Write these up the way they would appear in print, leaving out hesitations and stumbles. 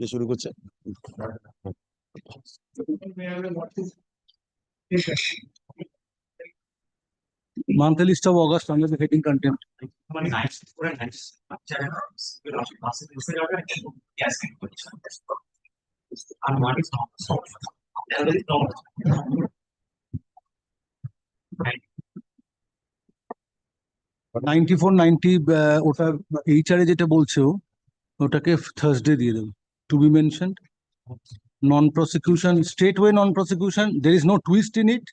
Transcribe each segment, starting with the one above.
ये शुरू করছে month list of August under the heading content. And what is not? 94-90 ওটা এইচআর যেটা বলছো ওটাকে থার্সডে দিয়ে দেবো to be mentioned non prosecution straight way non prosecution there is no twist in it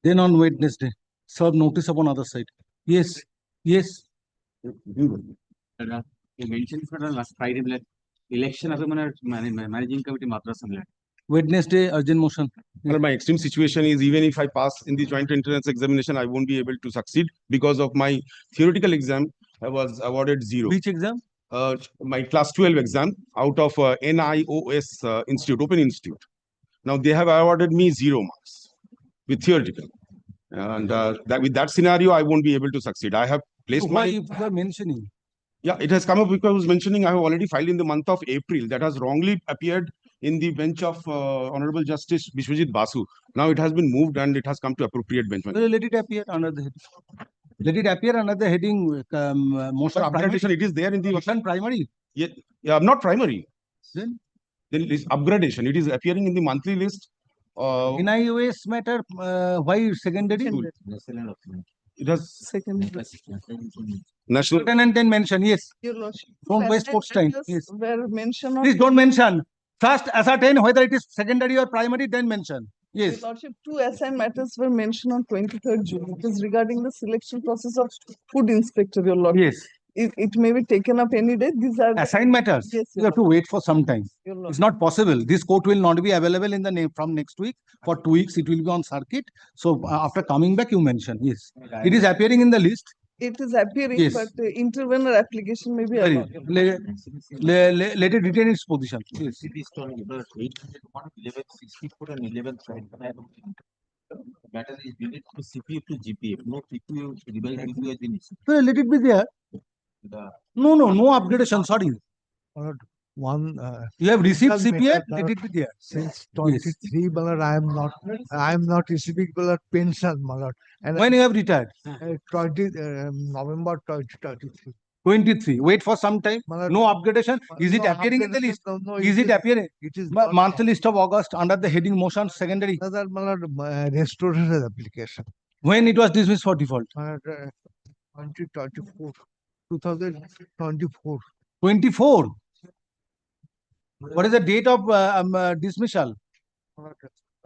then on Wednesday serve notice upon other side. Yes. You mentioned for the last Friday election of managing committee madrasa. Wednesday urgent motion. Well, my extreme situation is even if I pass in the joint entrance examination, I won't be able to succeed because of my theoretical exam. I was awarded 0. Which exam? My class 12 exam out of NIOS Institute, Open Institute. Now they have awarded me 0 marks with theoretical. And with that scenario, I won't be able to succeed. I have placed why you are mentioning? Yeah, it has come up because I was mentioning I have already filed in the month of April. That has wrongly appeared in the bench of Honorable Justice Vishwajit Basu. Now it has been moved and it has come to appropriate bench. Well, let it appear under the heading. Let it appear under the heading motion upgradation. It is there in the motion primary. Yeah, not primary. Then it is upgradation. It is appearing in the monthly list. NIOS matter. Why secondary? It has Secondary. national. And then mention. Yes. Your Lordship. Don't waste sports time. Yes. Where mention of Please don't mention. First ascertain whether it is secondary or primary, then mention. Yes. Your Lordship, 2 assigned matters were mentioned on 23rd June. It is regarding the selection process of food inspector, Your Lordship. Yes. It may be taken up any day. These are Assigned matters. Yes, You have to wait for some time. Your It's Lordship. not possible. This court will not be available in the from next week. For 2 weeks, it will be on circuit. So after coming back, you mention. Yes. It is appearing in the list. It is appearing, Yes. but intervenor application may be Very. allowed. Let it retain its position. Yes. 1164 and 11 matter is related to CPF to GPF. No PQ revised PQ has been issued. So let it be there. No upgradation. Sorry. You have received CPF. Let it be there. Since 23, Malad, I am not receiving Malad pension, Malad. And When you have retired? 20 November 2023. 23. Wait for some time. Malad, No upgradation. Is it no appearing in the list? No, Is it appearing? It is Monthly list of August under the heading motion secondary. Another Malad restoration application. When it was dismissed for default? 2024. 2024. 24. What is the date of dismissal?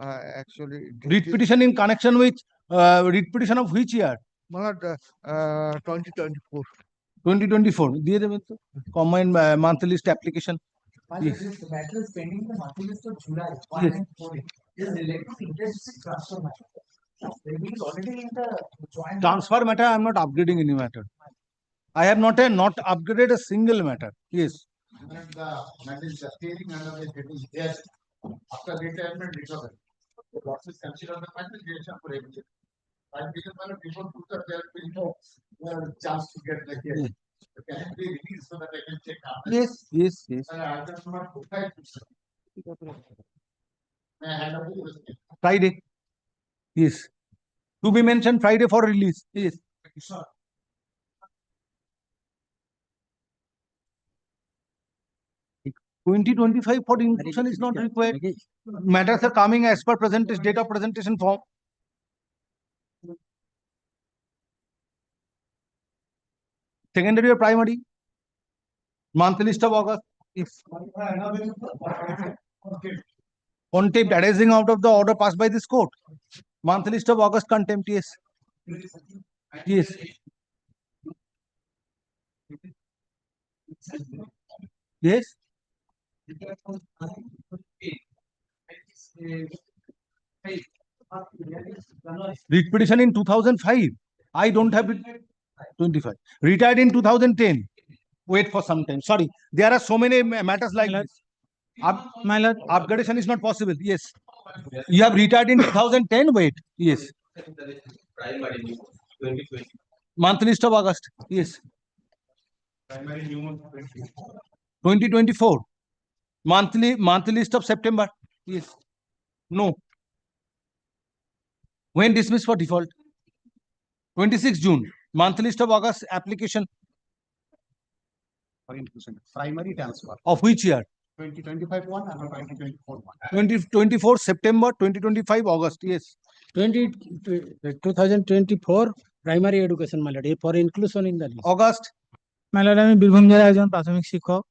Actually, Writ petition in connection with writ petition of which year? Malad 2024. 2024. দিয়ে দেবেন তো combined monthly list application. Yes. The matter is pending the monthly list of July 1 Yes. and 4. Is related to interest transfer matter. It is already in the joint. Transfer matter, I am not upgrading any matter. I have not upgraded a single matter. Yes. And the matter is appearing under the heading yes after retirement recovery. The loss is considered the matter for everything. I because people put the chance to get the case. Can it be released so that I can check out? Yes. And I just want to try to may I hand over the receipt? Friday. Yes. To be mentioned Friday for release. Yes. Sir. Twenty 25 for inclusion is not required. Matters are coming as per date of presentation form. Secondary or primary? Monthly list of August. If contempt arising out of the order passed by this court. Monthly list of August contempt. Yes. Yes. Yes. Writ petition in 2005. I don't have it. 25. Retired in 2010. Wait for some time. Sorry. There are so many matters like this. My lord, upgradation is not possible. Yes. You have retired in 2010. Wait. Yes. Primary 2020. Month list of August. Yes. Primary new 20. 2024. Monthly list of September. Yes. No. When dismissed for default? 26 June. Monthly list of August application. For inclusion, primary transfer, Of which year? 2025 one and 2024 one. 2024 September, 2025 August. Yes. 2024 primary education মাইলর for inclusion in the list. August. মাইলর আমি বীরভূম জেলার একজন প্রাথমিক শিক্ষক।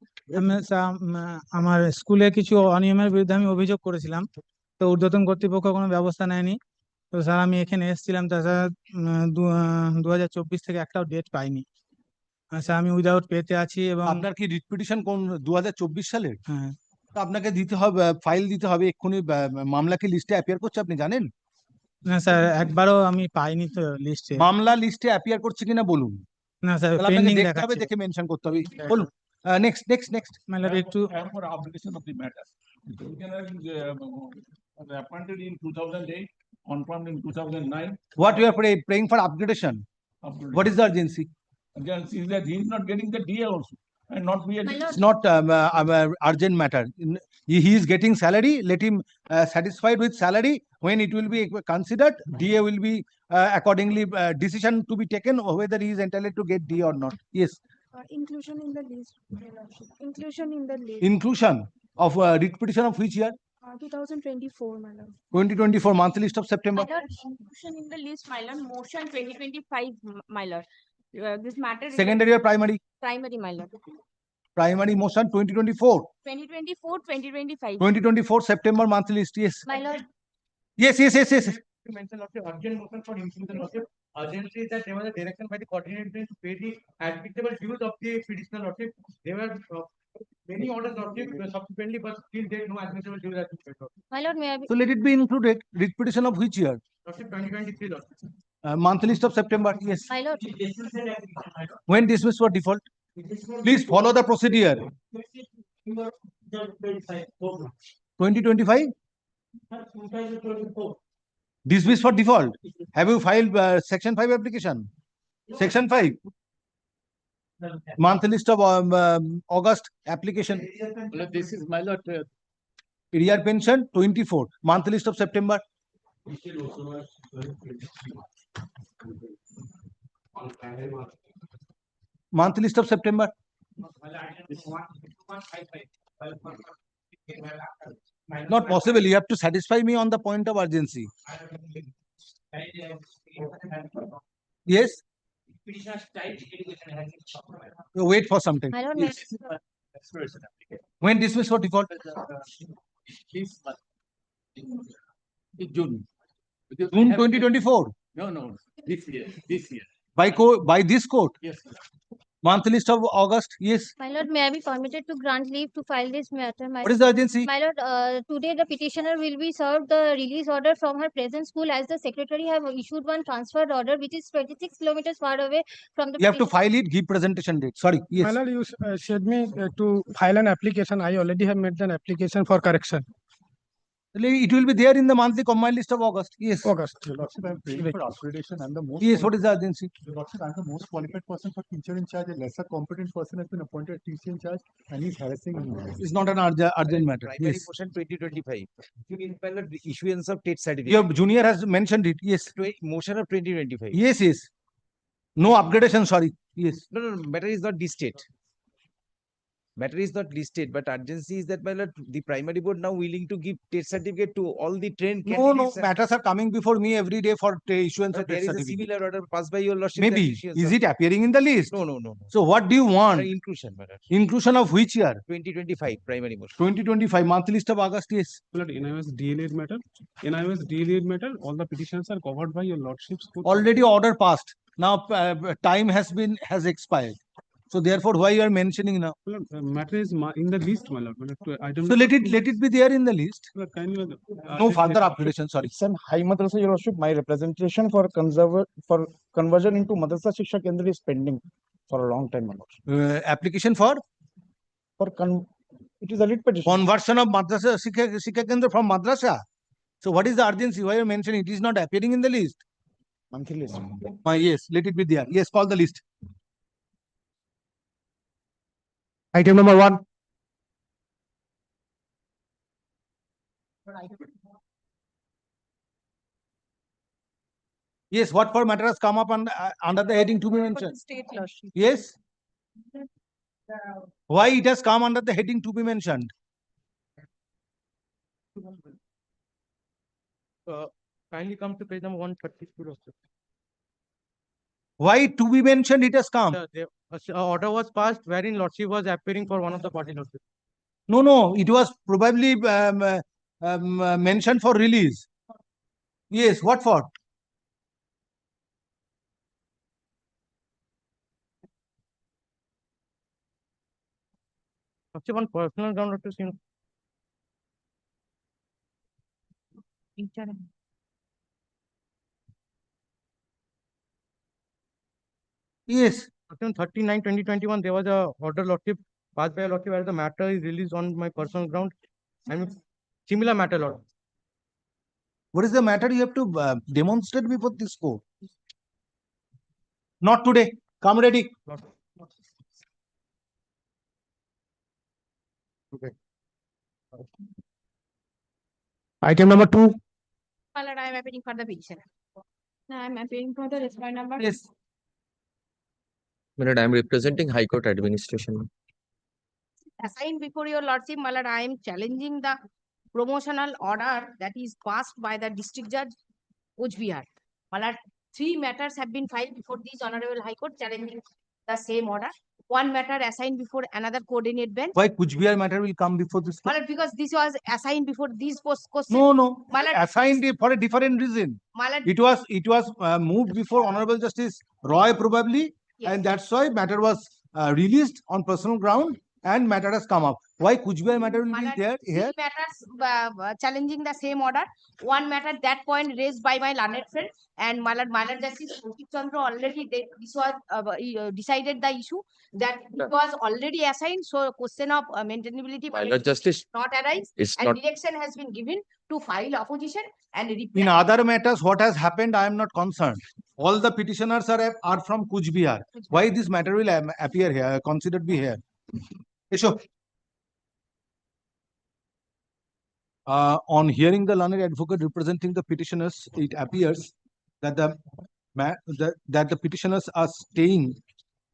আমার স্কুলে কিছু অনিয়মের বিরুদ্ধে আমি অভিযোগ করেছিলাম, তো ঊর্ধ্বতন কর্তৃপক্ষ কোনো ব্যবস্থা নেয়নি। তো স্যার আমি এখানে এসেছিলাম, তাছাড়া 2024 থেকে একটাও ডেট পাইনি। স্যার আমি উইদাউট পেতে আছি এবং আপনার কি রিট পিটিশন কোন 2024 সালের? হ্যাঁ, তো আপনাকে দিতে হবে, ফাইল দিতে হবে এক্ষুনি। মামলা কি লিস্টে অ্যাপিয়ার করছে আপনি জানেন? না স্যার একবারও আমি পাইনি তো লিস্টে। মামলা লিস্টে অ্যাপিয়ার করছে কিনা বলুন। না স্যার তাহলে আপনাকে পেন্ডিং দেখতে হবে, দেখাচ্ছে। দেখে মেনশন করতে হবে। বলুন। নেক্সট। মাইলর একটু For application of the matter. Was appointed in 2008, confirmed in 2009. What you are praying for upgradation? What is the urgency? Again, is that he is not getting the DA also and not be a. It's not urgent matter. He is getting salary. Let him satisfied with salary. When it will be considered, DA will be accordingly decision to be taken whether he is entitled to get DA or not. Yes. Inclusion in the list. Inclusion in the list. Inclusion of writ petition of which year? 2024, my lord. 2024 monthly list of September. My lord, inclusion in the list, my lord. Motion 2025, my lord. This matter is Secondary or primary? primary, my lord. Primary motion 2024. 2024, 2025. 2024 September monthly list. Yes. My lord, Yes. You mentioned of the urgent motion for inclusion of the urgency that there was a direction by the coordinator to pay the applicable dues of the petitioner lordship. There were many orders lordship subsequently, but still there no admissible dues has been paid. my lord, may I be? So let it be included. Writ petition of which year? Lordship 2023 lordship. Monthly list of September. Yes. My lord, When dismissed for default? Please follow the procedure. 2025? Dismissed for default. Have you filed section 5 application? Section 5. Monthly list of August application. This is my lord. Arrear pension 24. Monthly list of September. Monthly list of September. Not possible. You have to satisfy me on the point of urgency. Yes. You wait for some time. my lord, may I? When dismissed for default? This month. In June. Because June we have- 2024. No, this year. By this court. Yes. Monthly list of August. Yes. My lord, may I be permitted to grant leave to file this matter? My What is the urgency? My lord, today the petitioner will be served the release order from her present school as the secretary have issued one transferred order which is 26 kilometers far away from the You have to petition- file it, give presentation date. Sorry. My Yes. lord, you said me to file an application. I already have made an application for correction. It will be there in the monthly combined list of August. Yes. August. Lordship, I'm praying for upgradation and the most. Yes. What is the urgency? Lordship, I'm the most qualified person for teacher in charge. A lesser competent person has been appointed teacher in charge and he's harassing me. It's not an urgent matter. Primary Yes. motion 2025. The issuance of TET certificate. Your junior has mentioned it. Yes. Motion of 2025. Yes. No upgradation. Sorry. Yes. No, matter is not listed. Matter is not listed, but urgency is that, my lord, the primary board now willing to give TET certificate to all the trained No. candidates. Matters are coming before me every day for issuance But of there test is a certificate. similar order passed by your lordship. that Maybe. issuance Is of- it appearing in the list? No. So what do you want? Inclusion, my lord. Inclusion of which year? 2025 primary motion. 2025 monthly list of August. Yes. NIOS DLA matter. NIOS DLA matter. All the petitions are covered by your lordship's. court. Already order passed. Now time has expired. So therefore, why you are mentioning now? Matter is in the list, my lord. I don't. So let it be there in the list. Kindly. No further upgradation. Sorry. Some high madrasa, your lordship, my representation for conversion into madrasa shiksha kendra is pending for a long time, my lord. Application for It is a lit petition. conversion of madrasa Shikha Kendra from madrasa. So what is the urgency? Why you are mentioning it is not appearing in the list? Monthly list. Yes, let it be there. Yes, call the list. Item number 1, Yes, what for matter has come up under the heading to be For the mentioned? state lordship. Yes. Why it has come under the heading to be mentioned? Kindly come to page number 132. Why to be mentioned it has come? Order was passed wherein lordship was appearing for one of the party lordship. No, no, it was probably mentioned for release. Yes, what for? Lordship on personal ground notice, Yes. Section 39/2021, there was a order lordship passed by a lordship where the matter is released on my personal ground and similar matter lord. What is the matter you have to demonstrate before this court? Not today. Come ready. Okay. Item number 2. My lord, I am appealing for the petition. I am appealing for the respondent number. Yes. My lord, I am representing High Court Administration. Assigned before your lordship, my lord, I am challenging the promotional order that is passed by the district judge, Kuch Bihar. My lord, 3 matters have been filed before this honorable High Court challenging the same order. One matter assigned before another coordinate bench. Why Kuch Bihar matter will come before this My court? lord, because this was assigned before these question. No, no. My lord, Assigned it for a different reason. my lord, It was moved before Honorable Justice Roy probably, yes. and that's why matter was released on personal ground and matter has come up. Why Kuch Bihar matter will My be lord, there 3 here? matters challenging the same order. One matter that point raised by my learned friend and my lord Justice Kaushik Chandra already this was decided the issue that it was already assigned. So question of maintainability My lord Justice, not arise it's and not. direction has been given to file opposition and reply. In other matters, what has happened, I am not concerned. All the petitioners are from Kuch Bihar. Why this matter will appear here, considered be here? Isho. On hearing the learned advocate representing the petitioners, it appears that the petitioners are staying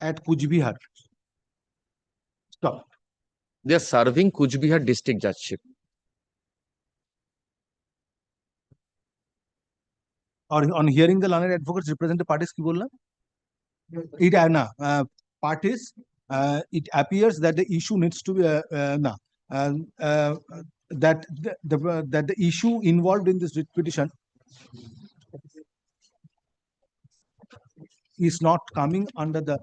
at Kuch Bihar. Stop. They are serving Kuch Bihar district judgeship. Or on hearing the learned advocates represent the parties, ki bolna? It parties. It appears that the issue needs to be that the issue involved in this writ petition is not coming under the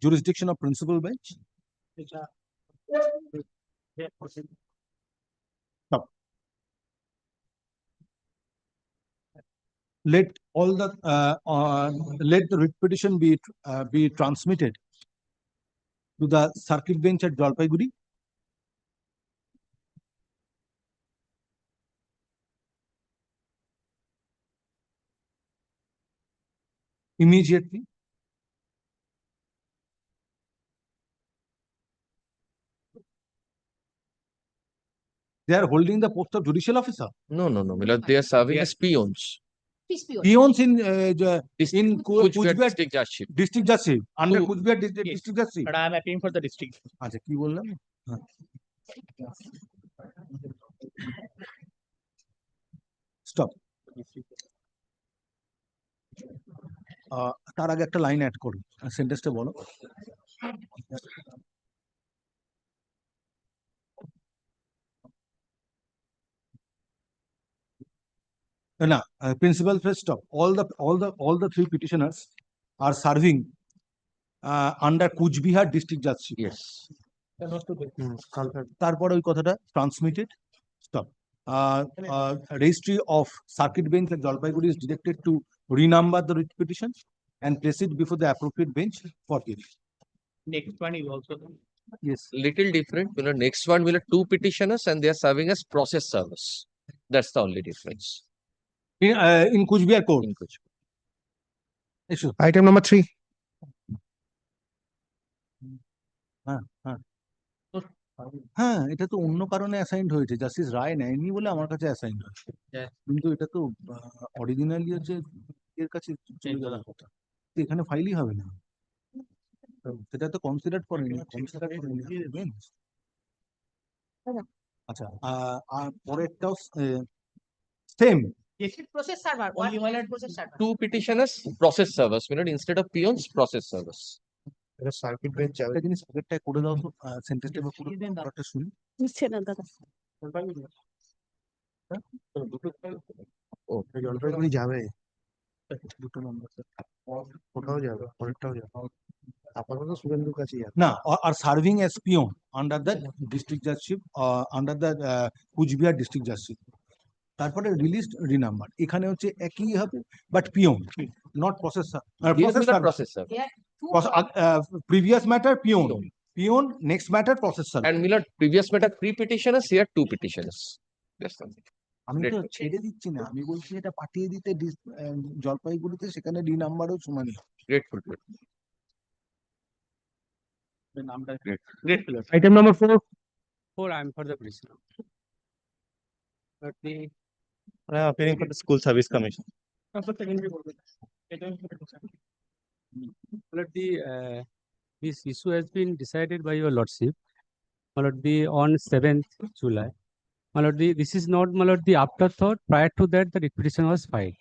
jurisdiction of principal bench. Stop. Let all the let the writ petition be transmitted to the circuit bench at Jalpaiguri. Immediately. They are holding the post of judicial officer. No, no, no. My lord, they are serving as peons. Peons in Kuch Bihar Bihar district judgeship. district judgeship under Two. Kuch Bihar district judgeship. But I am appealing for the district. আচ্ছা কি বললাম stop তার আগে একটা line add করুন সেন্টেন্সটা বলো না principal first stop all the 3 petitioners are serving under Kuch Bihar district judgeship. Yes. তারপরে ওই কথাটা transmitted. Stop. Registry of circuit bench at Jalpaiguri is directed to renumber the writ petition and place it before the appropriate bench for hearing. Next one is also. Yes. Little different. You know, next one will have 2 petitioners and they are serving as process servers. That's the only difference. In Kuch Bihar court. In Kuch. Issue. Item number 3. হ্যাঁ, এটা তো অন্য কারণে assigned হয়েছে, justice রায় নেয়নি বলে আমার কাছে অ্যাসাইন্ড হয়েছে। Yeah. কিন্তু এটা তো অরিজিনালি হচ্ছে এর কাছে চলে যাওয়ার কথা, তো এখানে ফাইলই হবে না, তো সেটা তো কনসিডার করেনি, কনসিডার করেনি bench। আচ্ছা, আর পরেরটাও same. Process server, what is process server? Two petitioners, process servers, instead of peons, process servers. এটা সার্কিট বেঞ্চ যাবে। একটা জিনিস আগেরটা করে দাও তো, সেন্টেন্সটা বা পুরো কথাটা শুনি। নিচ্ছে না দাদা। ও জলপাইগুড়ি যাবে, দুটো নম্বর ওটাও যাবে, পরেরটাও যাবে। আপাতত শুভেন্দুর কাছে যাবে। না, আর serving as peon under the district judgeship, under the Coochbehar district judgeship. তারপরে রিলিজড রিনাম্বার, এখানে হচ্ছে একই হবে but peon, not processor. Here we got process server. There are two previous matter peon, peon next matter processor. And previous matter, three petitioners, here two petitioners. Yes, sir. আমি তো Great. ছেড়ে দিচ্ছি না, আমি বলছি এটা পাঠিয়ে দিতে জলপাইগুড়িতে, সেখানে রিনাম্বারও সমানই। Grateful. Great. Item number 4, I am for the petition. But the I am appearing for the School Service Commission. But this issue has been decided by your lordship, my lord, on 7th July. My lord, this is not, my lord, the afterthought. Prior to that, the petition was filed.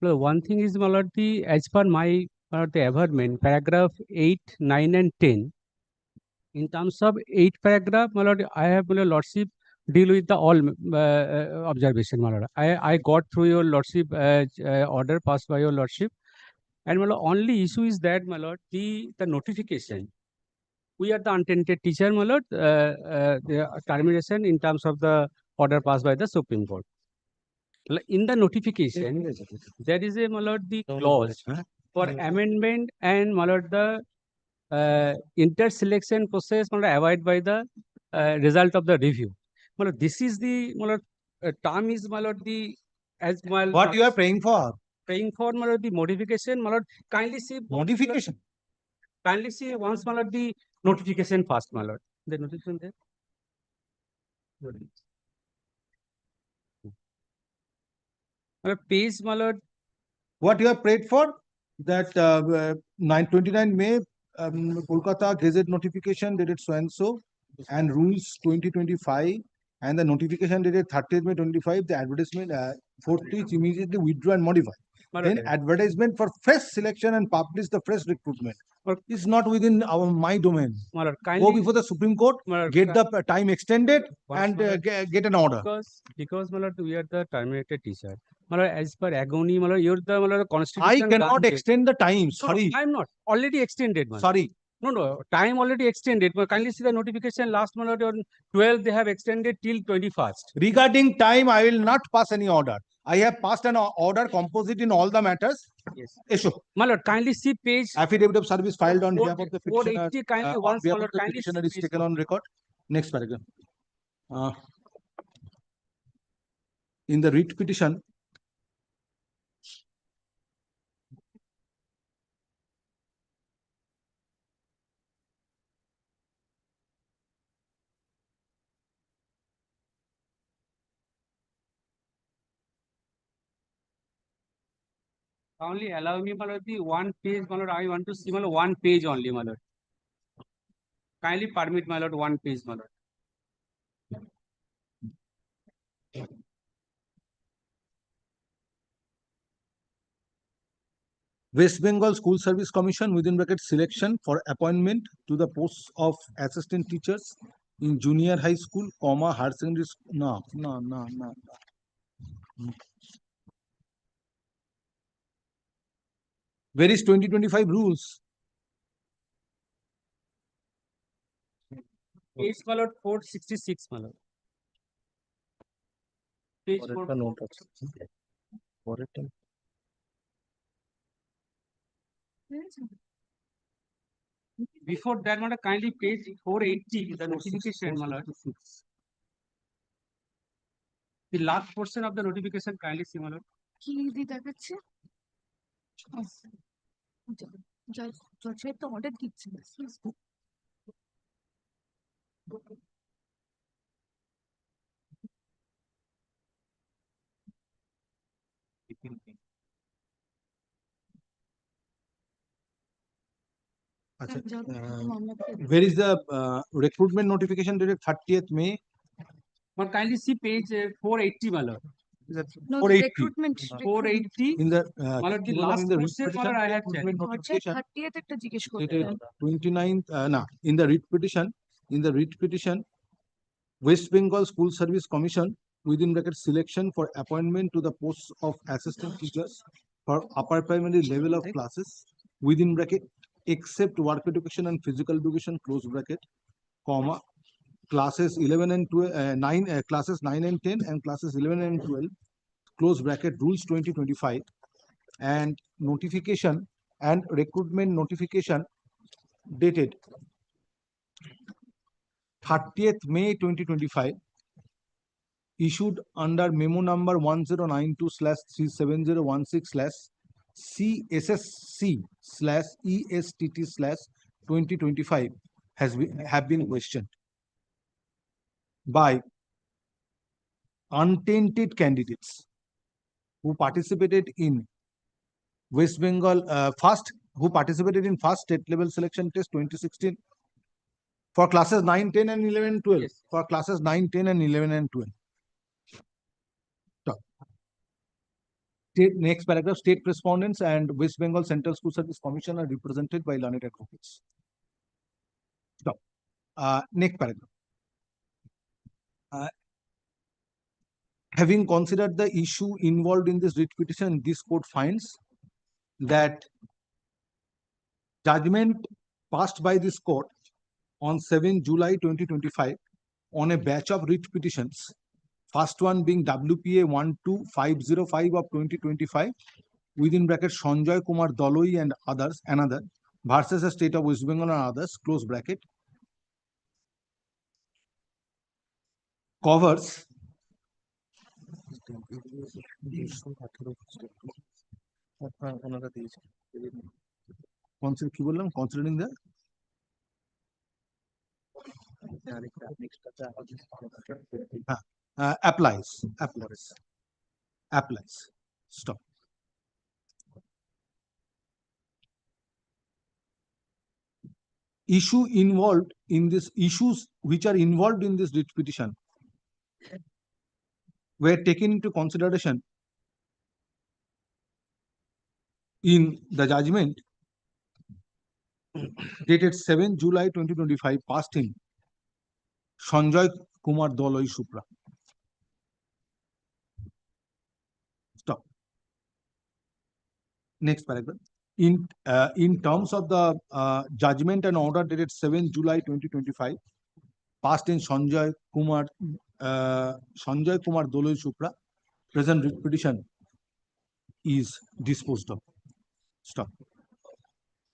Well, one thing is, my lord, as per my lord, the averment, paragraph 8, 9, and 10. In terms of 8 paragraph, my lord, I have, my lord, lordship deal with the all observation, my lord. I got through your lordship order passed by your lordship. And my lord, only issue is that, my lord, the notification. We are the untainted teacher, my lord, the termination in terms of the order passed by the Supreme Court. In the notification, there is a, my lord, the clause for amendment and, my lord, the inter-selection process, my lord, avoid by the result of the review. My lord, this is the, my lord, term is, my lord, the as my What you are praying for? praying for, my lord, the modification, my lord, kindly see Modification? kindly see once, my lord, the notification first, my lord. The notification there. My lord, page, my lord, What you have prayed for? That 29 May, Kolkata Gazette notification dated so and so, and rules 2025, and the notification dated 30th May 25, the advertisement, 4th immediately withdraw and modify. my lord, Then advertisement for fresh selection and publish the fresh recruitment. Is not within my domain. my lord, Go kindly, before the Supreme Court, my lord, get the time extended, Once, and my lord, get an order. because, my lord, we are the terminated teacher. My lord, as per agony, my lord, you're the, my lord, I constitution. cannot granted. extend the time, No, no, sorry, I'm not already extended, my lord. sorry. No, time already extended. But kindly see the notification last, my lord, on 12th, they have extended till 21st. Regarding time, I will not pass any order. I have passed an order composite in all the matters. Yes. Issue. My lord, kindly see page Affidavit of service filed on behalf of the petitioner. 480, kindly On once, my behalf of lord, the kindly petitioner see is page taken on record. Next paragraph. In the writ petition, only allow me, my lord, the one page, my lord, I want to see, my lord, one page only, my lord. Kindly permit, my lord, one page, my lord. West Bengal School Service Commission within bracket selection for appointment to the posts of assistant teachers in junior high school, comma, higher secondary school. No. Where is 2025 rules? Page, my lord, 466, my lord. Page 4. Before that, my lord, kindly page 480, the notification, my lord. The last portion of the notification, kindly see, my lord. কি দি দেখাচ্ছে? জজ তো order দিচ্ছে না। Where is the recruitment notification dated 30th May? But kindly see page 480, my lord. No, 480. recruitment. 480, In the my lord, the কি বললাম, last in the course writ my lord, I have checked. recruitment notification 30th একটা জিজ্ঞেস dated করতে 29th, no, in the writ petition, West Bengal School Service Commission within bracket selection for appointment to the posts of assistant teachers for upper primary level of classes within bracket except work education and physical education close bracket, comma, classes 11 and 12, 9 classes 9 and 10 and classes 11 and 12 close bracket rules 2025 and notification and recruitment notification dated 30th May 2025 issued under memo number 1092/CSSC/ESTT/2025 have been questioned by untainted candidates who participated in West Bengal first state level selection test 2016 for classes 9, 10 and 11 and 12. Yes. For classes 9, 10 and 11 and 12. Next paragraph, state respondents and West Bengal Central School Service Commission are represented by learned advocates. Stop. Next paragraph. Having considered the issue involved in this writ petition, this court finds that judgment passed by this court on 7 July 2025 on a batch of writ petitions, first one being WPA 12505 of 2025 within bracket Sanjoy Kumar Daloi and others, another versus the state of West Bengal and others, close bracket, covers considering the applies. Stop. Issues which are involved in this writ petition were taken into consideration in the judgment dated 7 July 2025 passed in Sanjoy Kumar Daloi Supra. Stop. Next paragraph. In terms of the judgment and order dated 7 July 2025 passed in Sanjoy Kumar Daloi Supra, present writ petition is disposed of. Stop.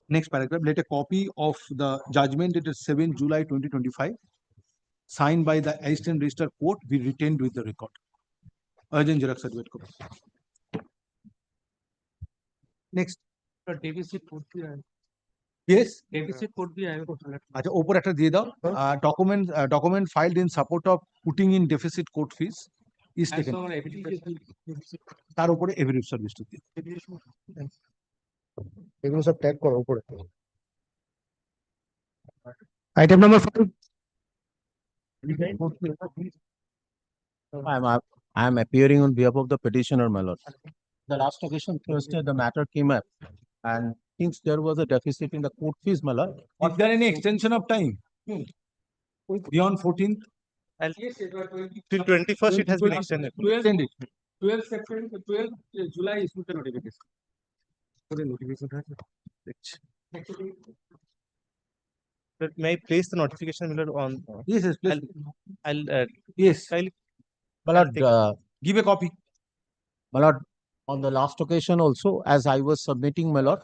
Next paragraph. Let a copy of the judgment dated 7 July 2025 signed by the Assistant Registrar Court be retained with the record. Urgent xerox certificate copy. Next. deficit code bhi hai. Yes. Deficit code bhi hai. আচ্ছা ওপর একটা দিয়ে দাও document filed in support of putting in deficit court fees is And taken. so deficit তার উপরে evidence service দিয়ে এগুলো সব ট্যাগ করো উপরে। item number 5 I am appearing on behalf of the petitioner, my lord. The last occasion Thursday, the matter came up, and since there was a deficit in the court fees, my lord. is there any extension of time beyond 14th? till 21st it has been extended. 12 September, 12 July is the notification. For the notification. May I place the notification, my lord, on? Yes, please. I'll Yes, my lord, give a copy. my lord, on the last occasion also, as I was submitting, my lord,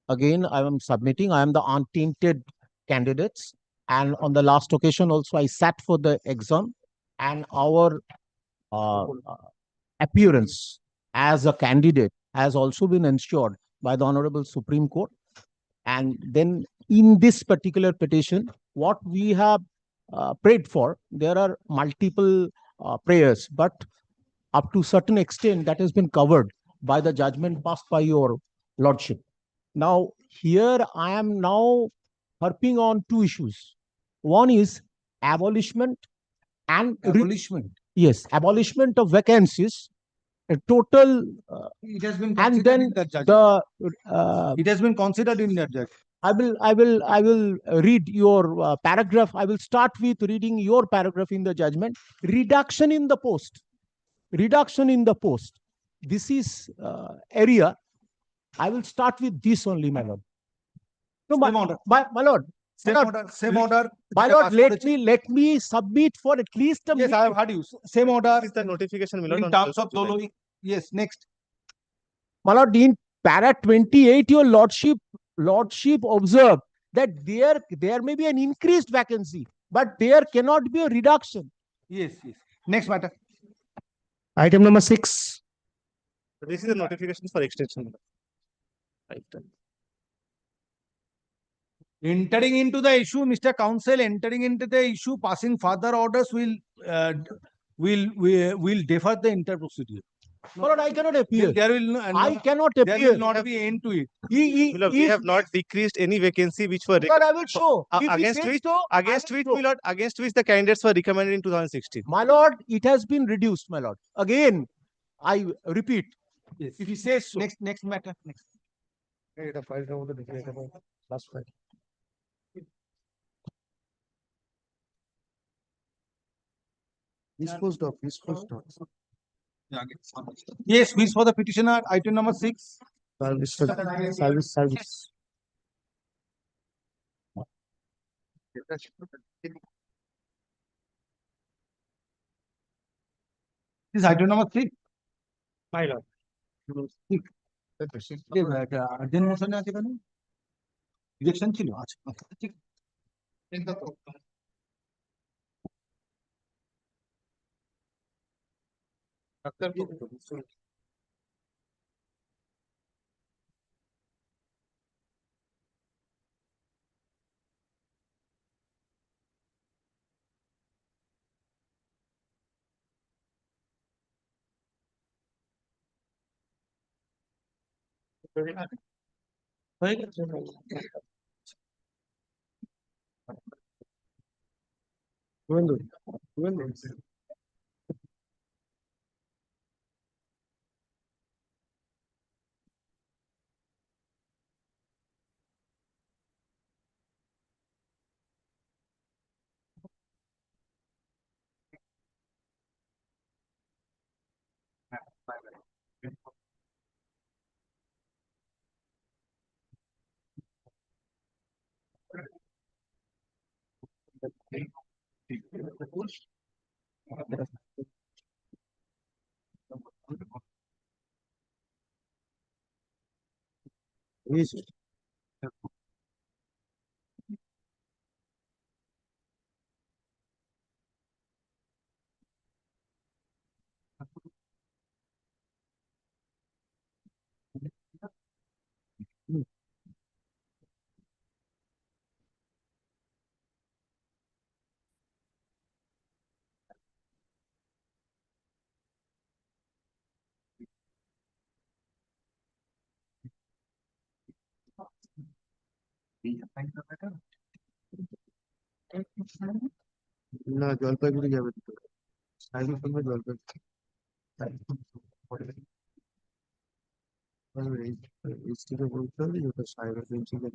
again, I am submitting, I am the untainted candidates. And on the last occasion also, I sat for the exam, and our appearance as a candidate has also been ensured by the Honorable Supreme Court. And then in this particular petition, what we have prayed for. There are multiple prayers, but up to certain extent that has been covered by the judgment passed by your lordship. Now, here I am now harping on two issues. One is abolishment and Abolishment. yes, abolishment of vacancies, a total, It has been and considered then in that judgment. the It has been considered in that judgment. I will read your paragraph. I will start with reading your paragraph in the judgment. Reduction in the post. Reduction in the post. This is area. I will start with this only, my lord. No, Same order. my lord. Same Lord, order. Same order. My which I lord, passed for the- let me submit for at least a Yes, I have heard you. Same order. Is the notification, In terms of Zolo. Yes, next. My lord, in para 28, your lordship observed that there may be an increased vacancy, but there cannot be a reduction. Yes, yes. Next matter. Item number 6. This is the notification for extension. Right. Entering into the issue, Mr. Counsel, entering into the issue, passing further orders will defer the inter procedure. My lord, I cannot appear. There will I cannot there appear. will not be end to it. We have not decreased any vacancy which were But I will show. If he against says which so, I will show. against which the candidates were recommended in 2016. My lord, it has been reduced, my lord. Again, I repeat. Yes. If he says so. Next matter. Next. Last file. Disposed of. Yes, who is for the petitioner? Item number 6. Service. This is item number 3. My lord. Urgent motion আছে কেন rejection ছিল আচ্ছা ঠিক হয়ে গেছে না জলপাইগুড়ি যাবে তো সাইকেল করবে জলপাইগুড়ি এইচটিকে বলতে হবে যে ওটা সাইবার প্রিন্সিপাল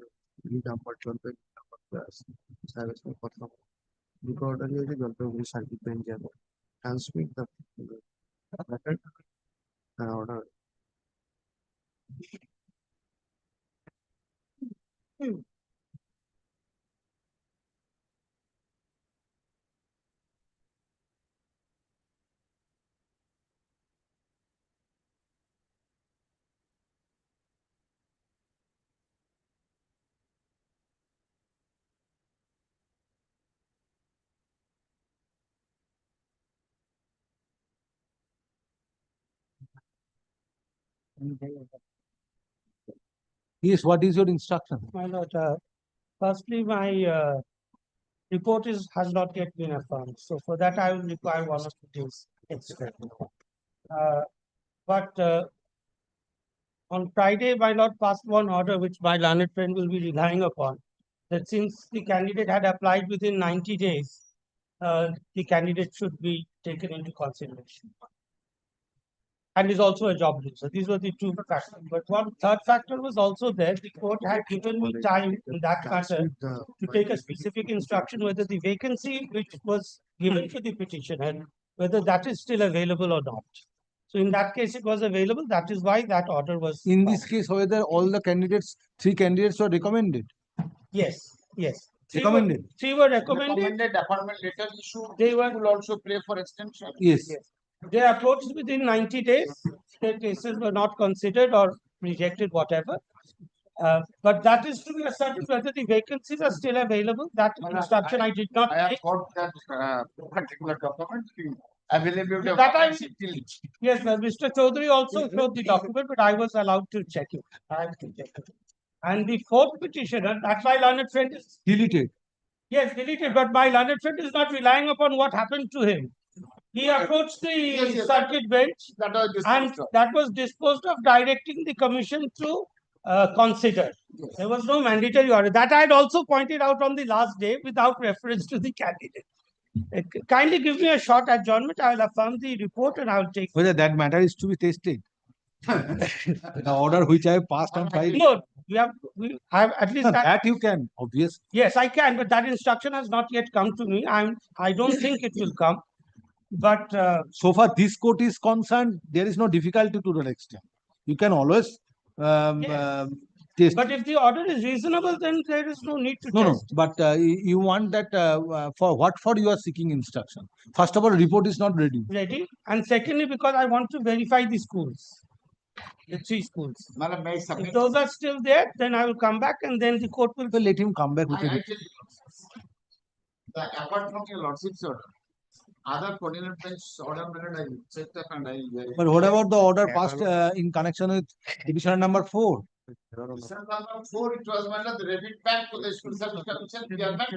নাম্বার জলপাইগুড়ি নাম্বারটা আছে সাইবার সঙ্গে কথা দুটো অর্ডারই হয়েছে জলপাইগুড়ি সার্কিট বেঞ্চ যাবে transmit the order Yes, what is your instruction? My lord, firstly, my report has not yet been affirmed. So for that, I will require 1 or 2 days extra. But on Friday, my lord passed one order which my learned friend will be relying upon. That since the candidate had applied within 90 days, the candidate should be taken into consideration. And is also a job loser. These were the two factors. But one third factor was also there. The court had given me time in that matter to take a specific instruction whether the vacancy which was given to the petitioner, whether that is still available or not. So in that case, it was available. That is why that order was. In this case, whether all the candidates, 3 candidates were recommended. Yes, yes. Recommended. 3 were recommended. Recommended appointment letter issued. They were Will also pray for extension. Yes. They approached within 90 days. Their cases were not considered or rejected, whatever. But that is to be ascertained whether the vacancies are still available. That instruction I did not I have take. got that particular document availability of That I- vacancy till Yes, well, Mr. Chaudhary also showed the document, but I was allowed to check it. I had to check it. And the fourth petitioner, that's my learned friend is, Deleted. yes, deleted, but my learned friend is not relying upon what happened to him. He approached the yes, circuit bench that was and discussed. that was disposed of directing the commission to consider. There was no mandatory order. That I had also pointed out on the last day without reference to the candidate. Kindly give me a short adjournment. I will affirm the report and I will take. Whether that matter is to be tested. The order which I have passed on Friday. No, I have at least. That you can, obviously. Yes, I can, but that instruction has not yet come to me. I don't think it will come. But So far this court is concerned, there is no difficulty to that extent. You can always test. But if the order is reasonable, then there is no need to No, test. but you want that for what for you are seeking instruction? First of all, report is not ready. Ready. And secondly, because I want to verify the schools. The 3 schools. Madam, may I submit? If those are still there, then I will come back and then the court will. So let him come back with I a tell you, apart from your lordship's order, other coordinate bench order minute I checked up and I. But what about the order passed in connection with division number 4? Division number 4, it was matter the remit back to the school service commission. We are not.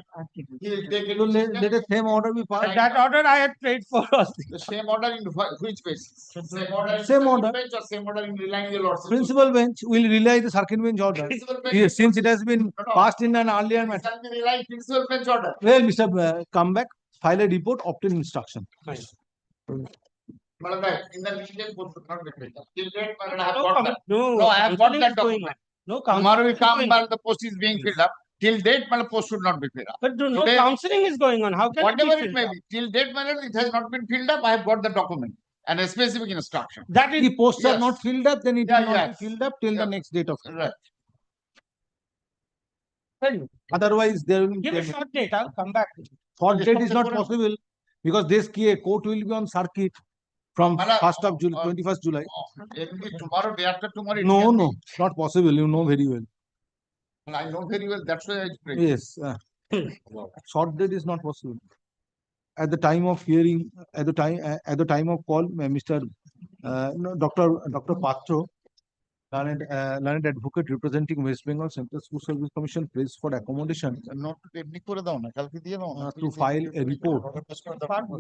They get So let the same order be passed. That order I had prayed for. the same order in which basis? Same order. in Same circuit order. bench or same order in relying your lordship. Principal bench will rely the circuit bench order. Principal bench. Yes, since it has been No, no. passed in an earlier It matter. can be relying principal bench order. Well, Mr. Come back, file a report, obtain instruction. Madam, in the meantime, post should not be paid. Till date, madam, I have No, got that. no, No, I have got counseling that is going document. on. No, Tomorrow we counseling is come, going on. but the post is being filled up. Till date, madam, post should not be filled up. But no Today- counseling is going on. How can Whatever it it be may filled be, till date, madam, it has not been filled up. I have got the document and a specific instruction. up? That If is the posts are Yes. not filled up, then it Yeah, will not yes. be filled up till Yeah. the next date of. Right. Otherwise, there will give a be. short date. I'll come back. Short date is not possible because this court will be on circuit from Madam, 1st of July, 21st July. Tomorrow, day after tomorrow. it No, can no, not possible. You know very well. be. I know very well. That's why I pray. Yes. Short date is not possible. At the time of hearing, at the time of call, Mr. No, Dr. Patro, learned advocate representing West Bengal Central School Service Commission praised for accommodation Not এমনি করে দাও না, কালকে দিয়ে দাও না। to file a report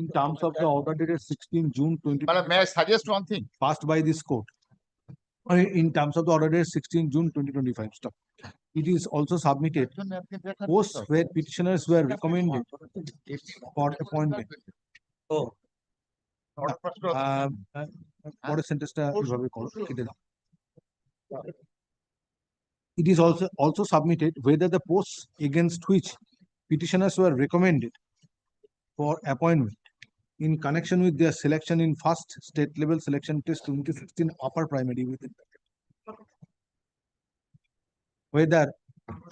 in terms of the order dated 16 June 20 Madam, may I suggest one thing? passed by this court. In terms of the order dated 16 June 2025. Stop. It is also submitted posts where petitioners were recommended for appointment. Oh. পরের সেন্টেন্সটা এইভাবে করো, কেটে দাও। It is also submitted whether the posts against which petitioners were recommended for appointment in connection with their selection in first state level selection test 2016 upper primary within whether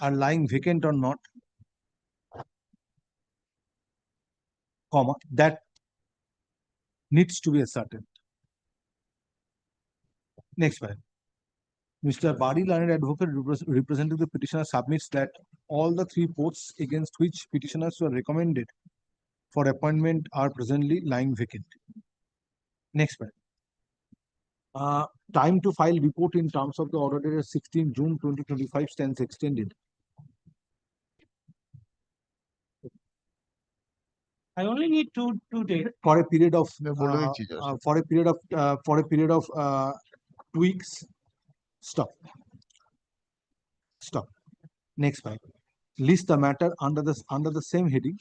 are lying vacant or not, comma, that needs to be ascertained. Next one. Mr. Bari, learned advocate representing the petitioner, submits that all the 3 posts against which petitioners were recommended for appointment are presently lying vacant. Next one. Time to file report in terms of the order dated 16 June 2025 stands extended. I only need two days. for a period of বলে দিচ্ছি just. for a period of 2 weeks. Stop. Stop. Next slide. List the matter under the same heading.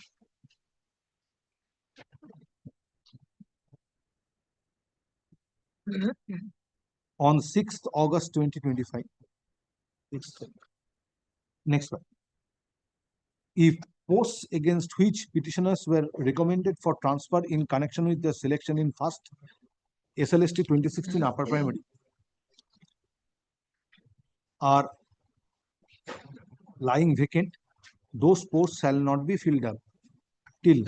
On 6th August 2025. Next slide. If posts against which petitioners were recommended for transfer in connection with the selection in first SLST 2016 upper primary are lying vacant, those posts shall not be filled up till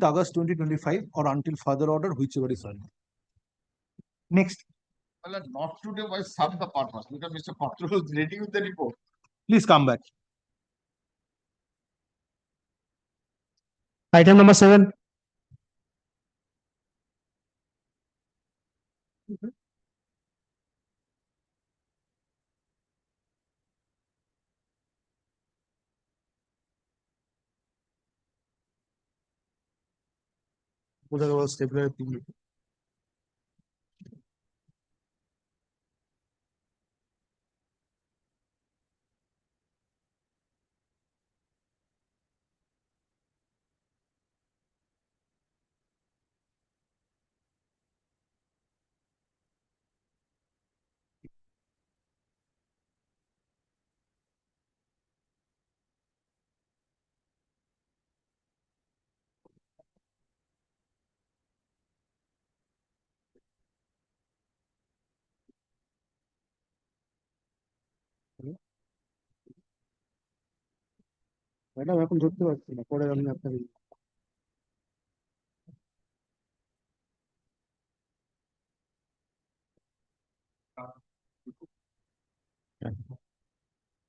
August 2025 or until further order, whichever is earlier. Next, Well, not today, why serve the purpose? Because Mr. Patra was ready with the report. please come back. Item number 7. কোথায় গেল stapler pin? Madam এখন ধরতে পারছি না, পরে আমি আপনাকে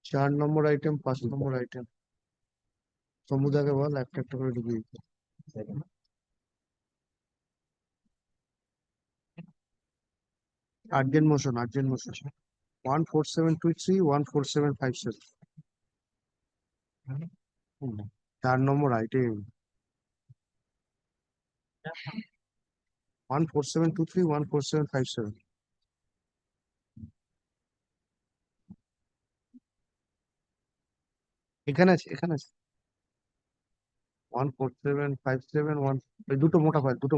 চার নম্বর আইটেম, 5 নম্বর আইটেম সমুদাকে বল একটা একটা করে ঢুকিয়ে দিতে। আর্জেন্ট মোশন 14723 14757 4 নম্বর আইটেম 14723 14757 এখানে আছে 14757 দুটো মোটা ফাইল দুটো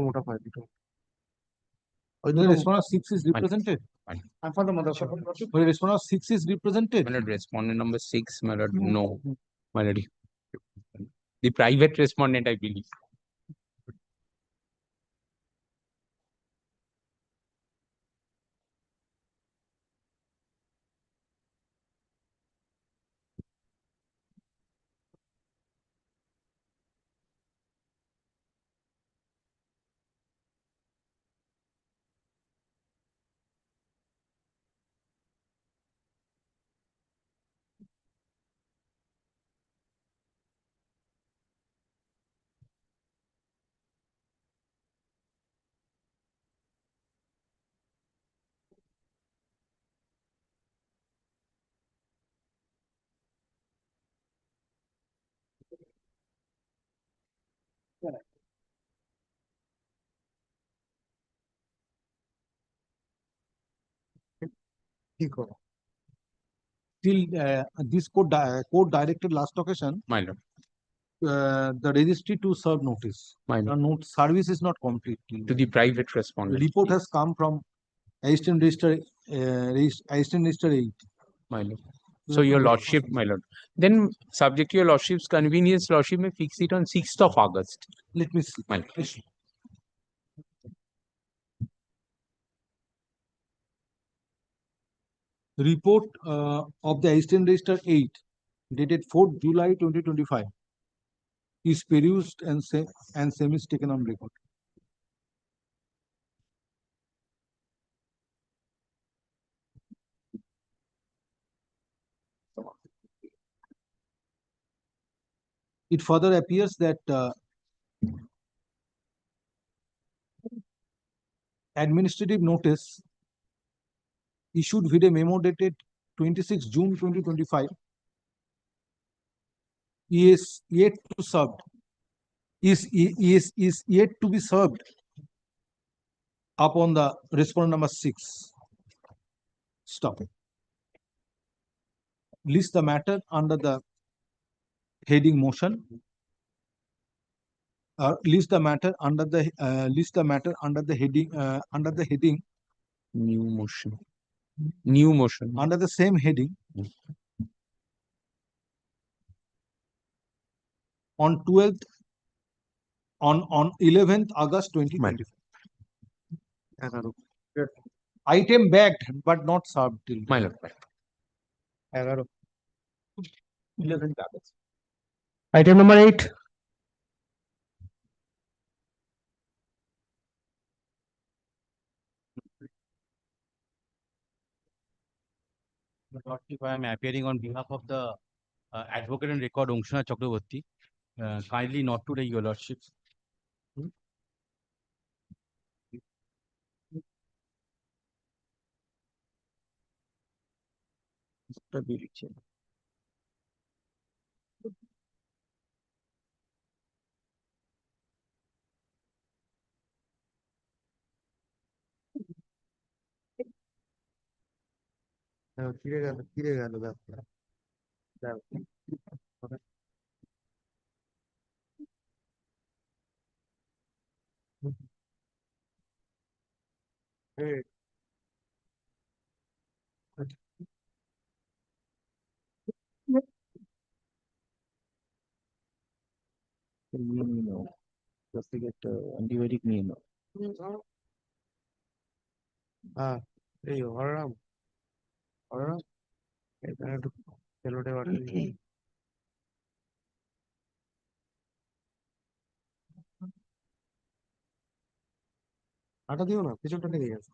The respondent 6 is represented. And for the mother, the respondent 6 is represented. My lord, respondent number 6, my lord, no, my lord. The private respondent, I believe. কি করো? Till this court directed last occasion, My lord, the registry to serve notice. my The lord, note service is not complete. to the private The respondent. report has come from Assistant Register 8. My lord. So your lordship, my lord. Then subject to your lordship's convenience, lordship may fix it on 6th of August. Let me see. My lord. Report of the Assistant Register 8 dated 4th July 2025 is perused and same is taken on record. It further appears that administrative notice issued with a memo dated 26 June 2025 is yet to served is yet to be served upon the respondent number 6. Stop it. List the matter under the heading motion. List the matter under the heading New motion. New motion. under the same heading on 12th on 11th August 2025. Item bagged but not served till My lord. 11th August. Item number 8. Lordship, I am appearing on behalf of the advocate and record Ongshana Chakraborty. Kindly not to take your lordship. ফিরে গেল ব্যাপারটা Just to get antibiotic name. এই হররাম এখানে একটু সেলোটে আটা দিও না পিছনটা লেগে গেছে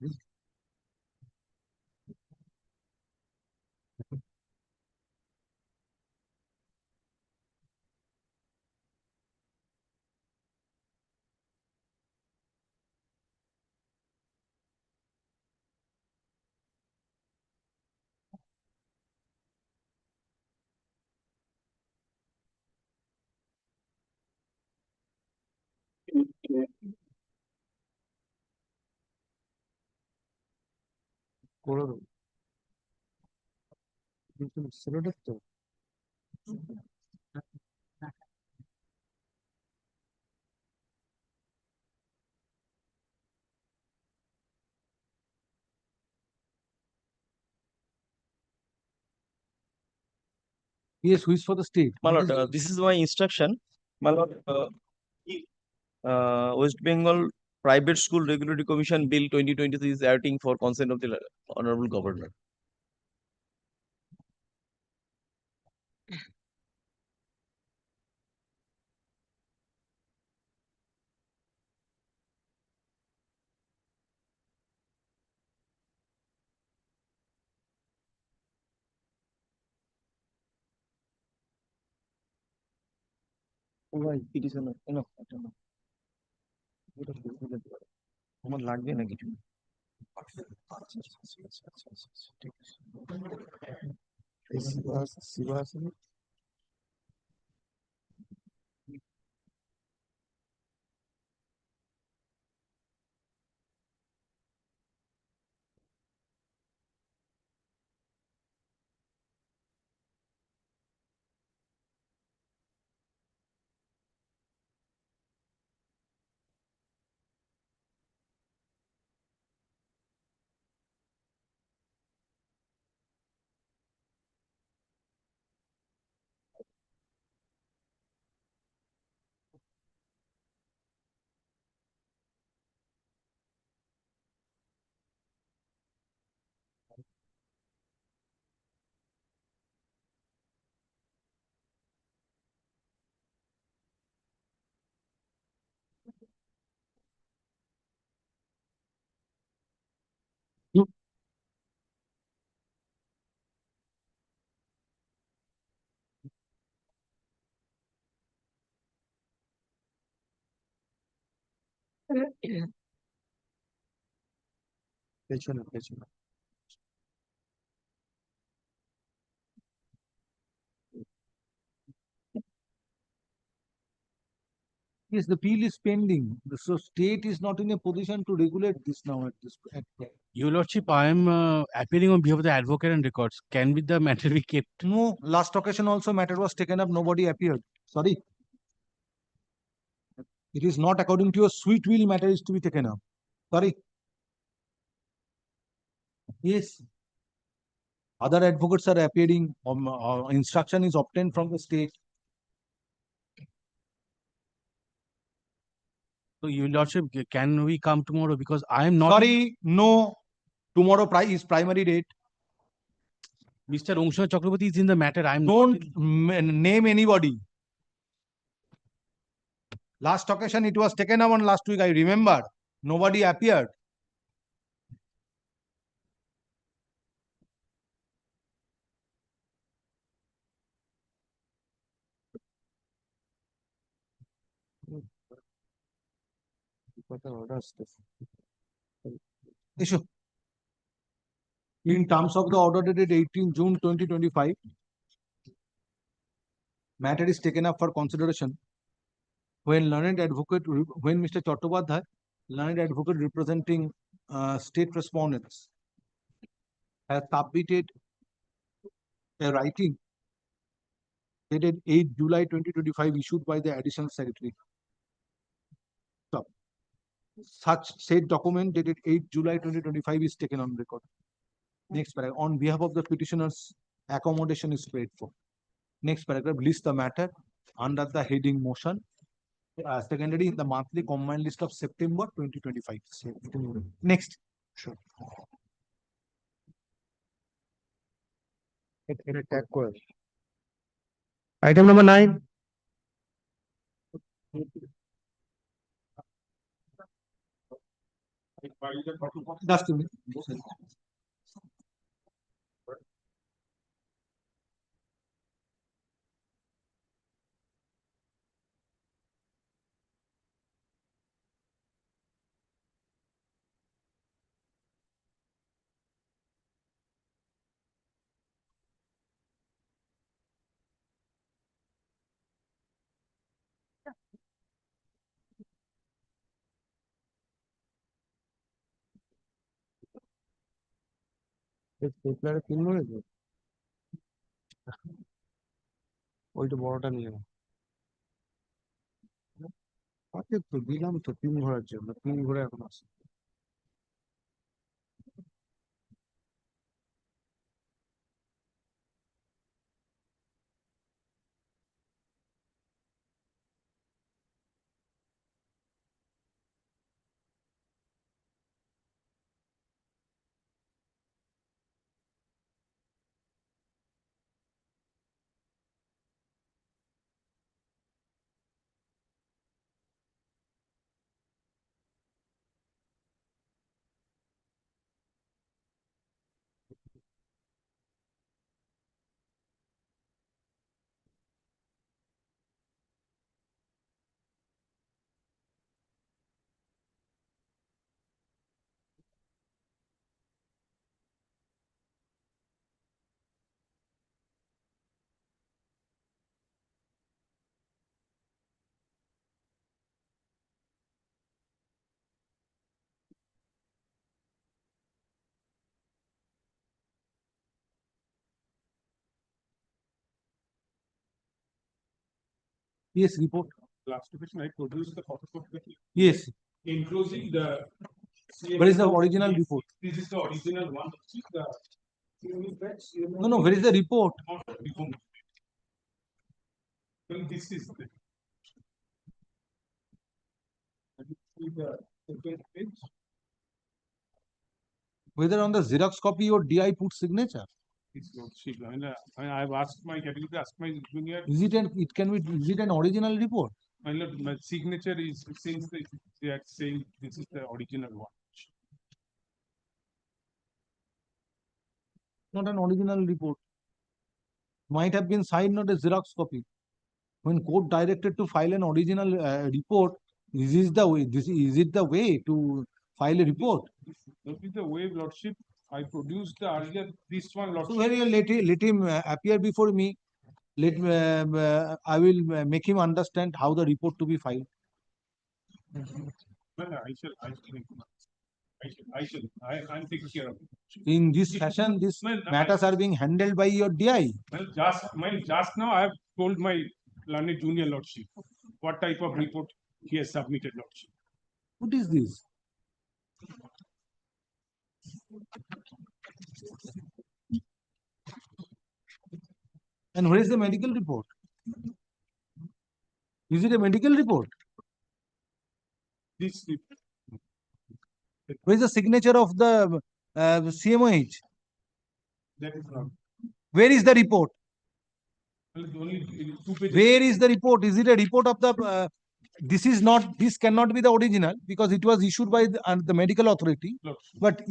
করে দেবো সেলোটের তো Yes, who is for the state? My lord, this is my instruction. My lord, West Bengal Private School Regulatory Commission Bill 2023 is acting for consent of the Honorable Governor. Why? Petition enough. আমার লাগবে না কিছু ঠিক আছে শিবা আছে না? পেছনে Yes, the appeal is pending. So state is not in a position to regulate this now at this. Your Lordship, I am appealing on behalf of the advocate and records. Can be the matter be kept? No, last occasion also matter was taken up, nobody appeared. Sorry. It is not according to your sweet will matter is to be taken up. Sorry. Yes. Other advocates are appearing, instruction is obtained from the state. So, Your Lordship, can we come tomorrow? Because I am not. Sorry, no. Tomorrow is primary date. Mr. Ongshana Chakraborty is in the matter. I am Don't name anybody. Last occasion it was taken up on last week, I remember. Nobody appeared. Issue. In terms of the order dated 18 June 2025, matter is taken up for consideration when Mr. Chattopadhyay, learned advocate representing state respondents, has submitted a writing dated 8 July 2025 issued by the Additional Secretary. So, such said document dated 8 July 2025 is taken on record. Next paragraph. On behalf of the petitioners, accommodation is paid for. Next paragraph lists the matter under the heading motion. Secondary in the monthly combined list of September 2025. Next. Sure. Item number 9. Just a minute. ওইটা বড়টা নিয়ে নাও। আচ্ছা তো দিলাম তো pin ঘোরার জন্য, pin ঘোরা এখন আছে। Yes, report. Last question, I produced the photocopy. Yes. Enclosing the. Where is the original report? This is the original one. No, where is the report? Well, this is the. Second page. Whether on the Xerox copy or DI put signature? It's not cheap. I've asked my category, asked my junior. Is it an original report? My signature is since they are saying this is the original one. Not an original report. Might have been signed, not a Xerox copy. When court directed to file an original report, is it the way to file a report? That is the way, Lordship. I produced the earlier this one, Lordship. So when you let him appear before me, I will make him understand how the report to be filed. I'm taking care of it. In this fashion, these Well, matters are being handled by your DI. Well, just now I have told my learned junior lordship what type of report he has submitted, lordship. What is this? And where is the medical report? Is it a medical report? This Where is the signature of the CMOH? that is not. Where is the report? Well, only 2 pages. Where is the report? Is it a report of the? This is not. This cannot be the original because it was issued by the medical authority. Lordship. But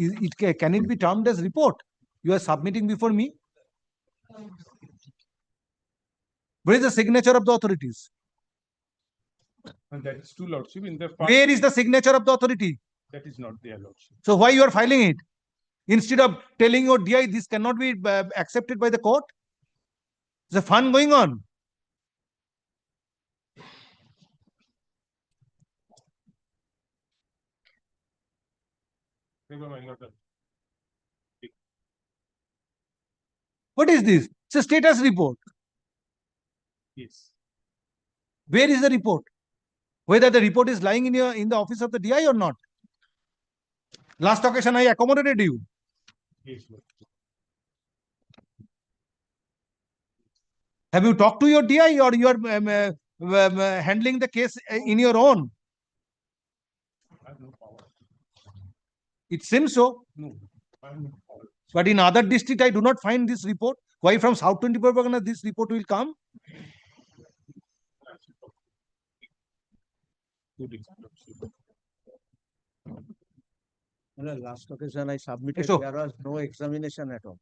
can it be termed as report? You are submitting before me. Where is the signature of the authorities? And that is true, lordship. In the Where is the signature of the authority? That is not there, lordship. So why you are filing it? Instead of telling your DI this cannot be accepted by the court? There's a fun going on. Never mind, not done. What is this? It's a status report. Yes. Where is the report? Whether the report is lying in the office of the DI or not. Last occasion I accommodated you. Yes, lordship. Have you talked to your DI or you are handling the case in your own? I have no power. It seems so. No, I have no power. But in other district, I do not find this report. Why from South 24 Pargana this report will come? Good, lordship. Well, last occasion I submitted, So- there was no examination at all.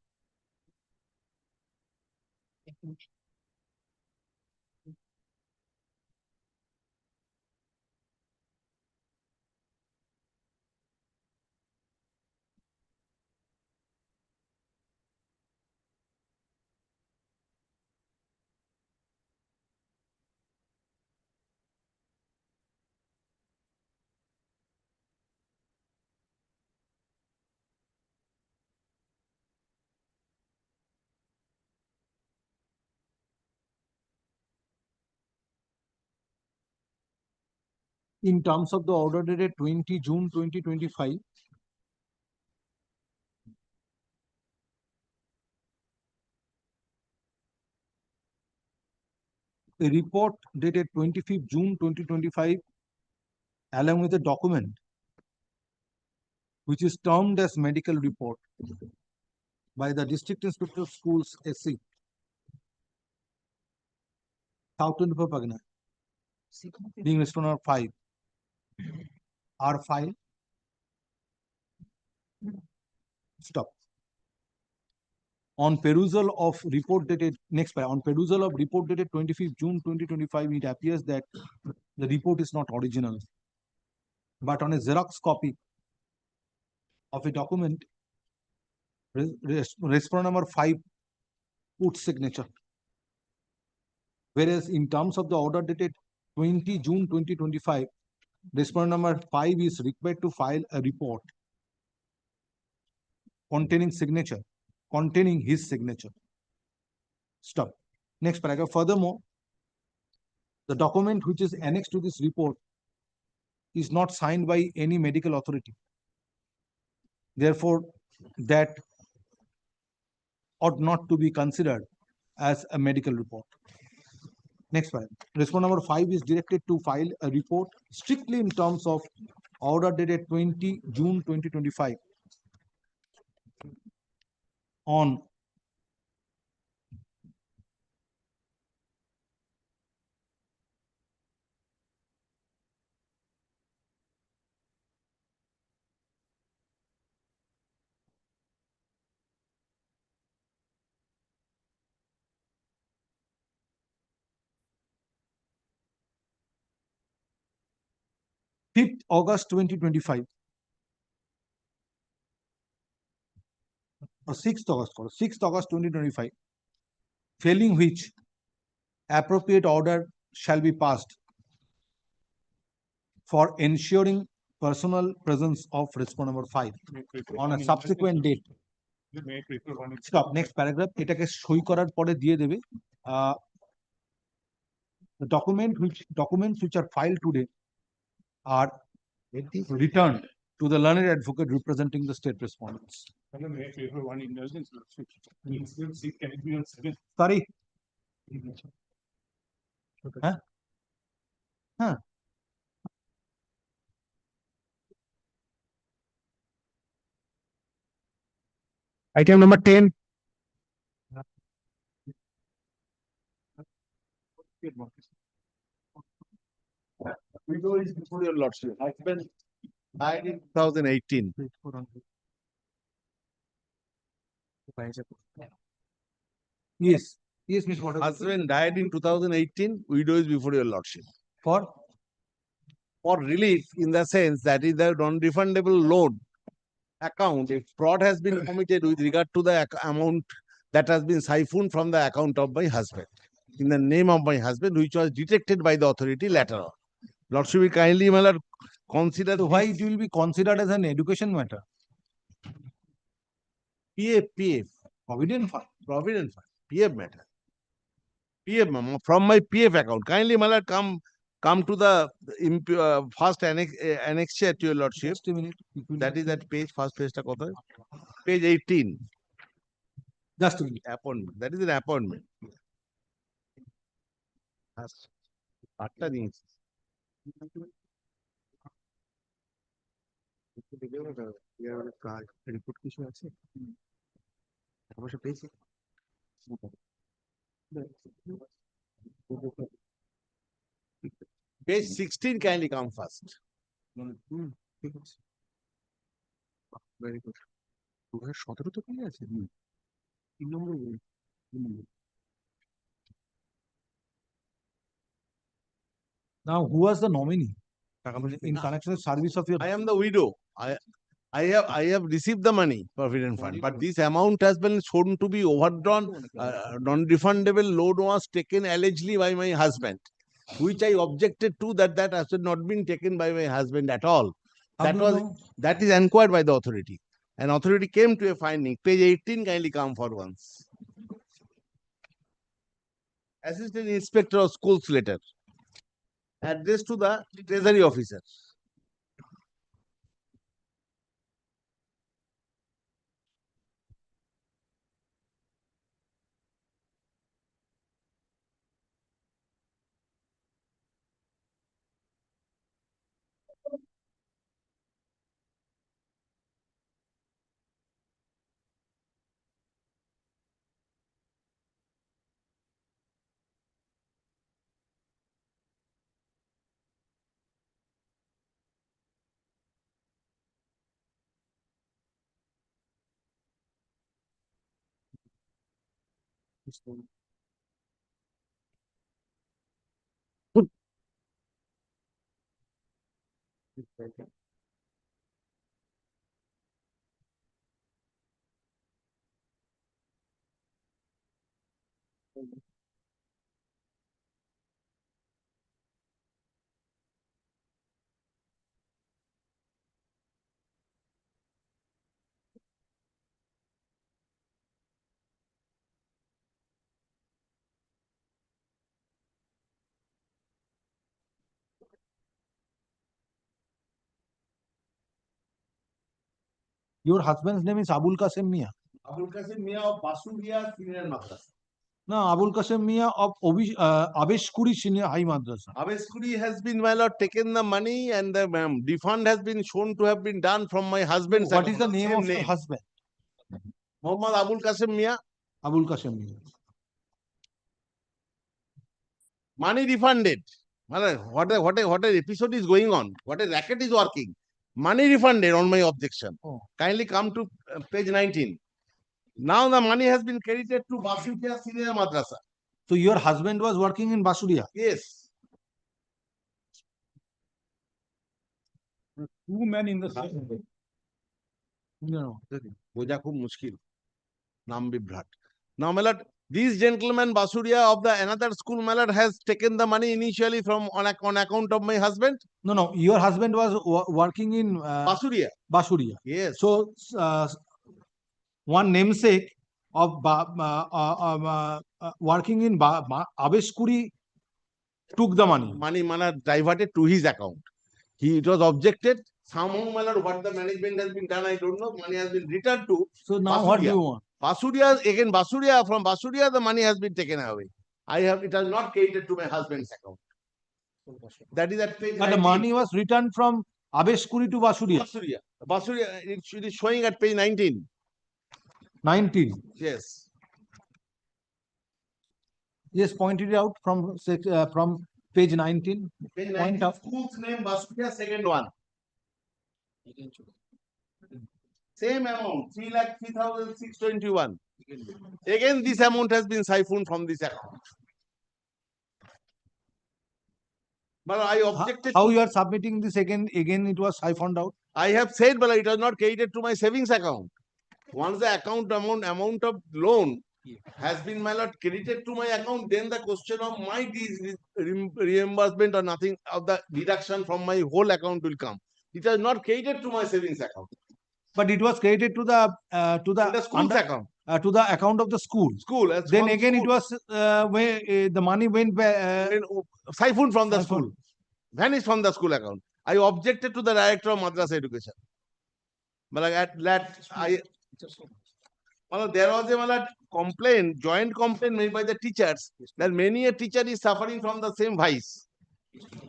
In terms of the order dated 20 June 2025, a report dated 25th June 2025, along with a document which is termed as medical report by the District Inspector of Schools SC, South 24 Pargana, being respondent number 5, are filed. Stop. On perusal of report dated next paragraph, on perusal of report dated 25th June 2025, it appears that the report is not original, but on a Xerox copy of a document, respondent number 5 put signature. Whereas in terms of the order dated 20 June 2025, respondent number 5 is required to file a report containing signature, containing his signature. Stop. Next paragraph. Furthermore, the document which is annexed to this report is not signed by any medical authority. Therefore, that ought not to be considered as a medical report. Next paragraph. Respondent number 5 is directed to file a report strictly in terms of order dated 20 June 2025 on August 2025 or 6th August 2025, failing which appropriate order shall be passed for ensuring personal presence of respondent number 5 on a subsequent date. Stop. Next paragraph. এটাকে সই করার পরে দিয়ে দেবে। The documents which are filed today are returned to the learned advocate representing the state respondents. Sorry. Huh? Huh. Item number 10. Widow is before your lordship. Husband died in 2018. Yes. Yes, Miss Water. Husband died in 2018. Widow is before your lordship. For relief, in the sense that is the non-refundable loan account. If fraud has been committed with regard to the amount that has been siphoned from the account of my husband, in the name of my husband, which was detected by the authority later on. Lordship will kindly, my lord, consider. So why it will be considered as an education matter? PF. Provident fund. PF matter. PF from my PF account. Kindly, my lord, come to the first annexure to your lordship. Just a minute. That is that page, first page, page 18. Just a minute. Appointment. That is an appointment. আটটা দিন report কিছু আছে অবশ্য পেয়েছি page 16 kindly come first. ঠিক আছে very good 2017 তো পেয়ে আছে 3 নম্বর বই Now, who was the nominee in connection with service of your? I am the widow. I have received the money, provident fund, but this amount has been shown to be overdrawn. Non-refundable loan was taken allegedly by my husband, which I objected to that has not been taken by my husband at all. That is inquired by the authority. And authority came to a finding. Page 18 kindly come for once. Assistant Inspector of Schools letter addressed to the Treasury officer. Your husband's name is Abul Qasim Mia. Abul Qasim Mia of Basuria Senior Madrasa. No, Abul Qasim Mia of Abeshkuri Senior High Madrasa. Abeshkuri has been, my lord, taken the money and the refund has been shown to have been done from my husband's What is the account. name Same of your husband? Muhammad Abul Qasim Mia. Abul Qasim Mia. Money refunded. What a episode is going on? What a racket is working? Money refunded on my objection. Oh. Kindly come to page 19. Now the money has been credited to Basuria Senior Madrasa. So your husband was working in Basuria? Yes. Two men in the same way. No. বোঝা খুব মুশকিল নাম বিভ্রাট। Now, my lord, This gentleman Basuria of the another school, my lord, has taken the money initially from on account of my husband. No, no, your husband was working in Basuria. Basuria. Yes. So one namesake of working in Abeshkuri took the money. Money, my lord, diverted to his account. It was objected. Somehow, my lord, what the management has been done, I don't know. Money has been returned to. So now what do you want? Basuria, again, Basuria, from Basuria, the money has been taken away. It has not catered to my husband's account. That is at page But the 19. money was returned from Abeshkuri to Basuria. Basuria. Basuria, it is showing at page 19. 19. Yes. Yes, pointed it out from page 19. Page Point 19, out. school's name, Basuria, second one. Same amount, 3,03,621. Again, this amount has been siphoned from this account. But I objected. How you are submitting this again? Again, it was siphoned out. I have said, but it was not credited to my savings account. Once the amount of loan has been, my lord, credited to my account, then the question of my reimbursement or nothing of the deduction from my whole account will come. It was not credited to my savings account. But it was credited to the school's account. To the account of the school. Then again, it was the money went back. Siphoned from the school. Vanished from the school account. I objected to the director of Madras Education. But there was a complaint, joint complaint made by the teachers that many a teacher is suffering from the same vice.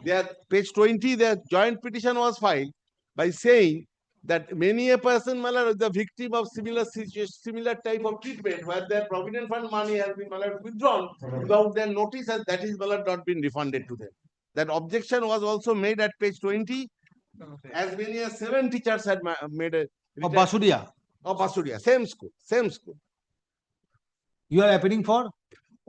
There, page 20, the joint petition was filed by saying that many a person is the victim of similar type of treatment where their provident fund money has been withdrawn without their notice, and that is not been refunded to them. That objection was also made at page 20. As many as 7 teachers had made a Of Basuria. Of Basuria, same school. You are appealing for?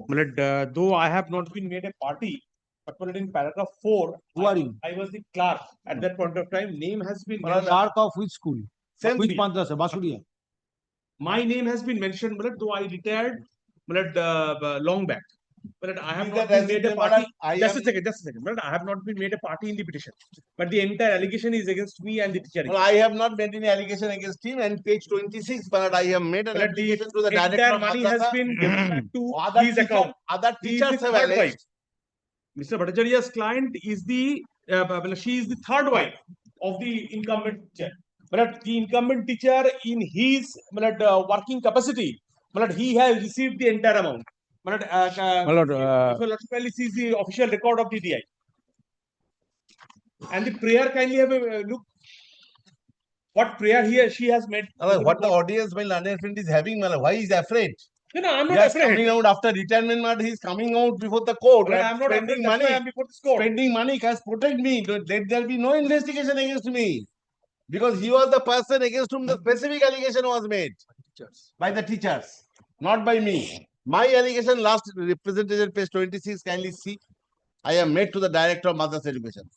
Though I have not been made a party, but in paragraph 4, who are you? I was the clerk at that point of time. Name has been Clerk of which school? Which madrasa? Basuria. My name has been mentioned, though I retired long back. But I have not been made a party. Just a second. I have not been made a party in the petition. But the entire allegation is against me and the teacher. Well, I have not made any allegation against him, and page 26, but I have made an application to the director entire of money Madrasa. has been given back to Other his account. Other He is teachers the have third alleged. wife. Mr. Bhattacharya's client is she is the third wife of the incumbent teacher. But the incumbent teacher in his working capacity, he has received the entire amount. If you kindly see the official record of the DI. And the prayer, kindly have a look. What prayer she has made. What the audience, my learned friend is having, why is he afraid? No, I'm He not is afraid. coming out after retirement, he is coming out before the court. But and I'm not afraid. spending That's why money. I'm before this court. Spending money, guys, protect me. Let there be no investigation against me. Because he was the person against whom the specific allegation was made. By the teachers, not by me. My allegation, last representation, page 26, kindly see. I am made to the director of Madras Education.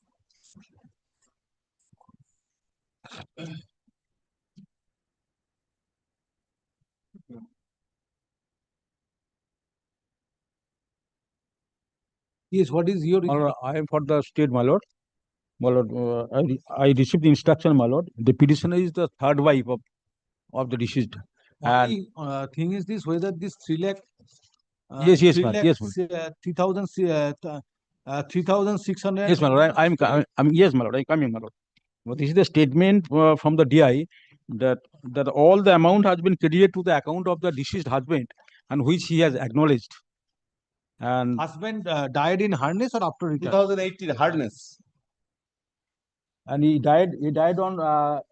Yes, what is your? I am for the state, my lord. My lord, I received the instruction, my lord. The petitioner is the third wife of the deceased. Only thing is this, whether this 3 lakh. Yes, ma'am. Yes, ma'am. 3,600. Yes, my lord. Yes, my lord. I come in, my lord. But this is the statement from the DI that all the amount has been credited to the account of the deceased husband, and which he has acknowledged. And husband died in harness or after retirement? 2018 harness. And he died on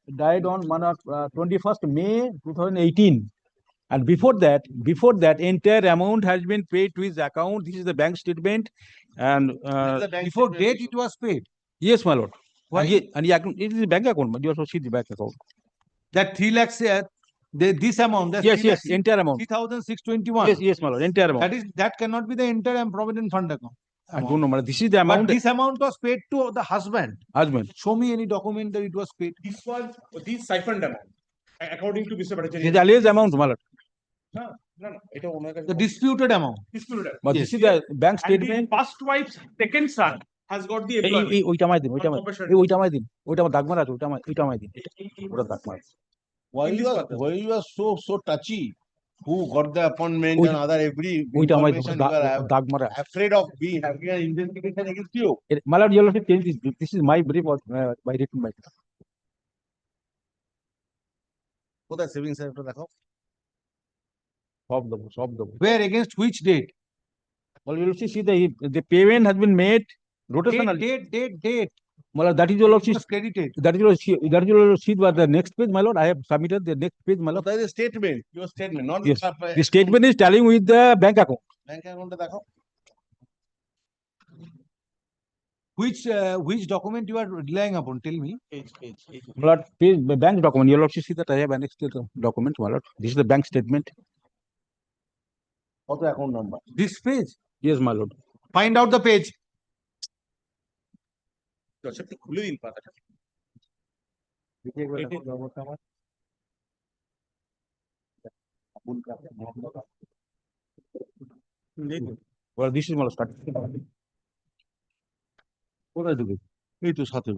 21st May 2018. And before that, entire amount has been paid to his account. This is the bank statement. And before date, it was paid. Yes, my lord. Why? And it is a bank account, but you also see the bank account. That 3 lakhs, this amount. That's Yes, entire amount. 3,621. Yes, my lord, entire amount. That cannot be the entire provident fund account. I don't know, madam. This is the amount. But this amount was paid to the husband. Husband. Show me any document that it was paid. This siphoned amount, according to Mr. Bhattacharya. This is the alleged amount, my lord. The disputed amount. Disputed. But Yes. this is the bank And the statement. first wife's second son has got the এই employment. এই ওইটা আমায় দিন, ওইটা on আমায় compulsory. এই ওইটা আমায় দিন, ওইটা আমার দাগ মারা আছে, ওইটা আমায় দিন, ওটা দাগ মারা আছে। Why In you this are purpose. why you are so touchy? Who got the appointment ওই- and other every ওইটা আমায় দিন, information you are দাগ মারা আছে। afraid of being having an investigation against you? My lord, you have to change this. This is my brief by written by. কোথায় savings একটা দেখো। সব দেবো। Where against which date? Well, you will see the payment has been made rotational. Date. My lord, that is your lordship. It was credited. That is your lordship. But the next page, my lord, I have submitted the next page, my lord. কোথায় statement, your statement, not Yes. The statement is tallying with the bank account. Bank অ্যাকাউন্টে দেখো। Which document you are relying upon? Tell me. My lord, page, bank document. Your lordship see that I have annexed the document, my lord. This is the bank statement. কত account number? This page. Yes, my lord. Find out the page. খুলে দিন পাতাটা। Well, this is my lord. কোথায় ঢুকে? এই তো 17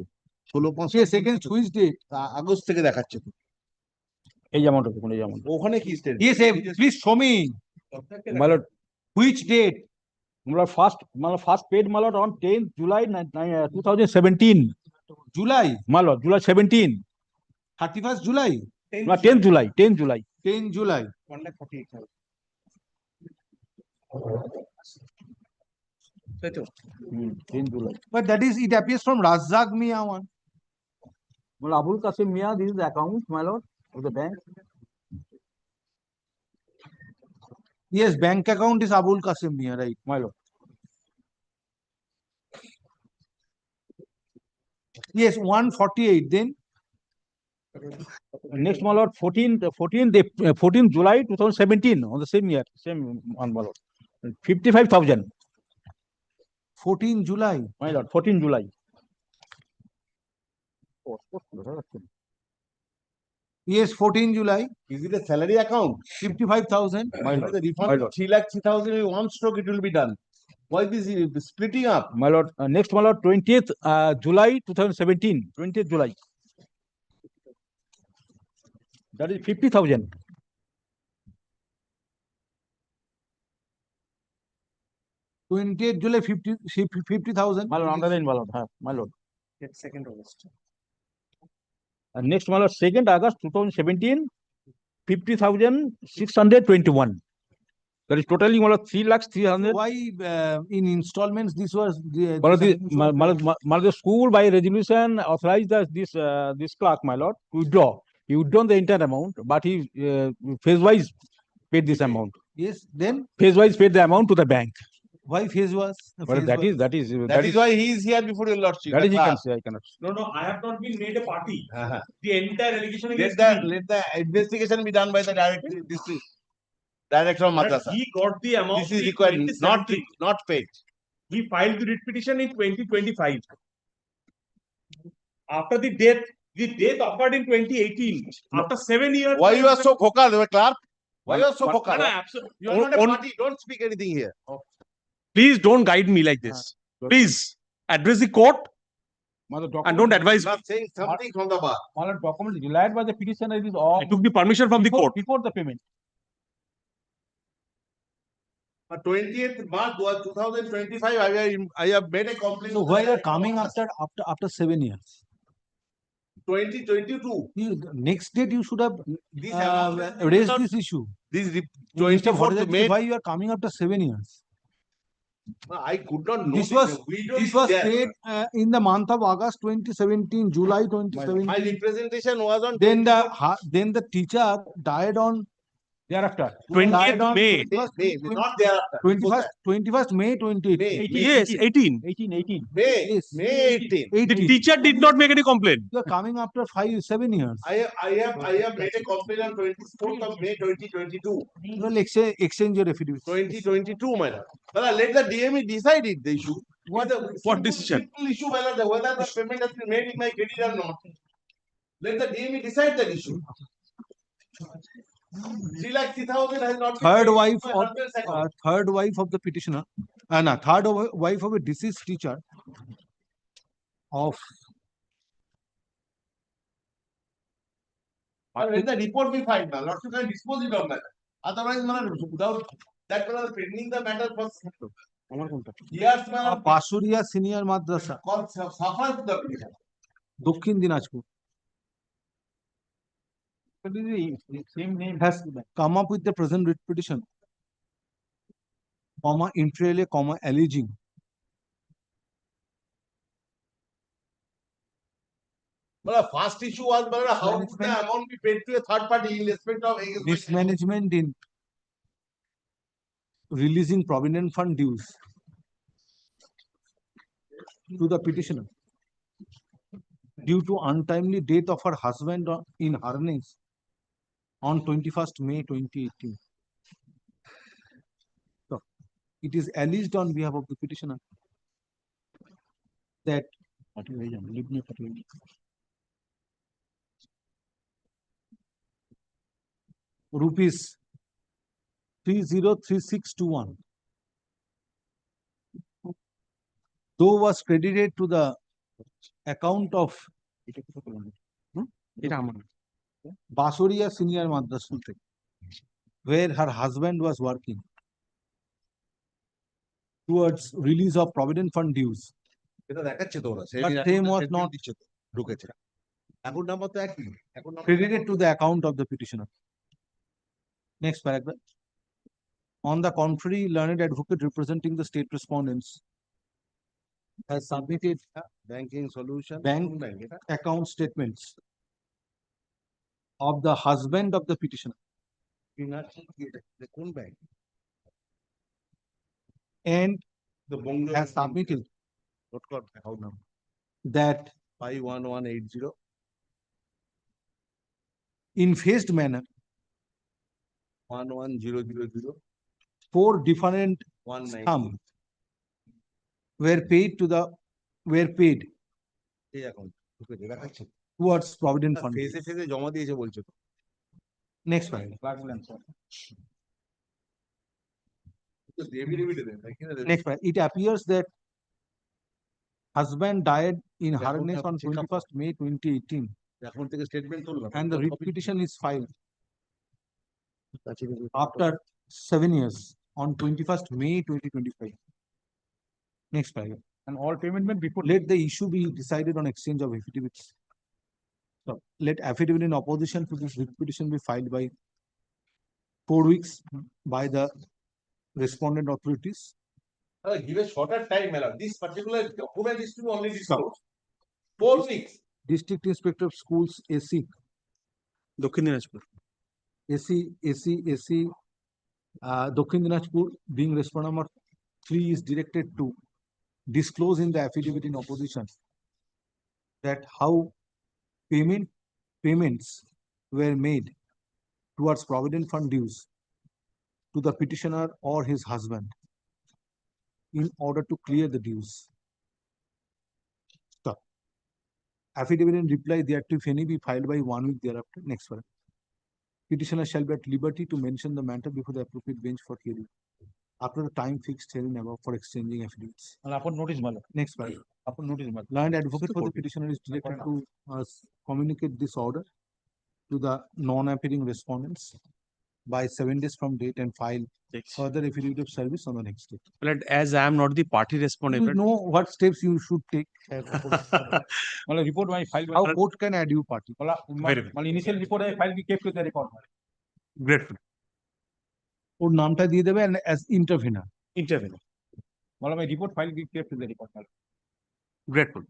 16 Yes, against which date? August থেকে দেখাচ্ছে তো। এই amount of এই amount. ওখানে কি statement? Yes, please show me. My lord, Which date? my lord, first paid, my lord, on 10th July 2017. July. My lord, July 17. 31st July. No, 10th July. 10th July. 10 July. 1,48,000. তাই তো? 10th July. But that is, it appears from Razak Mia one. Well, Abul Qasim Mia, this is the account, my lord, of the bank. Yes, bank account is Abul Qasim Mia, right? My lord. Yes, 148. Then Next, my lord, 14th July 2017, on the same year, same one, my lord. 55,000. 14 July. My lord, 14 July. Yes, 14 July. Is it a salary account? 55,000. My The lord. refund My of lord. 3,03,000 in one stroke it will be done. Why this is splitting up? My lord, next, my lord, 20th July 2017. 20th July. That is 50,000. July 50,000. My lord, underline, my lord. My lord. Second August. And next, my lord, 2nd August 2017, 50,621. That is totally, my lord, 3,03,000. Why in installments this was the school by resolution authorized this clerk, my lord, to withdraw. He withdrawn the entire amount, but he phase-wise paid this amount. Yes, then Phase-wise paid the amount to the bank. why phase was? Well, that is That is why he is here before your lordship. that the is he can clerk. say, I cannot. No, I have not been made a party. Uh-huh. The entire allegation Let against the me. let the investigation be done by the district director of That Madrasa. he got the amount. This is in required, 2017. not paid. He filed the writ petition in 2025. After the death occurred in 2018. After 7 years. Why you are so vocal, the clerk? Why you are so vocal? No, absolutely. You are not a party. Don't speak anything here. Please don't guide me like this. Please address the court and don't advise You me. are saying something from the bar. All the documents relied by the petitioner is all I took the permission from the court. before the payment. 20th March 2025, I have made a complaint. So why you are coming after 7 years? 2022. Next date you should have This amount has raised not- this issue. This Mr. 24th Bhattacharya, May. why you are coming after 7 years? I could not know. This was there. paid in the month of August 2017, July 2017. My representation was on Then the teacher died on Thereafter. 20th May. not thereafter. 21st May 2018. Yes, 18. 18. May, Yes. May 18. The teacher did not make any complaint. You are coming after 7 years. I have made a complaint on 24th of May 2022. You will exchange your affidavit. 2022, my lord. Well, let the DME decide it, the issue. What decision? Simple issue, my lord, whether the payment has been made in my credit or not. Let the DME decide that issue. 3,03,000 has not been Third paid wife into my of husband's account. third wife of the petitioner, no, wife of a deceased teacher of But when the report be filed, now, Lordship can dispose it of matter. Otherwise, without that, pending the matter for years, Pasuria Senior Madrasa, suffers the petition. Dokhin Dinajpur, Same name. has come up with the present writ petition, inter alia, alleging But the first issue was how would the amount be paid to a third party in respect of mismanagement in releasing provident fund dues to the petitioner due to untimely death of her husband in harness on 21st May 2018. So, it is alleged on behalf of the petitioner that rupees 303621 though was credited to the account of Basoria Senior Madrasa, where her husband was working, towards release of provident fund dues. But same was not credited to the account of the petitioner. Next paragraph. On the contrary, learned advocate representing the state respondents has submitted banking solution, bank account statements of the husband of the petitioner and has submitted that 51180 in phased manner 11000 4 different 190 sums were paid এই account দেখাচ্ছে towards provident fund. ফেজে ফেজে জমা দিয়েছে বলছে তো Next paragraph. Next paragraph. It appears that husband died in harness on 21st May 2018 এখন থেকে স্টেটমেন্ট তুললাম and the writ petition is filed after 7 years on 21st May 2025. Next paragraph. And all payment made before. Let the issue be decided on exchange of affidavits. So let affidavit in opposition to this writ petition be filed by 4 weeks by the respondent authorities. Give a shorter time, Mela. This particular document is to only disclose 4 weeks. District Inspector of Schools, AC, Dokhin Dinajpur. AC, Dokhin Dinajpur, being respondent number 3, is directed to disclose in the affidavit in opposition that how payments were made towards provident fund dues to the petitioner or his husband in order to clear the dues. Stop. Affidavit in reply thereto, if any, be filed by 1 week thereafter. Next one. Petitioner shall be at liberty to mention the matter before the appropriate bench for hearing after the time fixed herein above for exchanging affidavits. And upon notice, Mala. Next one. Upon notice, Mala. Learned advocate for the petitioner is directed to communicate this order to the non-appearing respondents by 7 days from date and file further affidavit of service on the next day. But as I am not the party respondent, You know what steps you should take. Mala, report my file. How court can add you party. Very well. Mala, initial report I file we kept with the record. Grateful. ওর নামটা দিয়ে দেবে and as intervener. Intervenor. Mala, my report file we kept with the record. Mala. Grateful.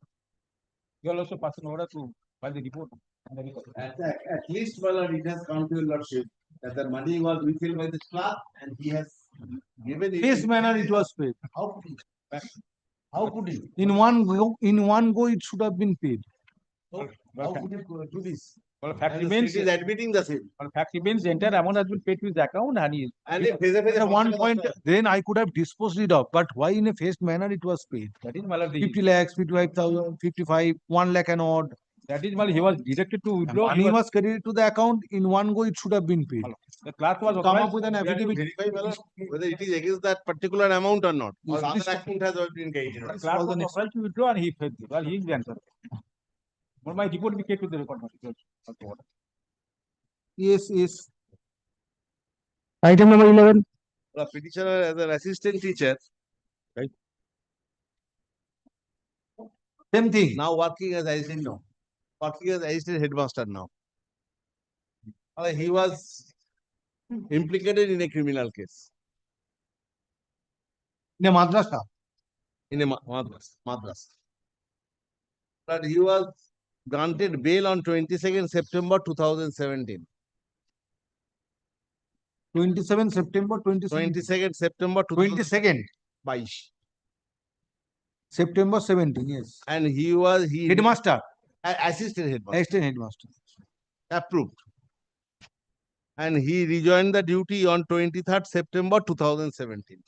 You are also passing order to file the report. And the record. At least, well, it has come to your lordship that the money was withheld by the clerk and he has given it. This manner it was paid. How could he? In one go it should have been paid. How could he do this? Well, fact And the remains. state is admitting the same. Well, fact remains the entire amount has been paid to his account and he. And if phase At one point, then I could have disposed it of, but why in a phased manner it was paid? That is Mala. 50 lakhs, 55,000, 55, 1 lakh and odd. That is Mala. He was directed to withdraw. Money was credited to the account. In one go, it should have been paid. The clerk was Come authorized. up with an We have to affidavit. verify whether it is against that particular amount or not, or Yes, other please. account has been created. The clerk was authorized to withdraw and he failed. Well, he is the answer. But my report we kept with the record. Yes, yes. Item number 11. The petitioner as an assistant teacher, right? Same thing. Now working as assistant, no. Working as assistant headmaster now. He was implicated in a criminal case. In a madrasa. In a madras. But he was granted bail on 22nd September 2017. 27 September 22nd September 22nd. 22. September 17, yes. And he Headmaster. Assistant headmaster. Assistant headmaster. Approved. And he rejoined the duty on 23rd September 2017.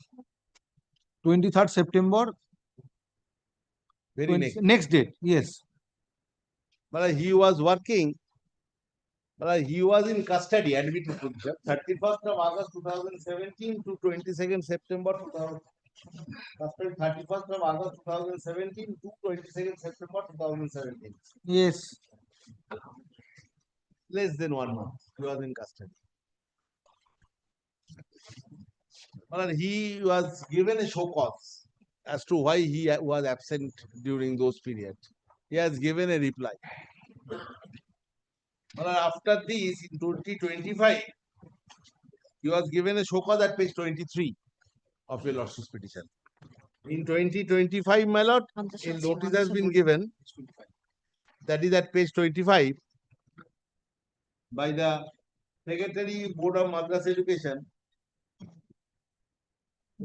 23rd September. Very next date, yes. But he was working, but he was in custody, admitted to 31st of August 2017 to 22nd September 2000. 31st of August 2017 to 22nd September 2017. Yes. Less than 1 month, he was in custody. But he was given a show cause as to why he was absent during those periods. He has given a reply. But after this, in 2025, he was given a show cause at page 23 of your lordship's petition. In 2025, my lord, a notice has been given, that is at page 25, by the Secretary Board of Madras Education,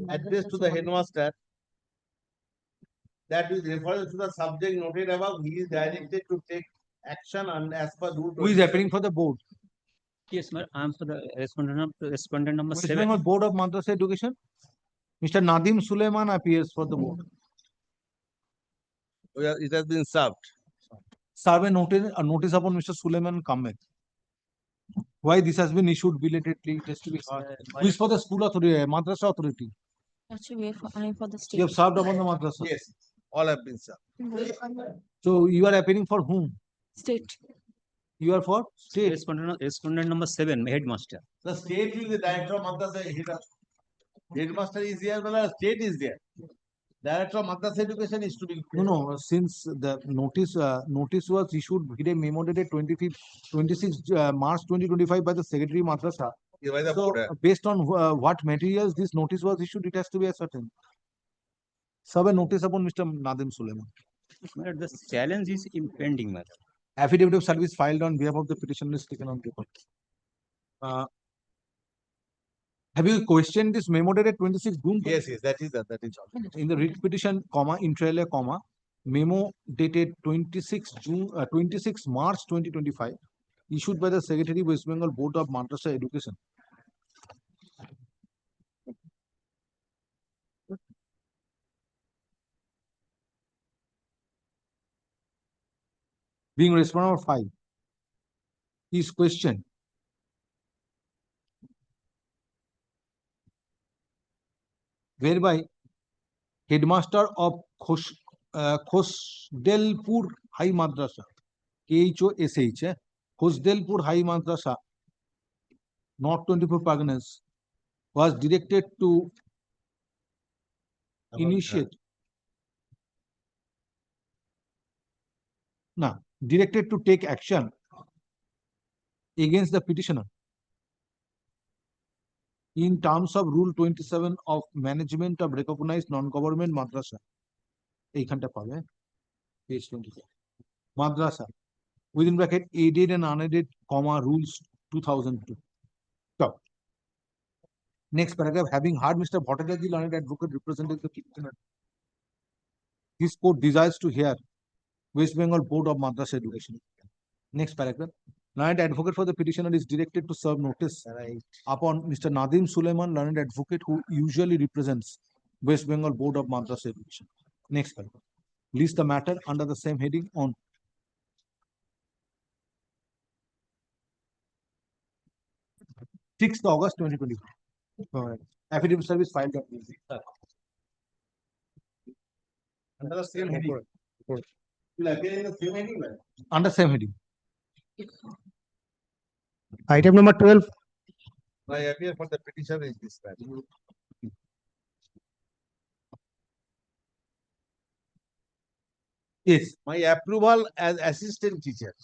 addressed to the headmaster, that with reference to the subject noted above, he is directed to take action and as per rule. Who is appearing for the board? Yes, ma'am. I am for the respondent number West 7. Bengal Board of Madrasa Education. Mr. Nadim Suleiman appears for the board. It has been served. Serve a notice upon Mr. Suleiman Kamek. Why this has been issued belatedly? It has to be heard. Who is for the school authority, madrasa authority? Actually, I am for the state. You have served upon the madrasa. Yes, all have been served. So you are appearing for whom? State. You are for state. Respondent number 7, headmaster. The state is the director of Madrasa. Headmaster is there, but state is there. Director of Madrasa Education is to be. No, since the notice was issued vide memo dated 26 March 2025 by the Secretary Madrasa. Yeah, by the So board. based on what materials this notice was issued, it has to be ascertained. Serve a notice upon Mr. Nadim Suleiman. The challenge is impending, madam. Affidavit of service filed on behalf of the petitioner is taken on record. Have you questioned this memo dated 26 June? Yes, that is all. In the writ petition, comma, inter alia, comma, memo dated 26 March 2025, issued by the Secretary West Bengal Board of Madrasa Education. Being respondent number 5, is question. Whereby headmaster of Khosdelpur High Madrasa, KHOSH, Khosdelpur High Madrasa, North 24 Parganas, was directed to initiate. Directed to take action against the petitioner in terms of Rule 27 of Management of Recognized Non-Government Madrasa. এইখানটা পাবে page 24. Madrasa within bracket aided and unaided, comma, rules 2002. So next paragraph, having heard Mr. Bhattacharya, learned advocate representing the petitioner, this court desires to hear West Bengal Board of Madrasa Education. Next paragraph. Learned advocate for the petitioner is directed to serve notice upon Mr. Nadim Suleiman, learned advocate who usually represents West Bengal Board of Madrasa Education. Next paragraph. List the matter under the same heading on. 6th August 2024. Affidavit service filed on this. Under the same heading. Will appear in the same heading, man. Under same heading. Item number 12. I appear for the petition is this man. Yes. My approval as assistant teacher,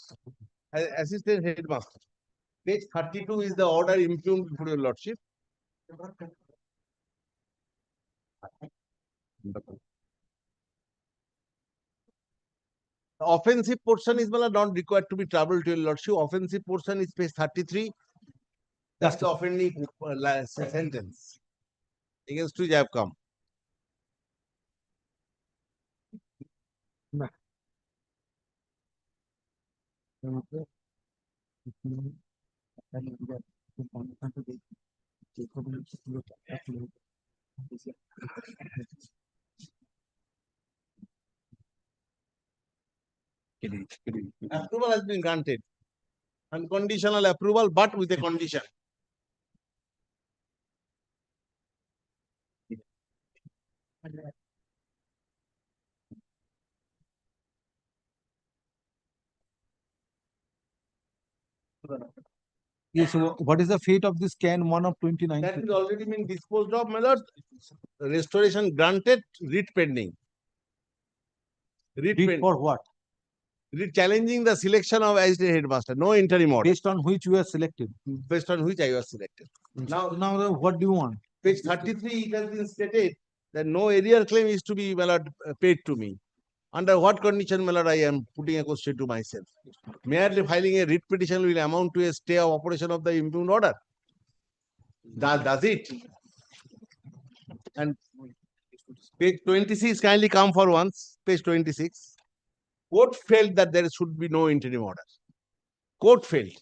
as assistant headmaster. Page 32 is the order impugned before your lordship. The offensive portion is not required to be troubled to your lordship. Offensive portion is page 33. That's the offending sentence against which I have come. Approval has been granted. Unconditional approval, but with a condition. Yes, so what is the fate of this can 1 of 29? That has already been disposed of, my lord. Restoration granted, writ pending. Writ for what? Writ challenging the selection of assistant headmaster. No interim order. Based on which you are selected. Based on which I was selected. Now, what do you want? Page 33, it has been stated that no arrear claim is to be, my lord, paid to me. Under what condition, my lord, I am putting a question to myself. Merely filing a writ petition will amount to a stay of operation of the impugned order. Does it? And page 26, kindly come for once. Page 26. Court felt that there should be no interim order. Court felt.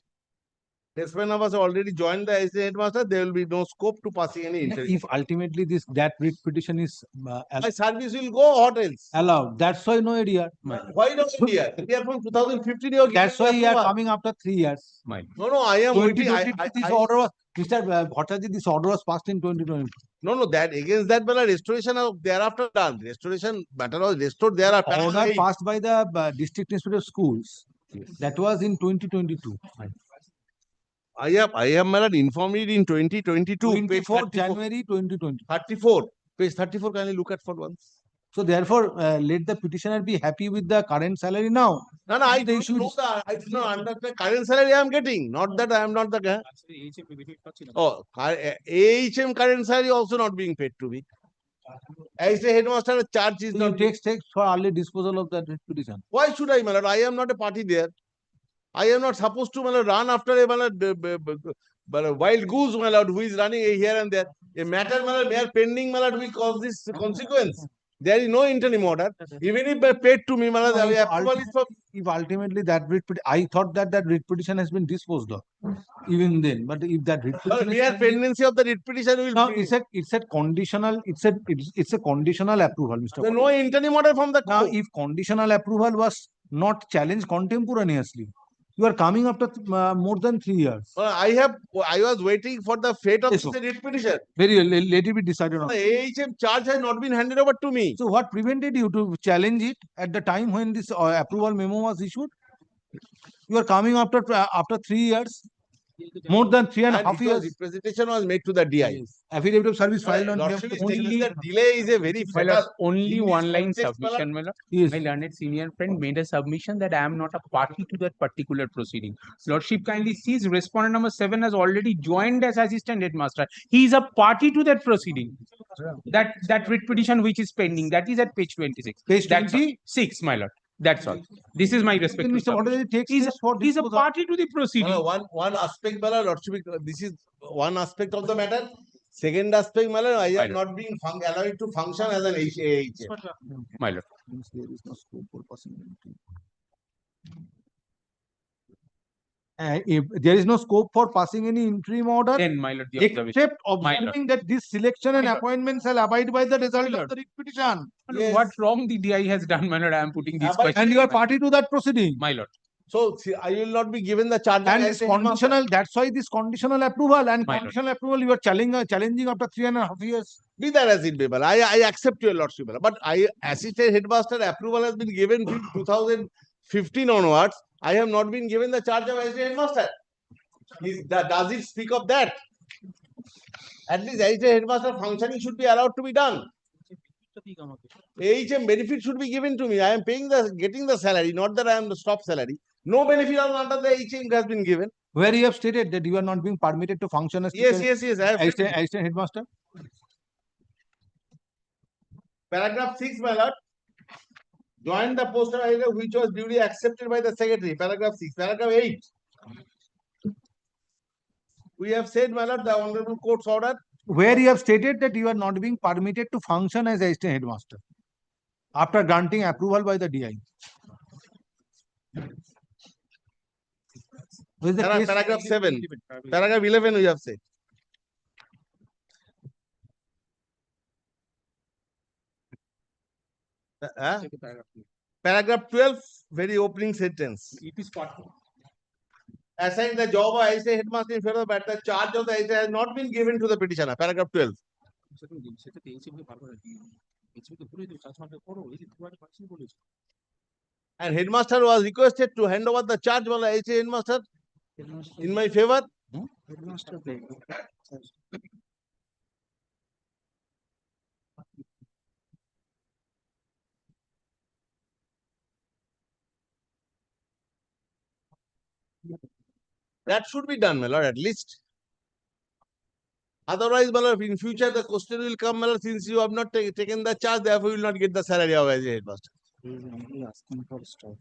Despite of us already joined the assistant headmaster, there will be no scope to passing any interim. If ultimately that writ petition is My service will go, what else? allowed, that's why no idea. Why not India? We are from 2015. You are That's why giving you are approval. coming after 3 years. No, I am waiting. 2022, this order was, Mr. Bhattaji, this order was passed in 2020. No, that against that, but restoration of thereafter done. Restoration matter was restored thereafter. Order passed by the district inspector of schools. That was in 2022. I have my lord informed it in 2022. 24 January 2020. 34. Page 34, can you look at for once? So therefore, let the petitioner be happy with the current salary now. No, I don't know I do not understand the current salary I am getting. Not that I am not the guy. Oh, AHM current salary also not being paid to me. As a headmaster, the charge is not. Takes for early disposal of that petition. Why should I, my lord? I am not a party there. I am not supposed to, my lord, run after a wild goose, my lord, who is running here and there. A matter, my lord, mere pending, my lord, will cause this consequence. There is no interim order. Even if paid to me, my lord, approval is for. If ultimately that writ petition, I thought that writ petition has been disposed of, even then. But if that writ petition, mere pendency of the writ petition will. No, it's a conditional. It's a conditional approval, Mr. There no interim order from the. Now, if conditional approval was not challenged contemporaneously, you are coming after more than 3 years. I was waiting for the fate of the writ petition. Very well, let it be decided on. The AHM charge has not been handed over to me. So what prevented you to challenge it at the time when this approval memo was issued? You are coming after 3 years, more than 3.5 years. Representation was made to the DI. Yes. Affidavit of service filed on Lordship is only- taking the delay is a very My lord, only in one this line context, my submission, my lord. Yes. My learned senior friend made a submission that I am not a party to that particular proceeding. Lordship kindly sees respondent number 7 has already joined as assistant headmaster. He is a party to that proceeding. That writ petition which is pending, that is at page 26. Page That's all. 26, my lord. That's all. This is my respect. Mr. Bhattaji takes He's this for a disposal. party to the proceeding. one aspect, my lord, this is one aspect of the matter. Second aspect, my lord, I am not being allowed to function as an AHM. My lord. There is no scope for possibility. If there is no scope for passing any interim order, Then, my lord, the observation. except My lord. observing that this selection and appointment shall abide by the result of the writ petition. What wrong the DI has done, my lord? I am putting this question. And you are party to that proceeding. My lord. So see, I will not be given the charge. And as it's a headmaster. conditional, that's why this conditional approval and My lord. conditional approval you are challenging after 3.5 years. Be that as it may, but I accept your lordship, but I assistant headmaster approval has been given from 2015 onwards. I have not been given the charge of assistant headmaster. Does it speak of that? At least assistant headmaster functioning should be allowed to be done. HM benefit should be given to me. I am getting the salary, not that I am the stop salary. No benefit under the HM has been given. Where you have stated that you are not being permitted to function as Yes, teacher- yes, yes. I have assistant headmaster. Paragraph 6, my lord. Joined the post which was duly accepted by the secretary. Paragraph 6. Paragraph 8. We have said, my lord, the honorable court's order. Where you have stated that you are not being permitted to function as assistant headmaster after granting approval by the DI. What is the case? Paragraph 7. Paragraph 11 we have said. Paragraph 12, very opening sentence. It is part. Assign the job of assistant headmaster in favor of the charge of the assistant has not been given to the petitioner. Paragraph 12. And headmaster was requested to hand over the charge of the assistant headmaster in my favor. That should be done, my lord, at least. Otherwise, my lord, in future the question will come, my lord, since you have not taken the charge, therefore you will not get the salary of as a headmaster. Asking for stop.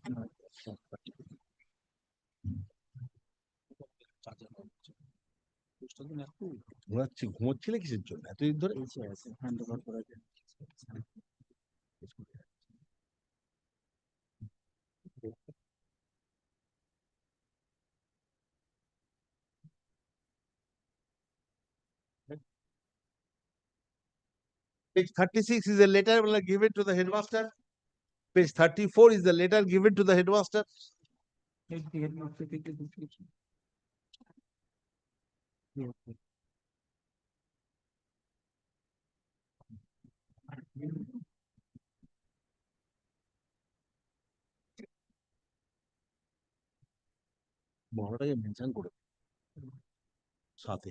ঘুমোচ্ছিলে কিসের জন্য এতদিন ধরে? Page 36 is a letter given to the headmaster. Page 34 is the letter given to the headmaster. বড়টাকে mention করে সাথে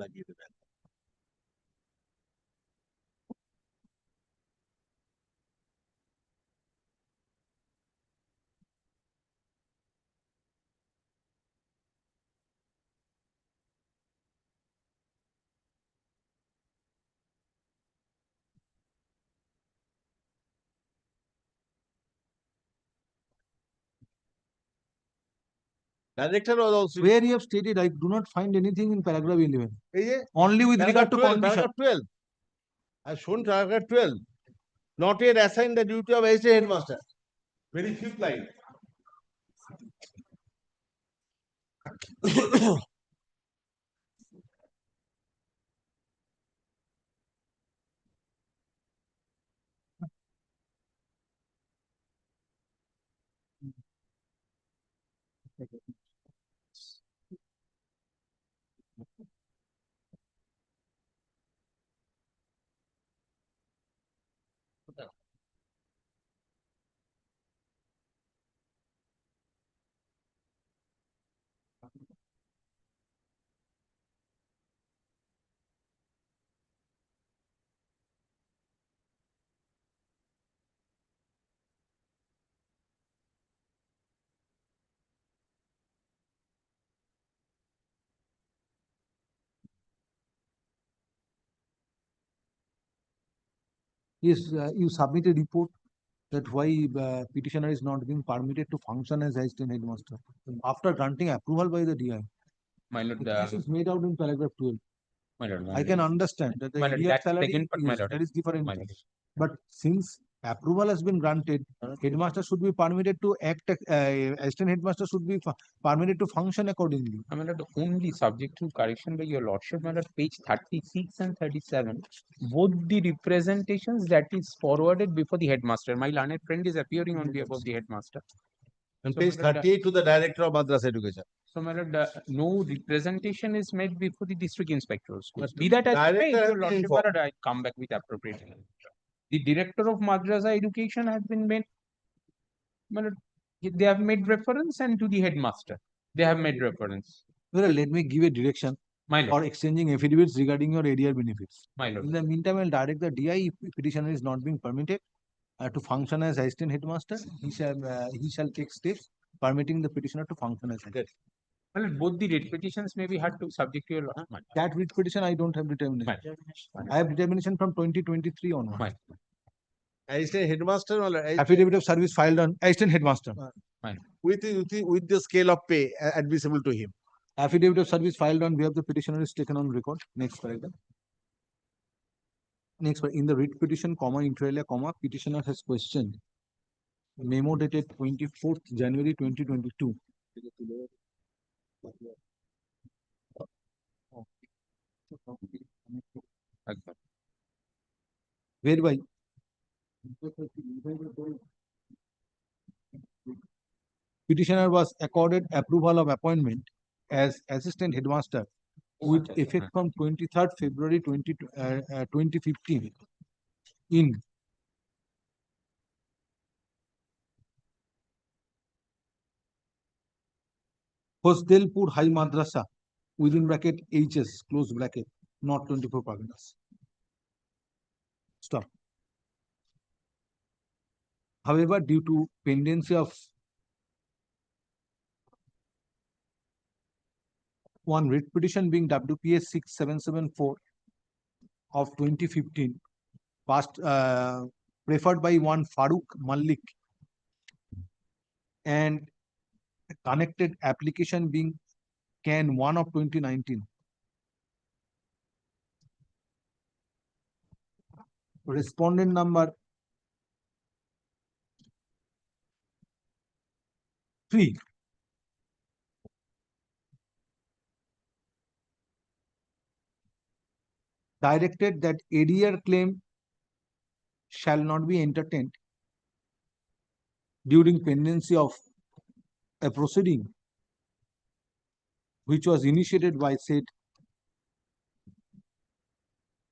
লাগিয়ে দেবেন। Director was also Where you have stated, I do not find anything in paragraph 11. Yeah. Only with regard to 12, condition. Paragraph 12. I have shown paragraph 12. Not yet assigned the duty of assistant headmaster. Very fifth line. Yes, you submit a report that why petitioner is not being permitted to function as assistant headmaster after granting approval by the DI. My lord, This is made out in paragraph 12. my lord, my I can understand that the my lord, immediate that salary second, my is, lord, that is different. my lord. But since approval has been granted, headmaster should be permitted to act, assistant headmaster should be permitted to function accordingly. I mean, only subject to correction by your lordship, my lord, page 36 and 37, both the representations that is forwarded before the headmaster. My learned friend is appearing on behalf of the headmaster. And So, page my lord, 38 to the director of Madras Education. So, my lord, no representation is made before the district inspector of schools. But Be that as it may, director your has been lordship, my informed. lord, I come back with appropriate. The director of Madrasa Education has been made, my lord, they have made reference, and to the headmaster, they have made reference. Well, let me give a direction My lord. for exchanging affidavits regarding your ADR benefits. My lord. In the meantime, I'll direct the DI if petitioner is not being permitted to function as assistant headmaster. He shall take steps permitting the petitioner to function as head. Well, both the writ petitions may be had to subject to your law. That writ petition, I don't have determination. I have determination from 2023 onward. Assistant headmaster or Affidavit of service filed on assistant headmaster. with the scale of pay admissible to him. Affidavit of service filed on behalf of the petitioner is taken on record. Next paragraph. Next, in the writ petition, comma, inter alia, comma, petitioner has questioned memo dated 24th January 2022. Whereby petitioner was accorded approval of appointment as assistant headmaster with effect from 23rd February 2015 in Hosdelpur High Madrasa within bracket HS close bracket, not 24 Parganas. Stop. However, due to pendency of one writ petition being WPS 6774 of 2015, passed preferred by one Farooq Malik, and connected application being CAN 1 of 2019. Respondent number 3. Directed that ADR claim shall not be entertained during pendency of a proceeding which was initiated by said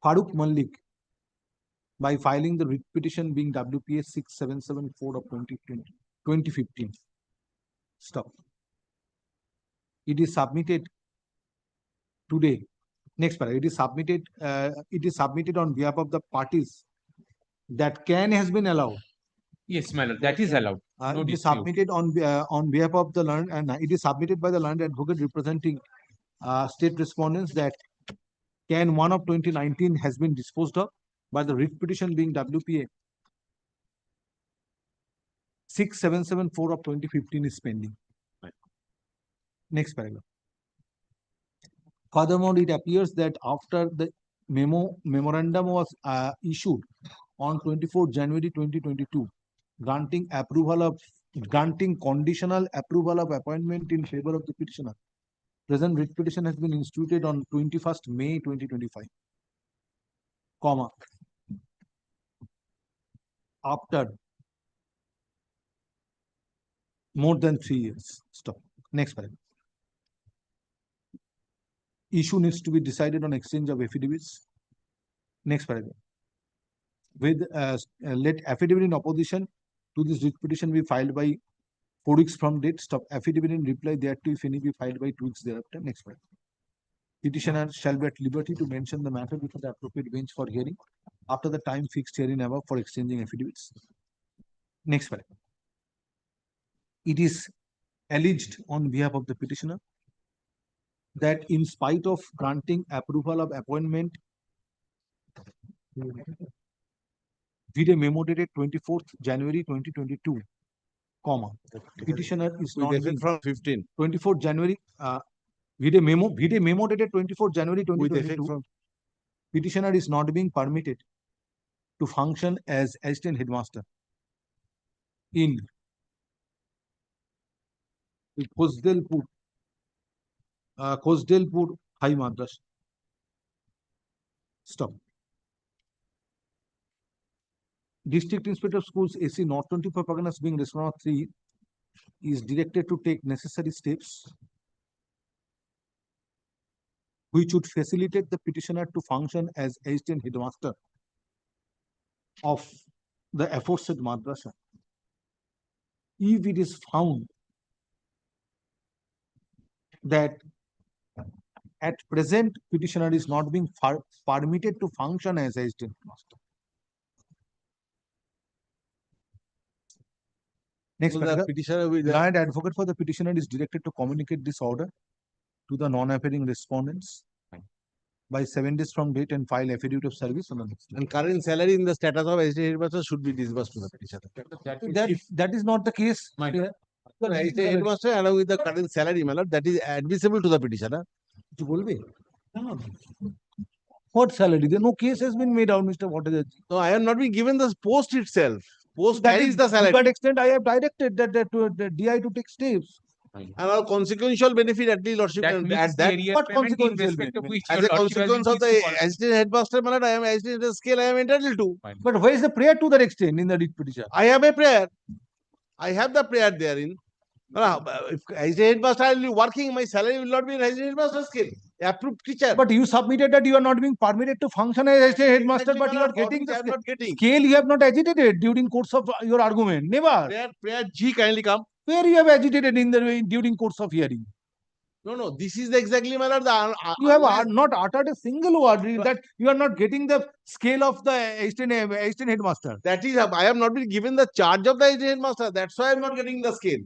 Farooq Malik by filing the writ petition being WPS 6774 of 2015. Stop. It is submitted today. Next paragraph. It is submitted on behalf of the parties that CAN has been allowed. Yes, my lord, that is allowed. No It is dispute. submitted on behalf of the learned, and it is submitted by the learned advocate representing state respondents that CAN 1 of 2019 has been disposed of, but the writ petition being WPA 6774 of 2015 is pending. Next paragraph. Furthermore, it appears that after the memorandum was issued on 24 January 2022, granting conditional approval of appointment in favor of the petitioner. Present writ petition has been instituted on 21st May 2025, comma, after more than 3 years. Stop. Next paragraph. Issue needs to be decided on exchange of affidavits. Next paragraph. With let affidavit in opposition to this writ petition be filed by 4 weeks from date. Stop. Affidavit in reply thereto, if any, be filed by 2 weeks thereafter. Next paragraph. Petitioner shall be at liberty to mention the matter before the appropriate bench for hearing after the time fixed herein above for exchanging affidavits. Next paragraph. It is alleged on behalf of the petitioner that in spite of granting approval of appointment with a memo dated 24th January 2022, comma, petitioner is not being from 15. 24th January with a memo dated 24th January 2022, petitioner is not being permitted to function as assistant headmaster in Khosdelpur High Madrasa. Stop. District Inspector of Schools AC North 24 Parganas being respondent 3 is directed to take necessary steps which would facilitate the petitioner to function as assistant headmaster of the aforesaid madrasa. If it is found that at present petitioner is not being permitted to function as assistant headmaster. Next, So the petitioner will- Learned advocate for the petitioner is directed to communicate this order to the non-appearing respondents by 7 days from date and file affidavit of service on the next day. And current salary in the status of assistant headmaster should be disbursed to the petitioner. That is not the case. The assistant headmaster along with the current salary, my lord, that is admissible to the petitioner. What salary? No case has been made out, Mr. Bhattacharya. No, I have not been given the post itself. Post That carries is, the salary. to that extent, I have directed that to the DI to take steps. And our consequential benefit at least lordship can add that. What consequential benefit? As a consequence of the assistant headmaster, my lord, I am assistant at scale I am entitled to. But where is the prayer to that extent in the writ petition? I have a prayer. I have the prayer therein. If assistant headmaster I will be working, my salary will not be in assistant headmaster scale. Approved teacher. But you submitted that you are not being permitted to function as assistant headmaster, but you are getting I am the not getting. scale you have not agitated during course of your argument. Never. Prayer G kindly come. Where you have agitated in the during course of hearing? No, this is exactly my lord. You have not uttered a single word that you are not getting the scale of the assistant headmaster. That is, I have not been given the charge of the assistant headmaster. That's why I am not getting the scale.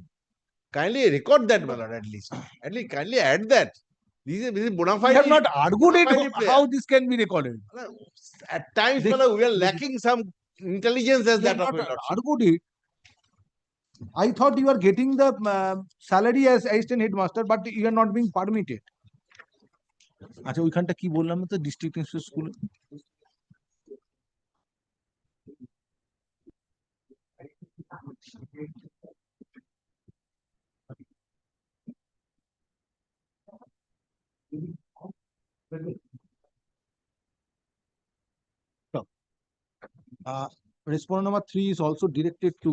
Kindly record that, my lord, at least. At least kindly add that. This is bona fide. You have not argued it prayer. how this can be recorded. At times, my lord, we are lacking some intelligence as that of my lordship. Argued it. I thought you are getting the salary as assistant headmaster, but you are not being permitted. আচ্ছা ওইখানটা কি বললাম তো district institute school Respondent number 3 is also directed to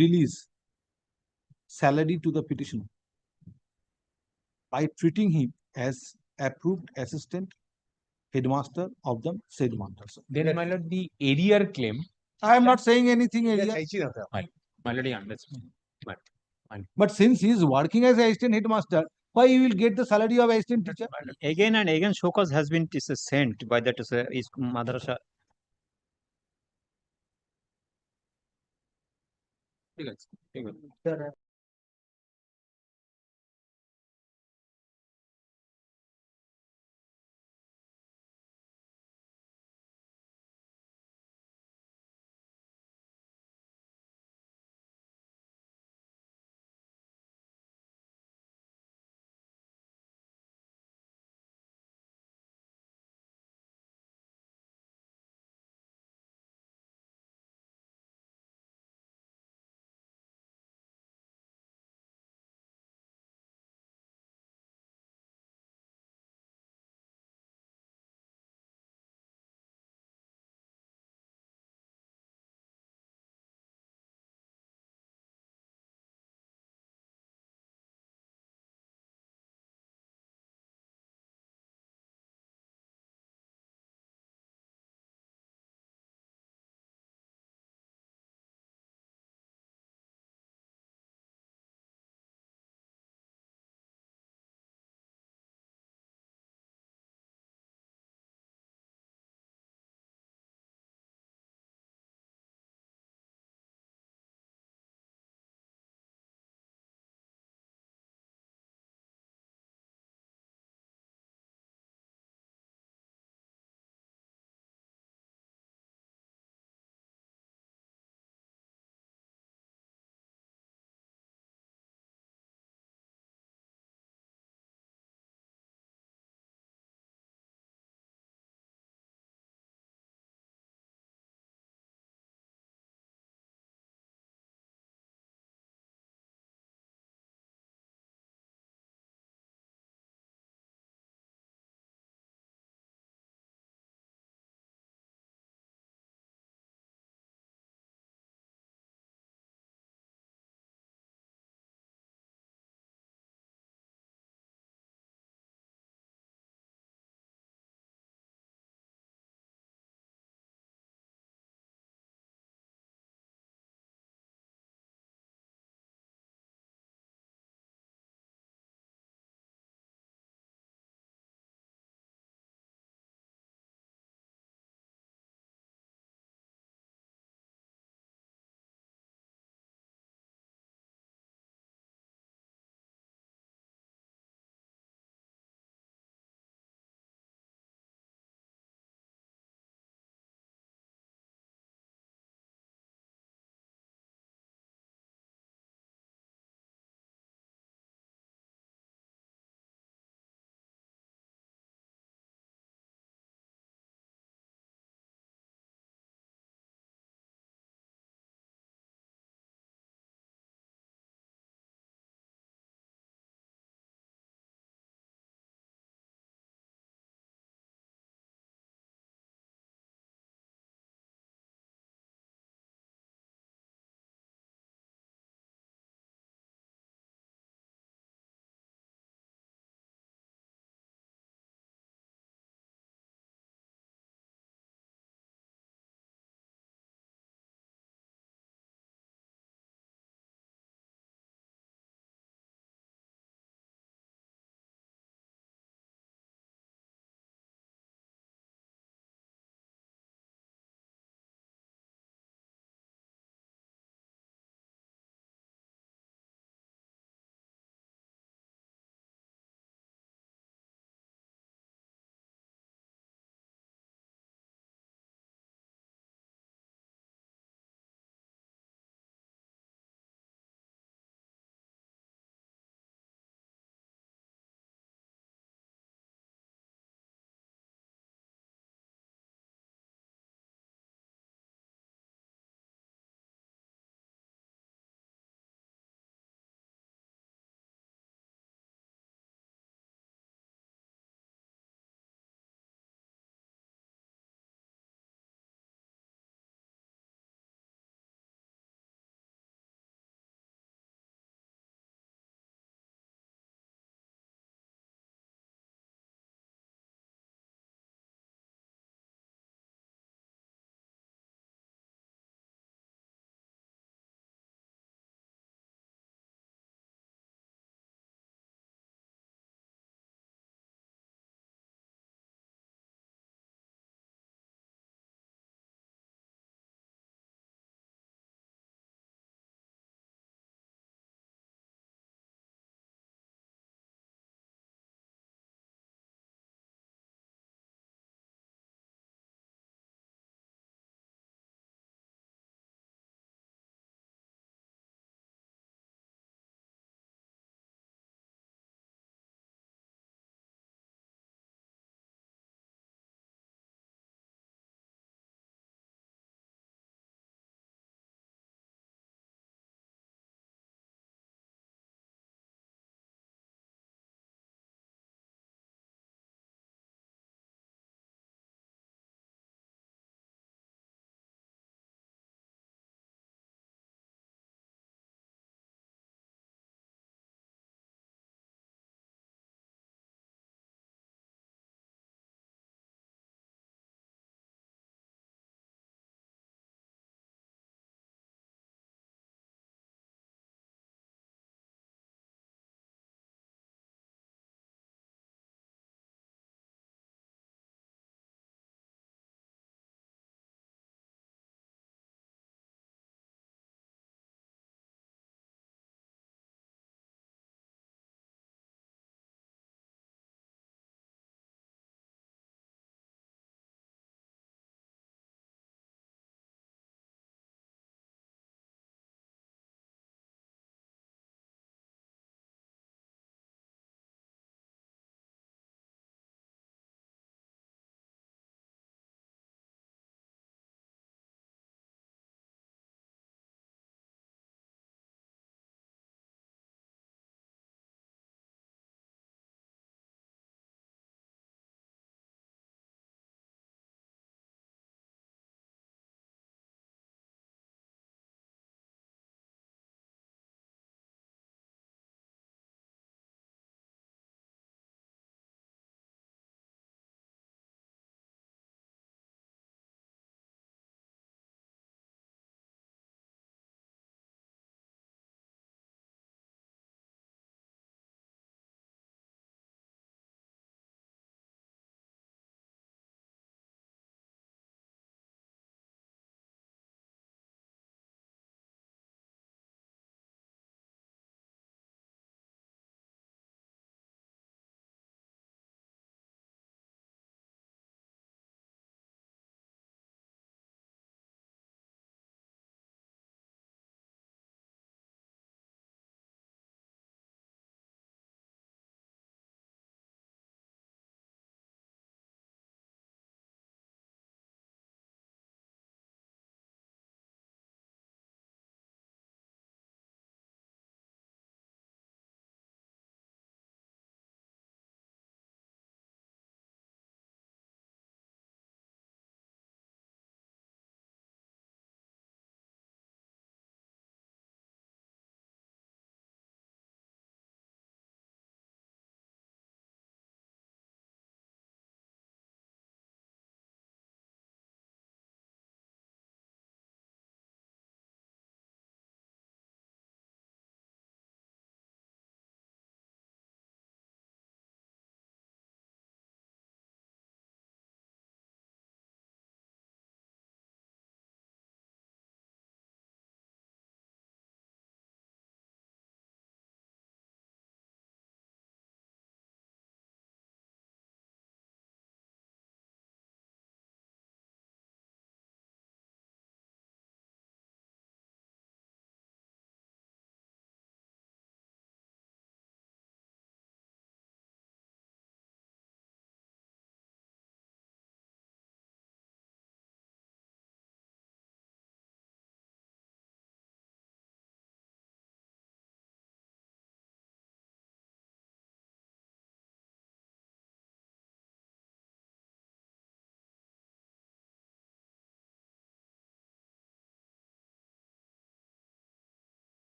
release salary to the petitioner by treating him as approved assistant headmaster of the said madrasa. Then, my lord, the arrear claim. I am not saying anything area. My lord, I understand. But since he is working as assistant headmaster, why he will get the salary of assistant teacher? Again and again, show cause has been sent by the madrasa. ঠিক আছে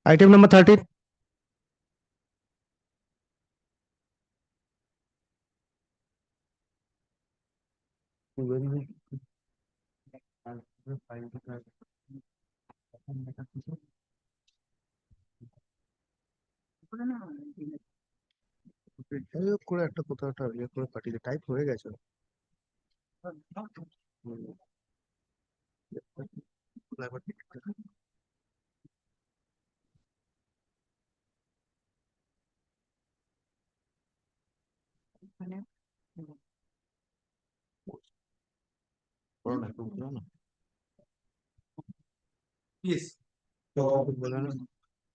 Item number 13. করে একটা কোথাও একটা ইয়ে করে পাঠিয়ে type হয়ে গেছে। Yes. তো বলে না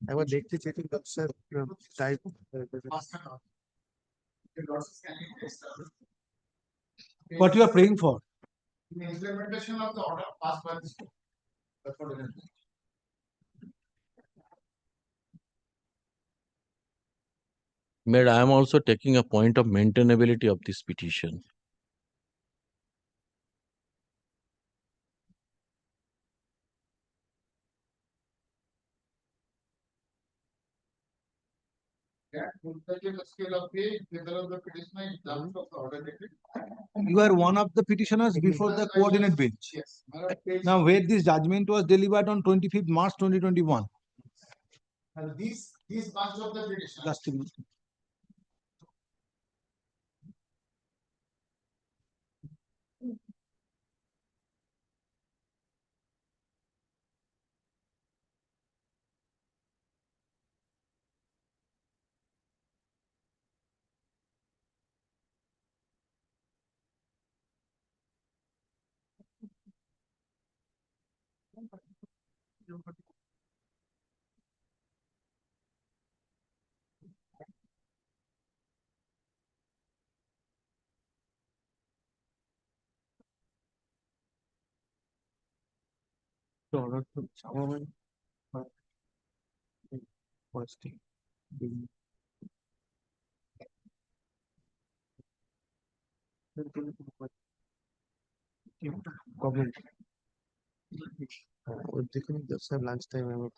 একবার দেখতে checking sir type What you are praying for? The implementation of the order passed by the school. That's what it is. Mayor, I am also taking a point of maintainability of this petition. That would take a scale of pay, whether of the petitioner in terms of the order dated. You are one of the petitioners before the coordinate bench. Yes. Page- Now, where this judgment was delivered on 25th March 2021. And these bunch of the petition. Just a minute. Comment. দেখুন sir lunch time আমার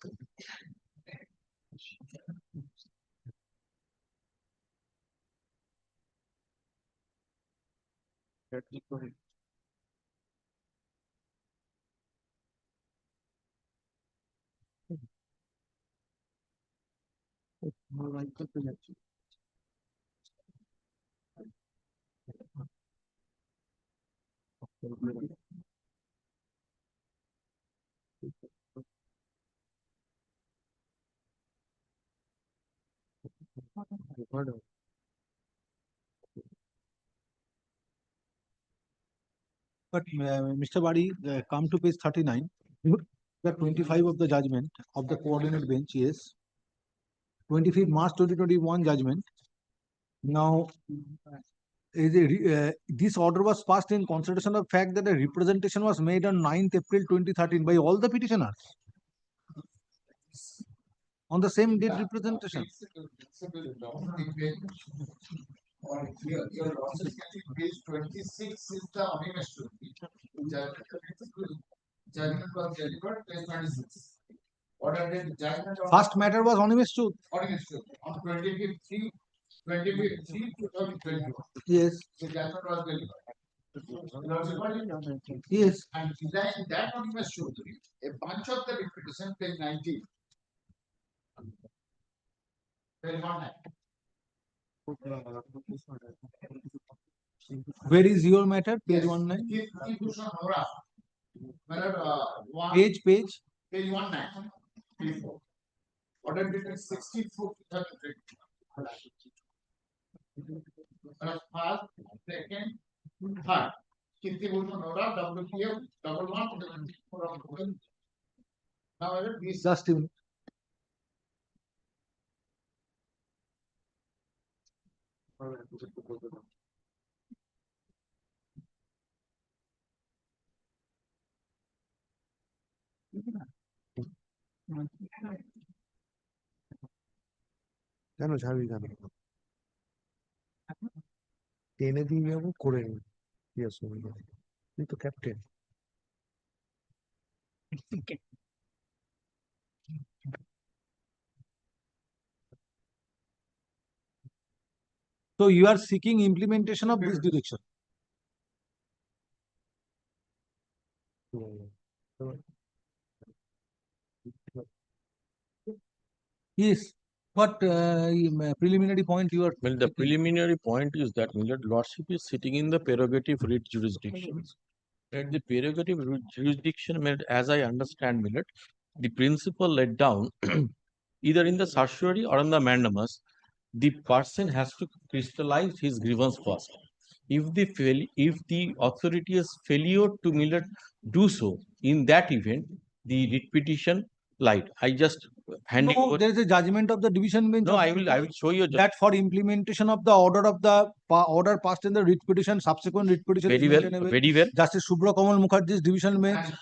But Mr. Badi, come to page 39, the 25 of the judgment of the coordinate bench is 25th March 2021 judgment. Now, this order was passed in consideration of fact that a representation was made on 9th April 2013 by all the petitioners. On the same date representation. Your losses page 26 is the honest judgment was delivered page 26. Order date judgment. First matter was honest truth. Honest on 25th 2021. Yes. The judgment was delivered. Yes. And in that honest truth, a bunch of the repetition page 19. Page 19. Where is your matter? Page 19. Page. Page 19. Before. Order dated 16/4/2020. First, second, third. Kirtibhushan Nora, WPF, 11. Now, this. Just a minute. কেন ছাড়বি কেন টেনে দিয়ে যাবো করে নি কি অসুবিধা তুই তো captain So you are seeking implementation of this direction. Yes, what preliminary point you are? Well, the taking? preliminary point is that Milord Lordship is sitting in the prerogative writ jurisdictions. At the prerogative writ jurisdiction, Milord, as I understand, Milord, the principle laid down either in the certiorari or in the mandamus, the person has to crystallize his grievance first. If the authority has failure to Milord do so, in that event, the writ petition lied. I just handing No, over. there is a judgment of the division bench. No, of I the will show you. that for implementation of the order of the order passed in the writ petition, subsequent writ petition is Very well, maintainable. very well. Justice Subra Kamal Mukherjee's division bench.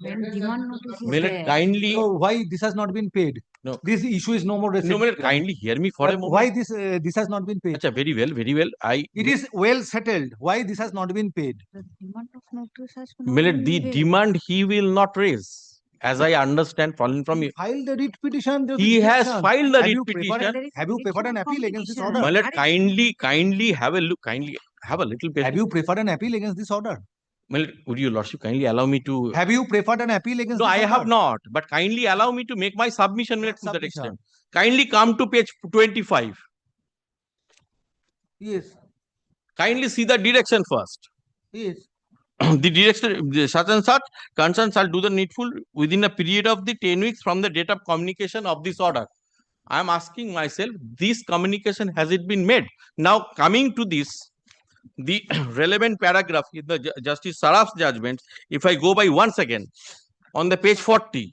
When demand notice is Milord, there. kindly. So why this has not been paid? No. This issue is no more. No, Milord, kindly hear me for a moment. Why this has not been paid? Acha, very well, very well. It is well settled. Why this has not been paid? The demand of notice has not Milord, been the waived. demand he will not raise. As I understand, following from you. Filed the writ petition. He has filed the writ petition. Have you preferred an appeal against this order? My lord, kindly have a look. Kindly have a little patience. Have you preferred an appeal against this order? My lord, would your lordship kindly allow me to? Have you preferred an appeal against? No, this I order? have not. But kindly allow me to make my submission to that submission? extent. Kindly come to page 25. Yes. Kindly see the direction first. Yes. The director, such and such concern shall do the needful within a period of the 10 weeks from the date of communication of this order. I am asking myself, this communication, has it been made? Now, coming to this, the relevant paragraph in the Justice Saraf's judgment, if I go by once again, on the page 40,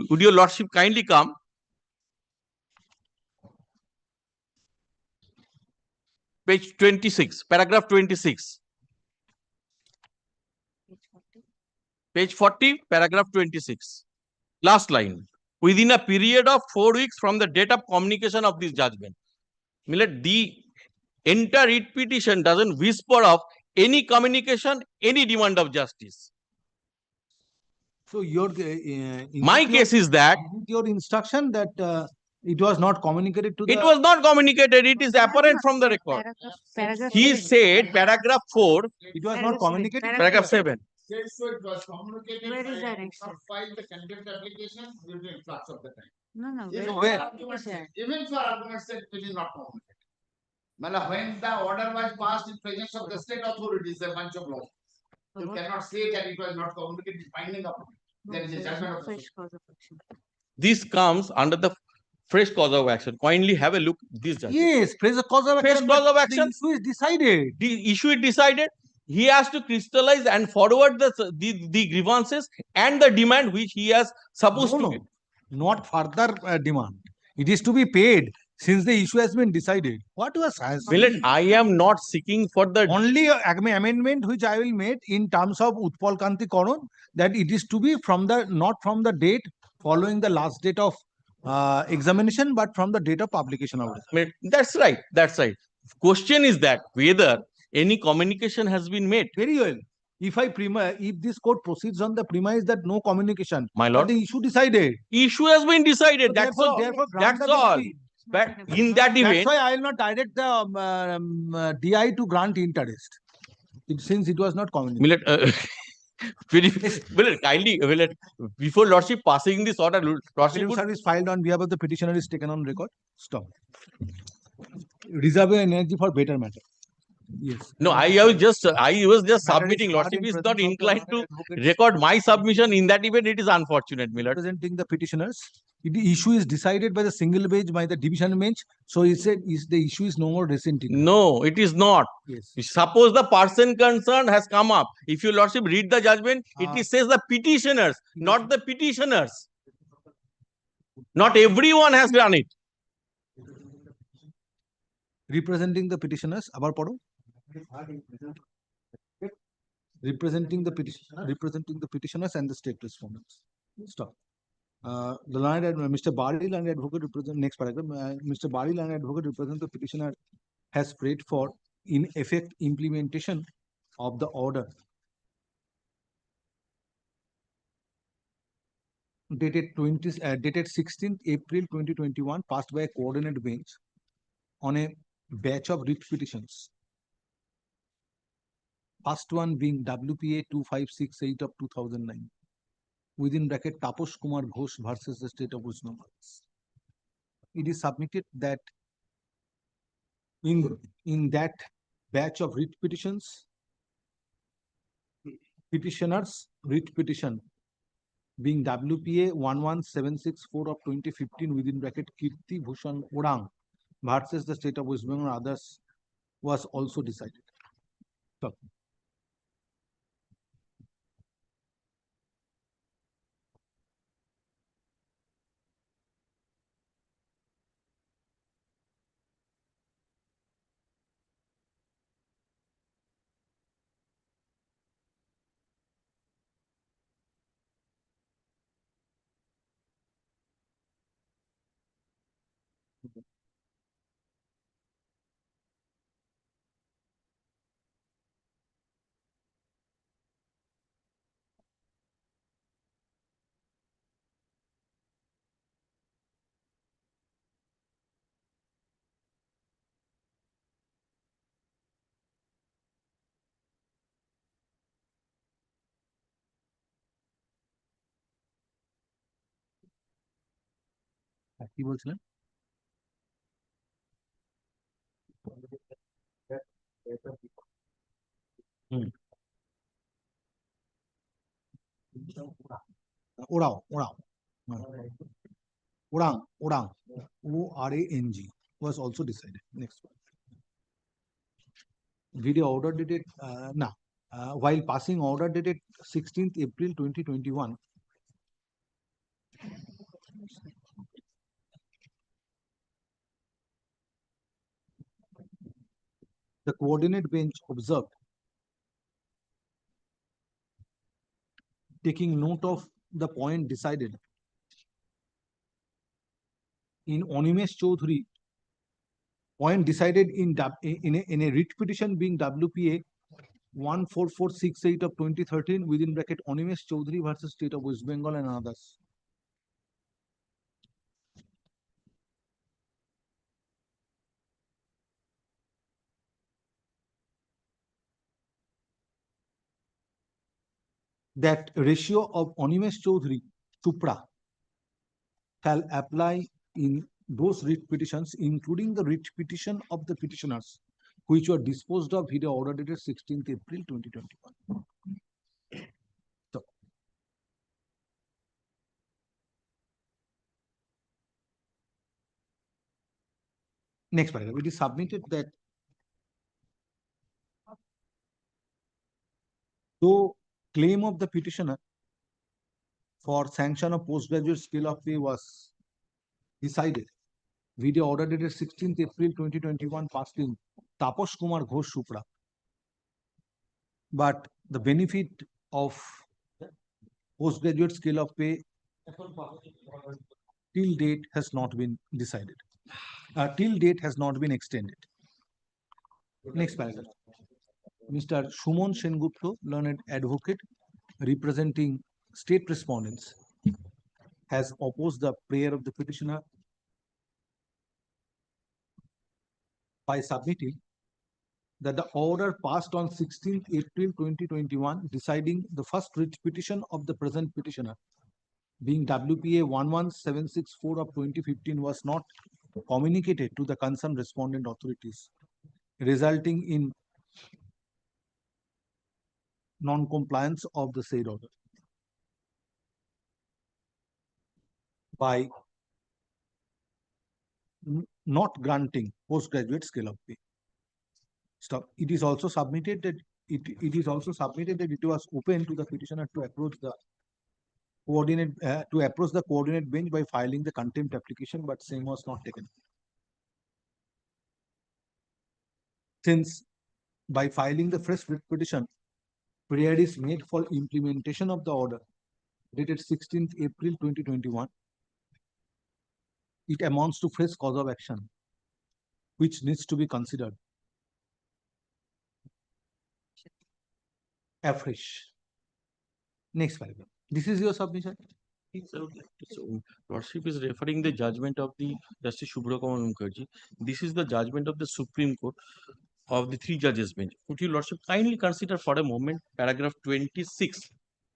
would your lordship kindly come? Page 26, paragraph 26. Page 40, paragraph 26. Last line. Within a period of 4 weeks from the date of communication of this judgment. Milord, the entire writ petition doesn't whisper of any communication, any demand of justice. So your my case is that your instruction that it was not communicated to the. it was not communicated. It is apparent from the record. He said, paragraph 4. It was not communicated. Paragraph 7. Says so it was communicated. Where is I that did extra? not file the contempt application due to influx of the time. No, Even where? for arguments, even for arguments said it is not communicated. Mala, when the order was passed in presence of the state authorities, a bunch of laws. You cannot say that it was not communicated, binding upon it. There is a judgment of the Supreme. This comes under the fresh cause of action. Kindly have a look this judgment. Yes, fresh cause of action. Fresh cause of action. The issue is decided. The issue is decided. He has to crystallize and forward the grievances and the demand which he has supposed to give. Not further demand. It is to be paid since the issue has been decided. What was Milord, I am not seeking for the only amendment which I will make in terms of Utpal Kanti Karan, that it is to be from the not from the date following the last date of examination, but from the date of publication of it. That's right. That's right. Question is that whether any communication has been made. Very well. If this court proceeds on the premise that no communication, my lord, the issue decided. Issue has been decided. So That's all. Therefore, That's all. But in that event, that's why I will not direct the DI to grant interest, since it was not communicated. Milord, kindly, Milord, before lordship passing this order, lordship would... service filed on behalf of the petitioner is taken on record. Stop. Reserve your energy for better matter. Yes. No, I was just submitting. Lordship is not inclined to record my submission. In that event, it is unfortunate, Milord. Representing the petitioners, the issue is decided by the single bench, by the division bench. So he said, the issue is no more recent. No, it is not. Yes. Suppose the person concerned has come up. If your lordship read the judgment, it says the petitioners, not the petitioners. Not everyone has done it. Representing the petitioners, abar pado. Representing the petitioners and the state respondents. Stop. The land Mr. Bari land advocate represent next paragraph. Mr. Bari land advocate represent the petitioner has prayed for in effect implementation of the order dated 16th April 2021 passed by a coordinate bench on a batch of writ petitions. First one being WPA 2568 of 2009. Within bracket Taposh Kumar Ghosh versus the state of West Bengal. It is submitted that in that batch of writ petitions, petitioners writ petition being WPA 11764 of 2015 within bracket Kirti Bhushan Orang versus the state of West Bengal and others was also decided. So, কি বলছিলেন? হুম। ওরাও ওরাও Orang ORANG was also decided. Next one. Video order dated while passing order dated 16th April 2021. The coordinate bench observed, taking note of the point decided in Onimesh Choudhury, point decided in a writ petition being WPA 14468 of 2013 within bracket Onimesh Choudhury versus state of West Bengal and others. That ratio of Onimesh Choudhury to PRA shall apply in those writ petitions, including the writ petition of the petitioners, which were disposed of video order dated 16th April 2021. So, next paragraph, it is submitted that though claim of the petitioner for sanction of postgraduate scale of pay was decided, video order dated 16th April 2021 passed in Taposh Kumar Ghosh Supra, but the benefit of postgraduate scale of pay till date has not been decided. Till date has not been extended. Next paragraph. Mr. Sumon Sengupta, learned advocate representing state respondents, has opposed the prayer of the petitioner by submitting that the order passed on 16th April 2021 deciding the first writ petition of the present petitioner being WPA 11764 of 2015 was not communicated to the concerned respondent authorities, resulting in non-compliance of the said order by not granting postgraduate scale of pay. Stop. It is also submitted that it was open to the petitioner to approach the coordinate bench by filing the contempt application, but same was not taken. Since by filing the fresh writ petition, prayer is made for implementation of the order dated 16th April 2021, it amounts to fresh cause of action, which needs to be considered afresh. Next paragraph. This is your submission. So Lordship is referring the judgment of the Justice Subhra Kumar Mukherjee. This is the judgment of the Supreme Court of the three judges bench. Would you Lordship kindly consider for a moment paragraph 26,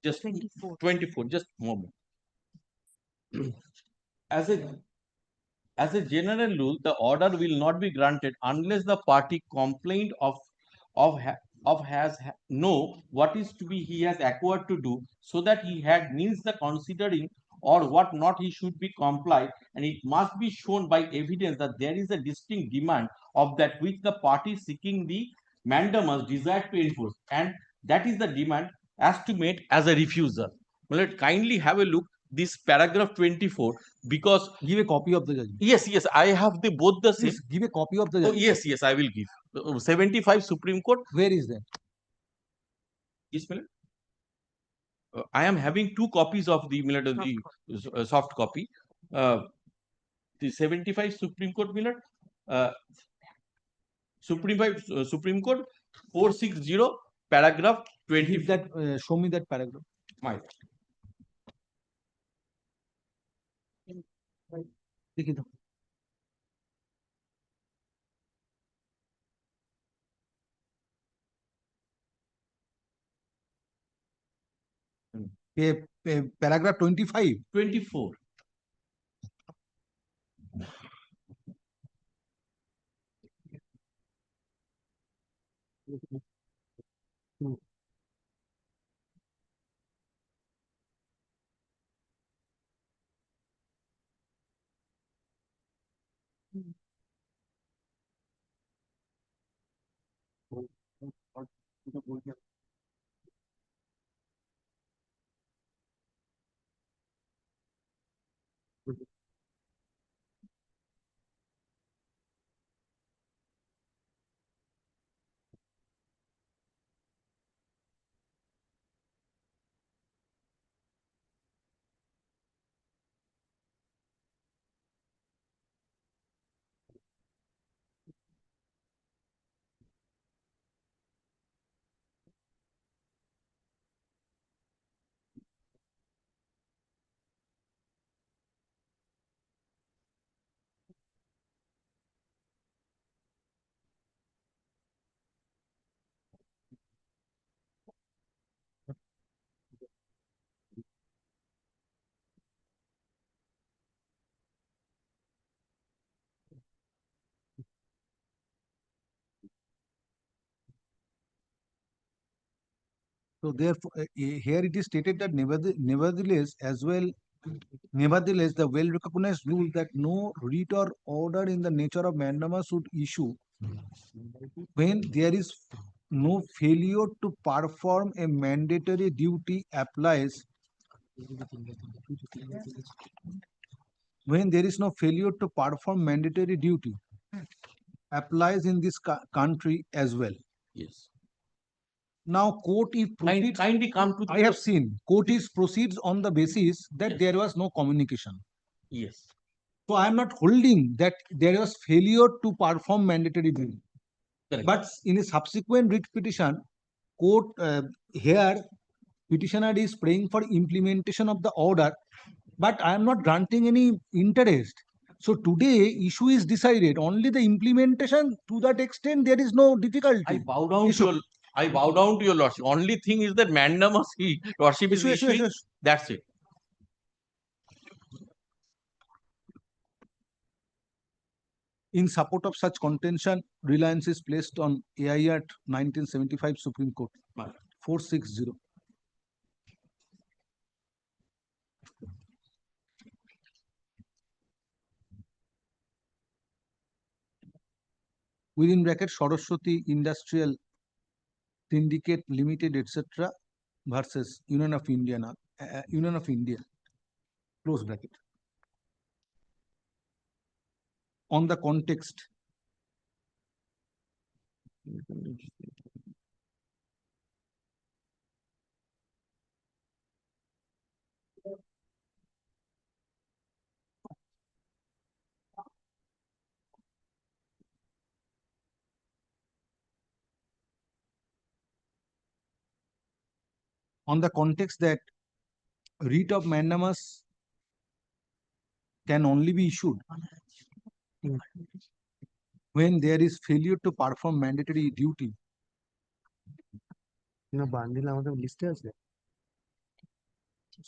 just 24, just a moment. As a general rule, the order will not be granted unless the party complained of know what is to be he has acquired to do, so that he had means the considering or what not he should be complied, and it must be shown by evidence that there is a distinct demand of that which the party seeking the mandamus desire to enforce, and that is the demand as to made as a refusal. Well, let kindly have a look this paragraph 24, because Give a copy of the judgment. yes, I have the both the same. Please give a copy of the Oh, judgment. yes, I will give. 75 Supreme Court. Where is that? Yes, Milord. I am having two copies of the Milord, the soft copy. The 75 Supreme Court, Milord. Supreme Court 460 paragraph 20. Give that. Show me that paragraph. My. देखिए तो paragraph 25. 24. So therefore, here it is stated that nevertheless, the well-recognized rule that no writ or order in the nature of mandamus should issue when there is no failure to perform a mandatory duty applies. When there is no failure to perform mandatory duty applies in this country as well. Yes. Now, court if proceeds, kindly come to. I have seen court is proceeds on the basis that Yes. there was no communication. Yes. So I am not holding that there was failure to perform mandatory duty. Correct. But in a subsequent writ petition, court here petitioner is praying for implementation of the order, but I am not granting any interest. So today issue is decided, only the implementation. To that extent there is no difficulty. I bow down to your Lordship. Only thing is that mandamus Lordship is issuing. That's it. In support of such contention, reliance is placed on AI Act 1975 Supreme Court 460. Within bracket Saraswati Industrial Syndicate Limited, etc. versus Union of India, close bracket. On the context, that writ of mandamus can only be issued when there is failure to perform mandatory duty. না bundle আমাদের লিস্টে আছে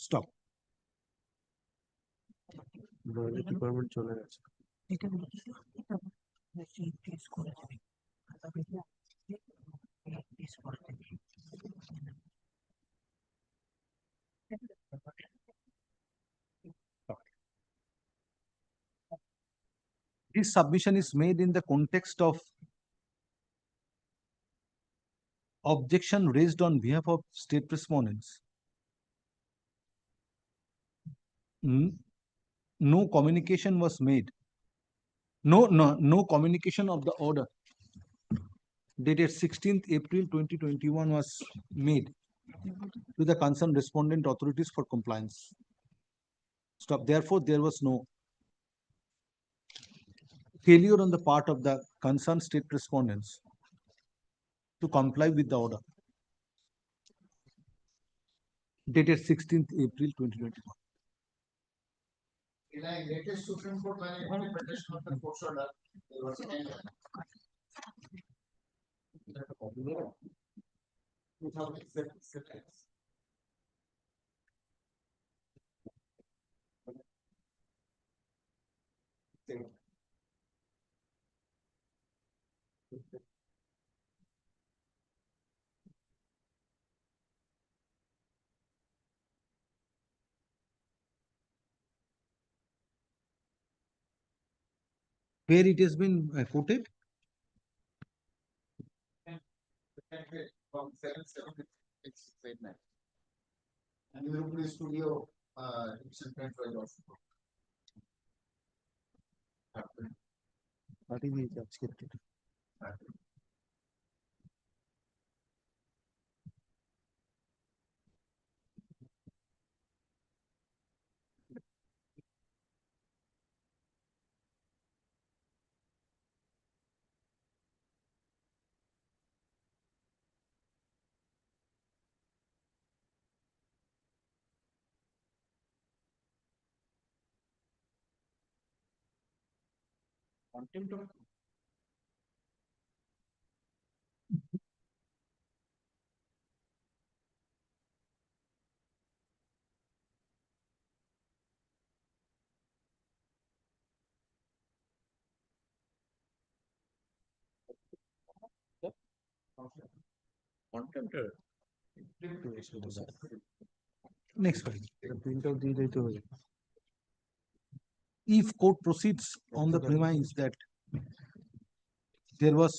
Stop. Department চলে গেছে This submission is made in the context of objection raised on behalf of state respondents. No communication was made. No communication of the order dated 16th April 2021 was made to the concerned respondent authorities for compliance. Stop. Therefore, there was no failure on the part of the concerned state respondents to comply with the order dated 16th April 2021. In a latest Supreme Court interpretation of the court's order, there was an 2007. Where it has been quoted? From 7/7/6/89. And you look at the studio, division print right off. পাঠিয়ে দিয়েছি আজকে Contempt of contempt. Next page. Print out দিয়ে দিতে হবে If court proceeds on the premise that there was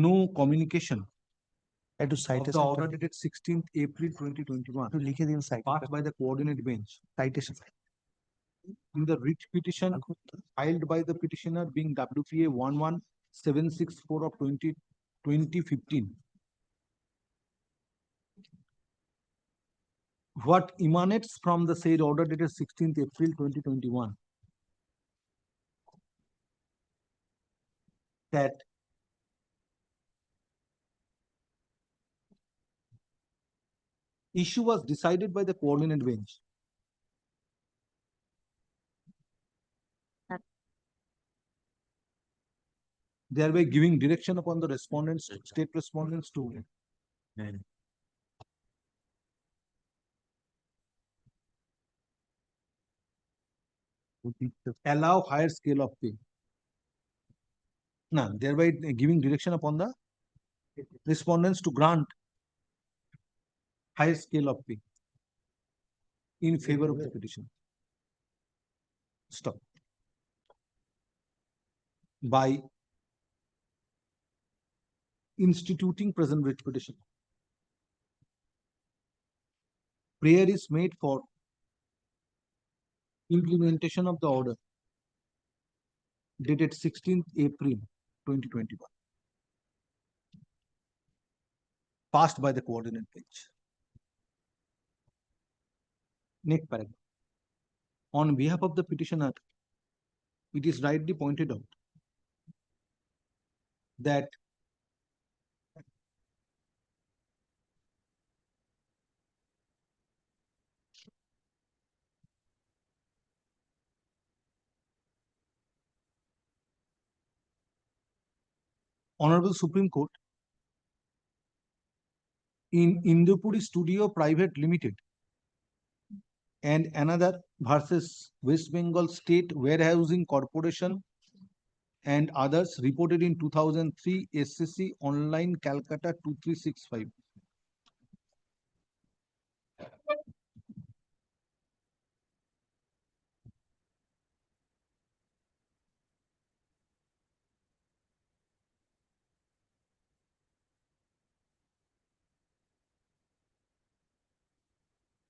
no communication একটু of সাইটে the order dated 16th April 2021 একটু লিখে দিন cite passed by the coordinate bench citation in the writ petition filed by the petitioner being WPA 11764 of 2015. What emanates from the said order dated 16th April 2021 that issue was decided by the coordinate bench. Thereby giving direction upon the respondents, state respondents to allow higher scale of pay. Now, thereby giving direction upon the respondents to grant higher scale of pay in favor of the petition. Stop. By instituting present writ petition, prayer is made for implementation of the order dated 16th April 2021 passed by the coordinate bench. Next paragraph. On behalf of the petitioner, it is rightly pointed out that Honorable Supreme Court, in Indopuri Studio Private Limited and another versus West Bengal State Warehousing Corporation and others reported in 2003 SCC Online Calcutta 2365.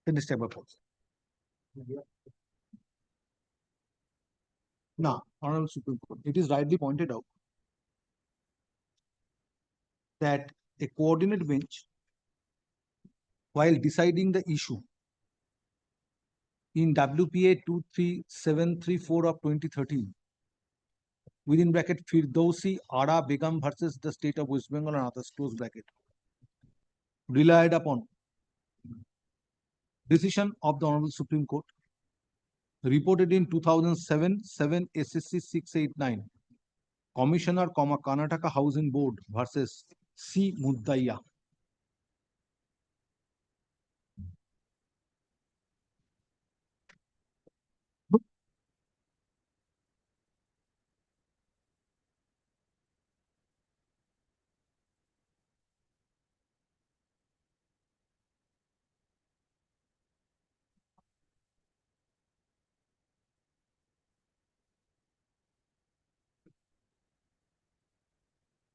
Finish table false. Now, Honorable Supreme Court, it is rightly pointed out that a coordinate bench, while deciding the issue in WPA 23734 of 2013, within bracket Firdausi Ara Begum versus the state of West Bengal and others, close bracket, relied upon decision of the Honorable Supreme Court reported in 2007 7 SSC 689 Commissioner, Karnataka Housing Board versus C. Muddaiya.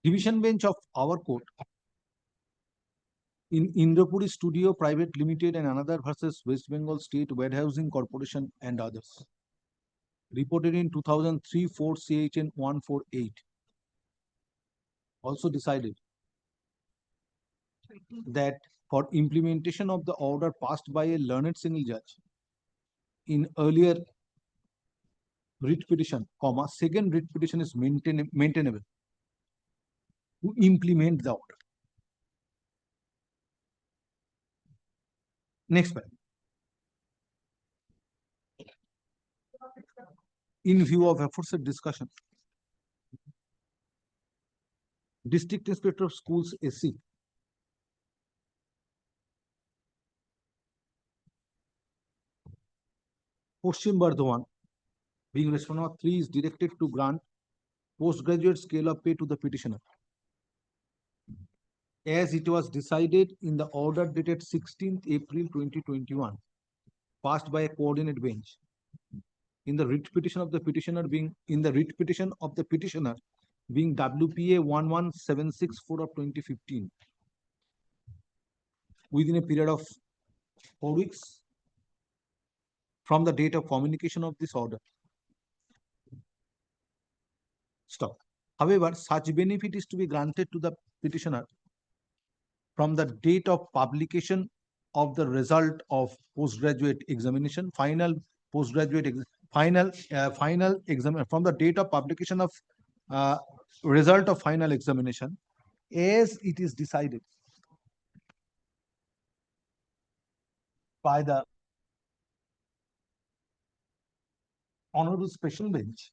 Division bench of our court in Indopuri Studio Private Limited and another versus West Bengal State Warehousing Corporation and others, reported in 2003 4 CHN 148, also decided that for implementation of the order passed by a learned single judge in earlier writ petition, second writ petition is maintainable to implement the order. Next paragraph. In view of aforesaid discussion, District Inspector of Schools SC Paschim Bardhaman, being respondent 3, is directed to grant postgraduate scale of pay to the petitioner, as it was decided in the order dated 16th April 2021, passed by a coordinate bench. In the writ petition of the petitioner being WPA 11764 of 2015, within a period of 4 weeks from the date of communication of this order. Stop. However, such benefit is to be granted to the petitioner from the date of publication of the result of postgraduate examination, final exam from the date of publication of result of final examination, as it is decided by the Honorable Special Bench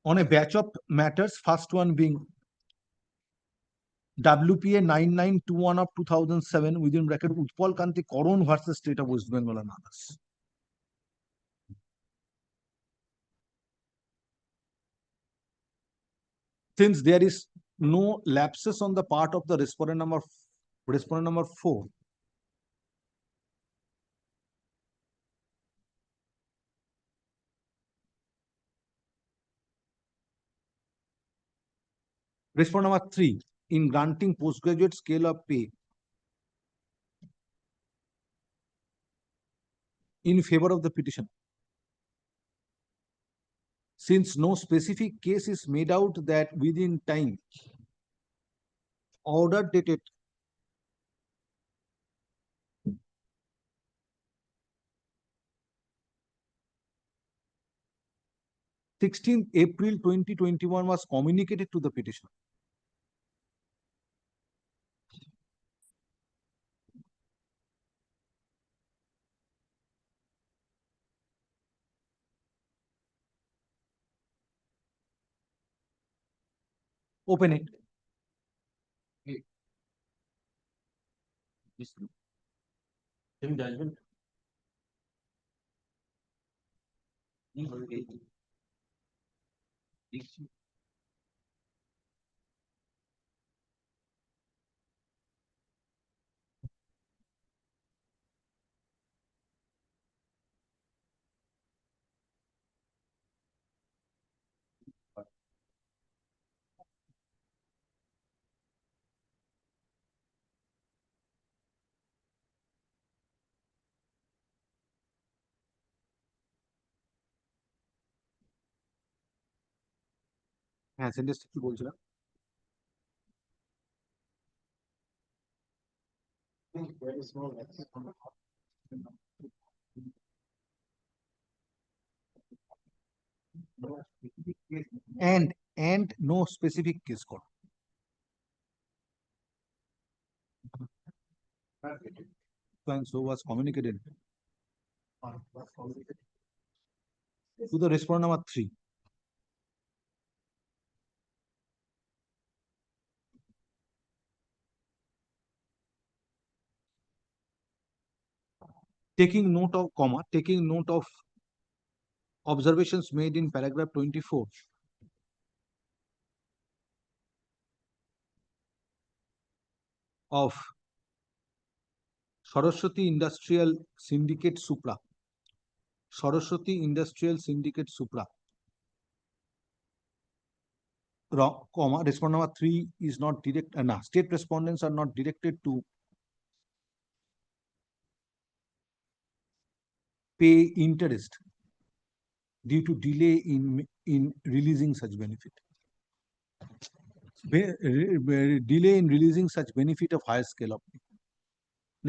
on a batch of matters, first one being WPA 9921 of 2007 within bracket Utpal Kanti Karan versus State of West Bengal and others. Since there is no lapses on the part of the respondent number 4, respondent number 3, in granting postgraduate scale of pay in favor of the petition, since no specific case is made out that within time order dated April 2021 was communicated to the petitioner. Open it. Same judgment. হ্যাঁ, সেন্টেন্সটা কি বলছিলাম? And no specific case code. And so was communicated to the respondent number 3. Taking note of comma, taking note of observations made in paragraph 24 of Saraswati Industrial Syndicate Supra. Saraswati Industrial Syndicate Supra. Wrong, comma, respondent number 3 is not direct, state respondents are not directed to pay interest due to delay in releasing such benefit. Delay in releasing such benefit of higher scale of.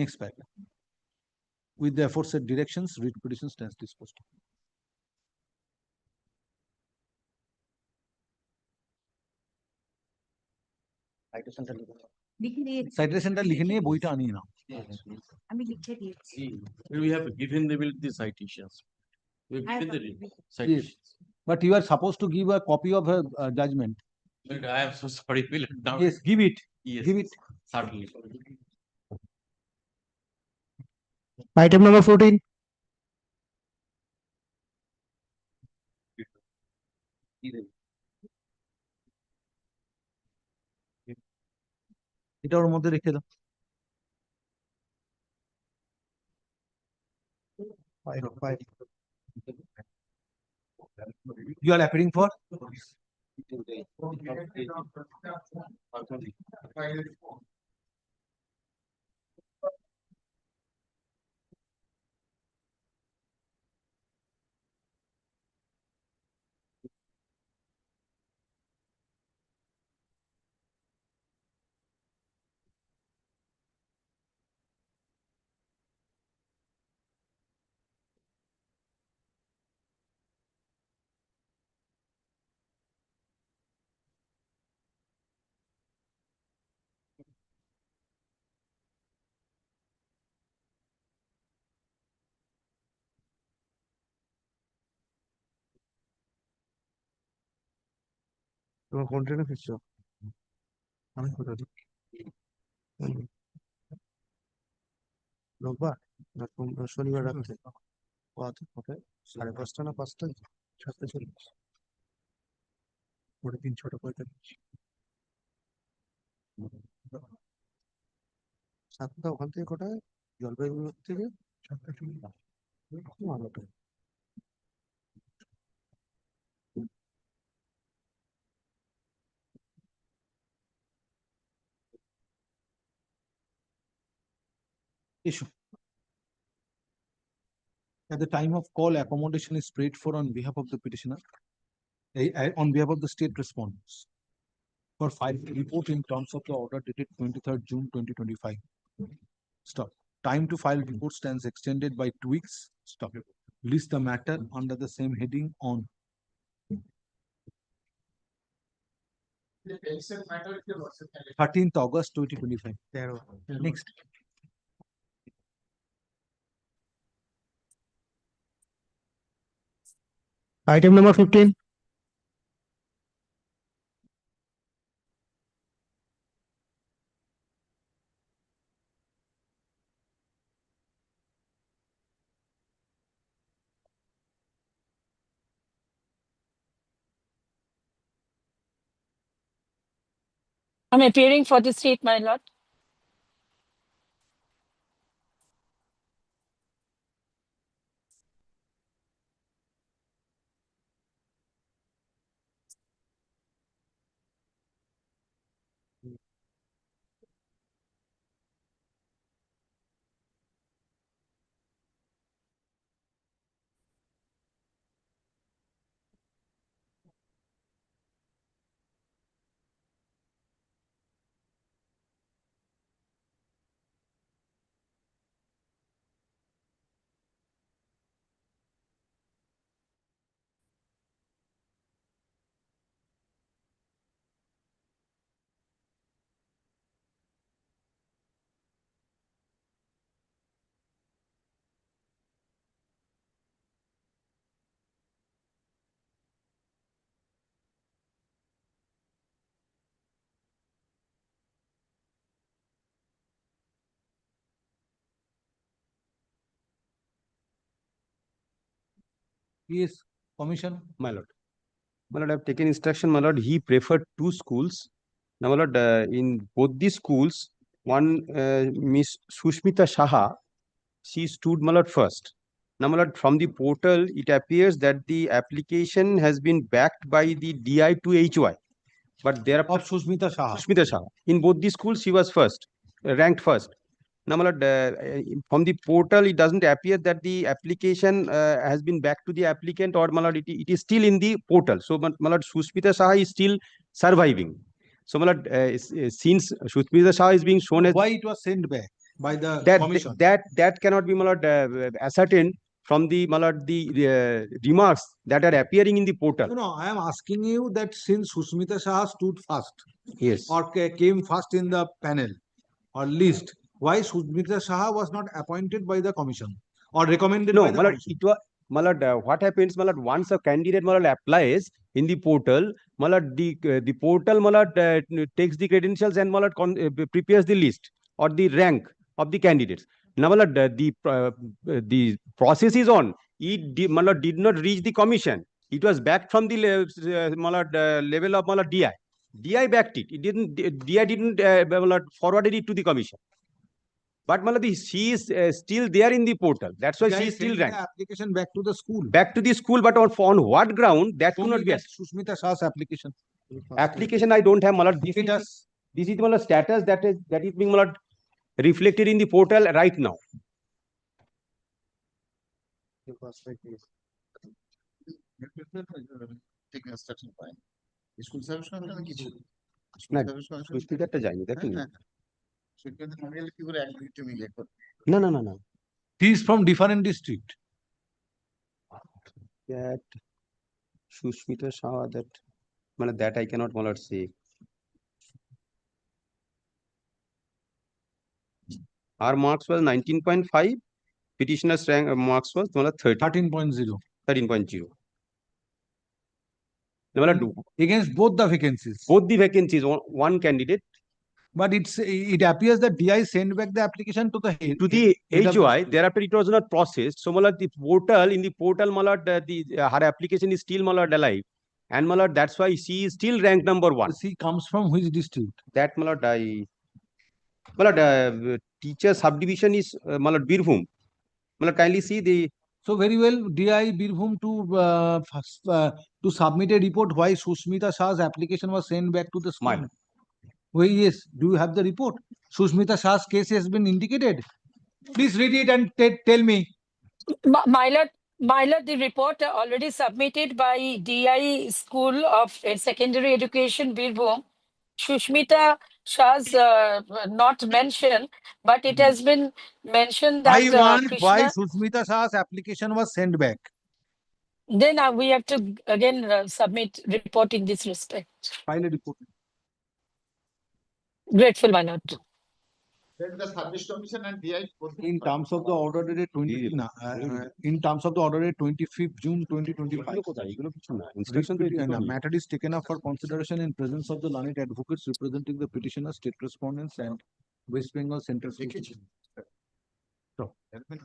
Next paragraph. With the aforesaid directions, writ petition stands disposed. Citation লিখে নিয়ে বইটা আনিয়ে নাও। আমি লিখে দিয়েছি। We have given them the citations. We have given the citations. But you are supposed to give a copy of a judgment. But I am so sorry, Will. Now, Yes, give it. yes, Give it. certainly. Item number 14. এটা ওর মধ্যে রেখে দাও। You are appearing for? তোমার কোন ট্রেনে ফিরছো? আমি কোথা থেকে? রোববার না শনিবার রাত্রে? কোথায়? 5:30 না 5টায়? 7:40 ওটা 3:45 7টা ওখান থেকে কোথায়? জলপাইগুড়ি থেকে 7:40 Issue. At the time of call, accommodation is paid for on behalf of the petitioner, on behalf of the state respondents, for filing report in terms of the order dated 23rd June 2025. Stop. Time to file report stands extended by 2 weeks. Stop. List the matter under the same heading on. The pension matter is the versus 13th August 2025. Next. Item number 15. I'm appearing for the state, my lord. Yes, commission. My lord. My lord, I've taken instruction, my lord. He preferred two schools. Now, my lord, in both these schools, one Miss Sushmita Saha, she stood, my lord, first. Now, my lord, from the portal, it appears that the application has been backed by the DI to HY. But there Of Sushmita Saha. Sushmita Saha. In both these schools, she was first, ranked first. Now, my lord, from the portal, it doesn't appear that the application has been back to the applicant, or my lord, it is still in the portal. So, my lord, Sushmita Saha is still surviving. So, my lord, since Sushmita Saha is being shown as Why it was sent back by the commission? that cannot be, my lord, ascertained from the, my lord, the remarks that are appearing in the portal. No, I am asking you that since Sushmita Saha stood first, Yes, or came first in the panel or list, why Sushmita Saha was not appointed by the commission or recommended no, by the my lord, commission? it was, my lord, what happens, my lord, once a candidate, my lord, applies in the portal, my lord, the portal, my lord, takes the credentials and, my lord, prepares the list or the rank of the candidates. Now, my lord, the process is on. My lord, did not reach the commission. It was backed from the my lord, level of, my lord, DI. DI backed it. It didn't. DI didn't my lord, forwarded it to the commission. But Maladi, she is still there in the portal. That's why she is still ranked. Application back to the school. Back to the school, but on what ground? That could not be. Sushmita Saha's application. Application I don't have, Malad. If it has, This is Malad status that is being, Malad, reflected in the portal right now. Take instruction fine. School service commission কিছু না, service commission সুস্মিতারটা যায়নি, দেখেন নি? সেক্ষেত্রে মনে গেলে কি করে একদিকে মিলে করবে না. He is from different district. That Sushmita Saha, that I cannot, Malad, say. Our marks was 19.5. Petitioner's rank marks was 13.0. 13.0. Against both the vacancies. Both the vacancies, one candidate. But it appears that DI sent back the application to the HY. Thereafter, it was not processed. So, Malad, in the portal, Malad, her application is still, Malad, alive. And, Malad, that's why she is still ranked number 1. She comes from which district? That, Malad, teacher subdivision is, Malad, Birbhum. Malad, kindly see the. So very well, DI Birbhum to submit a report why Sushmita Saha's application was sent back to the school. Well, yes. Do you have the report? Sushmita Saha's case has been indicated. Please read it and tell me. My lord, the report already submitted by DI School of Secondary Education, Birbhum. Sushmita Shah's not mentioned, but it has been mentioned that I want why Krishna. Sushmita Saha's application was sent back. Then we have to again submit report in this respect. File a report. Grateful, my lord. Then the service commission and DI In terms of the order dated 25th June 2025. Matter is taken up for consideration in presence of the learned advocates representing the petitioner, state respondents, and West Bengal Central. So,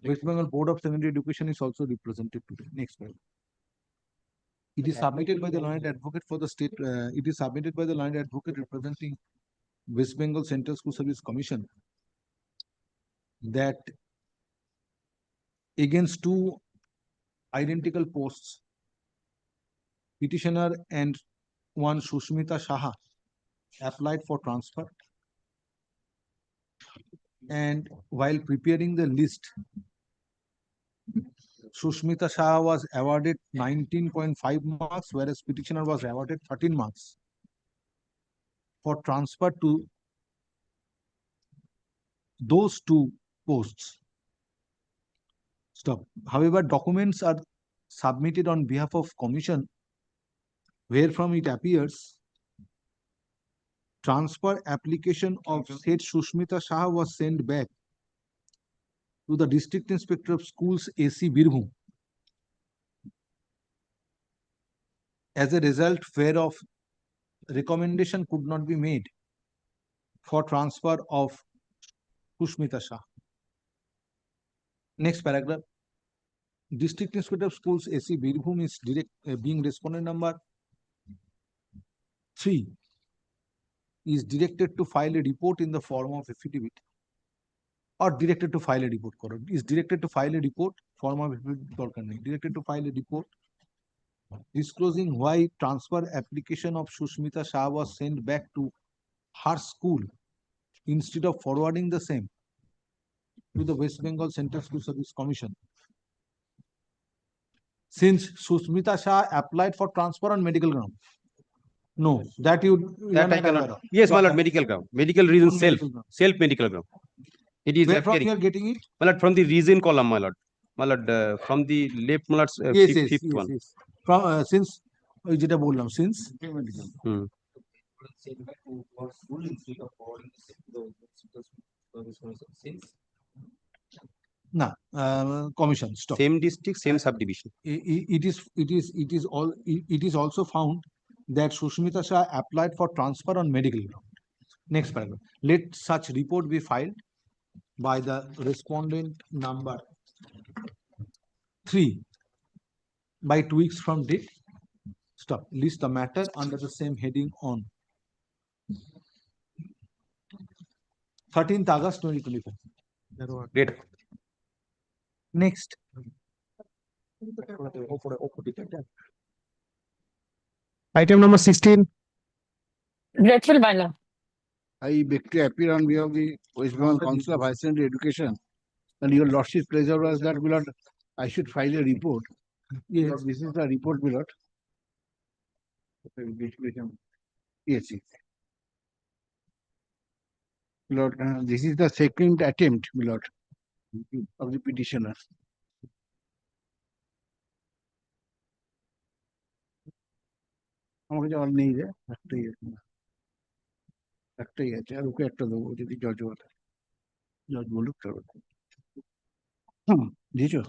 West Bengal Board of Secondary Education is also represented today. Next slide. It is submitted by the learned advocate for the state. It is submitted by the learned advocate representing West Bengal Central School Service Commission that against two identical posts, petitioner and one Sushmita Saha applied for transfer, and while preparing the list, Sushmita Saha was awarded 19.5 marks, whereas petitioner was awarded 13 marks for transfer to those two posts. Stop. However, documents are submitted on behalf of commission wherefrom it appears transfer application of said Sushmita Saha was sent back to the District Inspector of Schools AC Birbhum. As a result, whereof recommendation could not be made for transfer of Sushmita Saha. Next paragraph. District Inspector of Schools AC Birbhum is being respondent number 3 is directed to file a report in the form of affidavit, or directed to file a report, is directed to file a report, form of affidavit, directed to file a report disclosing why transfer application of Sushmita Shah was sent back to her school instead of forwarding the same to the West Bengal Central School Service Commission. Since Sushmita Shah applied for transfer on medical ground. No, that you That I cannot. Yes, my lord, medical ground. Medical reason self medical ground. It is where from you are getting it? My lord, from the reason column, my lord. My lord, from the left, my lord, fifth one. Yes. From since যেটা বললাম since না commission stop. Same district, same subdivision. It is also found that Sushmita Shah applied for transfer on medical ground. Next paragraph. Let such report be filed by the respondent number 3 by 2 weeks from date. Stop. List the matter under the same heading on 13th August 2025. Date. Next. Item number 16. Grateful, my lord. I beg to appear on behalf of the West Bengal Council of Higher Secondary Education, and your lordship's pleasure was that, my lord, I should file a report. Yes, this is the report, my lord. Yes, yes. Lord, this is the second attempt, my lord, of the petitioner. আমার কাছে আর নেই রে, একটাই আছে, আর ওকে একটা দেবো যদি জজ বলে, জজ বলুক তারপর দিয়েছো?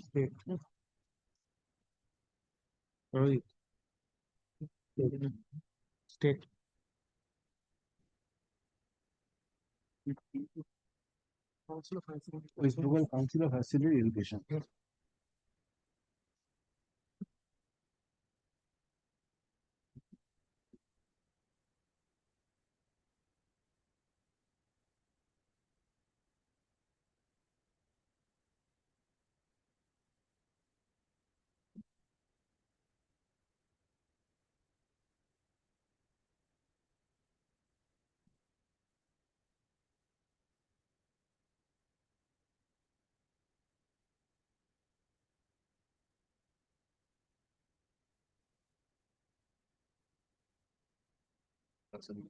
State. West Bengal Council of Higher Secondary Education.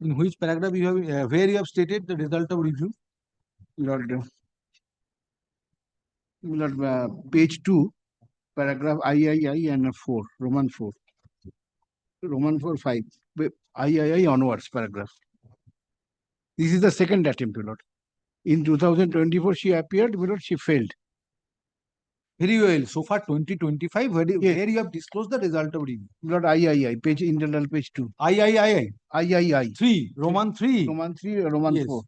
In which paragraph you have where you have stated the result of review? Lord, page 2, paragraph III and 4, Roman 4. Roman 4, 5. III onwards paragraph. This is the second attempt, my lord. In 2024, she appeared, my lord, she failed. Very well. So far, 2025, where you have disclosed the result of review. Lord, III, page internal page 2. III. 3, Roman 3. Roman 3, Roman Yes. 4.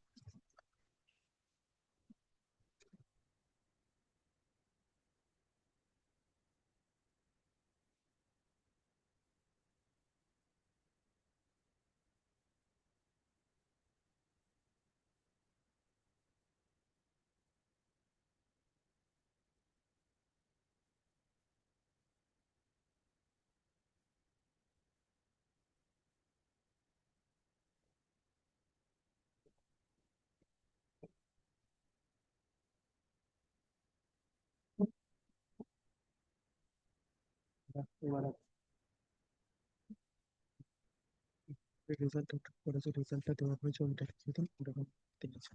রেজাল্টটা দেওয়া হয়েছে ওইটা লিখে দিন ওরকম ঠিক আছে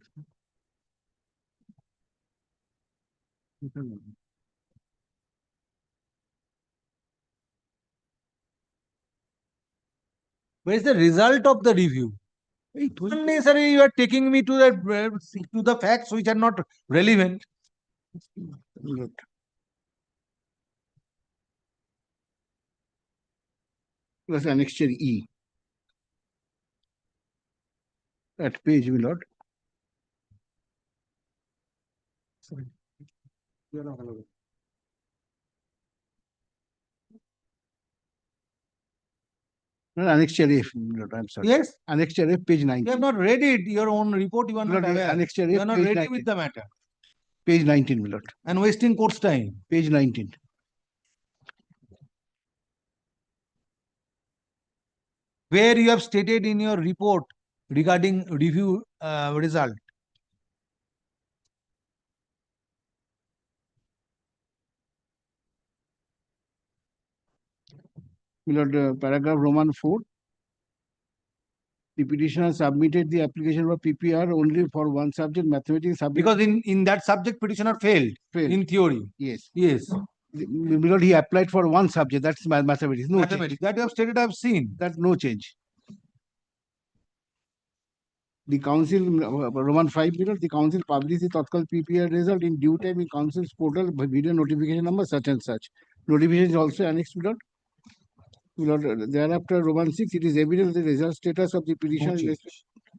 Where is the result of the review? Unnecessary, you are taking me to the facts which are not relevant. Good. Plus annexure E. At page, my lord. No, annexure F, my lord, I'm sorry. Yes, Annexure F, page 19. you have not read it, your own report, you are not Lord, aware. annexure You F, are not page ready 19. with the matter Page 19, my lord. and wasting court's time. Page 19. Where you have stated in your report regarding review result. My lord, paragraph Roman 4. The petitioner submitted the application for PPR only for one subject, mathematics subject. Because in that subject petitioner failed in theory. Yes. Yes. My lord, he applied for one subject, that's mathematics. No Mathematics. change. That you have stated, I have seen. That no change. The council, Roman 5, the council published the Tatkal PPR result in due time in council's portal by video notification number such and such. Notification is also annexed, my lord. Thereafter, Roman 6, it is evident the result status of the petition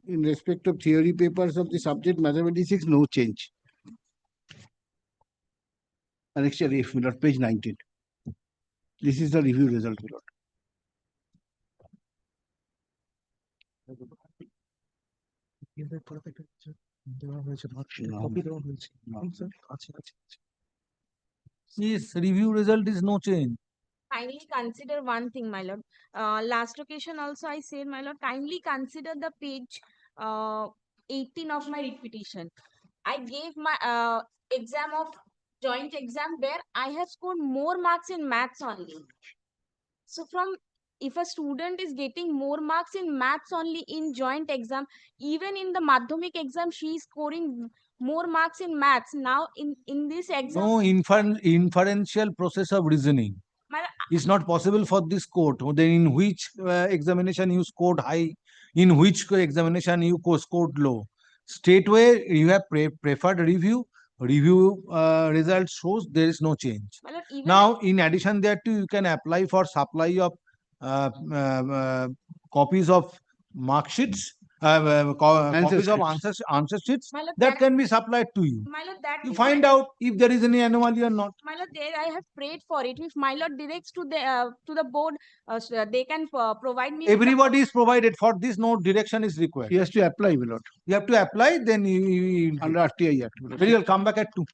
in respect of theory papers of the subject mathematics 6, no change. Annexure F, my lord, page 19. This is the review result, my lord. দেওয়া হয়েছে copy দেওয়া হয়েছে sir আছে আছে Yes, review result is no change. Kindly consider one thing, my lord. Last occasion also I said, my lord, kindly consider the page 18 of my repetition. I gave my exam of joint exam where I have scored more marks in maths only. So from if a student is getting more marks in maths only in joint exam, even in the madhyamik exam, she is scoring more marks in maths. Now in this exam, No inferential process of reasoning. It's not possible for this court. Then in which examination you scored high, in which examination you scored low. Straightway you have preferred review. Review result shows there is no change. Now, in addition thereto, you can apply for supply of copies of mark sheets, copies of answer sheets that can be supplied to you. my lord, that You is find out if there is any anomaly or not. my lord, there I have prayed for it. If my lord directs to the board, they can provide me. Everybody is provided. For this, no direction is required. He has to apply, my lord. You have to apply, then Under RTI Act. Very well, come back at 2.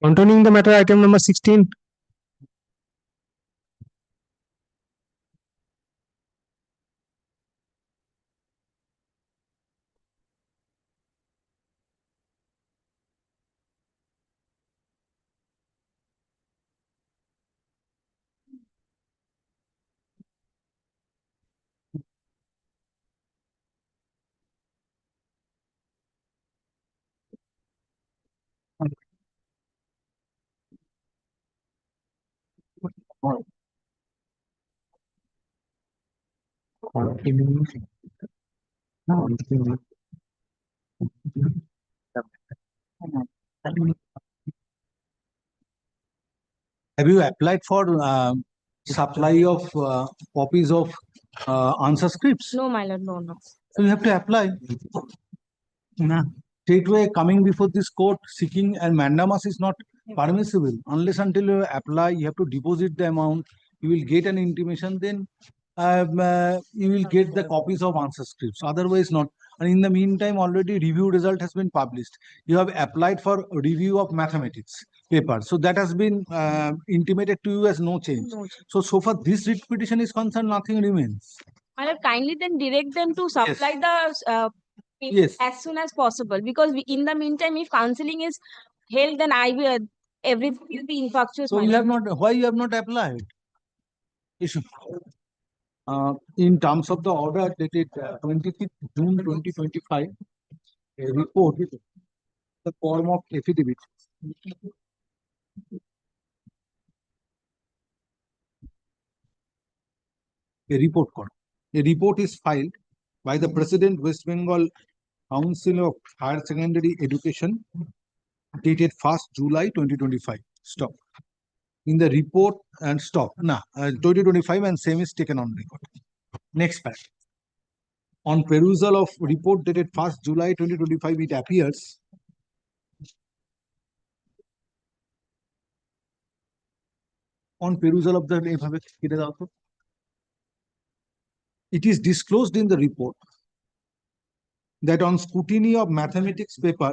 Continuing the matter, item number 16. Have you applied for supply of copies of answer scripts? No, my lord, no. So you have to apply. Straightway coming before this court seeking and mandamus is not permissible unless until you apply. You have to deposit the amount. You will get an intimation. Then you will get the copies of answer scripts. Otherwise, not. And in the meantime, already review result has been published. You have applied for review of mathematics paper. So that has been intimated to you as no change. So far this writ petition is concerned, nothing remains. My lord, kindly then direct them to supply the papers Yes. as soon as possible, because in the meantime, if counseling is held, then I will everything will be infructuous. So my you lord. have not. Why you have not applied? Issue. In terms of the order dated 25th June 2025, a report, the form of affidavit. A report is filed by the President West Bengal Council of Higher Secondary Education dated 1st July 2025. Stop. In the report and stop. 2025 and same is taken on record. Next paragraph. On perusal of report dated 1st July 2025, it appears on perusal of the it is disclosed in the report that on scrutiny of mathematics paper,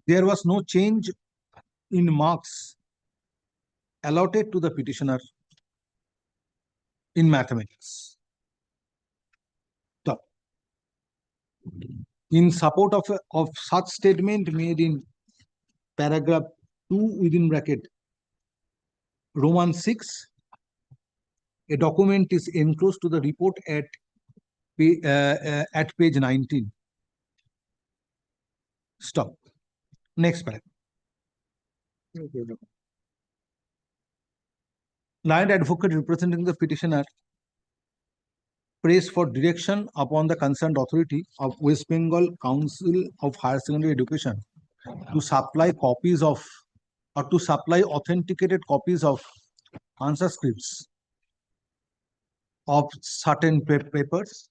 there was no change in marks allotted to the petitioner in mathematics. Stop. In support of such statement made in paragraph 2 within bracket Roman 6, a document is enclosed to the report at page 19. Stop. Next paragraph. Client advocate representing the petitioner prays for direction upon the concerned authority of West Bengal Council of Higher Secondary Education to supply copies of or to supply authenticated copies of answer scripts of certain papers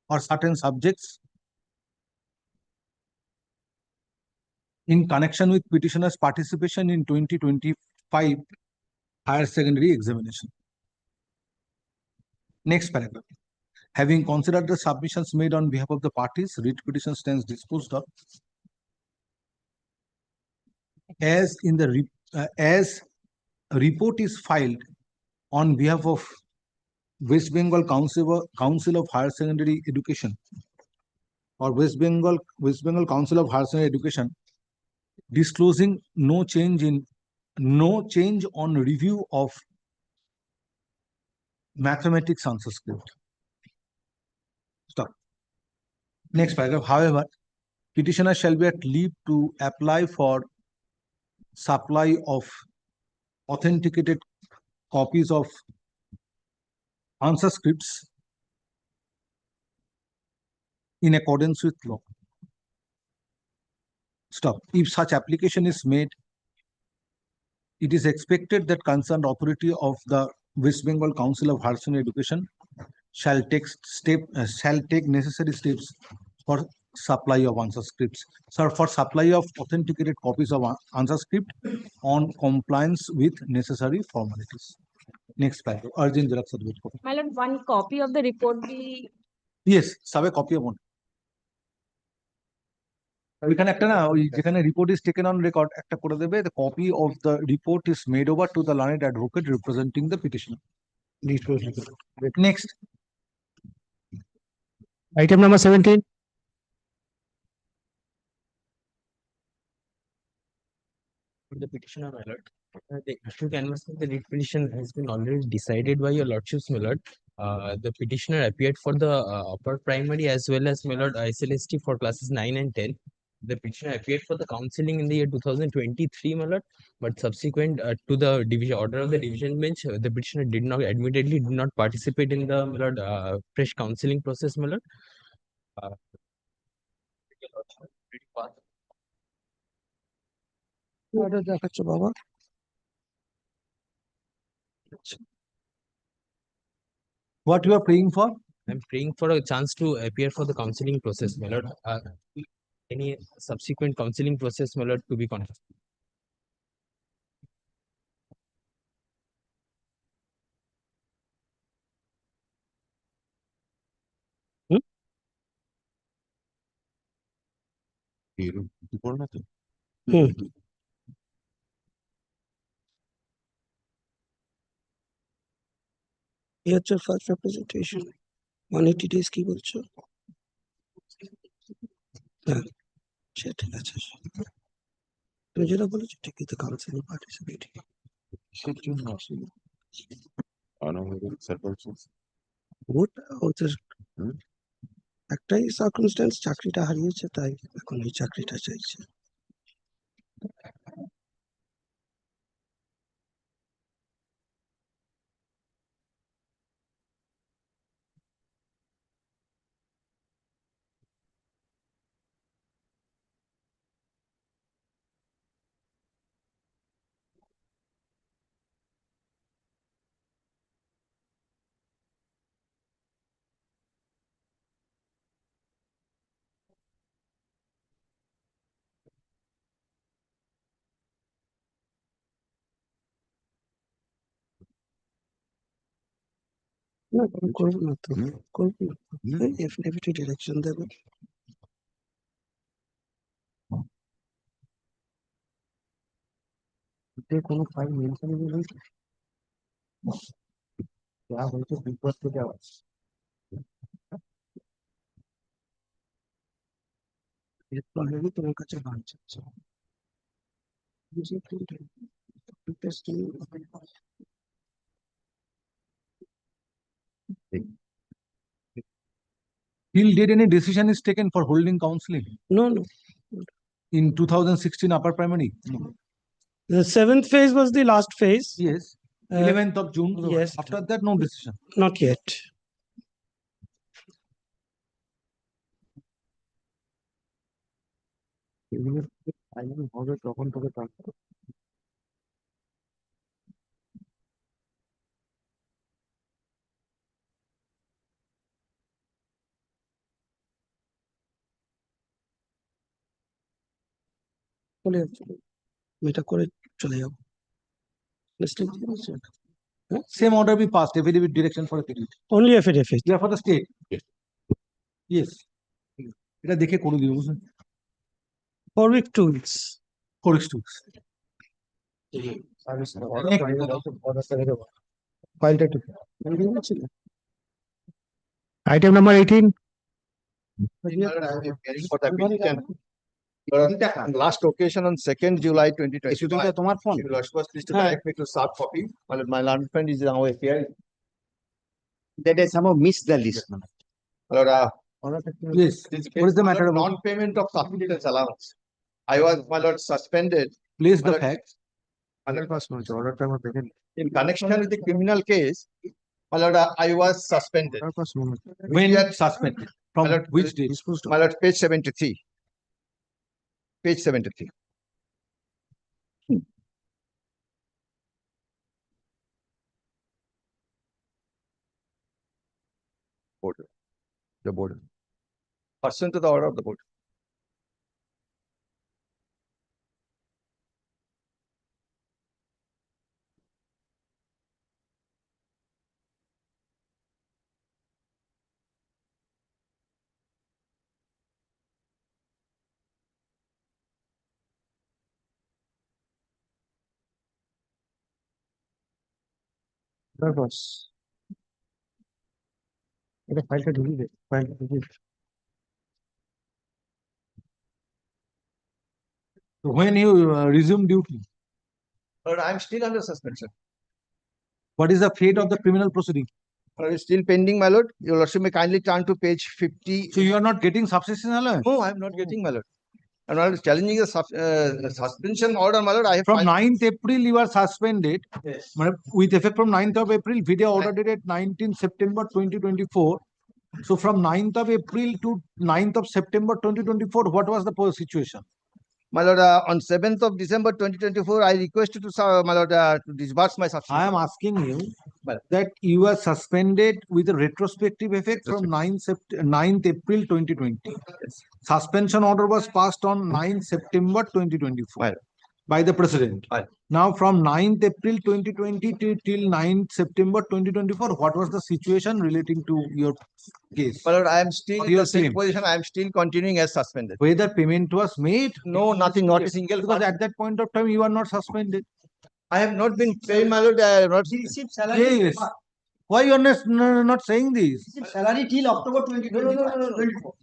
or certain subjects in connection with petitioner's participation in 2025 higher secondary examination. Next paragraph. Having considered the submissions made on behalf of the parties, writ petition stands disposed of. As in the as a report is filed on behalf of West Bengal Council of Higher Secondary Education or West Bengal Council of Higher Secondary Education, disclosing no change on review of mathematics answer script. Stop. Next paragraph. However, petitioner shall be at leave to apply for supply of authenticated copies of answer scripts in accordance with law. Stop. If such application is made, it is expected that concerned authority of the West Bengal Council of Higher Secondary Education shall take necessary steps for supply of answer scripts. Sir, for supply of authenticated copies of answer script on compliance with necessary formalities. Next paragraph, urgent xerox certificate copy. My lord, one copy of the report be Yes, sub a copy of one. ওইখানে একটা না ওই যেখানে report is taken on record একটা করে দেবে the copy of the report is made over to the learned advocate representing the petitioner. Next. Item number 17. The petitioner, my lord. The issue canvass of the writ petition has been already decided by your lordships, my lord. The petitioner appeared for the upper primary as well as, my lord, SLST for classes 9 and 10. The petitioner appeared for the counseling in the year 2023, my lord, but subsequent to the division order of the division bench, the petitioner admittedly did not participate in the, my lord, fresh counseling process, my lord. What you are praying for? I'm praying for a chance to appear for the counseling process, my lord. Any subsequent counseling process, my lord, to be conducted. Here's your first representation. 180 days কি বলছো? হ্যাঁ, সে ঠিক আছে। তুমি যেটা বলেছো ঠিকই, তো কাউন্সিলিং পার্টিসিপেটিং। গুড, ওদের একটাই সার্কামস্ট্যান্স, চাকরিটা হারিয়েছে, তাই এখন এই চাকরিটা চাইছে। না, করবো না তো, করবো না। এফিডেভিটে ডিরেকশন দেবে। কোনো ফাইল মেনশন হয়েছে, যা হয়েছে বিপদ থেকে আবার অলরেডি তোমার কাছে লাঞ্চ আছে। Till date, any decision is taken for holding counseling? No. In 2016 upper primary? No. The 7th phase was the last phase. Yes. 11th of June? Yes. After that, no decision? Not yet. হবে তখন তোকে চলে যাচ্ছে, এটা করে চলে যাবো। Same order be passed, affidavit direction for affidavit. Only affidavit. Yeah, for the state. Yes. এটা দেখে করে দিও, বুঝলেন? 4 weeks, 2 weeks. 4 weeks, 2 weeks. Item number 18. Last occasion on 2nd July 2025. তোমার phone? Your Lordship was pleased to direct me to soft copy. My learned friend is now here. That I somehow missed the list. Lord, Yes. What is the matter about? Non-payment of supplementary allowance. I was, my lord, suspended. Place the My lord, facts. In connection with the criminal case, my lord, I was suspended. When suspended? From My lord, which date? My lord, page 73. Page 73. Order. The board. Pursuant to the order of the board. Purpose. এটা ফাইলটা ঢুকিয়ে দে, ফাইলটা ঢুকিয়ে দে। When you resume duty, But I'm still under suspension. what is the fate of the criminal proceeding? It's still pending, my lord. Your lordship may kindly turn to page 50. So you are not getting subsistence allowance? No, I'm not getting, my lord. I'm not challenging the suspension order, my lord. I have From filed- 9th April, you are suspended. Yes. With effect from 9th of April, video order dated 19th September 2024. So from 9th of April to 9th of September 2024, what was the situation? My lord, on 7th of December 2024, I requested to, my lord, to disburse my substance. I am asking you that you are suspended with a retrospective effect from 9th April 2020. Suspension order was passed on 9th September 2024 by the president. Now from 9th April 2020 till 9th September 2024, what was the situation relating to your case? My lord, I am still Or in your the same claim? position. I am still continuing as suspended. Whether payment was made? No, nothing, not a single. Because at that point of time, you are not suspended. I have not been paid, my lord. I have not Received salary. Yes. Why you are not saying this? Salary till October 2024.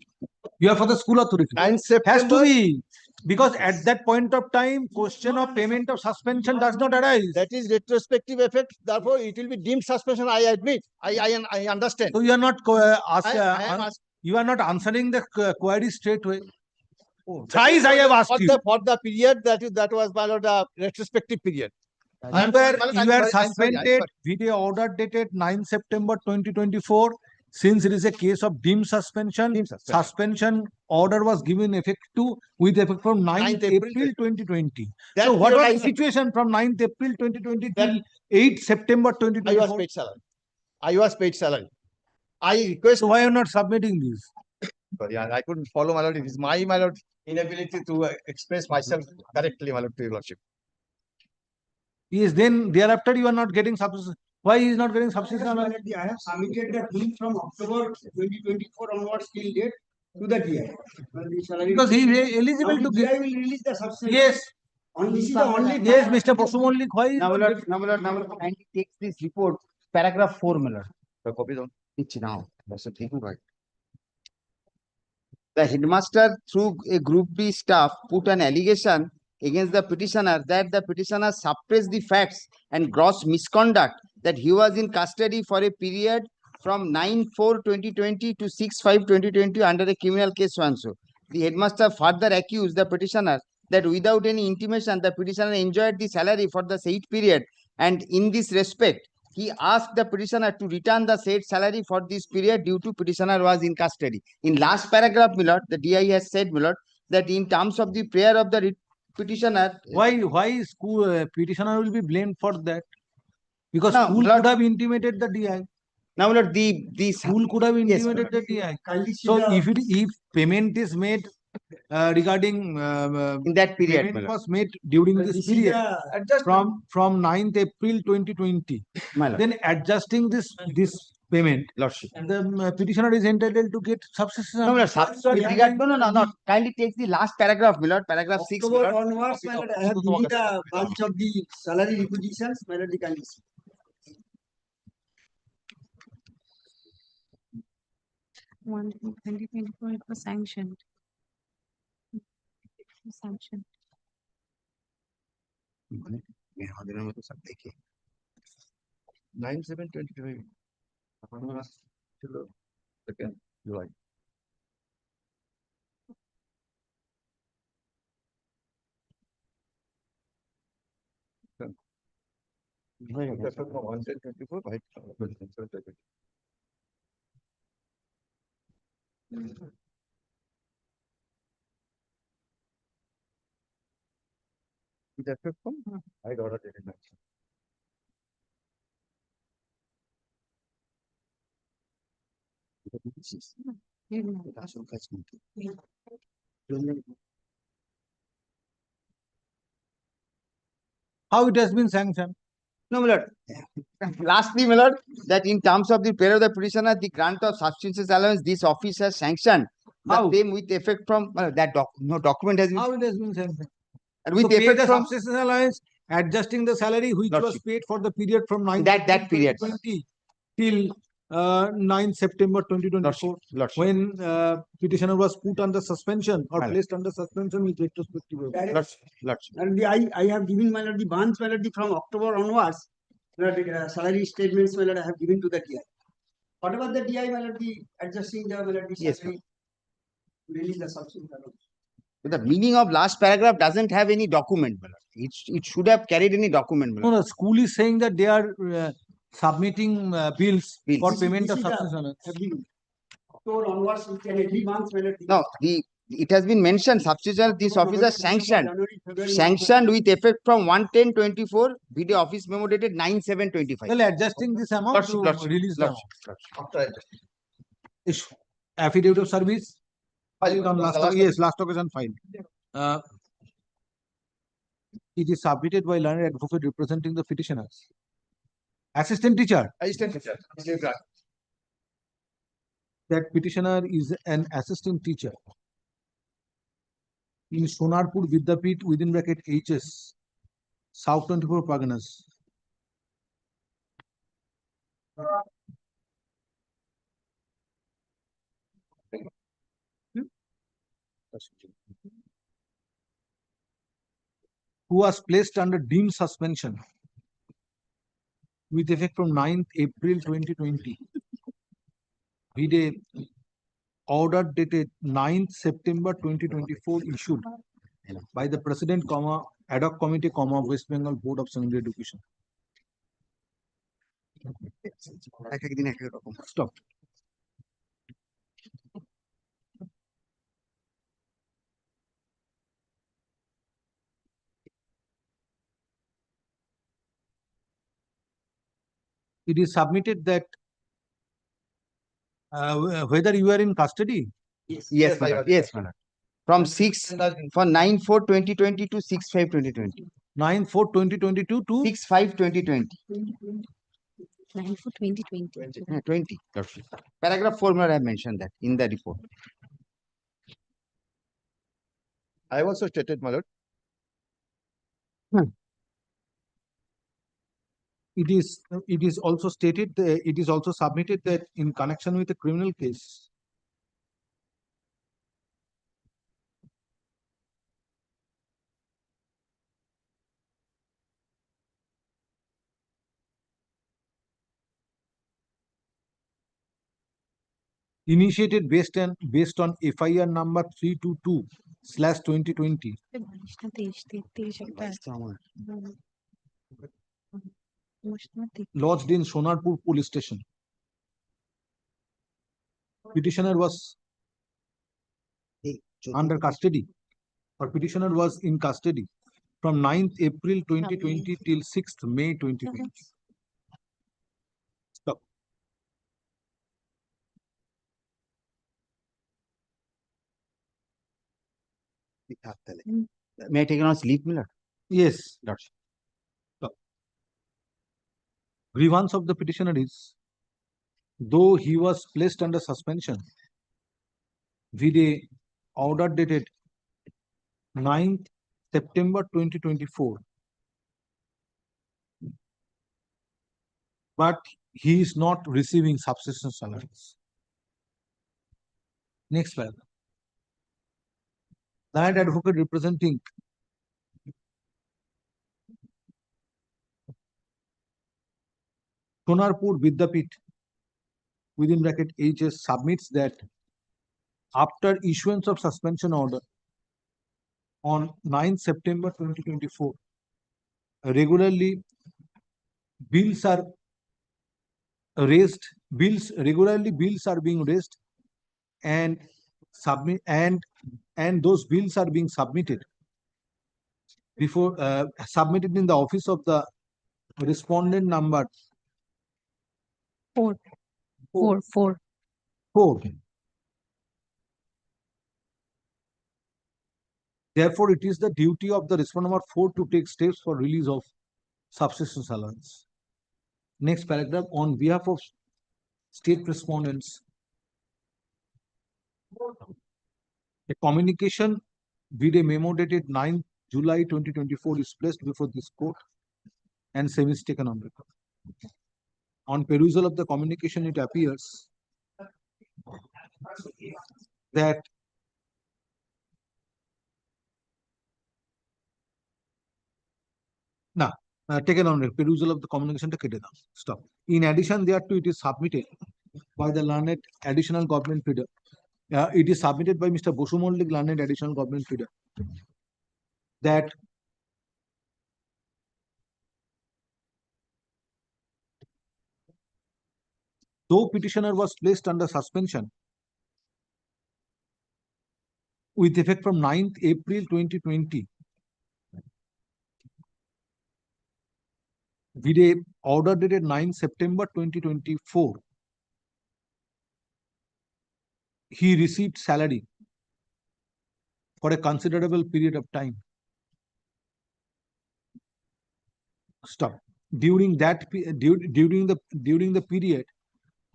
You are for the school authority. 9th Has to September. be. Because at that point of time, question of payment of suspension does not arise. That is retrospective effect. Therefore, it will be deemed suspension. I admit. I understand. So you are not I am you are not answering the query straight away. Thrice I have asked you. For the period that was, my lord, retrospective period. You are suspended. Video order dated 9 September 2024. Since it is a case of deemed suspension, suspension order was given effect to with effect from 9th April 2020. That So what period was I the have- situation from 9th April 2020 till 8th September I was 2024? paid salary. I was paid salary. I request. So why are you not submitting this? Sorry, I couldn't follow, my lord. It is my lord, inability to express myself correctly, my lord, to your lordship. Yes, then thereafter you are not getting subsistence. Why he is not getting subsistence? I have submitted the bill from October 2024 onwards till date to the DI. Because he is eligible to DI get. will release the substance. Yes. This is the only. Yes, Mr. Posumollik, why? is Now, not my lord, getting- now, my lord, kindly takes this report, paragraph 4, my lord. The copy down. It's now. That's the thing, right? The headmaster, through a group B staff, put an allegation against the petitioner that the petitioner suppressed the facts and gross misconduct, that he was in custody for a period from 9/4/2020 to 6/5/2020 under a criminal case so and so. The headmaster further accused the petitioner that without any intimation, the petitioner enjoyed the salary for the said period, and in this respect, he asked the petitioner to return the said salary for this period due to petitioner was in custody. In last paragraph, my lord, the DI has said, my lord, that in terms of the prayer of the petitioner. Why school petitioner will be blamed for that? Because No, school Lord- could have intimated the DI. Now, my lord, the School could have Yes, intimated the DI. Kindly see So the- if payment is made regarding in that period, my payment lord. was made during this is period the from 9th April 2020, My lord. then adjusting this payment, Lordship. the petitioner is entitled to get subsistence. No, my lord, with regard, no. Kindly take the last paragraph, my lord, paragraph 6, my October lord. onwards, my lord, I have given the bunch of the salary requisitions, my lord, the kindly see. One, 2024, it was sanctioned. Sanctioned. আমাদের মতো সব দেখে 9/7/2025 ছিল second July. That's from 1/10/24 by 27/20. With effect from I order dated action. আসল কাজ কিন্তু How it has been sanctioned? No, my lord. Lastly, my lord, that in terms of the prayer of the petitioner, the grant of substances allowance, this office has sanctioned the How? same with effect from no document has been How it has been sanctioned? and with To pay effect the from subsistence allowance, adjusting the salary which was Lordship. paid for the period from 9 That period. 2020 till 9 September 2024, Lordship. when petitioner was put under suspension or My lord. placed under suspension with retrospective effect. Lordship. And I have given my lord the bonds, my lord, from October onwards. My lord, the salary statements, my lord, I have given to the DI. Whatever the DI, my lord, the adjusting the, my lord, the Yes, salary. Release the subsidy. The meaning of last paragraph doesn't have any document, my lord. It should have carried any document, my No, lord. the school is saying that they are submitting bills for Bills. payment of This is the- subsistence. October onwards, we can every month, my lord. No, it has been mentioned, substitution, this officer sanctioned. Sanctioned with effect from 1/10/24, video office memo dated 9/7/25. Well, adjusting this amount to release the amount. After adjusting. Issue. Affidavit of service. Filed on last occasion filed. It is submitted by learned advocate representing the petitioners. Assistant teacher. Assistant teacher. That petitioner is an assistant teacher in Sonarpur Vidyapit within bracket HS, South 24 Parganas. Who was placed under deemed suspension with effect from 9th April 2020. Vide order dated 9th September 2024 issued by the President, ad hoc committee, West Bengal Board of Secondary Education. Stop. It is submitted that whether you are in custody. Yes, my lord. Yes, my lord. From 9/4/2020 to 6/5/2020. 9/4/2022 to 6/5/2020. 9/4/2020. 20. Paragraph 4, my lord, I have mentioned that in the report. I have also stated, my lord. It is also stated, it is also submitted that in connection with a criminal case, initiated based on FIR number 322/2020, lodged in Sonarpur police station. Petitioner was under custody, or petitioner was in custody from 9th April 2020 till 6th May 2020. Stop. May I take an leave, my lord? Yes. Lordship. Stop. Grievance of the petitioner is, though he was placed under suspension, vide order dated 9th September 2024, but he is not receiving subsistence allowance. Next paragraph. Land advocate representing Sonarpur Vidyapit within bracket HS submits that after issuance of suspension order on 9th September 2024, regularly bills are raised, bills are being raised and those bills are being submitted before submitted in the office of the respondent number 4. Therefore, it is the duty of the respondent number 4 to take steps for release of subsistence allowance. Next paragraph, on behalf of state respondents, a communication with a memo dated 9th July 2024 is placed before this court and same is taken on record. On perusal of the communication, it appears that taken on record, perusal of the communication to কেটে দাও. Stop. In addition thereto, it is submitted by the learned additional government pleader. It is submitted by Mr. Bosu Mollik, learned additional government pleader, that though petitioner was placed under suspension with effect from 9th April 2020, vide order dated 9 September 2024, he received salary for a considerable period of time. Stop. During the period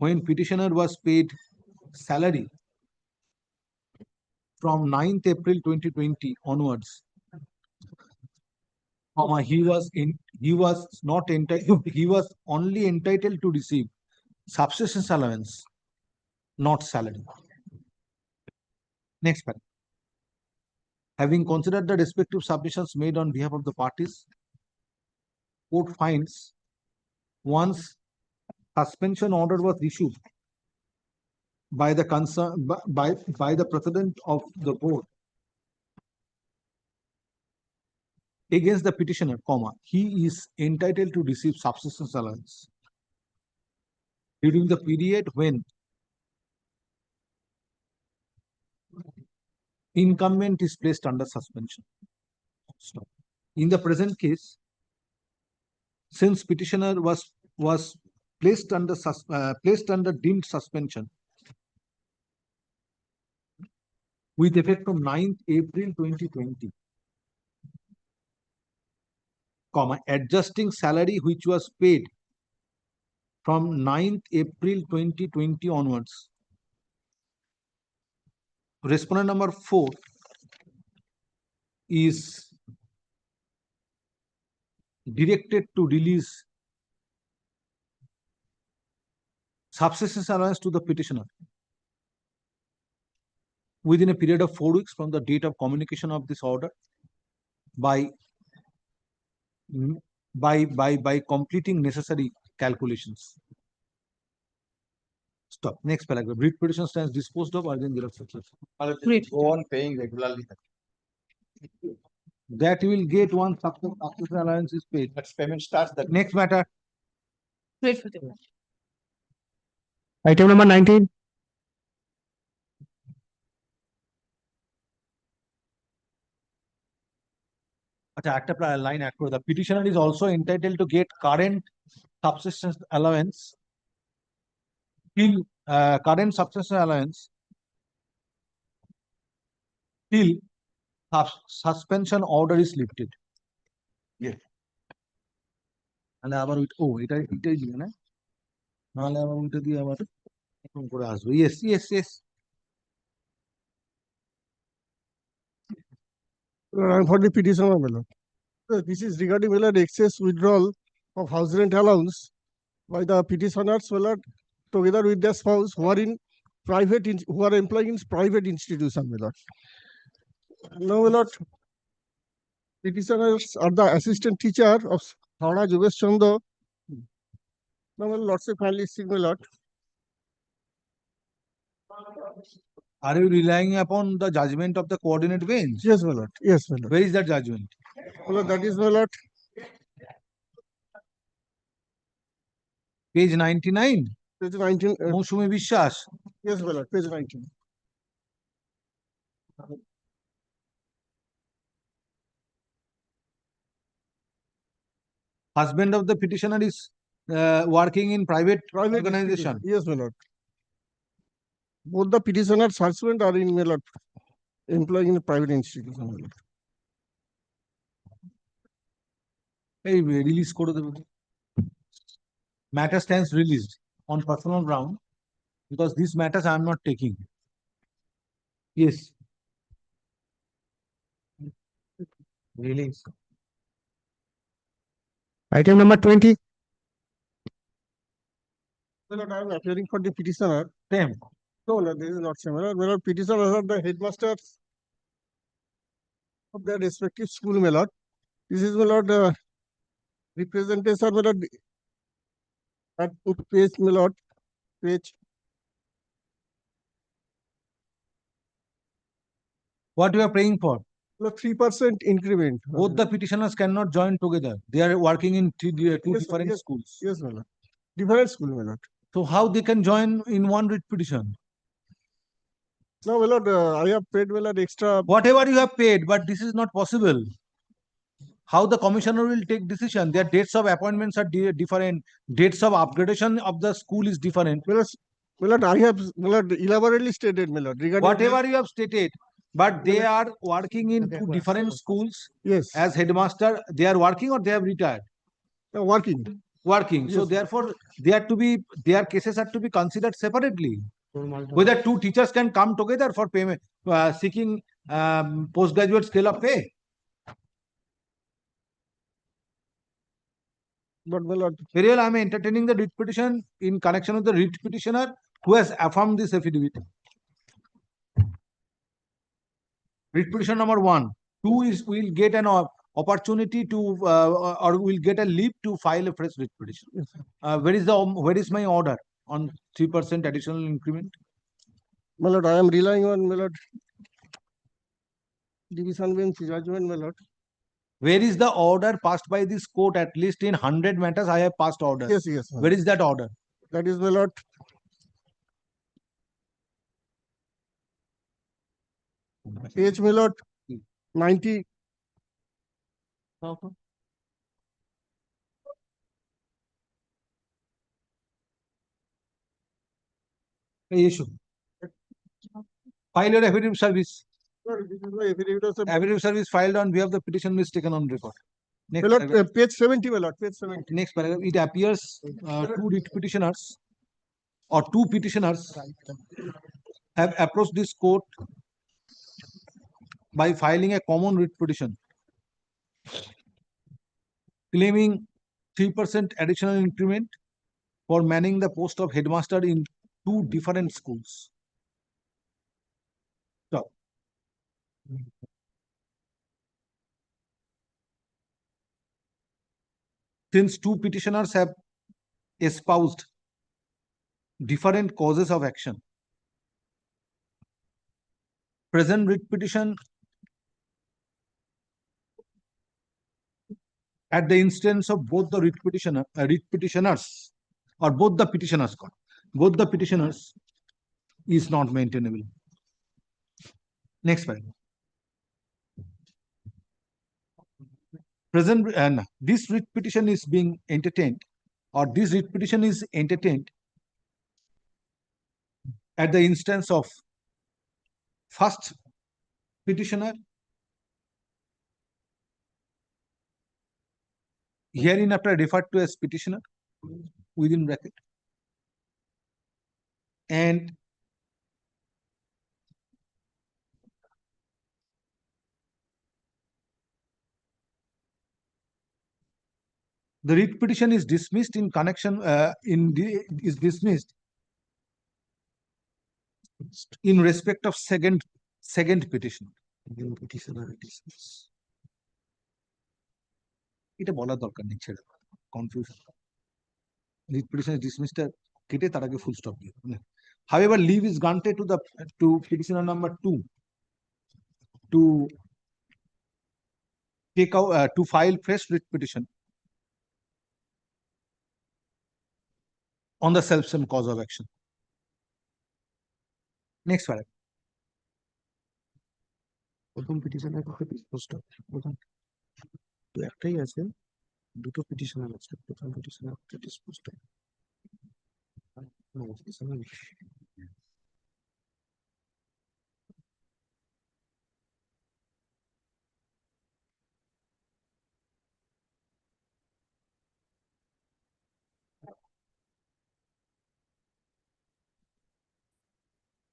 when petitioner was paid salary from 9th April 2020 onwards, he was only entitled to receive subsistence allowance, not salary. Next paragraph. Having considered the respective submissions made on behalf of the parties, court finds once suspension order was issued by the president of the board against the petitioner, he is entitled to receive subsistence allowance during the period when incumbent is placed under suspension. Stop. In the present case, since petitioner was placed under deemed suspension with effect from 9th April 2020, adjusting salary which was paid from 9th April 2020 onwards, respondent number 4 is directed to release subsistence allowance to the petitioner within a period of 4 weeks from the date of communication of this order by completing necessary calculations. Stop. Next paragraph. Writ petition stands disposed of urgent xerox. Go on paying regularly. That you will get once subsistence allowance is paid. But payment starts that. Next matter. Item number 19. Line after the petitioner is also entitled to get current subsistence allowance till till suspension order is lifted. Yes. And yes. I'm for the petition, my lord. This is regarding excess withdrawal of house rent allowance by the petitioners, my lord, together with their spouse who are in who are employing in private institution, my lord. Now, my lord, petitioners are the assistant teacher of Howrah Yogesh Chandra. Now, my lordship kindly speak, my lord. Are you relying upon the judgment of the coordinate bench? Yes, my lord. Yes, my lord. Where is that judgment? My lord, that is, my lord. Page 99. Page 19. Mousumi Bishwas. Yes, my lord. Page 19. Husband of the petitioner is working in private organization. Yes, my lord. Both the petitioner's husband are in, my lord, employing in a private institution, my lord. Hey, release code. Matter stands released on personal ground because these matters I am not taking. Yes. Release. Item number 20. My lord, I am appearing for the petitioner. Same. No, no, this is not similar. My lord, petitioners are the headmasters of their respective school, my lord. This is, my lord, representation, my lord, at page, my lord, page. What you are praying for? 3% increment. Both the petitioners cannot join together. They are working in two Yes, sir, different yes, schools. Yes, my lord. Different school, my lord. So how they can join in one writ petition? No, my lord, I have paid, my lord, extra. Whatever you have paid, but this is not possible. How the commissioner will take decision? Their dates of appointments are different. Dates of upgradation of the school is different. My lord, I have, my lord, elaborately stated, my lord, regarding. Whatever you have stated, but they are working in two different schools. Yes. As headmaster, they are working or they have retired? Working. Working. So Yes. therefore, they are to be, their cases are to be considered separately. Whether two teachers can come together for payment, seeking postgraduate scale of pay. But my lord, Very well, I am entertaining the writ petition in connection with the writ petitioner who has affirmed this affidavit. Writ petition number 1. 2 is will get an opportunity to or will get a leave to file a fresh writ petition. Where is my order on 3% additional increment? my lord, I am relying on, my lord, division bench judgment, my lord. Where is the order passed by this court? At least in 100 matters, I have passed order. Yes, yes. Where is that order? That is, my lord, page, my lord, 90. Issue. File your affidavit service. Sir, this is my affidavit of. Affidavit service filed on behalf of the petition is taken on record. My Next, lord, page 70, my lord, page 70. next paragraph. It appears two writ petitioners or two petitioners have approached this court by filing a common writ petition claiming 3% additional increment for manning the post of headmaster in two different schools. So, since two petitioners have espoused different causes of action, present writ petition at the instance of both the writ petitioners or both the petitioners is not maintainable. Next paragraph. Present and this writ petition is being entertained, or this writ petition is entertained at the instance of first petitioner, hereinafter referred to as petitioner within bracket, and the writ petition is dismissed in connection is dismissed in respect of second petition. এটা বলার দরকার নেই, ছেড়ে confusion. Writ petition is dismissed কেটে তার আগে full stop দিয়ে। However, leave is granted to petitioner number 2 to take out to file fresh writ petition on the self-same cause of action. Next paragraph. প্রথম পিটিশনের পক্ষে পোস্ট তো একটাই আছে, দুটো পিটিশনার আছে, প্রথম পিটিশনার পক্ষে disposed.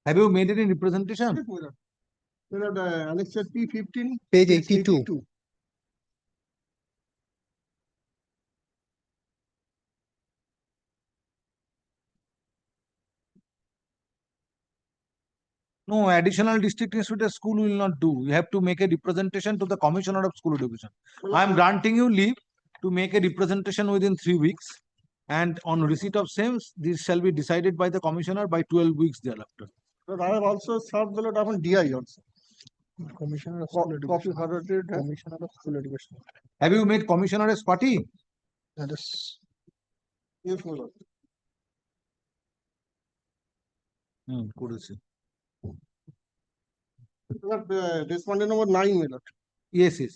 Have you made any representation? Annexure P15. Page 82. No, additional district institute school will not do. You have to make a representation to the Commissioner of School Education. I am granting you leave to make a representation within 3 weeks. And on receipt of same, this shall be decided by the Commissioner by 12 weeks thereafter. But I have also served the upon DI also. Commissioner of School Education. Commissioner of School Education. Have you made Commissioner as party? That is Yes, my lord. করেছে। Respondent number 9, my lord. Yes, yes.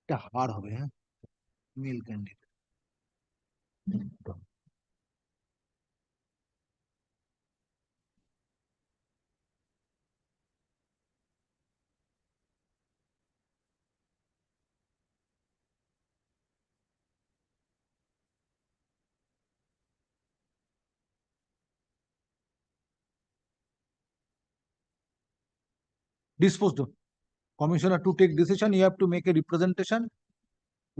এটা হার হবে, হ্যাঁ, male candidate. Disposed of. Commissioner to take decision, you have to make a representation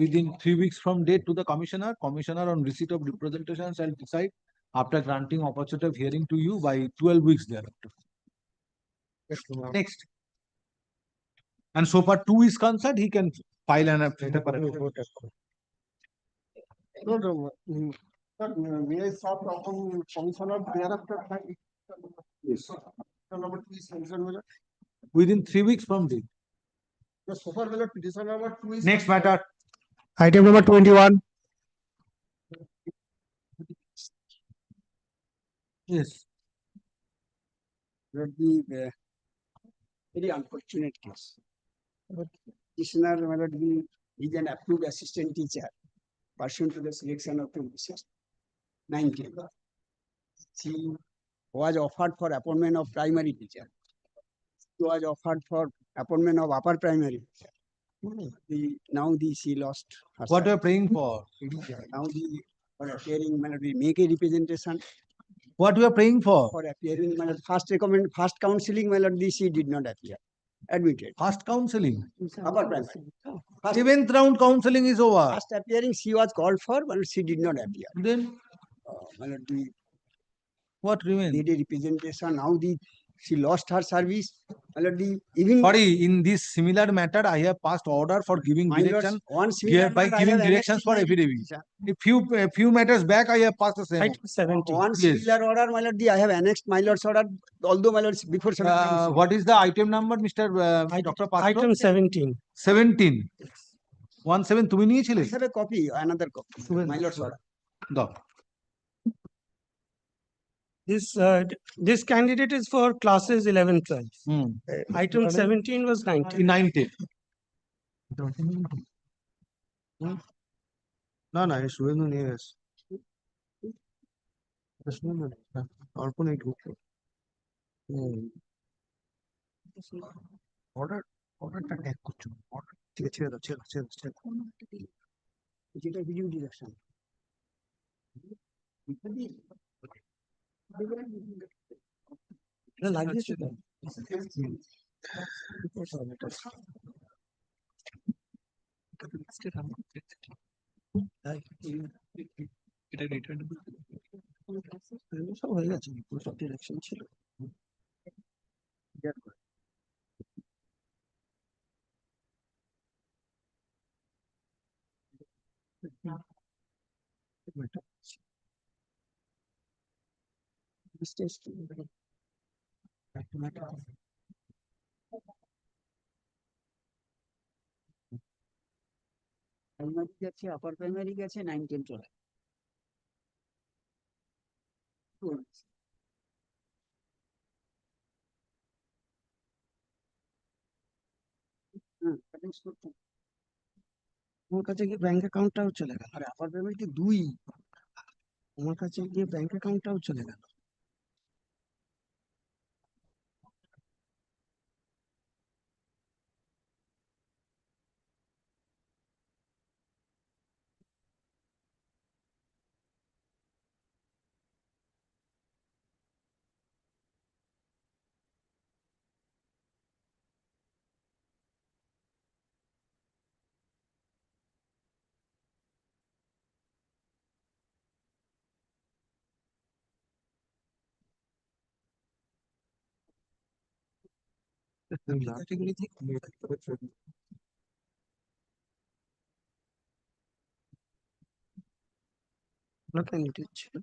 within 3 weeks from date to the commissioner. Commissioner on receipt of representation shall decide after granting opportunity of hearing to you by 12 weeks thereafter. Next. And so far 2 is concerned, he can file an application. No, no, may I serve upon Commissioner thereafter? Yes. Number 2 is mentioned, my lord. Within 3 weeks from date. The so far, my lord, petition number 2 is. Next matter. Item number 21. Yes. That be very unfortunate case. But petitioner, my lord, is an approved assistant teacher pursuant to the selection of 2019. She was offered for appointment of primary teacher. She was offered for appointment of upper primary teacher. She lost her What son. you are praying for? Now for appearing, my lord, we make a representation. What you are praying for? For appearing, my lord, first counseling, my lord, she did not appear. Admitted. First counseling. Upper primary. First, 7th round counseling is over. first appearing, she was called for, but she did not appear. Then My lord, we what remains? made a representation. Now she lost her service. My lord, even Sorry, in this similar matter, I have passed order for giving my lords, direction. one similar By matter I giving have directions annexed for in my affidavit. petition. A few matters back, I have passed the same. Item 17. One Yes. similar order, my lord, I have annexed my lord's order, although my lord's before 17. What is the item number, Mr. Dr. Pastro? Item 17. 17. 17 তুমি নিয়েছিলে? I have a copy, another copy, my lord's order. দাও। This candidate is for classes 11, 12. Item 17 was 19. 19. না না এই শুভেন্দু নিয়ে গেছে শুভেন্দু অল্প নেই ঢুকলো অর্ডারটা ট্যাগ করছো ঠিক আছে ছেড়ে দাও যেটা ভিডিও ডিরেকশন লাগিয়েছে তো এটা রিটার্ন সব হয়ে গেছে সব ডিরেকশন ছিল প্রাইমারি গেছে, আপার প্রাইমারি গেছে, 9, 10 চলে। আমার কাছে গিয়ে ব্যাংক অ্যাকাউন্টটাও চলে গেল। আরে আপার পেমেন্ট দুই, আমার কাছে গিয়ে ব্যাংক অ্যাকাউন্টটাও চলে গেল। ক্যাটাগরি থেকে ক্যান্ডিডেট ছিল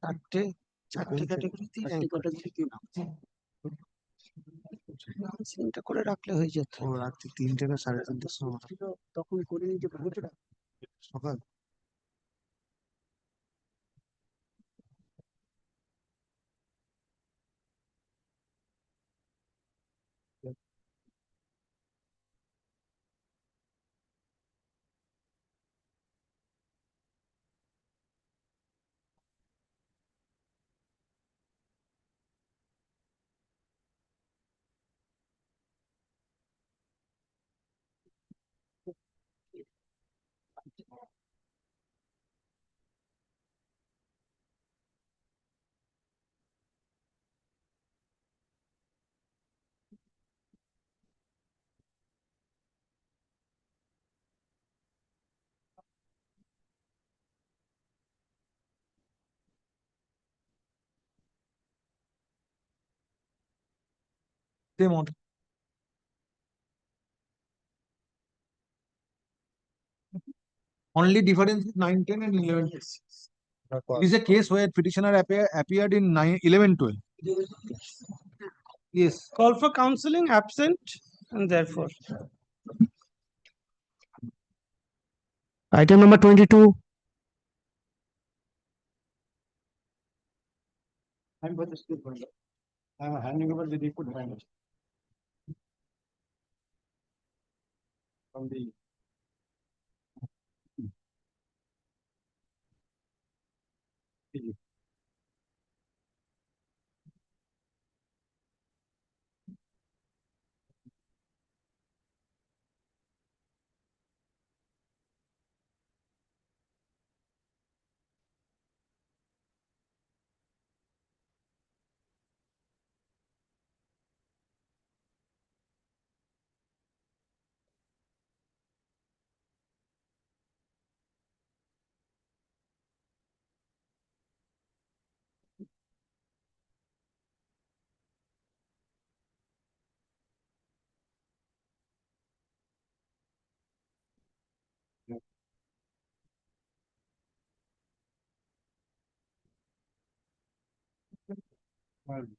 চারটে চারটে ক্যাটাগরিতেই র্যাঙ্ক সিনটা করে রাখলে হয়ে যেত। ও রাত্রি 3টে না 3:30টার সময় তখন করে নিতে পারবো সকাল। Same order. Only difference is 9, 10 and 11, 12. It is a case where petitioner appeared in 9, 11, 12. Yes. Call for counseling, absent, and therefore. Item number 22. I'm for the state vendor. I'm handing over the report manager. From the.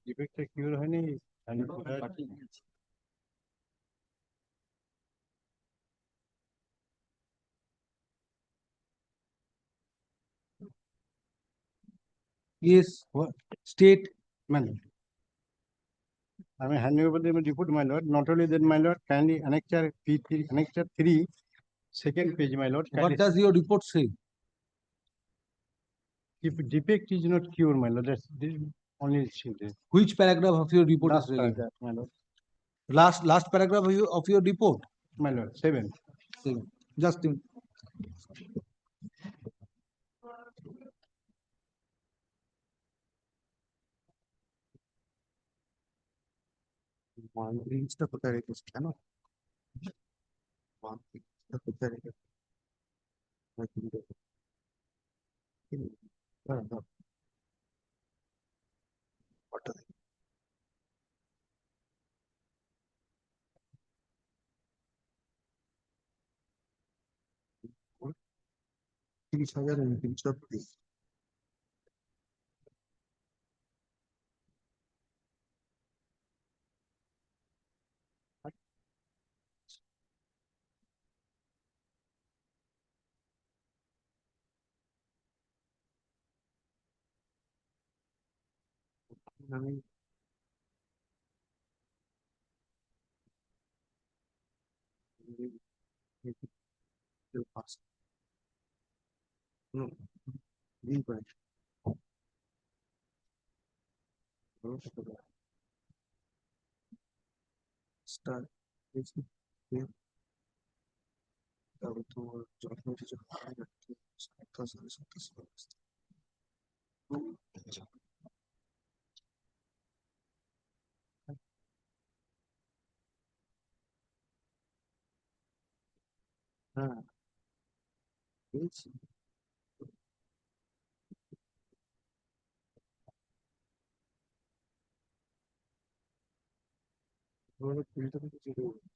ডিফেক্টটা কিউর হয়নি। Yes. What? State. Man. I'm handing over the report, my lord. Not only that, my lord, kindly annexure P3, annexure 3, second page, my lord. What does your report say? If defect is not cured, my lord, that's this only there. Which paragraph of your report Last is relevant? paragraph, my lord. Last paragraph of your report. My lord, 7. 7. Just in. জিনিসটা কোথায় রেখেছি কেন কোথায় রেখেছি ওটা 30,29 আমি Till past. No. Leave it. Start. তবে তোমার যত্ন কিছু হয় না হ্যাঁ পেয়েছি প্রিন্টার থেকে যেটা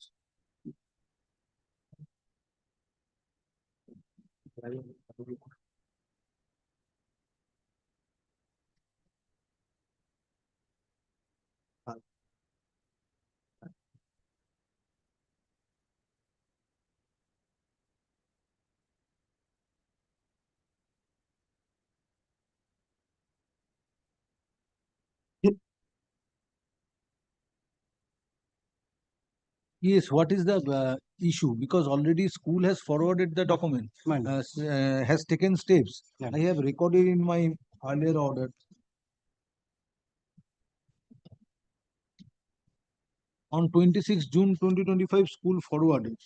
Yes, what is the issue? Because already school has forwarded the document, has taken steps. I have recorded in my earlier order. On 26 June 2025, school forwarded.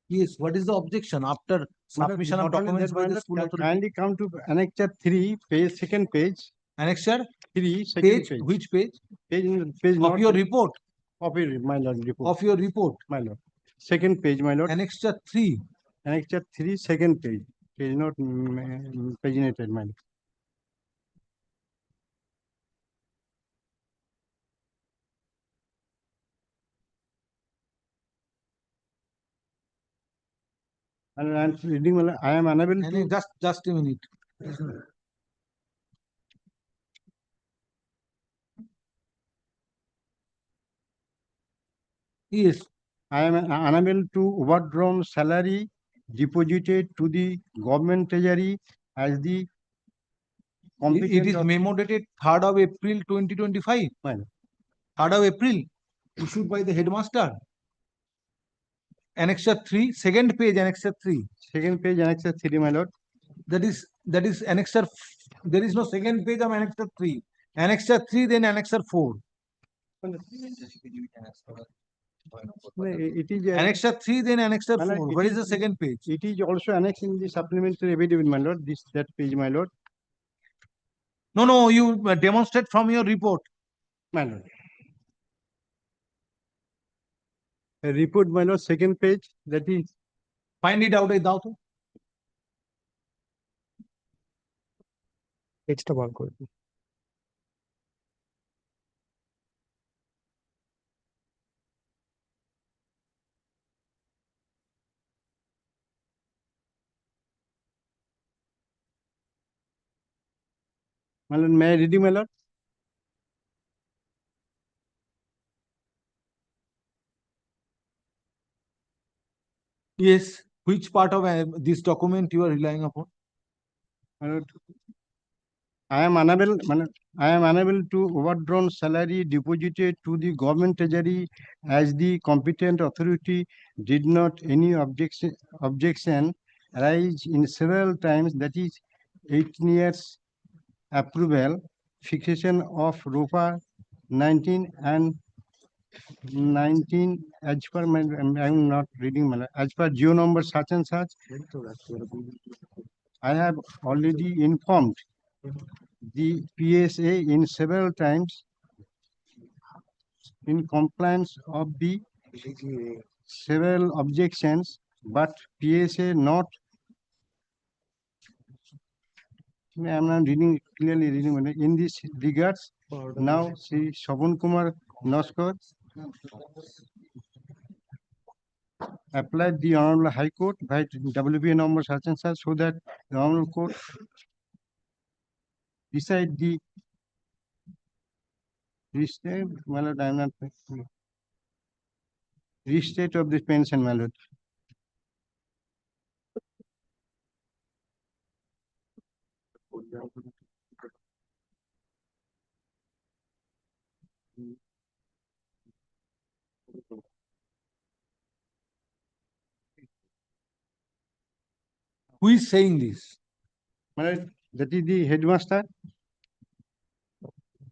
Yes, what is the objection after submission of documents by the school authority? Kindly come to annexure 3, page, second page. Annexure 3, second page, page. which page? Page Of not your report, of your, my lord, report. of your report. My lord. Second page, my lord. Annexure 3. Annexure 3, second page. Page not paginated, my lord. And I'm reading, my lord, I am unable to. Just a minute. Yes. I am unable to overdrawn salary deposited to the government treasury as the It is memo dated 3rd of April 2025. 3rd of April, issued by the headmaster. Annexure 3, second page, Annexure 3. Second page, Annexure 3, my lord. That is Annexure. There is no second page of Annexure 3. Annexure 3, then Annexure 4. It is Annexure 3, then Annexure my lord, 4. it What is the second page? It is also annexed in the supplementary affidavit, my lord. That page, my lord. No, you demonstrate from your report. My lord. A report, my lord, second page, that is. Find it out, দাও তো। পেজটা বার করে দিই My lord, may I read, my lord? Yes. Which part of this document you are relying upon? My lord, I am unable to overdrawn salary deposited to the government treasury as the competent authority did not any objection arise in several times, that is 18 years approval, fixation of ROPA 19 and 19 as per my, I'm not reading my, as per geo number such and such. I have already informed the PSA in several times in compliance of the several objections, but PSA not. I'm not reading clearly reading in this regards. Now, Sri Shobhan Kumar Noskar applied the Honorable High Court by WBA number such and such, so that the Honorable Court decide the restate, my lord, I am not restate of the pension, my lord. Who is saying this? That is the headmaster.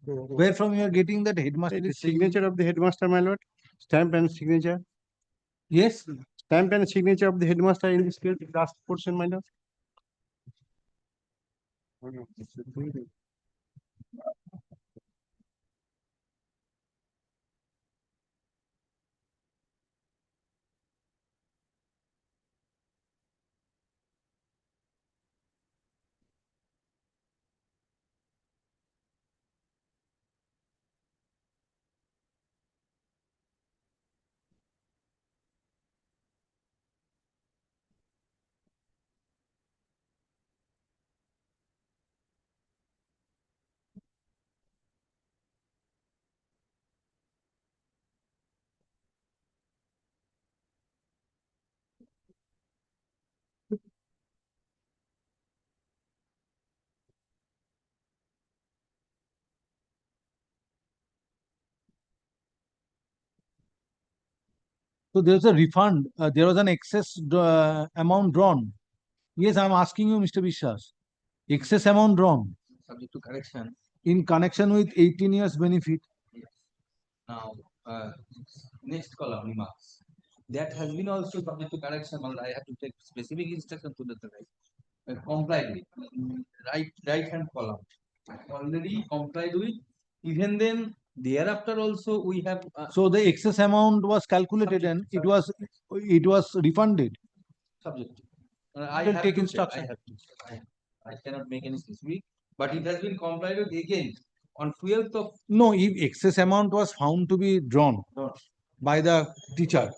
Where from you are getting that headmaster The is saying? signature of the headmaster, my lord. Stamp and signature. Yes. Stamp and signature of the headmaster in this case, last portion, my lord. So there's a refund, there was an excess amount drawn. Yes, I'm asking you, Mr. Vishwas. Excess amount drawn Subject to correction. in connection with 18 years benefit. Now, next column remarks. That has been also subject to correction, but I have to take specific instruction to the right. Complied with. Right hand column. Already complied with. Even then, thereafter also we have. So the excess amount was calculated and it was refunded. Subject. I will take instruction. I cannot make any specific, but it has been complied with again on 12th of. No, if excess amount was found to be drawn by the teacher.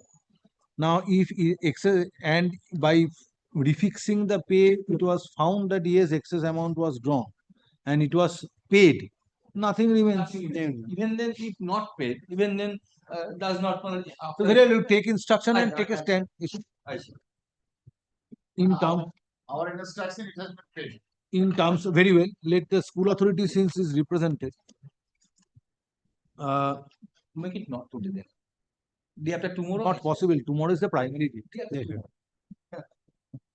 Now, if excess and by refixing the pay, it was found that yes, excess amount was drawn and it was paid. Nothing remains. Even then, if not paid, even then does not. So very well, you take instruction and take a stand. I see. In terms, Our instruction, it has been paid. in terms, very well, let the school authority since is represented. Make it not today then. Day after tomorrow. Not possible. Tomorrow is the primary date.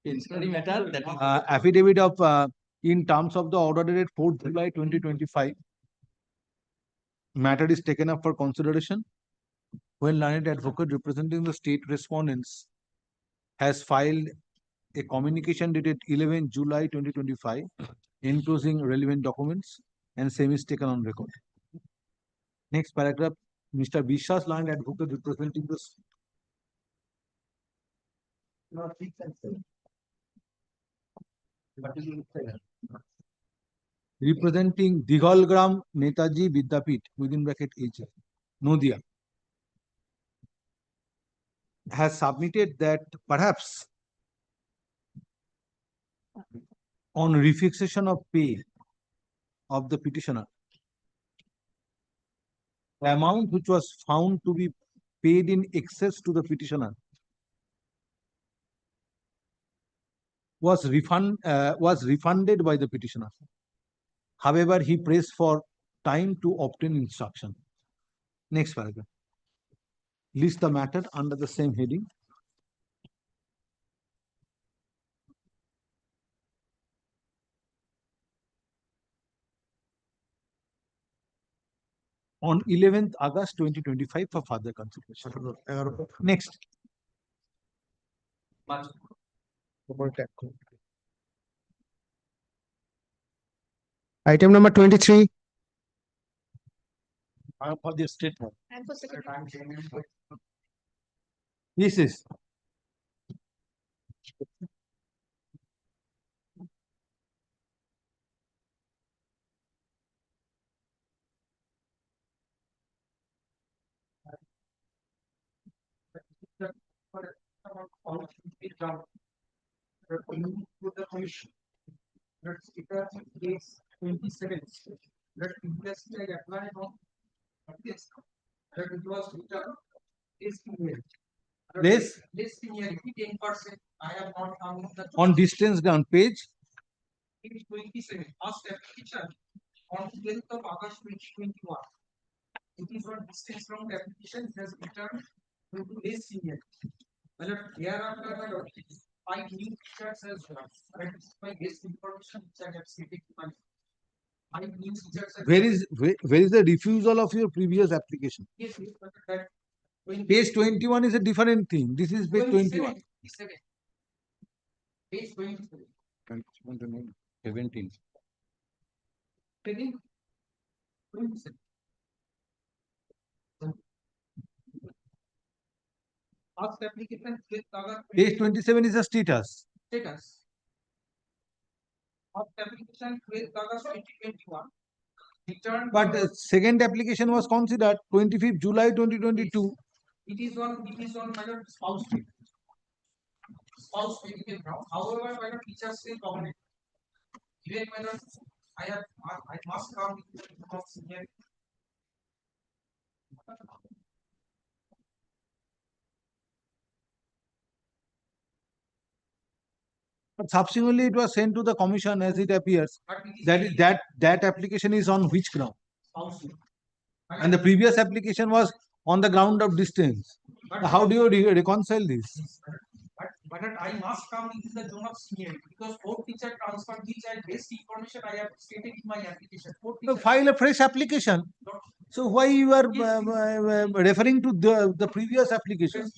Incidentally matter that. Affidavit of in terms of the order dated 4th July 2025. Matter is taken up for consideration when learned advocate representing the state respondents has filed a communication dated 11 July 2025 enclosing relevant documents and same is taken on record. Next paragraph, Mr. Vishwas learned advocate representing the representing Dighalgram Netaji Vidyapit within bracket H, Nodia, has submitted that perhaps on refixation of pay of the petitioner, the amount which was found to be paid in excess to the petitioner was refunded by the petitioner. However, he pressed for time to obtain instruction. Next paragraph. List the matter under the same heading. On 11th August 2025 for further consideration. Next. Item number 23. For the statement. And for secretary. This is. This This 10%. I have not found the. on distance down page Page 27, first application on 12th of August 2021. It is on distance from the application, it has returned due to less senior. Well, thereafter, my lord, 5 new teachers as well. That is my best information which I have stated to my 5 new teachers. Where is the refusal of your previous application? Yes, yes, but that. Page 21 is a different thing. This is page 21. 27. Page 27. 17. Taking 27. First application with August Page 27 is the status. status. First application with August 2021. Returned. But the second application was considered 25th July 2022. It is on my lord spouse pay. Spouse medical ground. However, my lord teachers still covenant. Even my lord, I must come with the senior. But subsequently, it was sent to the commission as it appears. That application is on which ground? Spouse pay. And the previous application was on the ground of distance. How do you reconcile this? But I must come within the zone of seniority because 4 teacher transfer which I best information I have stated in my application. 4 So teacher. file a fresh application. So why you are referring to the previous application?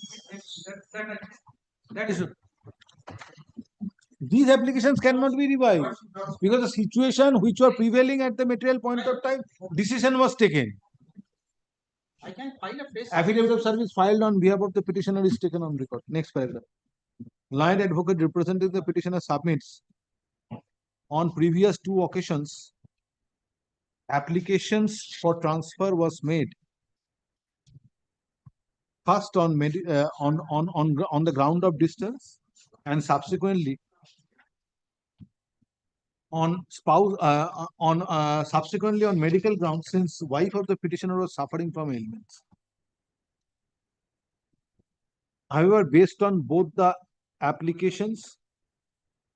That is These applications cannot be revised because the situation which were prevailing at the material point of time, decision was taken. I can file a fresh Affidavit of service filed on behalf of the petitioner is taken on record. Next paragraph. Client advocate representing the petitioner submits on previous 2 occasions applications for transfer was made. First on the ground of distance and subsequently on subsequently on medical grounds since wife of the petitioner was suffering from ailments. However, based on both the applications,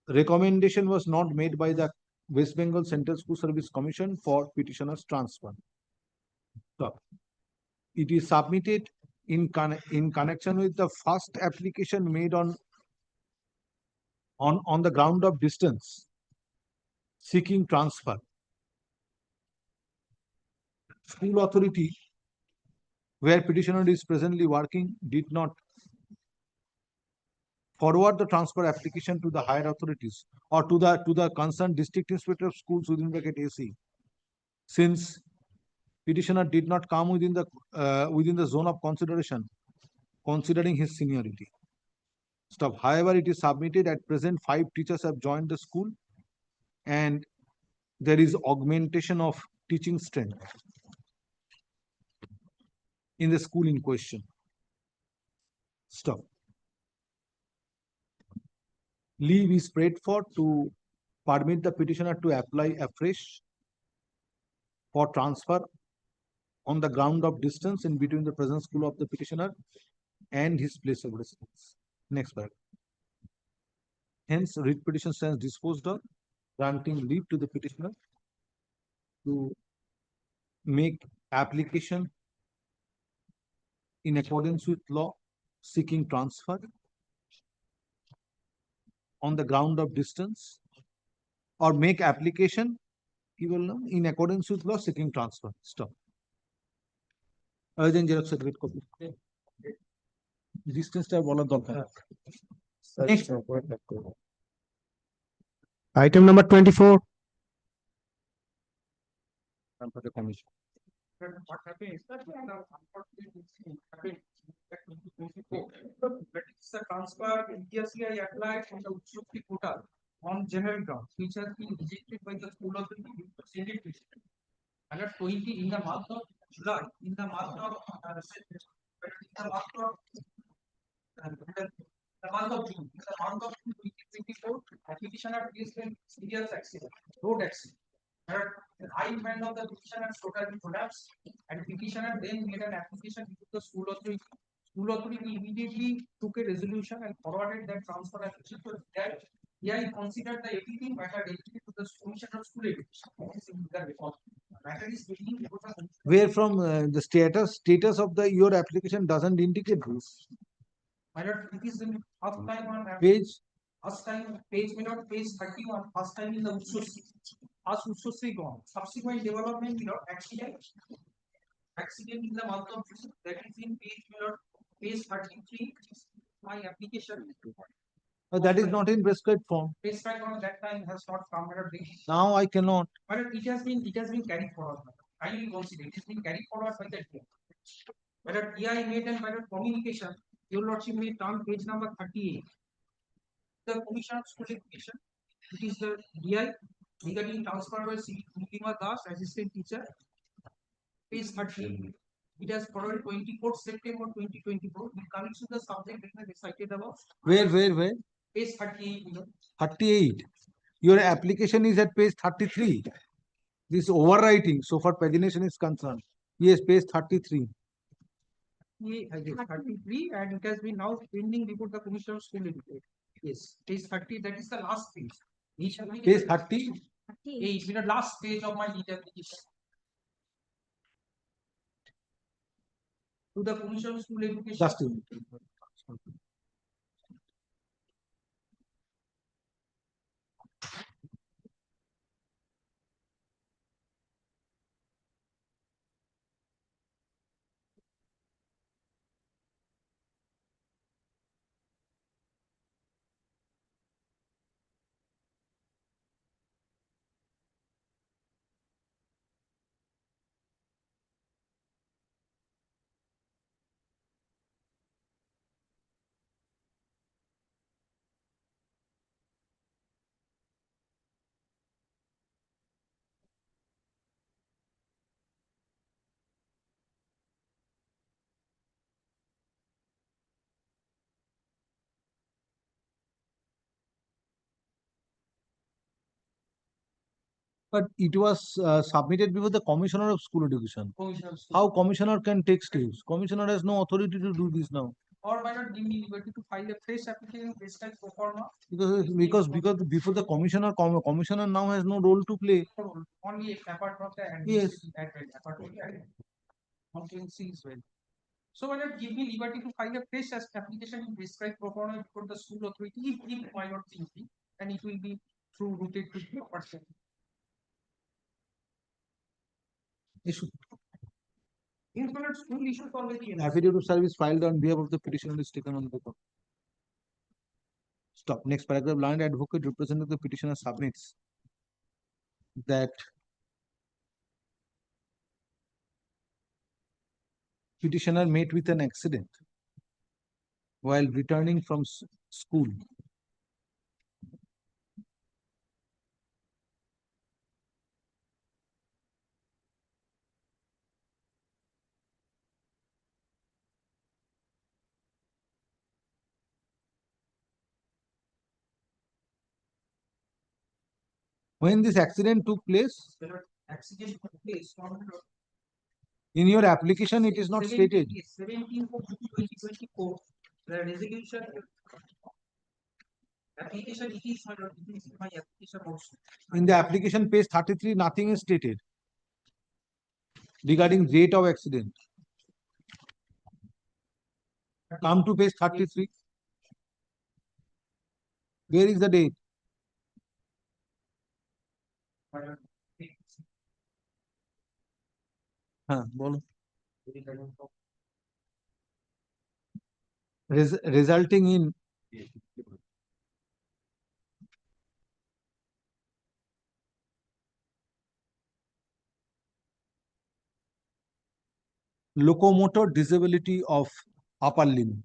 recommendation was not made by the West Bengal Central School Service Commission for petitioner's transfer. So, it is submitted in connection with the first application made on the ground of distance, seeking transfer. School authority, where petitioner is presently working, did not forward the transfer application to the higher authorities or to the concerned district inspector of schools within bracket AC, since petitioner did not come within the zone of consideration, considering his seniority. Stop. However, it is submitted at present 5 teachers have joined the school and there is augmentation of teaching strength in the school in question. Stop. Leave is prayed for to permit the petitioner to apply afresh for transfer on the ground of distance in between the present school of the petitioner and his place of residence. Next paragraph. Hence, writ petition stands disposed of, granting leave to the petitioner to make application in accordance with law, seeking transfer on the ground of distance, or make application in accordance with law, seeking transfer. Stop. Urgent xerox certificate copy. Distance বলার দরকার। Next. Item number 24. What happened is that unfortunately happened that 2024. But it's a transfer previously I applied from the Utshukti portal on general grounds, which has been rejected by the school authority with the Senate decision. And at 20 in the month of July, in the month of June, 2024, a petitioner faced a serious accident, road accident. The right hand of the petitioner totally collapsed, and petitioner then made an application to the school authority. School authority immediately took a resolution and forwarded that transfer application to that. Here he considered the everything matter related to the Commissioner of School Education. This is the report. Matter is pending before the Commissioner of Where from the status of the your application doesn't indicate this. My lord, it is in first time on Page, first time page may not page 31, first time in the Ussosri. As Ussosri gone. Subsequent development, you know, accident in the month of June, that is in page may not page 33. My application. that is not in prescribed form. Prescribed on that time has not come. My lord, Now I cannot. but it has been carried forward. Kindly consider it has been carried forward by the DI. But DI made and by the communication, your lordship may turn page number 38. The Commission of School Education, it is the DI regarding transfer by Sri Mukima Das, assistant teacher. Page 30. It has forwarded 24th September 2024. It comes to the subject that is cited above. Where? Page 38. You know. 38. Your application is at page 33. This overwriting, so far pagination is concerned. Yes, page 33. Yes, 33, and it has been now pending before the Commission of School Education. Yes, page 30, that is the last page. Page 30. It's been the last page of my lead application. To the Commission of School Education. Just a minute. But it was submitted before the Commissioner of School Education. How Commissioner can take steps? Commissioner has no authority to do this now. Or by not giving me liberty to file a fresh application based on pro forma. Because before the Commissioner now has no role to play. Only apart from the Yes. apart from the competency is well. So why not give me liberty to file a fresh application in prescribed pro forma before the school authority if why not thinking, and it will be through routed to the person. Issue. Infinite school issues already. Affidavit of service filed on behalf of the petitioner is taken on record. Stop. Next paragraph. Learned advocate representing the petitioner submits that petitioner met with an accident while returning from school. When this accident took place, Accident took place in your application it is not stated. 17th of June 2024. The resolution application it is my application also. In the application page 33, nothing is stated regarding date of accident. Come to page 33. Where is the date? Bolo. Resulting in locomotor disability of upper limb.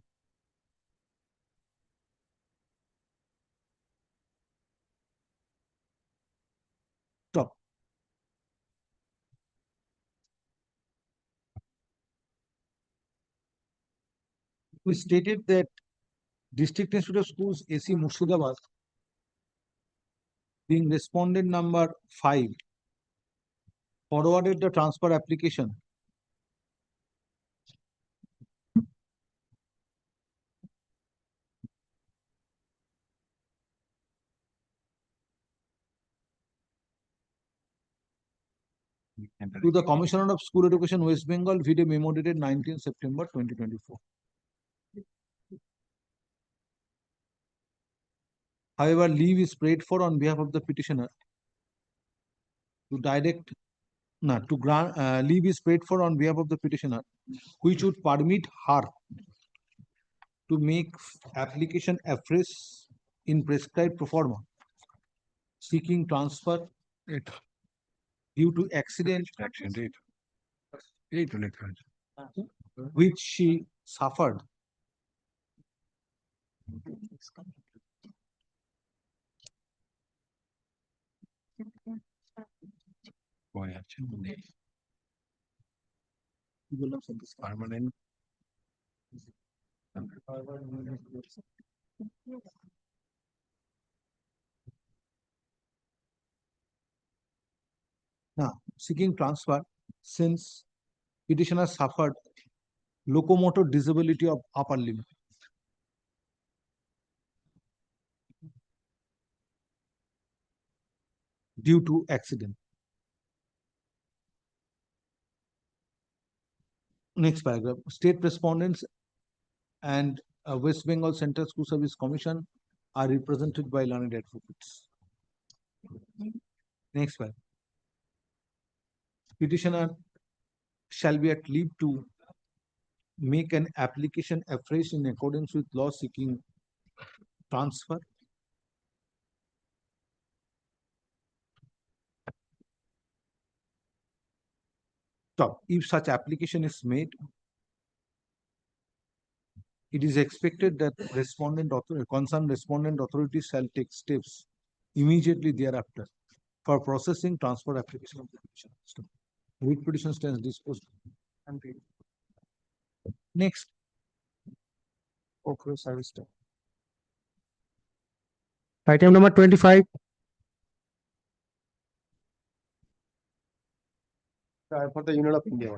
Stop. We stated that District Institute of Schools AC Murshidabad being respondent number 5 forwarded the transfer application to the Commissioner of School Education, West Bengal, video memo dated 19 September 2024. However, leave is prayed for on behalf of the petitioner to grant leave is paid for on behalf of the petitioner, which would permit her to make application afresh in prescribed proforma, seeking transfer due to accident which she suffered Permanent. now seeking transfer since petitioner suffered locomotor disability of upper limb. Due to accident. Next paragraph. State respondents and West Bengal Central School Service Commission are represented by learned advocates. Next paragraph. Petitioner shall be at leave to make an application afresh in accordance with law seeking transfer if such application is made, it is expected that concerned respondent authorities shall take steps immediately thereafter for processing transfer application of the petition. Writ petition stands disposed. Next. Okay, service time. Item number 25. For the Union of India.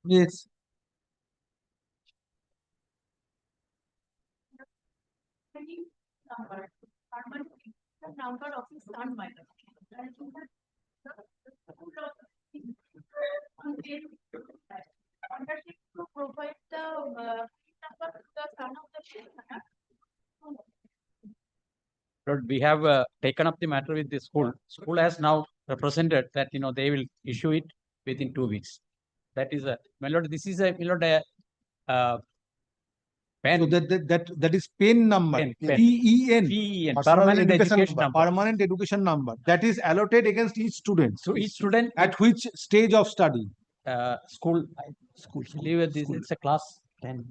Yes. Number of his son minor. To provide the number to the son of the petitioner. Lord, we have taken up the matter with the school. School has now represented that they will issue it within 2 weeks. That is my lord. This is pen. So that is PEN number. PEN. Permanent education number. Permanent education number. That is allotted against each student. So each student at which stage of study? School. Leave this. It's a class 10.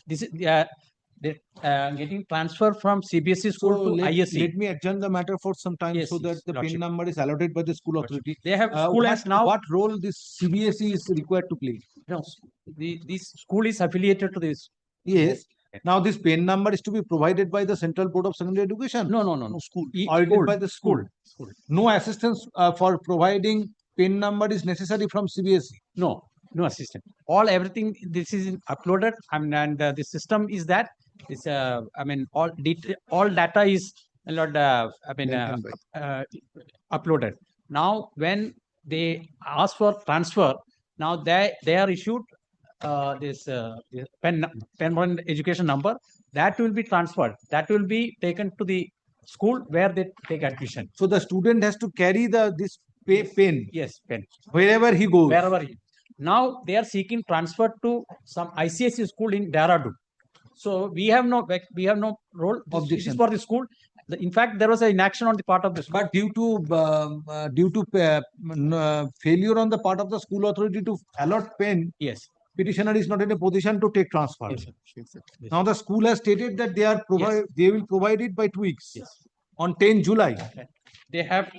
This is getting transfer from CBSE school to ISC. Let me adjourn the matter for some time so that the PIN number is allotted by the school authority. They have school has now what role this CBSE is required to play? No, this school is affiliated to this. Yes. Now this PIN number is to be provided by the Central Board of Secondary Education. No. School. Audited by the school. No assistance for providing PIN number is necessary from CBSE. No assistance. Everything this is uploaded and the system is that it's all data is uploaded. Now when they ask for transfer, now they are issued this pen education number that will be transferred. That will be taken to the school where they take admission. So the student has to carry this pen. Yes, pen. Wherever he goes. Now they are seeking transfer to some ICSE school in Dehradun. So we have no role. This is for the school. In fact, there was an inaction on the part of the school. But due to failure on the part of the school authority to allot pen, yes, petitioner is not in a position to take transfer. Yes. Now the school has stated that they will provide it by 2 weeks. Yes. On 10 July. They have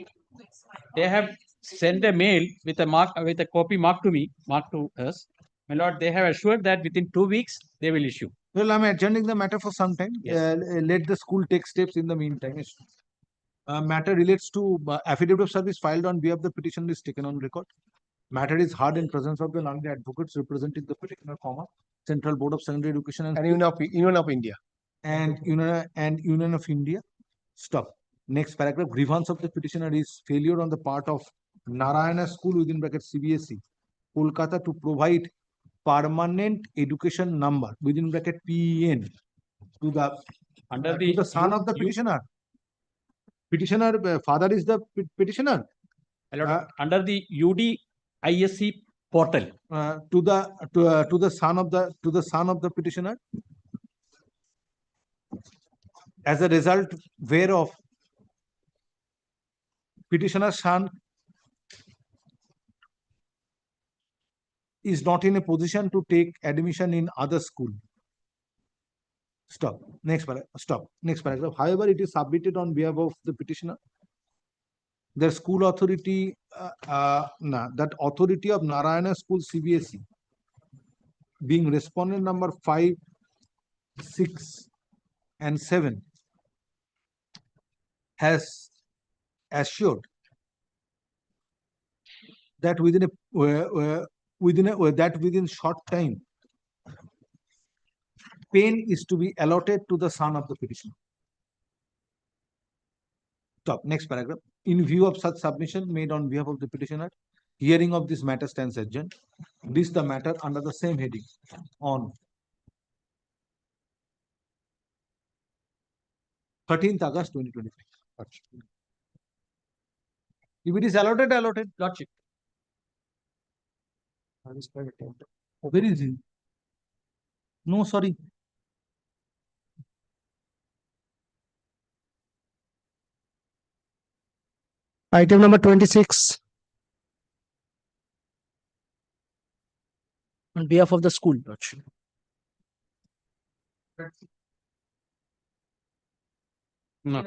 sent a mail with a copy marked to us. My lord, they have assured that within 2 weeks they will issue. Well, I'm adjourning the matter for some time. Yes. Let the school take steps in the meantime. Matter relates to affidavit of service filed on behalf of the petitioner is taken on record. Matter is heard in presence of the learned advocates representing the petitioner, Central Board of Secondary Education and Union of India. And Union of India. Stop. Next paragraph, grievance of the petitioner is failure on the part of Narayana School within bracket CBSE, Kolkata to provide permanent education number within bracket PEN to the son of the petitioner. Petitioner father is the petitioner. Under the UDISC portal. To the son of the petitioner, as a result whereof petitioner's son is not in a position to take admission in other school. Stop. Next paragraph. Stop. Next paragraph. However, it is submitted on behalf of the petitioner. The school authority, that authority of Narayana School CBSE, being respondent number 5, 6, and 7, has assured that within short time, pen is to be allotted to the son of the petitioner. Stop. Next paragraph. In view of such submission made on behalf of the petitioner, hearing of this matter stands adjourned. This the matter under the same heading on 13th August 2025. If it is allotted, Lordship. Where is he? No, sorry. Item number 26. On behalf of the school. No.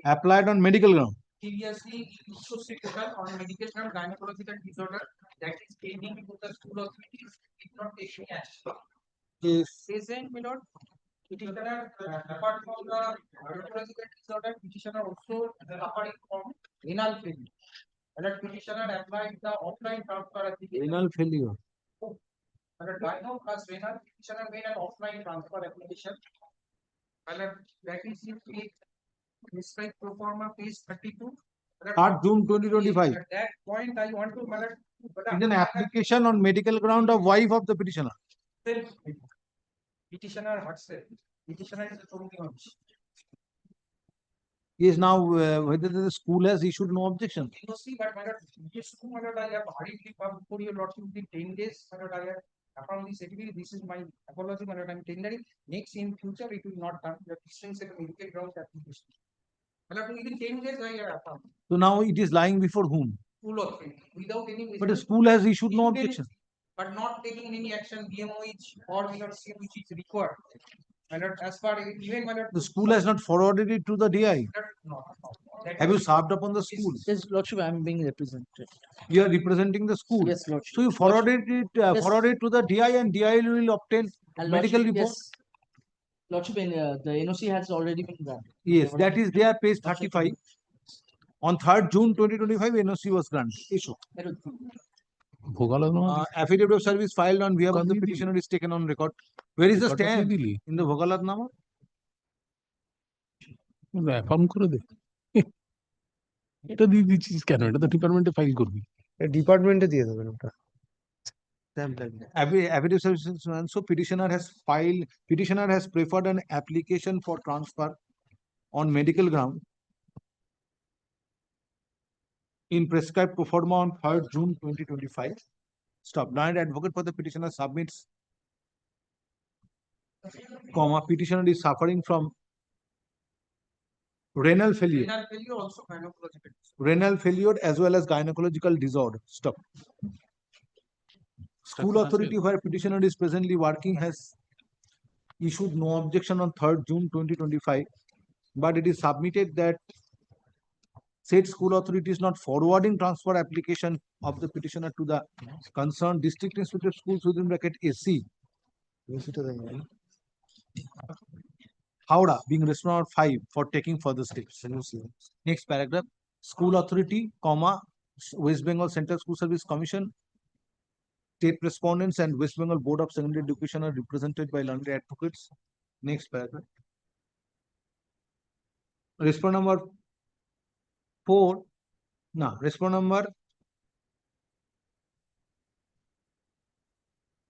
Applied on medical ground. Previously, on medical ground gynecological disorder that is pending before the school authorities did not take any action. Yes. Present, my lord. Petitioner, apart from the gynecological disorder, petitioner also suffering from renal failure. And petitioner applied the offline transfer application. Renal failure. Under gyno plus renal, petitioner made an offline transfer application. And that is in page, describe pro forma page 32. 3rd June 2025. At that point, I want to. Is an application on medical ground of wife of the petitioner. Petitioner herself. Petitioner is the Yes, now whether the school has issued no objection. You see, but I have hurriedly come before your lordship within 10 days. I have upon this certificate, this is my apology, but I'm tendering. Next in future, it will not come. The distance and medical ground application. Within 10 days, I have found. So now it is lying before whom? School authority without any. But the school has issued no objection. But not taking any action, BMOH or which is required. As far even the school has not forwarded it to the DI. No. Have you served upon the school? Yes, Lordship, I am being represented. You are representing the school. Yes, Lordship. So you forwarded it, Yes. forwarded it to the DI, and DI will obtain And medical Lordship, report. yes. Lordship, the NOC has already been granted. Yes, that is there, page 35. On 3rd June 2025, NOC was granted. Issue. Affidavit of service filed on behalf of the petitioner is taken on record. Where is the stamp? In the Bhogalatnama? Affirm করে দে এটা দিয়ে দিচ্ছিস কেন? এটা তো ডিপার্টমেন্টে file করবি। ডিপার্টমেন্টে দিয়ে দেবেন ওটা। Affidavit of service. So petitioner has preferred an application for transfer on medical ground in prescribed pro forma on 3rd June 2025. Stop. Learned advocate for the petitioner submits, petitioner is suffering from renal failure. Renal failure also gynecological. Renal failure as well as gynecological disorder. Stop. School authority where petitioner is presently working has issued no objection on 3rd June 2025, but it is submitted that said school authority is not forwarding transfer application of the petitioner to the concerned district institute of schools within bracket AC. Howrah being respondent 5 for taking further steps. Next paragraph. School authority, West Bengal Central School Service Commission State respondents and West Bengal Board of Secondary Education are represented by learned advocates. Next paragraph. Respondent number 4. Now, respondent number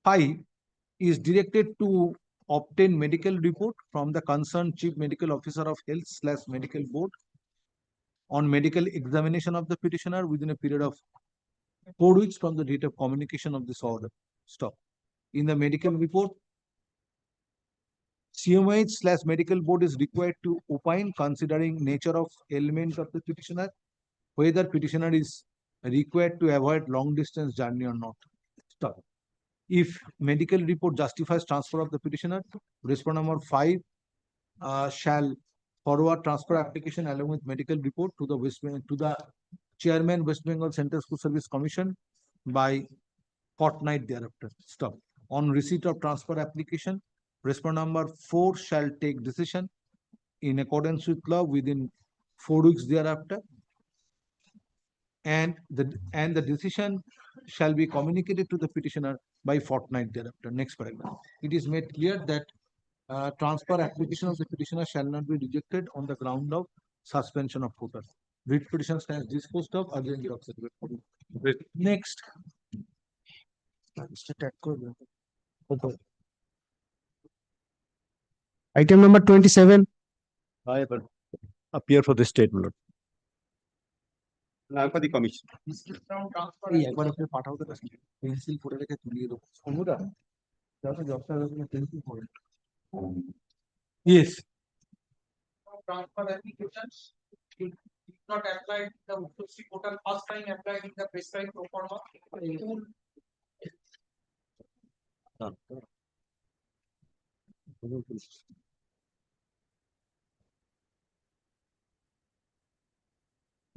5 is directed to obtain medical report from the concerned Chief Medical Officer of Health / Medical Board on medical examination of the petitioner within a period of 4 weeks from the date of communication of this order. Stop. In the medical report, CMH / Medical Board is required to opine considering nature of ailment of the petitioner, whether petitioner is required to avoid long distance journey or not. Stop. If medical report justifies transfer of the petitioner, respondent number 5 shall forward transfer application along with medical report to the Chairman West Bengal Central School Service Commission by fortnight thereafter. Stop. On receipt of transfer application, respondent number 4 shall take decision in accordance with law within 4 weeks thereafter, and the decision shall be communicated to the petitioner by fortnight thereafter. Next paragraph. It is made clear that transfer application of the petitioner shall not be rejected on the ground of suspension of quota. Writ petition stands disposed of urgently observed. Next. Item number 27. I appear for this statement. Now for the commission. এই একবার আপনি পাঠাও তো pencil করে রেখে তুলিয়ে দেবো সমুদা pencil করে yes Transfer applications did not apply the Uttosi portal first time applied in the prescribed pro forma.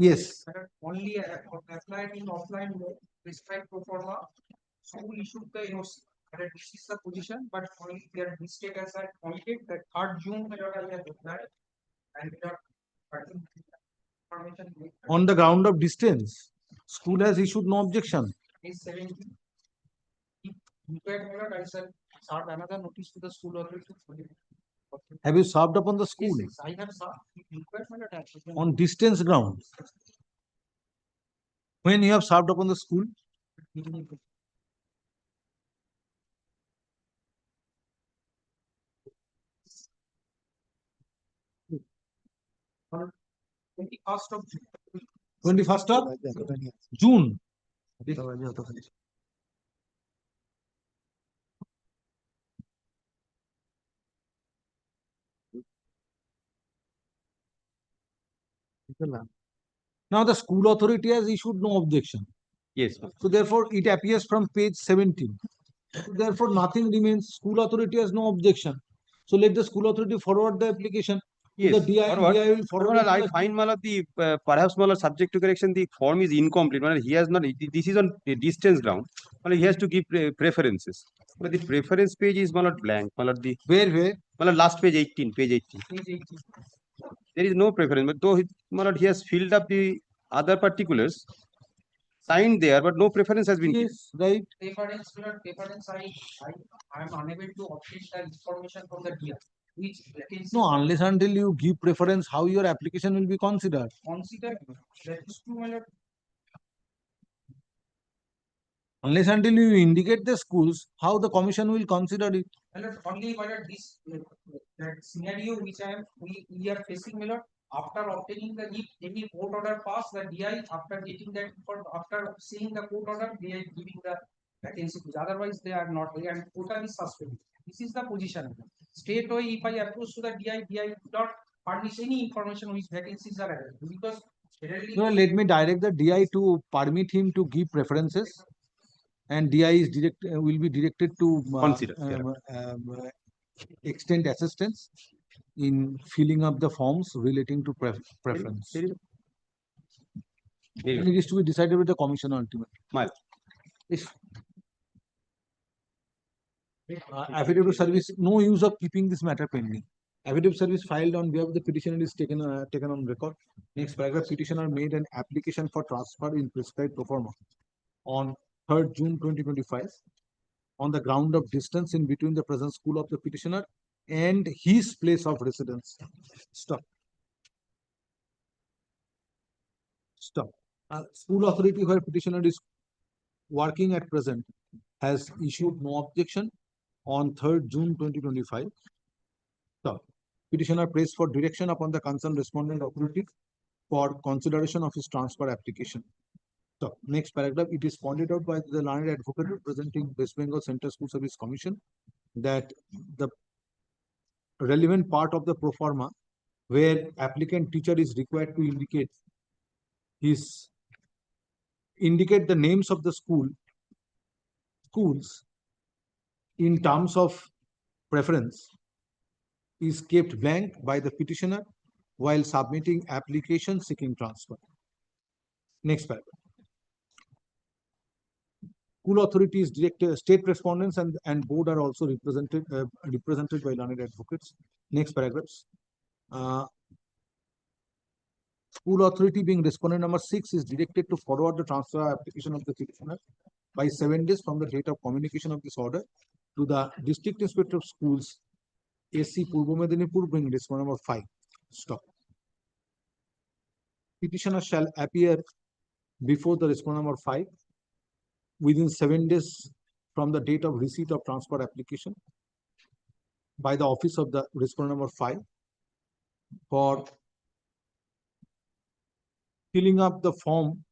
yes Only applied in offline mode, prescribed pro forma. School issued the NOC. This is the position, but only their mistake as I pointed that 3rd June I have applied and without information. on the ground of distance, school has issued no objection. Is 17. I said, served another notice to the school authority. Have you served upon the school Yes, I have served. on distance ground? When you have served upon the school? On 21st of June. 21st of June. Now the school authority has issued no objection. Yes. So therefore it appears from page 17. So therefore nothing remains. School authority has no objection. So let the school authority forward the application. Yes. The DI will forward. Well, I find perhaps subject to correction, the form is incomplete. He has not, this is on a distance ground. He has to give preferences. But the preference page is blank. Where? Last page 18, page 18. There is no preference, but though he has filled up the other particulars, signed there, but no preference has been given. Yes, right. Preference, I am unable to obtain the information from the DI. Which No, unless until you give preference, how your application will be considered. consider that is to Unless until you indicate the schools, how the commission will consider it. only this that scenario which we are facing, after obtaining the if any court order pass, the DI after getting that after seeing the court order, they are giving the vacancy. Otherwise, they are not, and quota is suspended. This is the position. Straightway, if I approach to the DI would not furnish any information which vacancies are available because No, let me direct the DI to permit him to give preferences, and DI is will be directed to Consider, extend assistance in filling up the forms relating to preference. And it is to be decided with the commission ultimately. Yes. Affidavit of service, no use of keeping this matter pending. Affidavit of service filed on behalf of the petitioner is taken on record. Next paragraph, petitioner made an application for transfer in prescribed pro forma on 3rd June 2025 on the ground of distance in between the present school of the petitioner and his place of residence. Stop. Stop. School authority where petitioner is working at present has issued no objection on 3rd June 2025. Stop. Petitioner prays for direction upon the concerned respondent authority for consideration of his transfer application. So, next paragraph, it is pointed out by the learned advocate representing West Bengal Central School Service Commission that the relevant part of the pro forma where applicant teacher is required to indicate the names of the schools in terms of preference is kept blank by the petitioner while submitting application seeking transfer. Next paragraph. School authorities, director, state respondents and board are also represented by learned advocates. Next paragraphs. School authority being respondent number 6 is directed to forward the transfer application of the petitioner by 7 days from the date of communication of this order to the district inspector of schools, AC Purbo Medinipur, being respondent number 5. Stop. Petitioner shall appear before the respondent number 5 within 7 days from the date of receipt of transfer application by the office of the respondent number 5 for filling up the form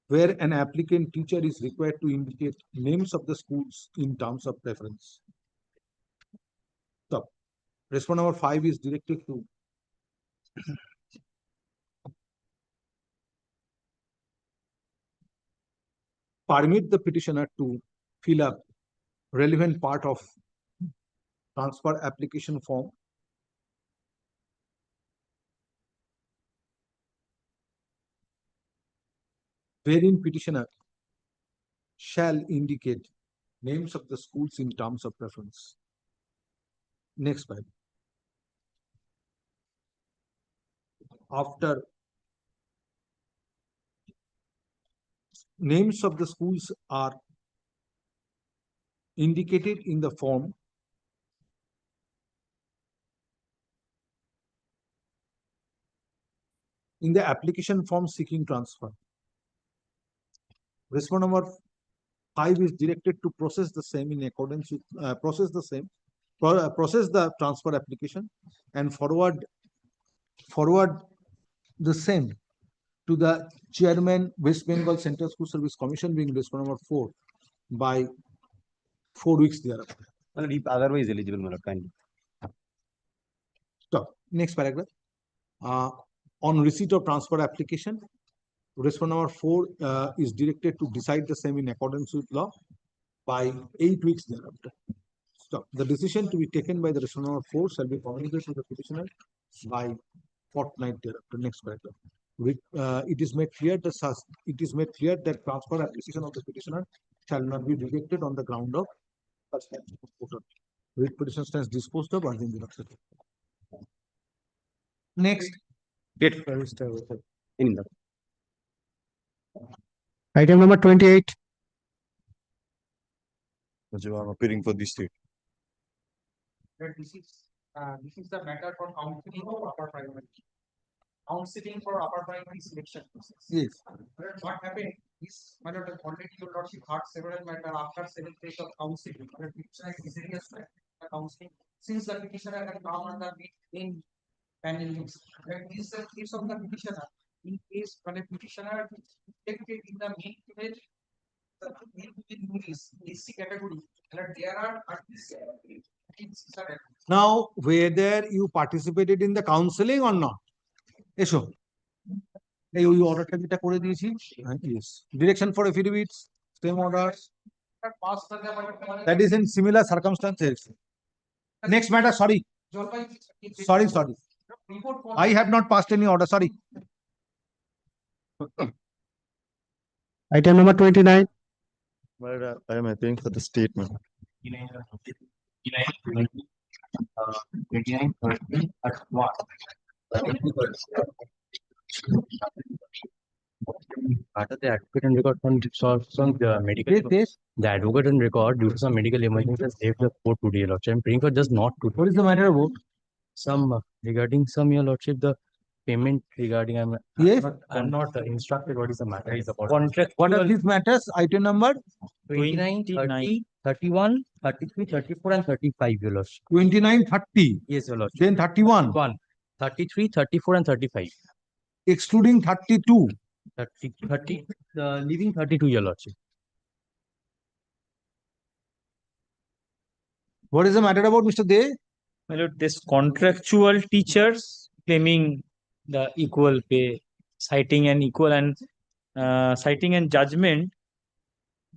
where an applicant teacher is required to indicate names of the schools in terms of preference. So, respondent number 5 is directed to permit the petitioner to fill up relevant part of transfer application form wherein petitioner shall indicate names of the schools in terms of preference. Next slide. After names of the schools are indicated in the form, in the application form seeking transfer, respondent number 5 is directed to process the same in accordance with process the transfer application and forward the same to the chairman West Bengal Central School Service Commission, being respondent number 4, by 4 weeks thereafter. If otherwise eligible, my lord, kindly. Stop. Next paragraph. On receipt of transfer application, respondent number 4 is directed to decide the same in accordance with law by 8 weeks thereafter. Stop. The decision to be taken by the respondent number 4 shall be communicated to the petitioner by fortnight thereafter. Next paragraph. It is made clear that transfer application of the petitioner shall not be rejected on the ground of writ petition stands disposed of urging the accepted. Next. Item number 28. I'm appearing for this state. This is the matter for counseling for upper primary. Counseling for upper primary selection process. Yes. What happened is, my lord, already your lordship heard several matters after 7 days of counseling. Petitioner is serious counseling since the petitioner had come on the in panelings. That is the case of the petitioner. In case when a petitioner detected in the main page, the AC category, and there are at least Now, whether you participated in the counseling or not, এসো এই ওই অর্ডারটা যেটা করে দিয়েছি, yes, direction for affidavits, same orders, that is in similar circumstances. Next matter, sorry, I have not passed any order, sorry. Item number 29. But I am appearing for the statement. Matter the advocate and record some medical. The advocate and record due to some medical emergency has left the court today, Your Lordship. I'm praying for just not to. What is the matter about? Some regarding some, Your Lordship, the payment regarding Yes. I'm not instructed what is the matter is about. Contract. What are these matters? Item number 29, 30, 31, 33, 34, and 35, Your Lordship. 29, 30. Yes, Your Lordship. Then 31. 33, 34, and 35. Excluding 32. 30, leaving 32, Your Lordship. What is the matter about, Mr. De? My lord, this contractual teachers claiming the equal pay, citing an equal and citing and judgment.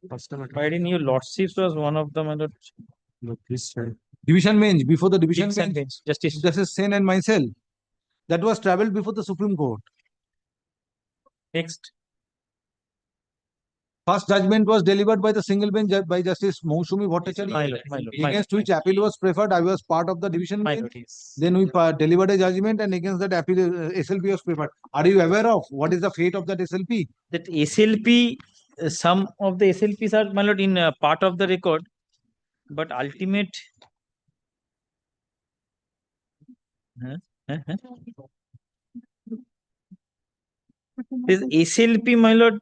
But in your lordships was one of them, my lord. Division bench, before the division Division bench. bench, Justice. Justice Sen and myself. That was travelled before the Supreme Court. Next. First judgment was delivered by the single bench by Justice Mousumi Bhattacharya, My lord, my lord, my against lord. which appeal was preferred. I was part of the division My bench. lord, yes. Then we delivered a judgment, and against that appeal, SLP was preferred. Are you aware of what is the fate of that SLP? That SLP, some of the SLPs are, my lord, in part of the record, but ultimate. This SLP, my lord,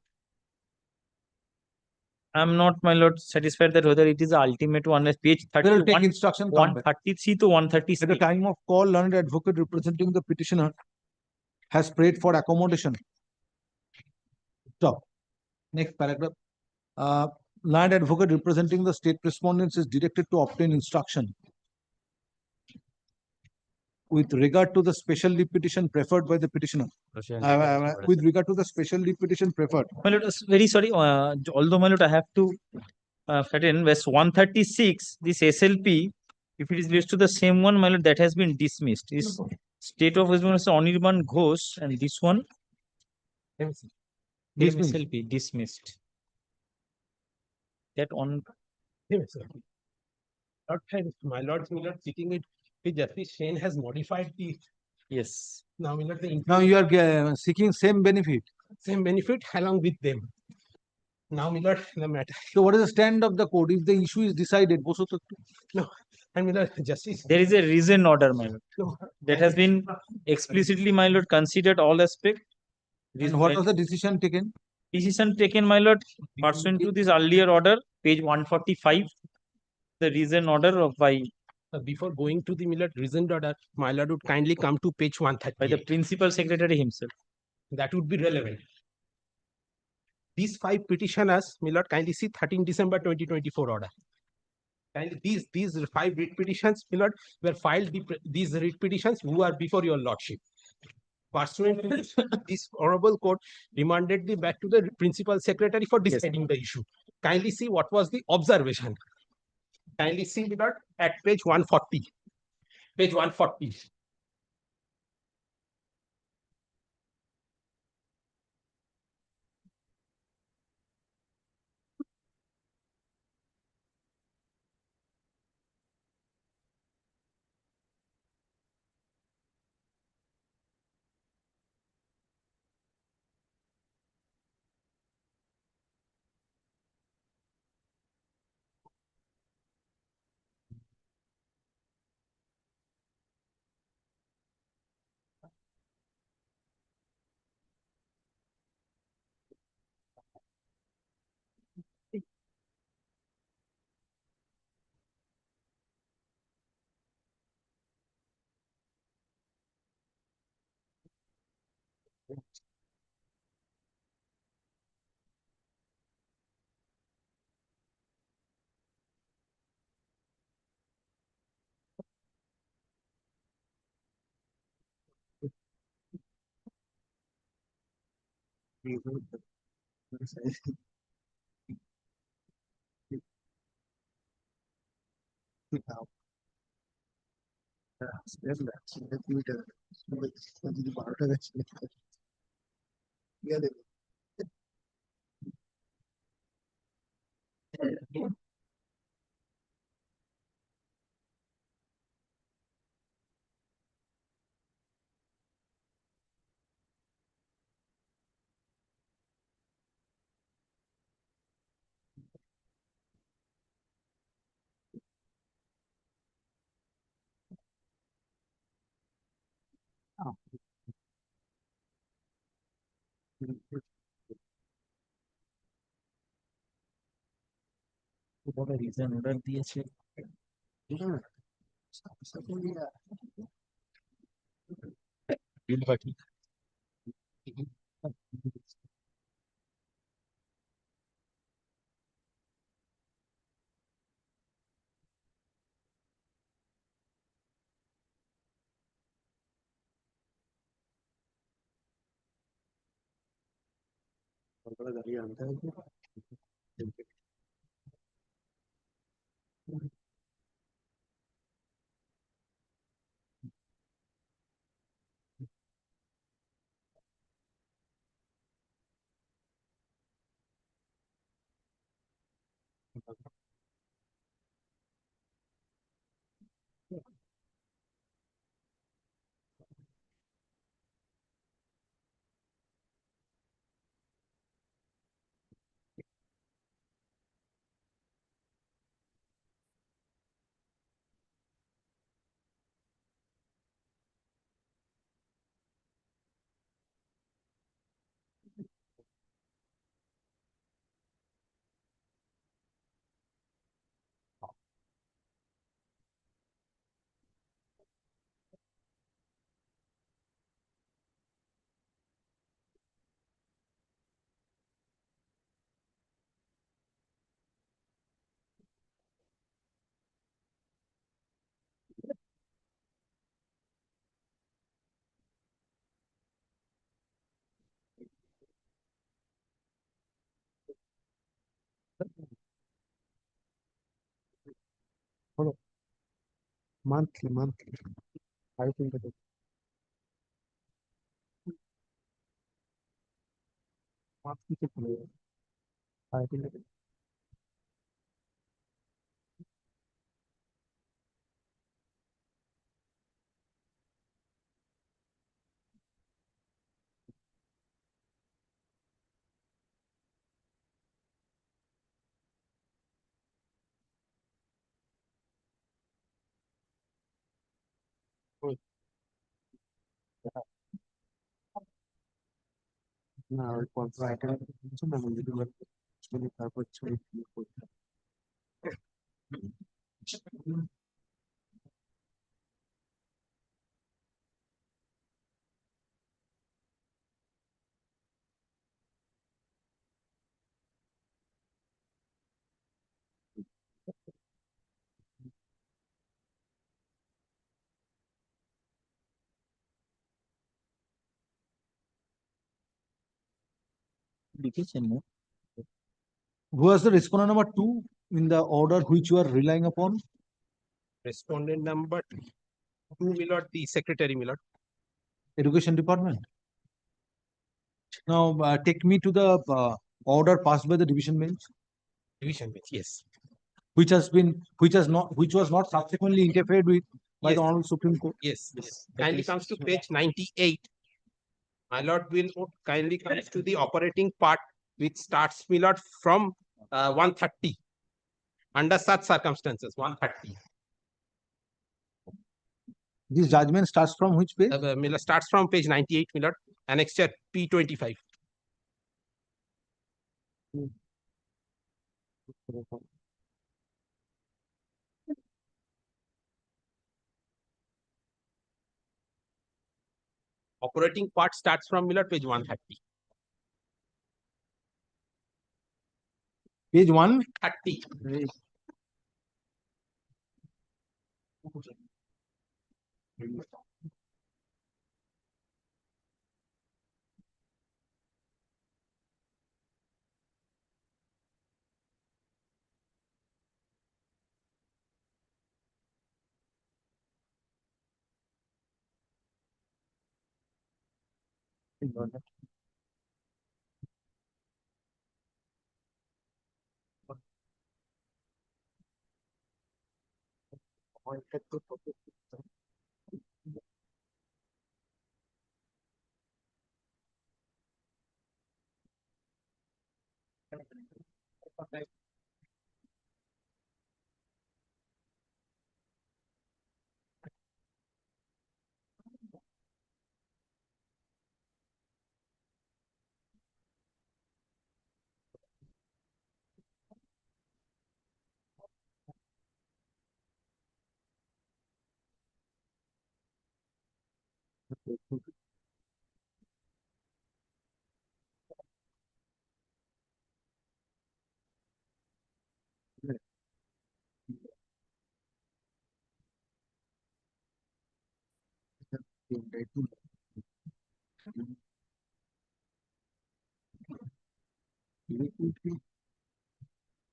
I'm not, my lord, satisfied that whether it is the ultimate one as page We will 31, take instruction. Come back. 133 to 136. At the time of call, learned advocate representing the petitioner has prayed for accommodation. Stop. Next paragraph. Learned advocate representing the state respondents is directed to obtain instruction with regard to the special leave petition preferred by the petitioner. With regard to the special leave petition preferred. My lord, very sorry. Although, my lord, I have to in verse 136, this SLP, if it is related to the same one, my lord, that has been dismissed. This state of Anirban Ghosh, and this one Dismissed. SLP dismissed. That on. My lord, seeking it, Justice Shane has modified the. Yes. Now, my lord, Now you are seeking same benefit. Same benefit along with them. Now, my lord, the matter. So what is the stand of the court if the issue is decided? No, and my lord, Justice. There is a reason order, my lord. No. That has been explicitly, my lord, considered all aspect. And what was the decision taken? Decision taken, my lord, pursuant to this earlier order, page 145. The reason order of by. Before going to the reasoned order, my lord would kindly come to page 130. By the principal secretary himself. That would be relevant. These 5 petitioners, my lord, kindly see 13 December 2024 order. And these 5 writ petitions, my lord, were filed. These writ petitions who are before your lordship. Pursuant to this honorable court remanded the back to the principal secretary for deciding the issue. Kindly see what was the observation. Kindly see, my lord, at page 140. Page 140. Reason order দিয়েছে বিল বাকি দাঁড়িয়ে আনতে হবে monthly I think that I think that না ওই পত্র item না যদি ছবি তারপর ছবি করতে লিখেছেন না Who was the respondent number 2 in the order which you are relying upon? Respondent number 2, my lord, the secretary, my lord. Education Department. Now take me to the order passed by the division bench, Division bench, yes. which was not subsequently interfered with by Yes. the Honorable Supreme Court. Yes, kindly comes to page 98. My lord will kindly comes to the operating part which starts, my lord, from 130. Under such circumstances, 130. This judgment starts from which page? My lord, starts from page 98, my lord, annexure P25. Operating part starts from, my lord, page 130. Page 130.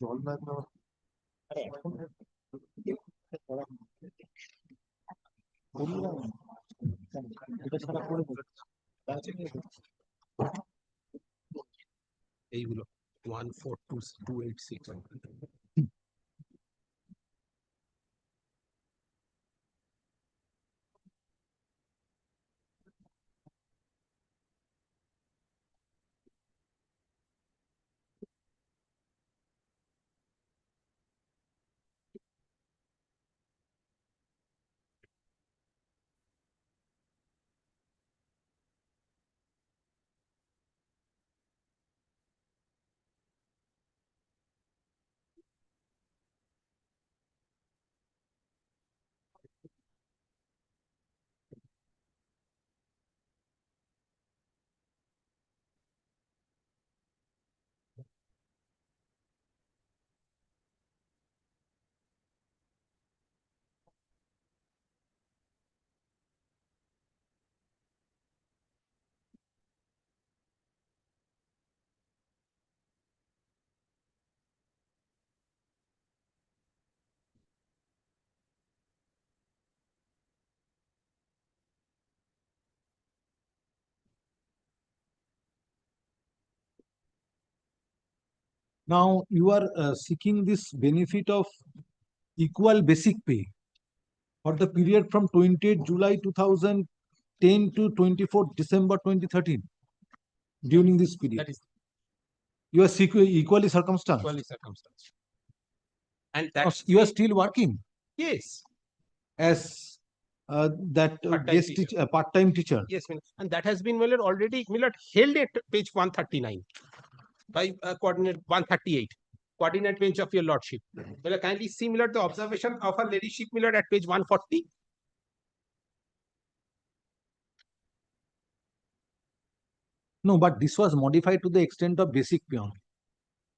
জল লাগবে এইগুলো 14286 Now you are seeking this benefit of equal basic pay for the period from 28 July 2010 to 24 December 2013. During this period, That is you are equally circumstanced. equally circumstanced. And that You are still working yes, as that Part-time guest teacher. teacher, part-time teacher. yes, and that has been already held at page 139 by coordinate 138. Coordinate bench of your lordship. Kindly see the observation of her ladyship at page 140. No, but this was modified to the extent of basic pay only.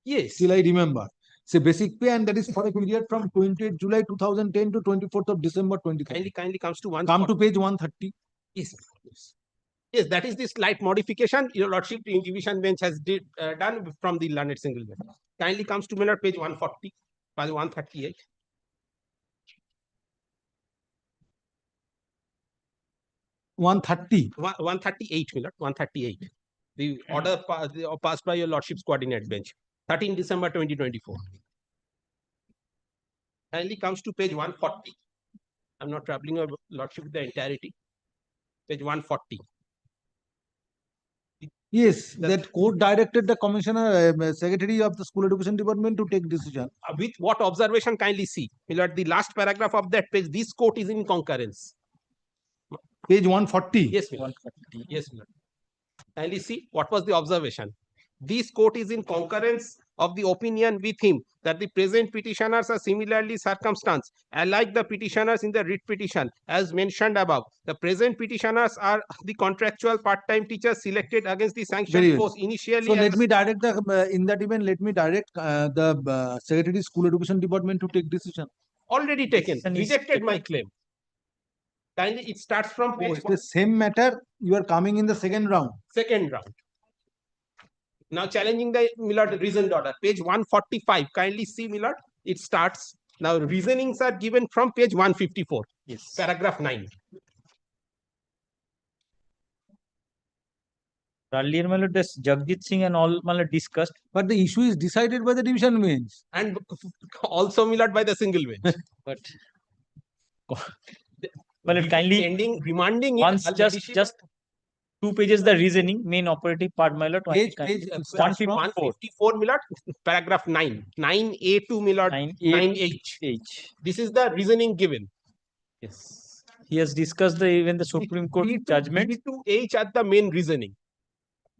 Yes. Still I remember. Say basic pay, and that is for a period from 28 July 2010 to 24th of December 2013. Kindly comes to one. Come to page 130. Yes. Yes, that is the slight modification your lordship division bench has done from the learned single bench. Kindly comes to page 140, page 138. One 138, 138. The order passed by your lordship's coordinate bench, 13 December 2024. Kindly comes to page 140. I'm not troubling your lordship with the entirety. Page 140. Yes, that court directed the commissioner, secretary of the school education department to take decision. With what observation? Kindly see. The last paragraph of that page, this court is in concurrence. Page 140. Yes, 140. Yes, kindly see what was the observation. This court is in concurrence of the opinion with him that the present petitioners are similarly circumstanced, alike the petitioners in the writ petition as mentioned above. The present petitioners are the contractual part-time teachers selected against the sanctioned post initially. So let me direct the in that event. Let me direct the secretary school education department to take decision. Already taken. Rejected my claim. Kindly, it starts from page It's the same matter. You are coming in the second round. Second round. Now challenging the reasoned order, page 145. Kindly see, it starts. Now reasonings are given from page 154. Yes. Paragraph 9. Earlier, this Jagjit Singh and all discussed. But the issue is decided by the division bench. And also by the single bench. But kindly remanding once just 2 pages the reasoning, main operative part, my lord. Page 154, paragraph 9. 9A2, my lord. 9H. This is the reasoning given. Yes. He has discussed even the Supreme Court judgment. B2H at the main reasoning.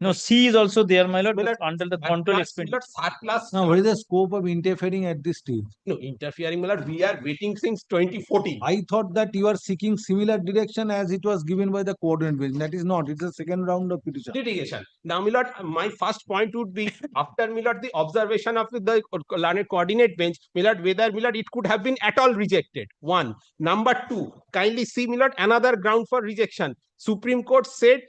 No, C is also there, my lord, My but lord, under the but control plus, my expenditure. lord, surplus. Now, what is the scope of interfering at this stage? No, interfering, my lord, we are waiting since 2014. I thought that you are seeking similar direction as it was given by the coordinate bench. That is not. It's a second round of petition. Litigation. Now, my lord, my first point would be after, my lord, the observation of the learned coordinate bench, my lord, whether, my lord, it could have been at all rejected. One. Number two, kindly see, my lord, another ground for rejection. Supreme Court said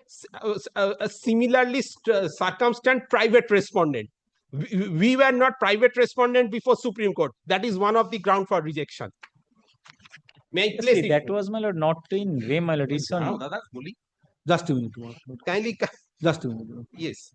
a similarly circumstanced private respondent. We were not private respondent before Supreme Court. That is one of the ground for rejection. May I place See, it? that was, my lord, not in way, my lord. It's on. Just a minute. Kindly. Just a minute. Yes.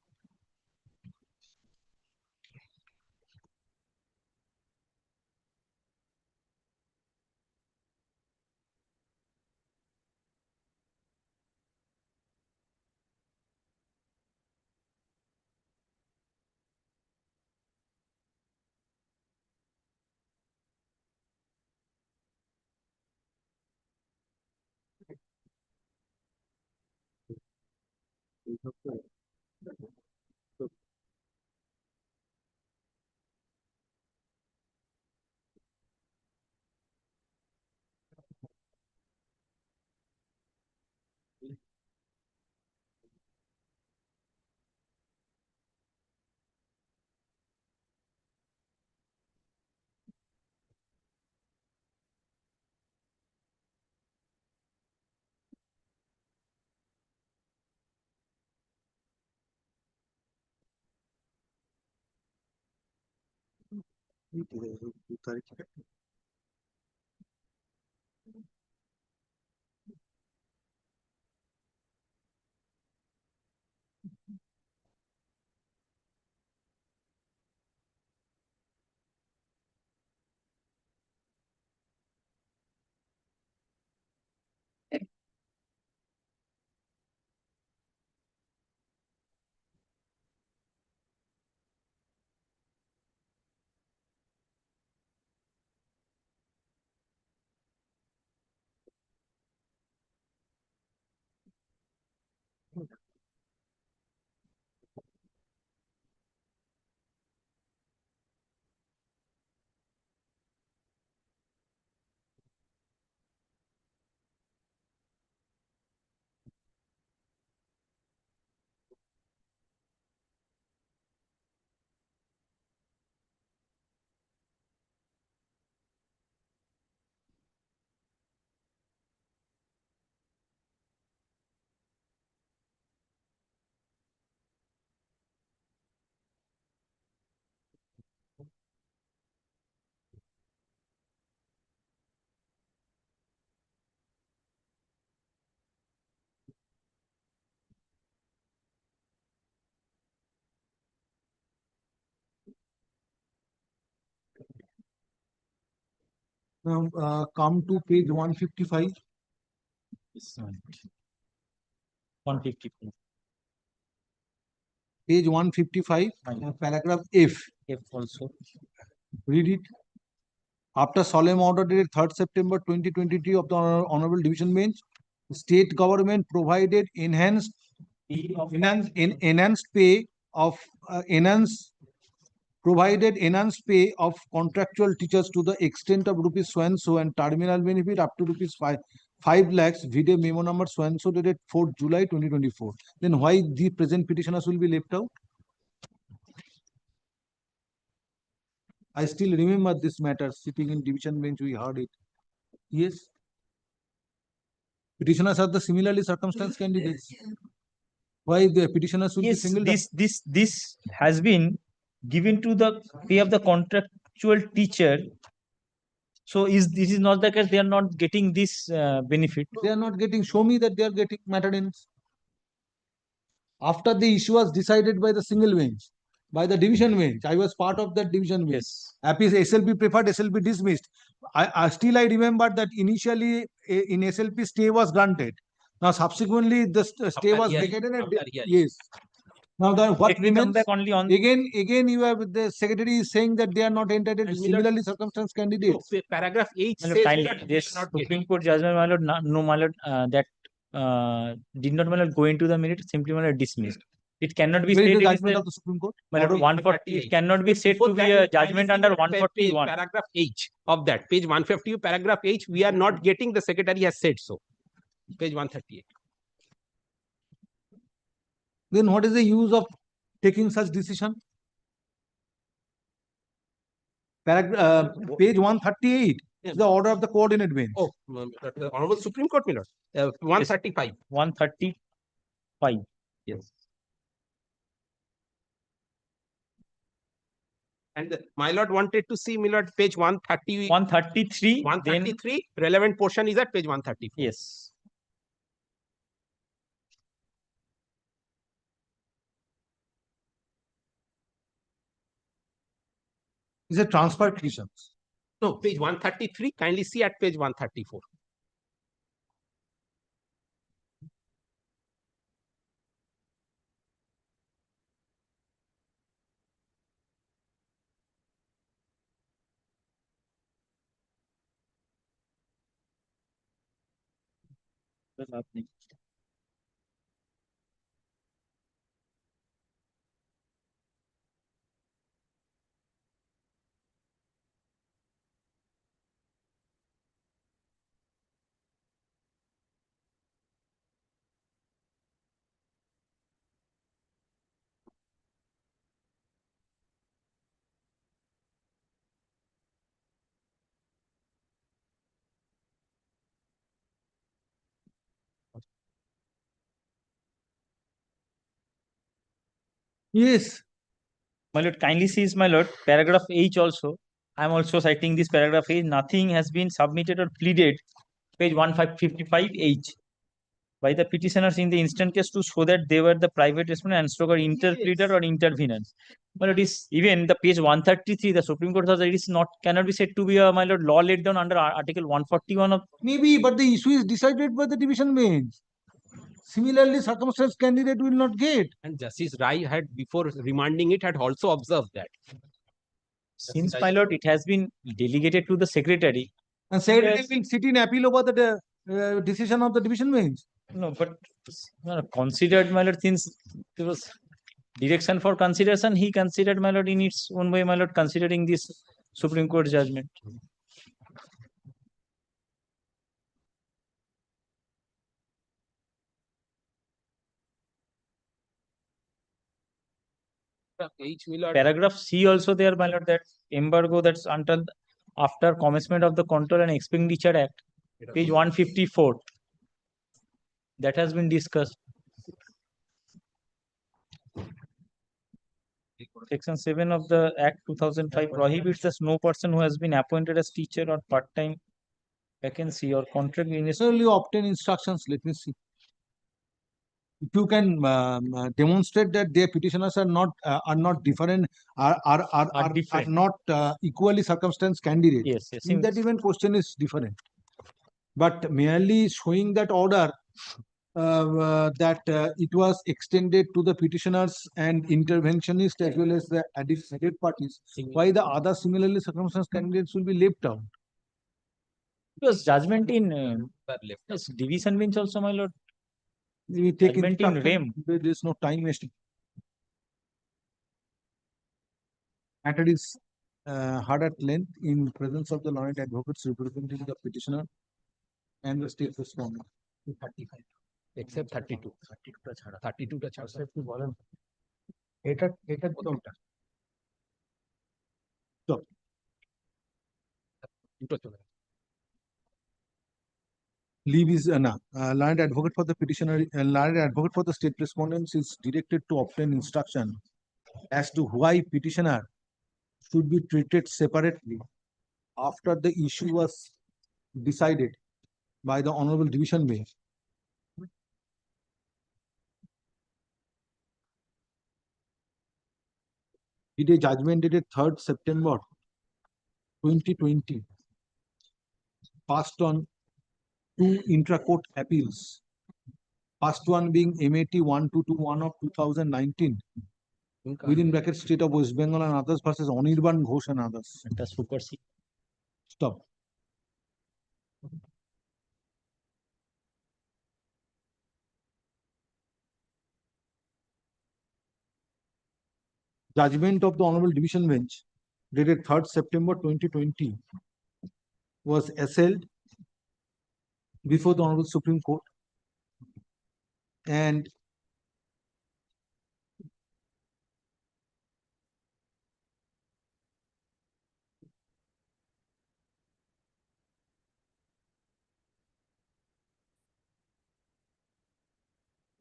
Now, come to page 155. 154. Page 155, paragraph F. F also. Read it. After solemn order dated 3rd September 2023 of the Honorable Division Bench, the state government provided enhanced pay of contractual teachers to the extent of rupees so and so and terminal benefit up to rupees 5 lakhs video memo number so and so dated 4th July 2024. Then why the present petitioners will be left out? I still remember this matter sitting in division bench, we heard it. Yes. Petitioners are the similarly circumstanced candidates. Why the petitioners should be Yes, singled out? this has been given to the pay of the contractual teacher. So this is not the case, they are not getting this benefit. They are not getting, show me that they are getting maternity. After the issue was decided by the single bench, by the division bench, I was part of that division bench. SLP preferred, SLP dismissed. I still remember that initially in SLP stay was granted. Now subsequently the stay was vacated. Yes. Now what remains? Only on Again you have the secretary is saying that they are not entitled to similarly circumstanced candidates. Paragraph 8 My lord, says kindly, that this not Supreme Court judgment, my lord, no, my lord, that did not, my lord, go into the minute, simply, my lord, dismissed. It cannot be Where is said the it is judgment the, of the Supreme Court? my lord, Page 140, it 138. cannot be said Before to be that, a you kindly judgment see under that page 141. Paragraph H of that, page 150, paragraph H, we are not getting, the secretary has said so. Page 138. Then what is the use of taking such decision? Page 138 is the order of the coordinate bench. Oh, the Honorable Supreme Court, my lord, 135. 135. Yes. And my lord wanted to see, my lord, page 130. 133. 133, relevant portion is at page 134. Yes. Is a transfer petitions. No, page 133, kindly see at page 134. Yes. My lord, kindly sees, my lord, paragraph H also. I am also citing this paragraph H. Nothing has been submitted or pleaded, page 1555 H, by the petitioners in the instant case to show that they were the private respondent and stroke or interpleader or intervenors. But it is even the page 133, the Supreme Court says that it is not, cannot be said to be a, my lord, law laid down under Article 141 of. Maybe, but the issue is decided by the division bench. Similarly, circumstance candidate will not get. And Justice Rai had, before remanding it, had also observed that. Since, my lord, it has been delegated to the secretary. And secretary will sit in appeal over the decision of the division bench. No, but considered, my lord, since there was direction for consideration, he considered, my lord, in its own way, my lord, considering this Supreme Court judgment. H, my lord. Paragraph C also there, my lord, that embargo that's until after commencement of the Control and Expenditure Act, page 154. That has been discussed. Section 7 of the Act 2005 prohibits that no person who has been appointed as teacher or part-time vacancy or contract in So you obtain instructions. Let me see. If you can demonstrate that their petitioners are not different, are different. not equally circumstance candidate. Yes, yes. In that even question is different. But merely showing that order that it was extended to the petitioners and interventionists as well as the added parties, why the other similarly circumstance candidates will be left out? Because judgment in yes, division bench also, my lord. We take Judgment in instruction, rem. there is no time wasting. Matter is heard at length in presence of the learned advocates representing the petitioner and the state respondent. 35, except 32. 32 টা ছাড়া। একটু বলেন। এটা কোনটা? Stop. দুটো চলে। Leave is learned advocate for the petitioner, learned advocate for the state respondents is directed to obtain instruction as to why petitioner should be treated separately after the issue was decided by the Honorable Division Bench. It is judgment dated 3rd September 2020, passed on two intra-court appeals. First one being MAT 1221 of 2019, within bracket State of West Bengal and others versus Anirban Ghosh and others. That's supersede. Stop. judgment of the Honorable Division Bench dated 3rd September 2020 was assailed before the Honorable Supreme Court, and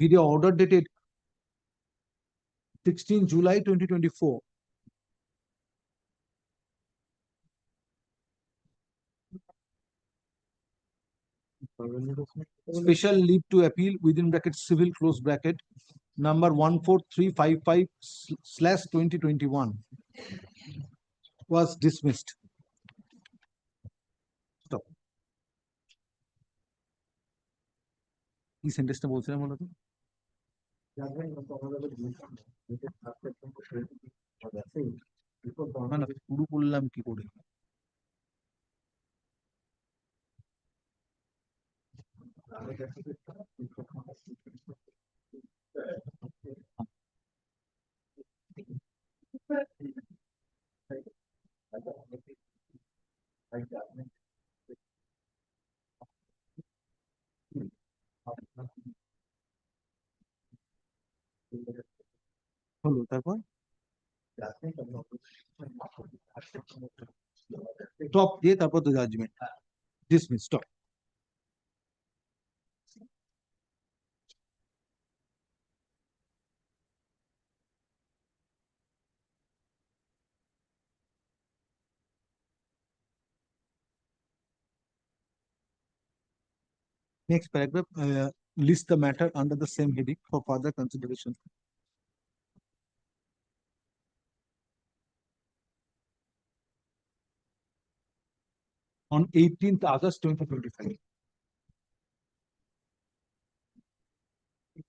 video order dated 16 July 2024 special leave to appeal within bracket civil close bracket number 14355 slash 2021 was dismissed. Stop. এই সেন্টেন্সটা বলছিলাম মূলত না না শুরু করলাম কি করে হলো তারপর টপ দিয়ে তারপর তো judgement dismiss stop Next paragraph, list the matter under the same heading for further consideration. On 18th August 2025.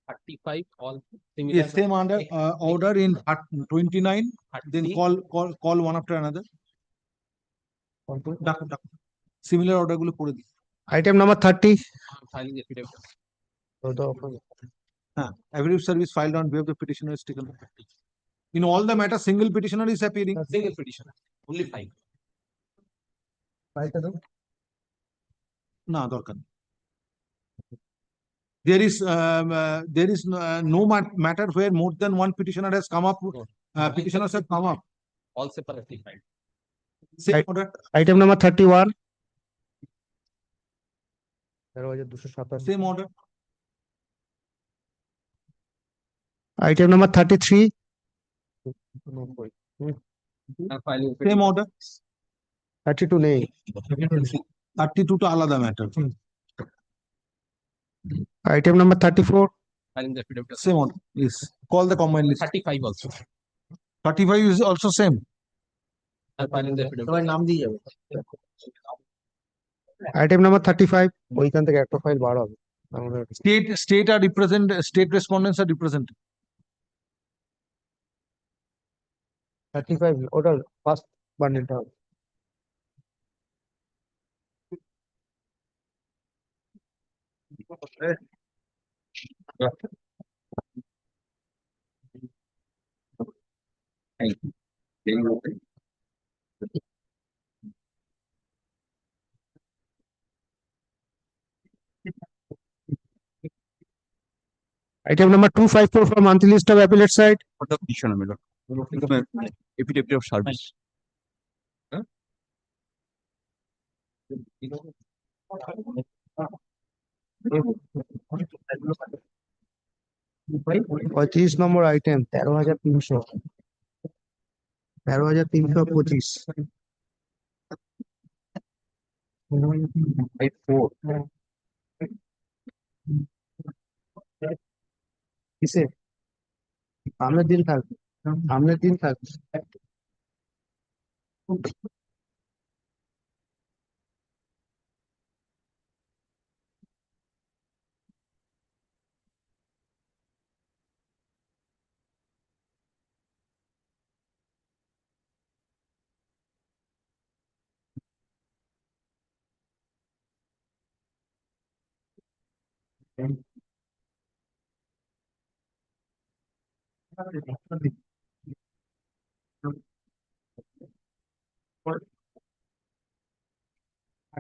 35 all Yes, same under order in 29. Then call one after another. Similar order গুলো পড়ে দিই Item number 30. filing the affidavit. Affidavit service filed on behalf of the petitioner is taken. In all the matters, single petitioner is appearing. Single petitioner, only 5. না দরকার নেই। There is no matter where more than one petitioner has come up. Petitioners have come up. All separately filed. Same order. Item number 31. Same order. Item number 33. Same order. 32 নেই 32 টা আলাদা matter. Item number 34. Filing the affidavit. Same order. Yes. Call the combined list. 35 also. 35 is also same. Filing the affidavit. নাম দিয়ে যাবে Item number 35. ওইখান থেকে একটা file বার হবে আমাদের State are represent. State respondents are represented. 35 ওটা ফার্স্ট বান্ডেলটা হবে Item number 254 from monthly list of appellate side. For the petitioner, my lord. Affidavit of service. পঁয়ত্রিশ নম্বর আইটেম 13,300 13,325 কিসে সামনের দিন থাকবে সামনের দিন থাকবে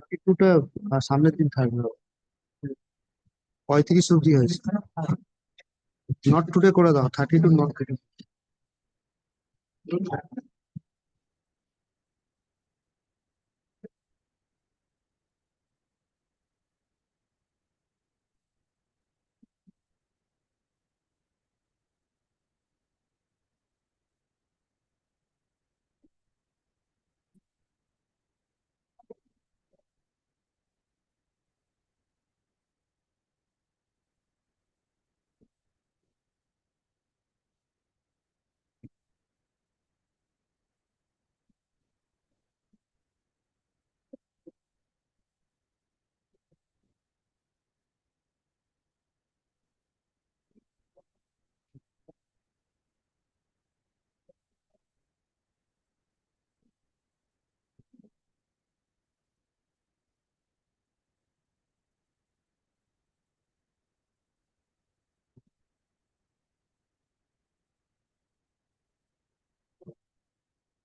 32টা সামনের দিন থাকবে 35 অব্দি হয়েছে নট টুডে করে দাও 32 not today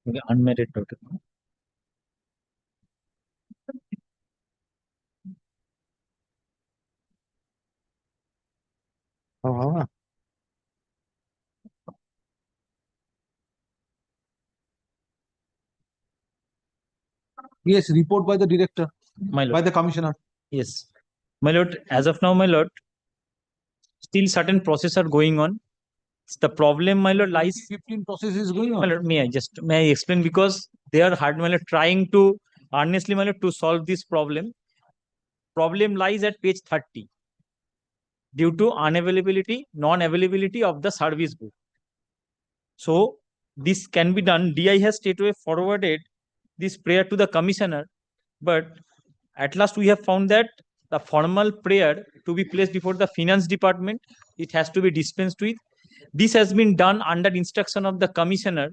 Okay, unmarried total. বাবা Yes, report by the director, My lord. by the commissioner. Yes. My lord, as of now, my lord, still certain process are going on. The problem, my lord, lies. 15 process is going My on. lord, may I explain, because they are hard, my lord, trying to earnestly, my lord, to solve this problem. Problem lies at page 30 due to unavailability, non-availability of the service book. So this can be done. DI has straightway forwarded this prayer to the commissioner, but at last we have found that the formal prayer to be placed before the finance department, it has to be dispensed with. This has been done under instruction of the commissioner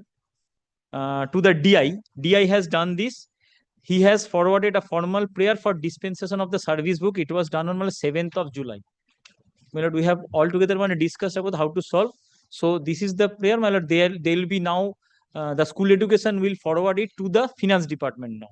to the DI. DI has done this. He has forwarded a formal prayer for dispensation of the service book. It was done on 7th of July. My lord, we have altogether discussed about how to solve. So this is the prayer, my lord. They will be now, the school education will forward it to the finance department now.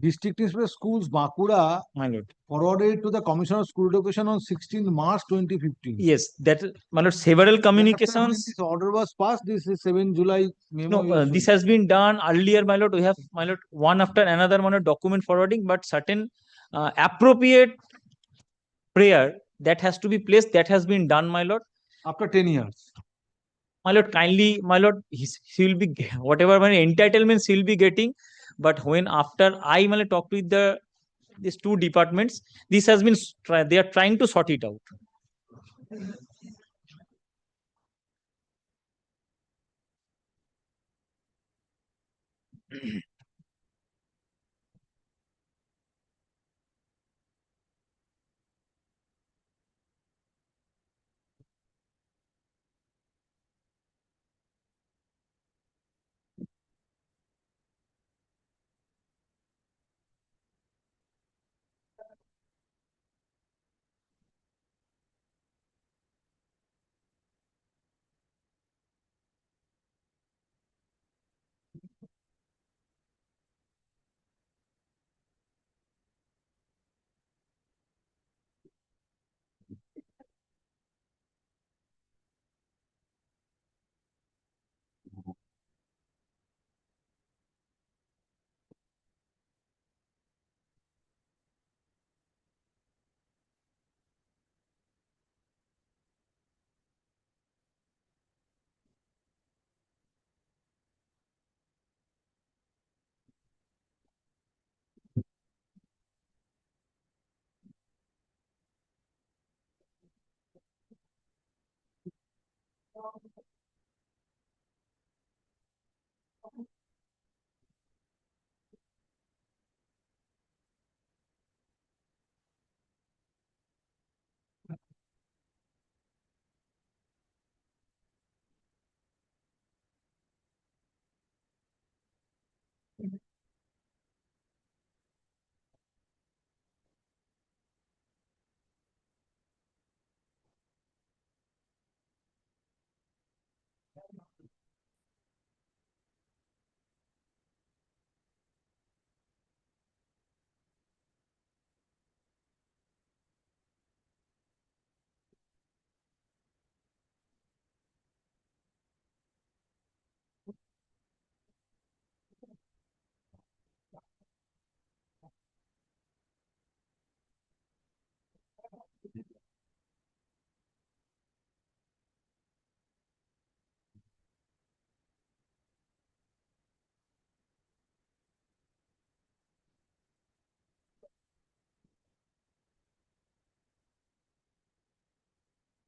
District Inspector Schools, Bakura, My lord. forwarded to the Commissioner of School Education on 16 March 2015. Yes, that, my lord, several communications. This order was passed, this is 7 July memo. No, this has been done earlier, my lord. We have, my lord, one after another, my lord, document forwarding, but certain appropriate prayer that has to be placed, that has been done, my lord. After 10 years. My lord, kindly, my lord, he will be, whatever my entitlements he will be getting, but when after I, my lord, talked with these two departments, this has been, they are trying to sort it out.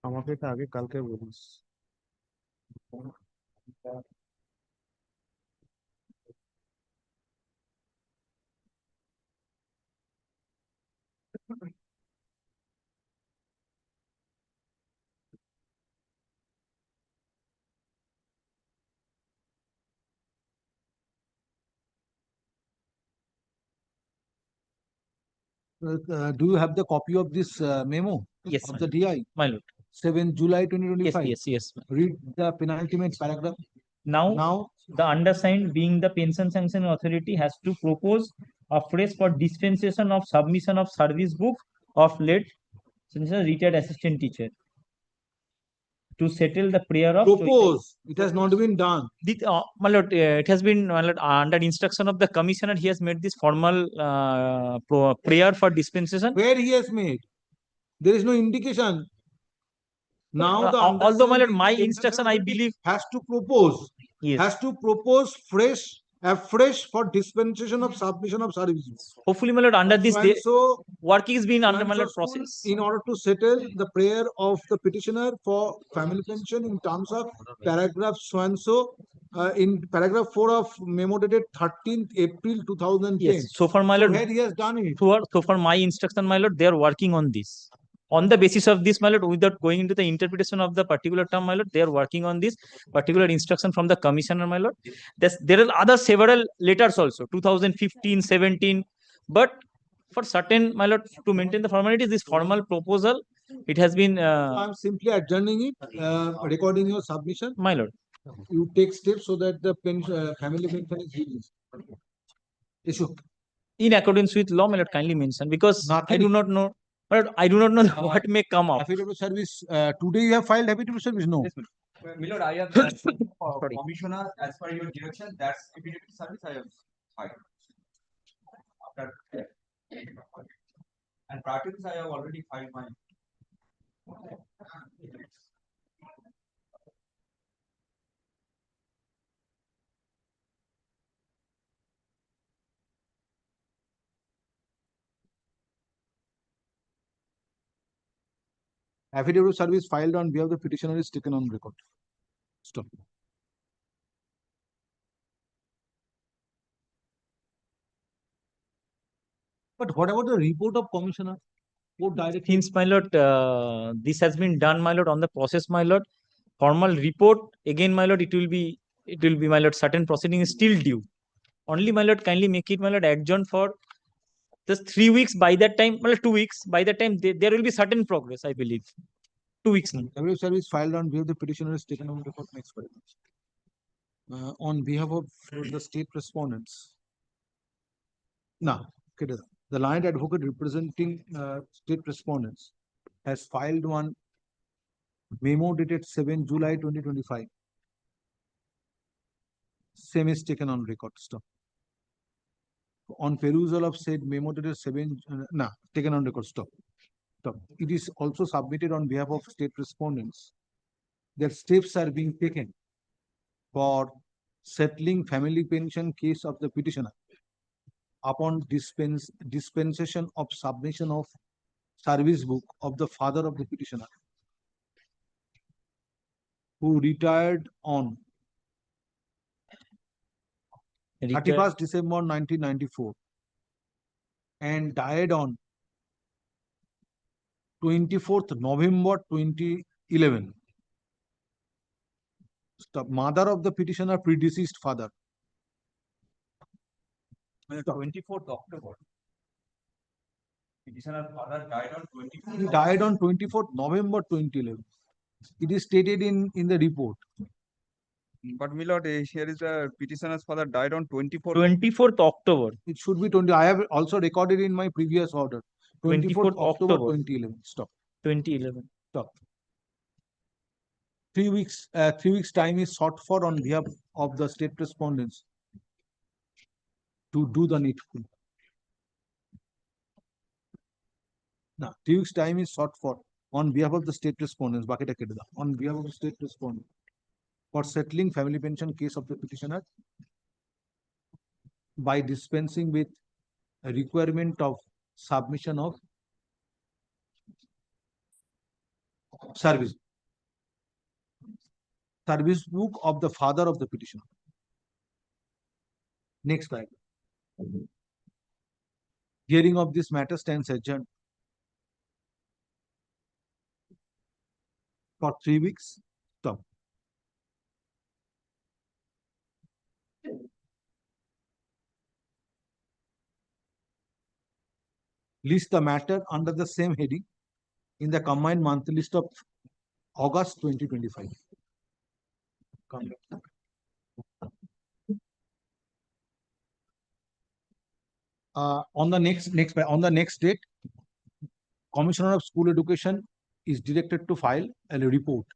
আমাকে এটা আগে কালকে বলিস। Do you have the copy of this memo? Yes, Of my the lord. DI? My lord. 7 July Yes, 2025? yes. Read the penultimate paragraph. Now, the undersigned, being the pension sanction authority, has to propose a phrase for dispensation of submission of service book of late since a retired assistant teacher to settle the prayer of Propose. It has not been done. my lord, it has been, my lord, under instruction of the commissioner. He has made this formal prayer for dispensation. Where he has made? There is no indication. Now the although, my lord, undersigned my pension instruction, I believe, has to propose. yes, Has to propose afresh for dispensation of submission of services. hopefully, my lord, under this, So work is being under, my so lord, school, process. in order to settle the prayer of the petitioner for family pension in terms of paragraph so and so, in paragraph 4 of memo dated 13th April 2010. Yes, so far, my lord, where he has done it. so far, my instruction, my lord, they are working on this. On the basis of this, my lord, without going into the interpretation of the particular term, my lord, they are working on this particular instruction from the commissioner, my lord. There are other several letters also, 2015, 17, but for certain, my lord, to maintain the formalities, this formal proposal, it has been, So I'm simply adjourning it, recording your submission. my lord. You take steps so that the family pension is released. Issue. In accordance with law, my lord, kindly mention, because I do not know, but I do not know what may come up. Affidavit service, today you have filed affidavit service? No. Milord, I have commissioner, as per your direction, that's affidavit service I have filed. After and prior to this, I have already filed my. Affidavit service filed on behalf of the petitioner is taken on record. Stop. But what about the report of commissioner? Since, my lord, this has been done, my lord, on the process, my lord. Formal report, again, my lord, it will be, my lord, certain proceeding is still due. Only, my lord, kindly make it, my lord, adjourned for just 3 weeks. By that time, well, 2 weeks. By that time, there will be certain progress, I believe. 2 weeks now. Affidavit service filed on behalf of the petitioner is taken on record next paragraph. On behalf of the state respondents. Now, the line advocate representing state respondents has filed one memo dated 7 July 2025. Same is taken on record. Stop. On perusal of said memo dated 7, taken on record. Stop. Stop. It is also submitted on behalf of state respondents that steps are being taken for settling family pension case of the petitioner upon dispensation of submission of service book of the father of the petitioner who retired on 31st December 1994 and died on 24th November 2011. The mother of the petitioner predeceased father. 24th October. Petitioner father died on 24th. He died on 24th November 2011. It is stated in the report. But my lord, here is the petitioner's father died on 24th October. It should be 20. I have also recorded in my previous order. 24th October 2011. Stop. 2011. Stop. 3 weeks. 3 weeks time is sought for on behalf of the state respondents to do the needful. Now, 3 weeks time is sought for on behalf of the state respondents. On behalf of the state respondents for settling family pension case of the petitioner by dispensing with a requirement of submission of Service. Service book of the father of the petitioner. Next slide. Hearing of this matter stands adjourned for 3 weeks. Stop. List the matter under the same heading in the combined monthly list of August 2025. On the next date, Commissioner of School Education is directed to file a report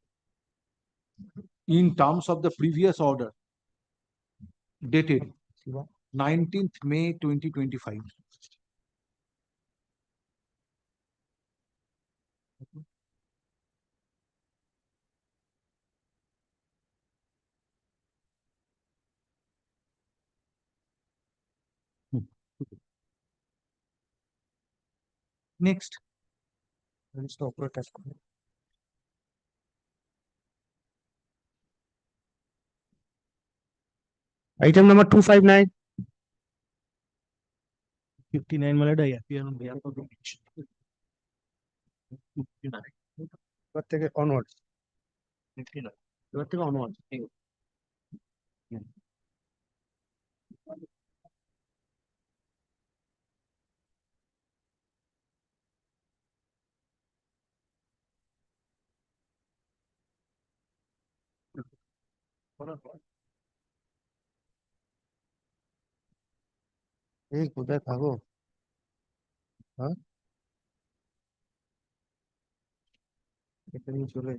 in terms of the previous order dated 19th May 2025. Next. Item number 259. 59 malad appear on behalf of the এবার থেকে onwards. 59. এবার থেকে onwards. এই কোথায় থাকো? হ্যাঁ? এখানে চলে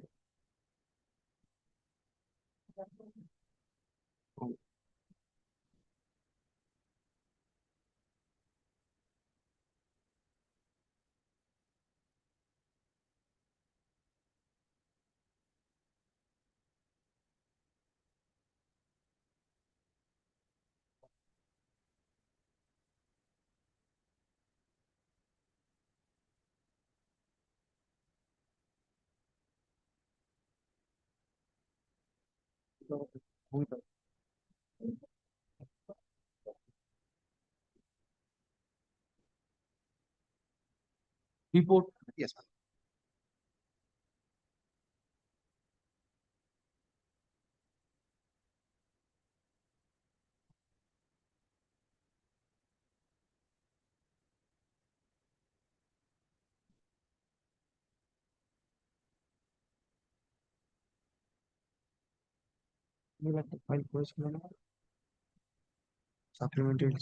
report. Yes, sir. একটা ফাইল করেছিল না সাপ্লিমেন্টারি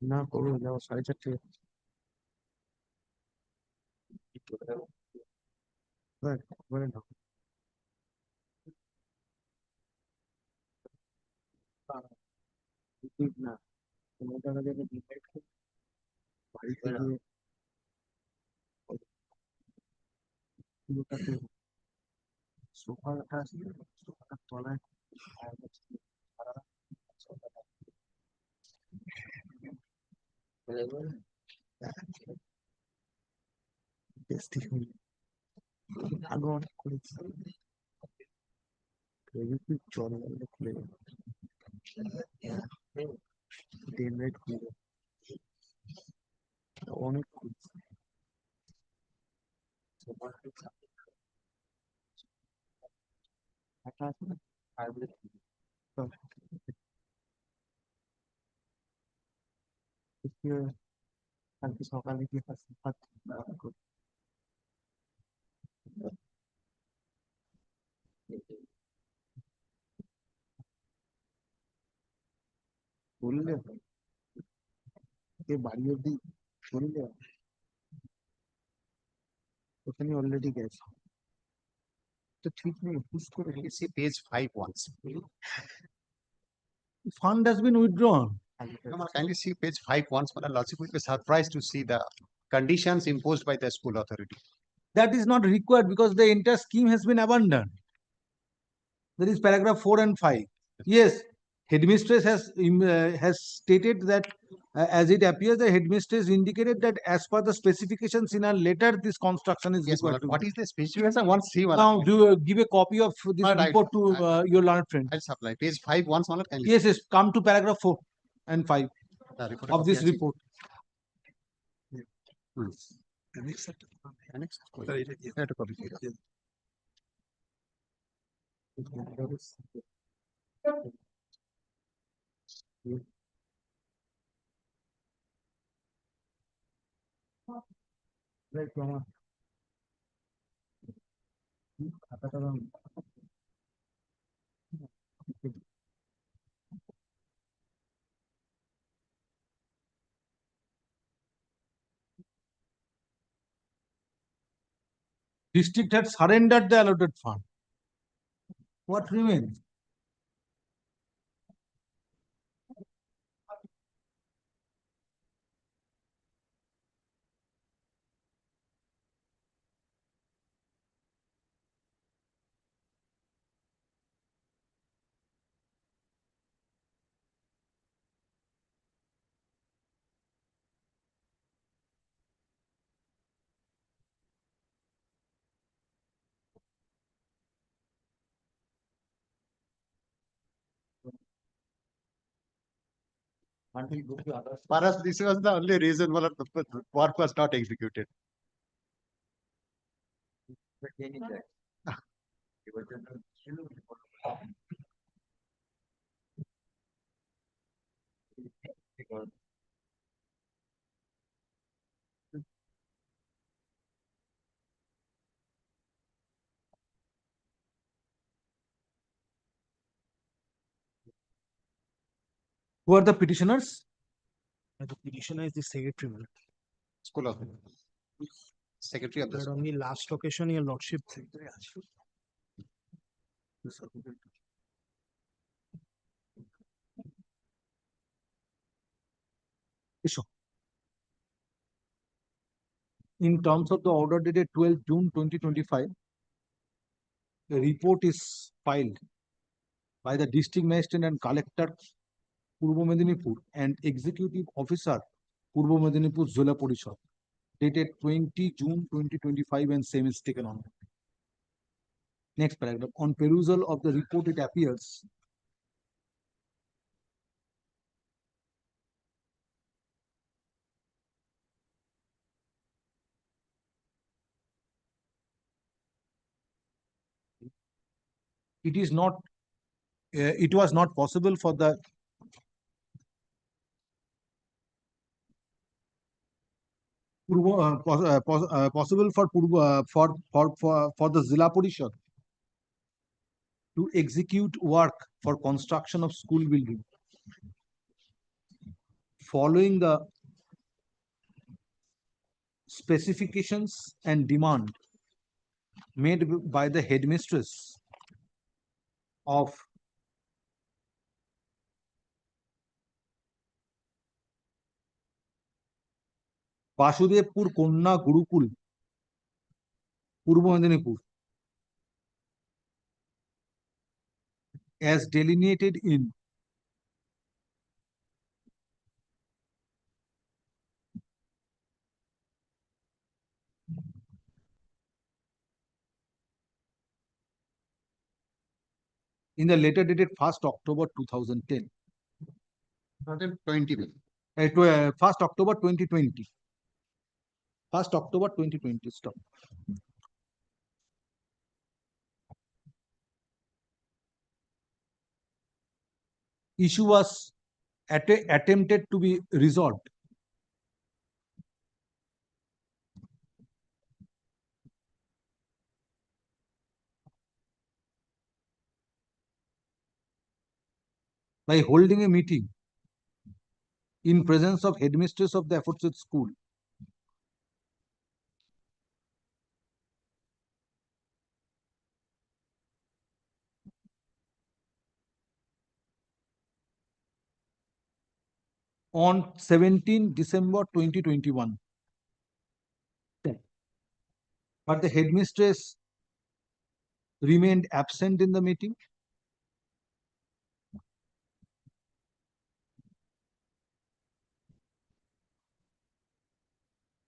না করো যাও 4:30 হ্যাঁ করে নাও ঠিক না কোনো টাকা দিয়ে ডিভাইড করে বাড়ি থেকে পুরোটাকে সোফাটা আছে সোফাটার তলায় টেস্টি আগে অনেক করেছি জল খুলে যাবে Day night অনেক কালকে সকালে গিয়ে বললে বাড়ি অব্দি বললে ওখানে অলরেডি গেছে তো ঠিক নেই পুশ করে See page 5 once. Fund has been withdrawn. Kindly see page 5 once. My lordship will be surprised to see the conditions imposed by the school authority. That is not required because the entire scheme has been abandoned. There is paragraph 4 and 5. Yes, headmistress has stated that as it appears, the headmistress indicated that as per the specifications in our letter, this construction is Yes, required. what is the specification? Once see one. Now, do give a copy of this Alright, report to your learned friend. I'll supply page 5 once. My lord, kindly. Yes, yes, come to paragraph 4 and 5 report of copy this আছে? report. Annex? এটা copy দিয়ে দাও। District had surrendered the allotted fund. What remains? Perhaps this was the only reason why the work was not executed. Who are the petitioners? The petitioner is the secretary, my lord. School of Secretary of the But school. on the last occasion, your lordship. Issue. In terms of the order dated 12 June 2025, a report is filed by the district magistrate and collector Purbo Medinipur and executive officer Purbo Medinipur Zola Porishad dated 20 June 2025 and same is taken on. Next paragraph. On perusal of the report, it appears it was not possible for the possible for the Zilla Porishad to execute work for construction of school building following the specifications and demand made by the headmistress of Basudevpur Konna Gurukul, Purbo Medinipur, as delineated in the letter dated 1st October 2010. 1st October 2020. 1st October 2020. Stop. Issue was attempted to be resolved. By holding a meeting in presence of headmistress of the aforesaid school. On 17 December 2021. But the headmistress remained absent in the meeting.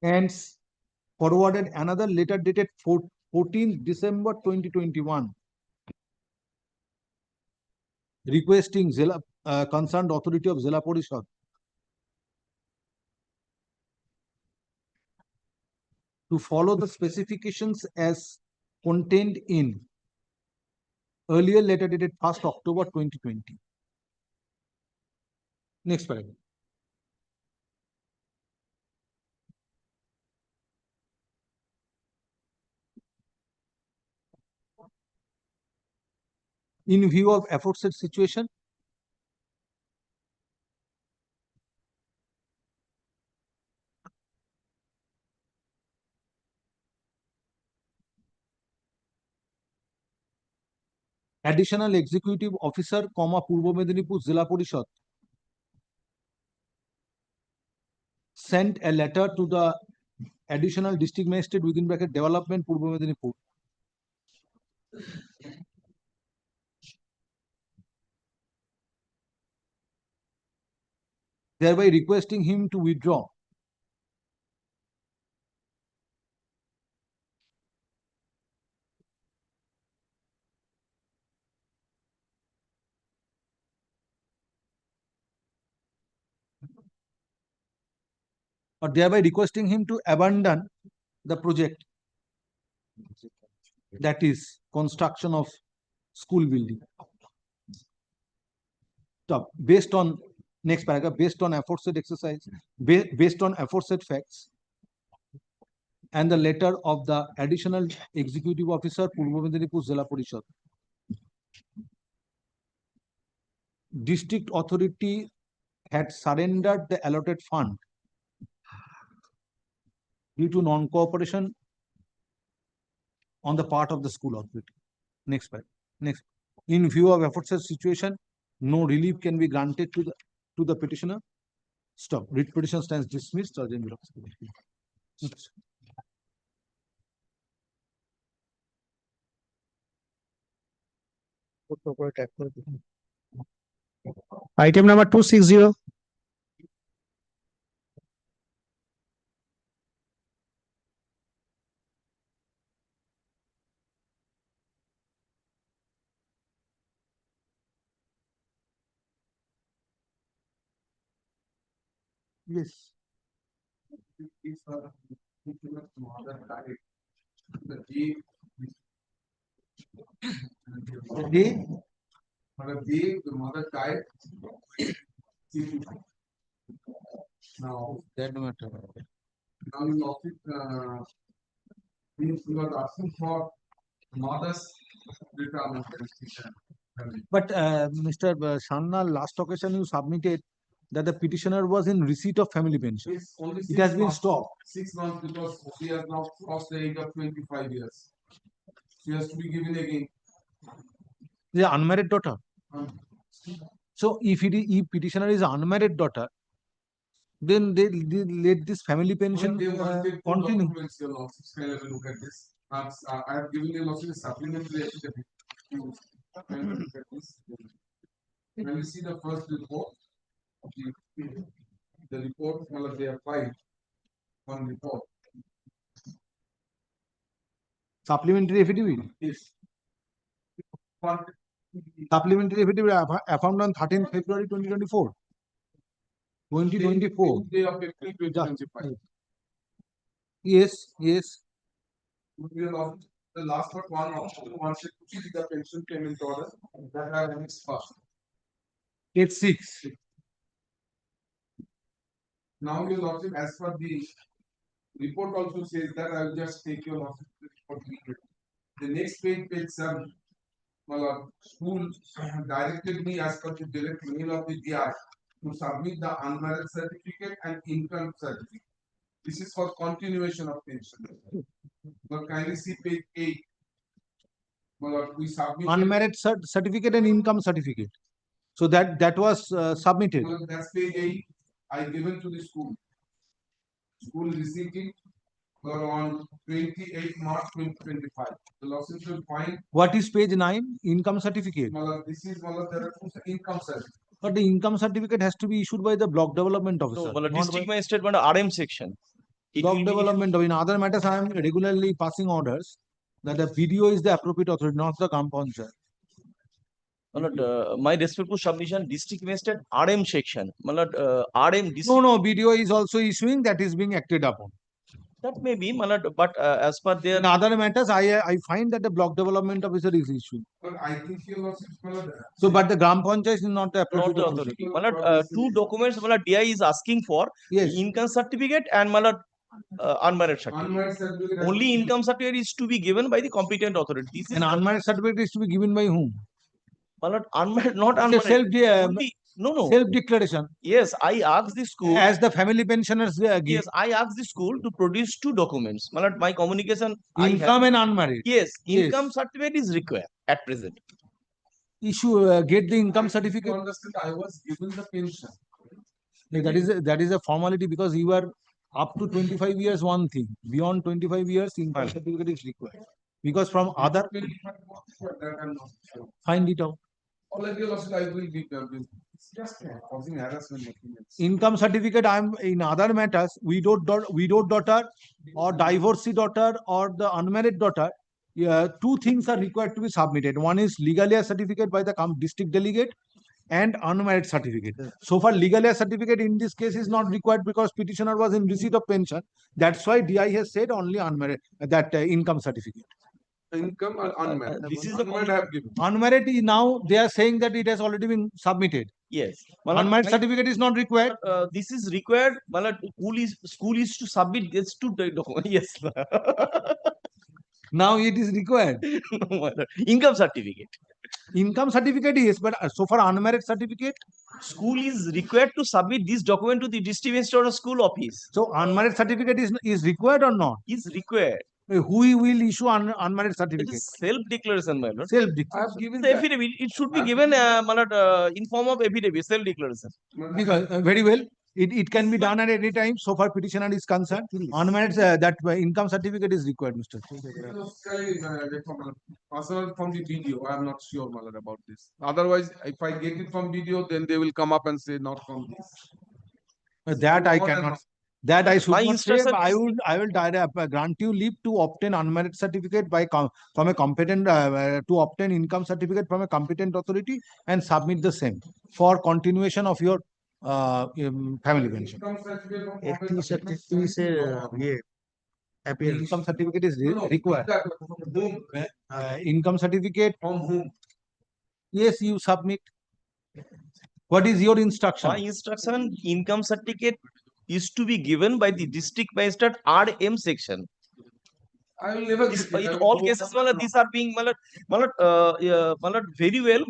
And forwarded another letter dated 14th December 2021 requesting concerned authority of Zilla Porishad to follow the specifications as contained in earlier letter dated 1st October 2020. Next paragraph. In view of aforesaid situation, additional executive officer, Purbo Medinipur Zilla Porishad sent a letter to the additional district magistrate within bracket development Purbo Medinipur thereby requesting him to withdraw or thereby requesting him to abandon the project, that is construction of school building. So, based on next paragraph, based on aforesaid exercise, based on aforesaid facts and the letter of the additional executive officer Purbo Medinipur Zilla Porishad, district authority had surrendered the allotted fund due to non-cooperation on the part of the school authority. Next paragraph. Next. In view of aforesaid situation, no relief can be granted to the petitioner. Stop. Writ petition stands dismissed. Item number 260. Yes. The mother died. Now that matter. Now in office, means you are asking for mother's retirement beneficiary. But Mr. Shanna, last occasion you submitted that the petitioner was in receipt of family pension. It's only It has been stopped. 6 months because she has now crossed the age of 25 years. She has to be given again. The unmarried daughter. So if petitioner is unmarried daughter, then they let this family pension They wanted full continue. documents, your lordship. Can have a look at this. I have given your lordship a supplementary affidavit. You can look at this. When you see the first report, the report, well, they have filed one report. Supplementary affidavit. Yes. Supplementary affidavit found on 13th February 2024. 2024. Day of April 2025. Yes, yes. We will of the last but one option, one should see the pension payment order that are annexed first. 86. Now your lordship, as per the report also says that I will just take your lordship to the report immediately. The next page, page 7. School directed me as per the direct mail of the DI to submit the unmarried certificate and income certificate. This is for continuation of pension. But kindly see page 8. We submit Unmarried certificate and income certificate. So that was submitted. That's page 8. I given to the school. School received it on 28 March 2025. The lawsuit should find. What is page 9? Income certificate. This is there are two income certificate. But the income certificate has to be issued by the block development officer. No, not district by magistrate RM section. It block will be issued- development. In other matters, I am regularly passing orders that the BDO is the appropriate authority, not the Gram Panchayat. my respectful submission, district magistrate RM section. RM No, BDO is also issuing, that is being acted upon. That may be, but as per their In other matters, I find that the block development officer is issuing. But I think your lordship. So, but the Gram Panchayat is not the not appropriate the authority. authority. Two documents DI is asking for Yes. income certificate and unmarried certificate. Unmarried certificate. Only income certificate is to be given by the competent authority. This is An unmarried certificate is to be given by whom? unmarried, not It's a unmarried. No. Self-declaration. Yes, I asked the school. As the family pensioners give. Yes, I asked the school to produce two documents. My communication. Income and unmarried. Yes, Yes. income certificate is required at present. Issue, get the income certificate. Understand, I was given the pension. That is a formality because you are up to 25 years one thing. Beyond 25 years, income certificate is required. Because from other, That I'm not sure. find it out. All of your lordship, I will give you. It's just causing harassment. Income certificate, I'm in other matters, widowed daughter or divorcee daughter or the unmarried daughter, two things are required to be submitted. One is legal heir certificate by the district delegate and unmarried certificate. So far, legal heir certificate in this case is not required because petitioner was in receipt of pension. That's why DI has said only unmarried, that income certificate. Income or unmarried? This is Unmarried I have given. Unmarried is now they are saying that it has already been submitted. Yes. Unmarried certificate is not required. This is required. School is to submit this to the document. Yes. Now it is required. Income certificate. Income certificate is, but so far unmarried certificate. School is required to submit this document to the district magistrate or school office. So unmarried certificate is required or not? Is required. Who will issue unmarried It certificate? is self-declaration, my lord. Self I have given The affidavit. It should be given in form of affidavit, self-declaration. Because very well, it can be done at any time. So far petitioner is concerned. Unmarried that income certificate is required, Mr. Personal from the video, I am not sure, my lord, about this. Otherwise, if I get it from video, then they will come up and say not from this. That I cannot. That I should My not say. instruction I will grant you leave to obtain unmarried certificate from a competent to obtain income certificate from a competent authority and submit the same for continuation of your family pension. Income certificate Income certificate is required. Income certificate from whom? Yes, you submit. What is your instruction? My instruction, income certificate is to be given by the district magistrate RM section. I will never. In all cases, these are being very well.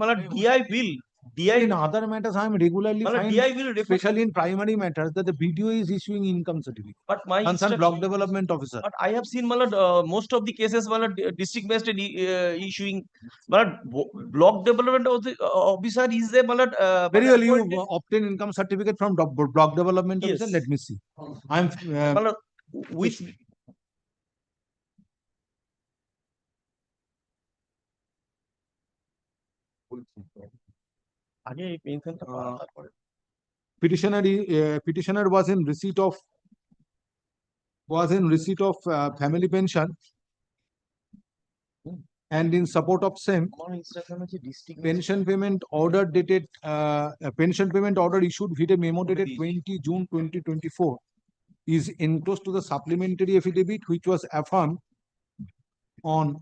DI In other matters, I am regularly find, DI will refer. especially in primary matters, that the BDO is issuing income certificate. But my Concerned instruction, block development officer. but I have seen most of the cases district magistrate issuing block development officer is a Very well, you obtain income certificate from block development officer. Yes. Let me see. I am with petitioner was in receipt of family pension and in support of same, pension payment order dated, pension payment order issued with a memo dated 20 June 2024 is enclosed to the supplementary affidavit which was affirmed on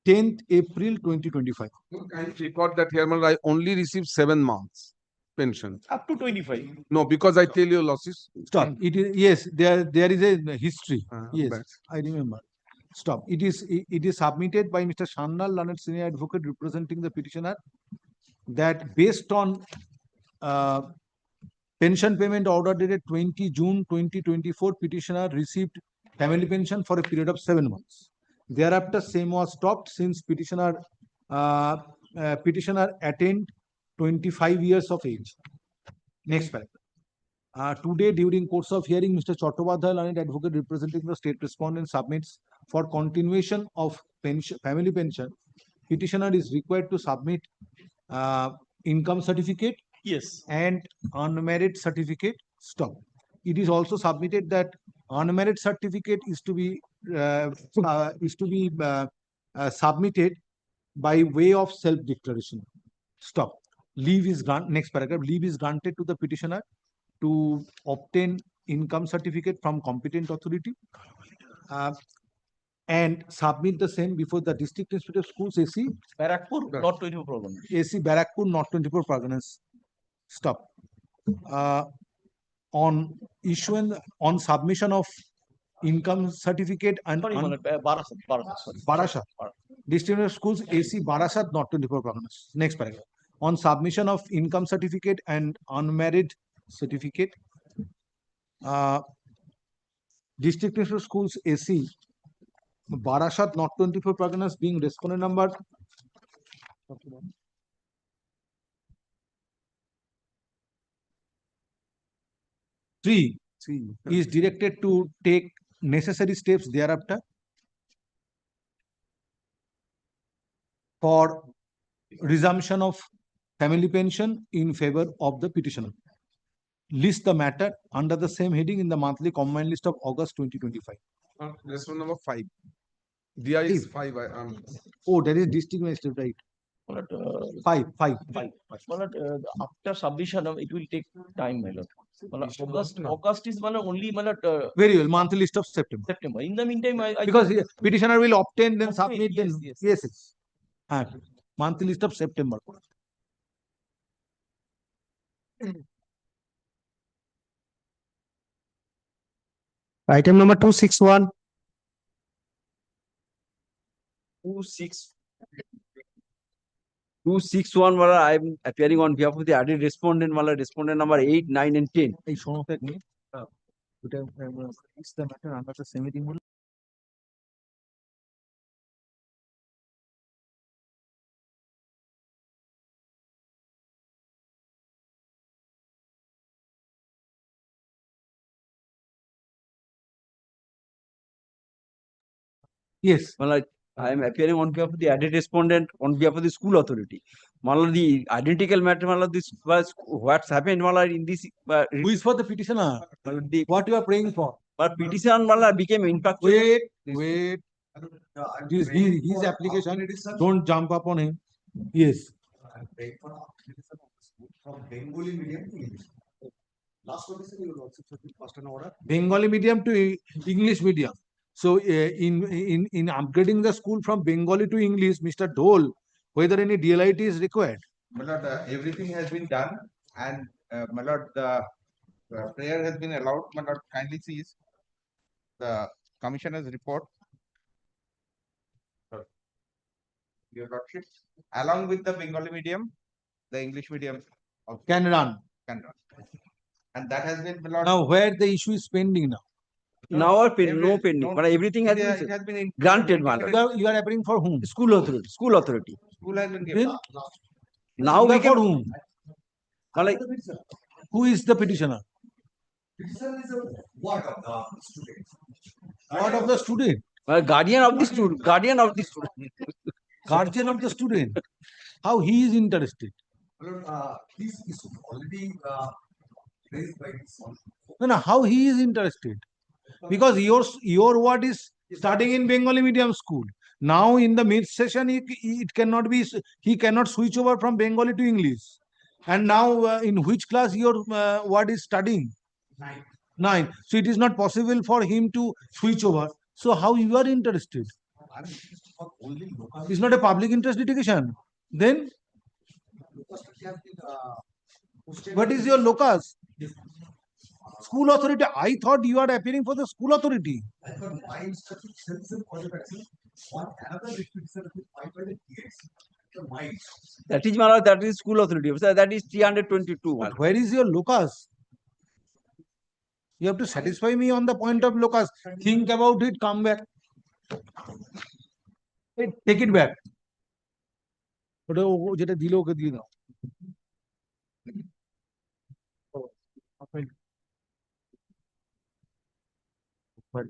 10th April 2025. I record that here, I only received 7 months pension. Up to 25. No, because I tell you losses. Stop. It is, yes, there is a history. Yes, but- I remember. Stop. It is submitted by Mr. Shandal Lanet, senior advocate representing the petitioner, that based on pension payment order dated 20 June 2024, petitioner received family pension for a period of 7 months. Thereafter, same was stopped since petitioner attained 25 years of age. Next paragraph. Today, during course of hearing, Mr. Chattopadhyay, learned advocate representing the state respondent, submits for continuation of pension, family pension. Petitioner is required to submit income certificate, Yes. and unmarried certificate. Stop. It is also submitted that unmarried certificate is to be submitted by way of self-declaration. Stop. Leave is granted. Next paragraph. Leave is granted to the petitioner to obtain income certificate from competent authority and submit the same before the district inspector of schools, AC Barakpur, not 24 program. AC Barakpur, not 24 Parganas. Stop. On issuance, on submission of income certificate and Sorry, Barasat, sorry. Barasat. District of schools, AC Barasat, not 24 Parganas. Next paragraph. On submission of income certificate and unmarried certificate, district of schools, AC Barasat, not 24 Parganas, being respondent number 3 is directed to take necessary steps thereafter for resumption of family pension in favor of the petitioner. List the matter under the same heading in the monthly combined list of August 2025. Response number 5. DI is 5. Oh, that is district magistrate, right? But, Five. But, after submission, it will take time, my lord. August is only Very well, monthly list of September. In the meantime, Because petitioner will obtain, then submit, yes, then yes. yes. Monthly list of September. Item number 261. 261, I am appearing on behalf of the added respondent, respondent number 8, 9, and 10. Hey, show of that name. Is the matter under the same heading? Yes. I am appearing on behalf of the added respondent on behalf of the school authority. The identical matter, this was what's happened in this. Who is for the petitioner? What you are praying for? But petitioner became infatuated. Wait. His application. Don't jump up on him. Yes. From Bengali medium to English. Last one is you also first an order. Bengali medium to English medium. So in upgrading the school from Bengali to English, Mr. Dole, whether any DLIT is required? My lord, everything has been done, and my lord, the prayer has been allowed. My lord, kindly sees the commissioner's report. Your lordship, along with the Bengali medium, the English medium also Can run. And that has been, my lord. Now where the issue is pending now? Now or no pending, but everything has been granted. You are appealing for whom? School authority. School authority. School has been given. Now we for can. whom? Who is the petitioner? Petitioner is a what of the student? What of the student? Guardian of the student. Guardian of the student. Guardian of the student. How he is interested? This is already raised by this one. No, how he is interested? Because your word is studying in Bengali medium school. Now in the mid session, it cannot be, he cannot switch over from Bengali to English. And now in which class your word is studying? 9. So it is not possible for him to switch over. So how you are interested? It's not a public interest litigation. Then what is your locus? School authority. I thought you are appearing for the school authority. That is, my lord, that is school authority. So that is 322. But where is your locus? You have to satisfy me on the point of locus. Think about it, come back. Hey, take it back. ওটা যেটা দিল ওকে দিয়ে দাও। But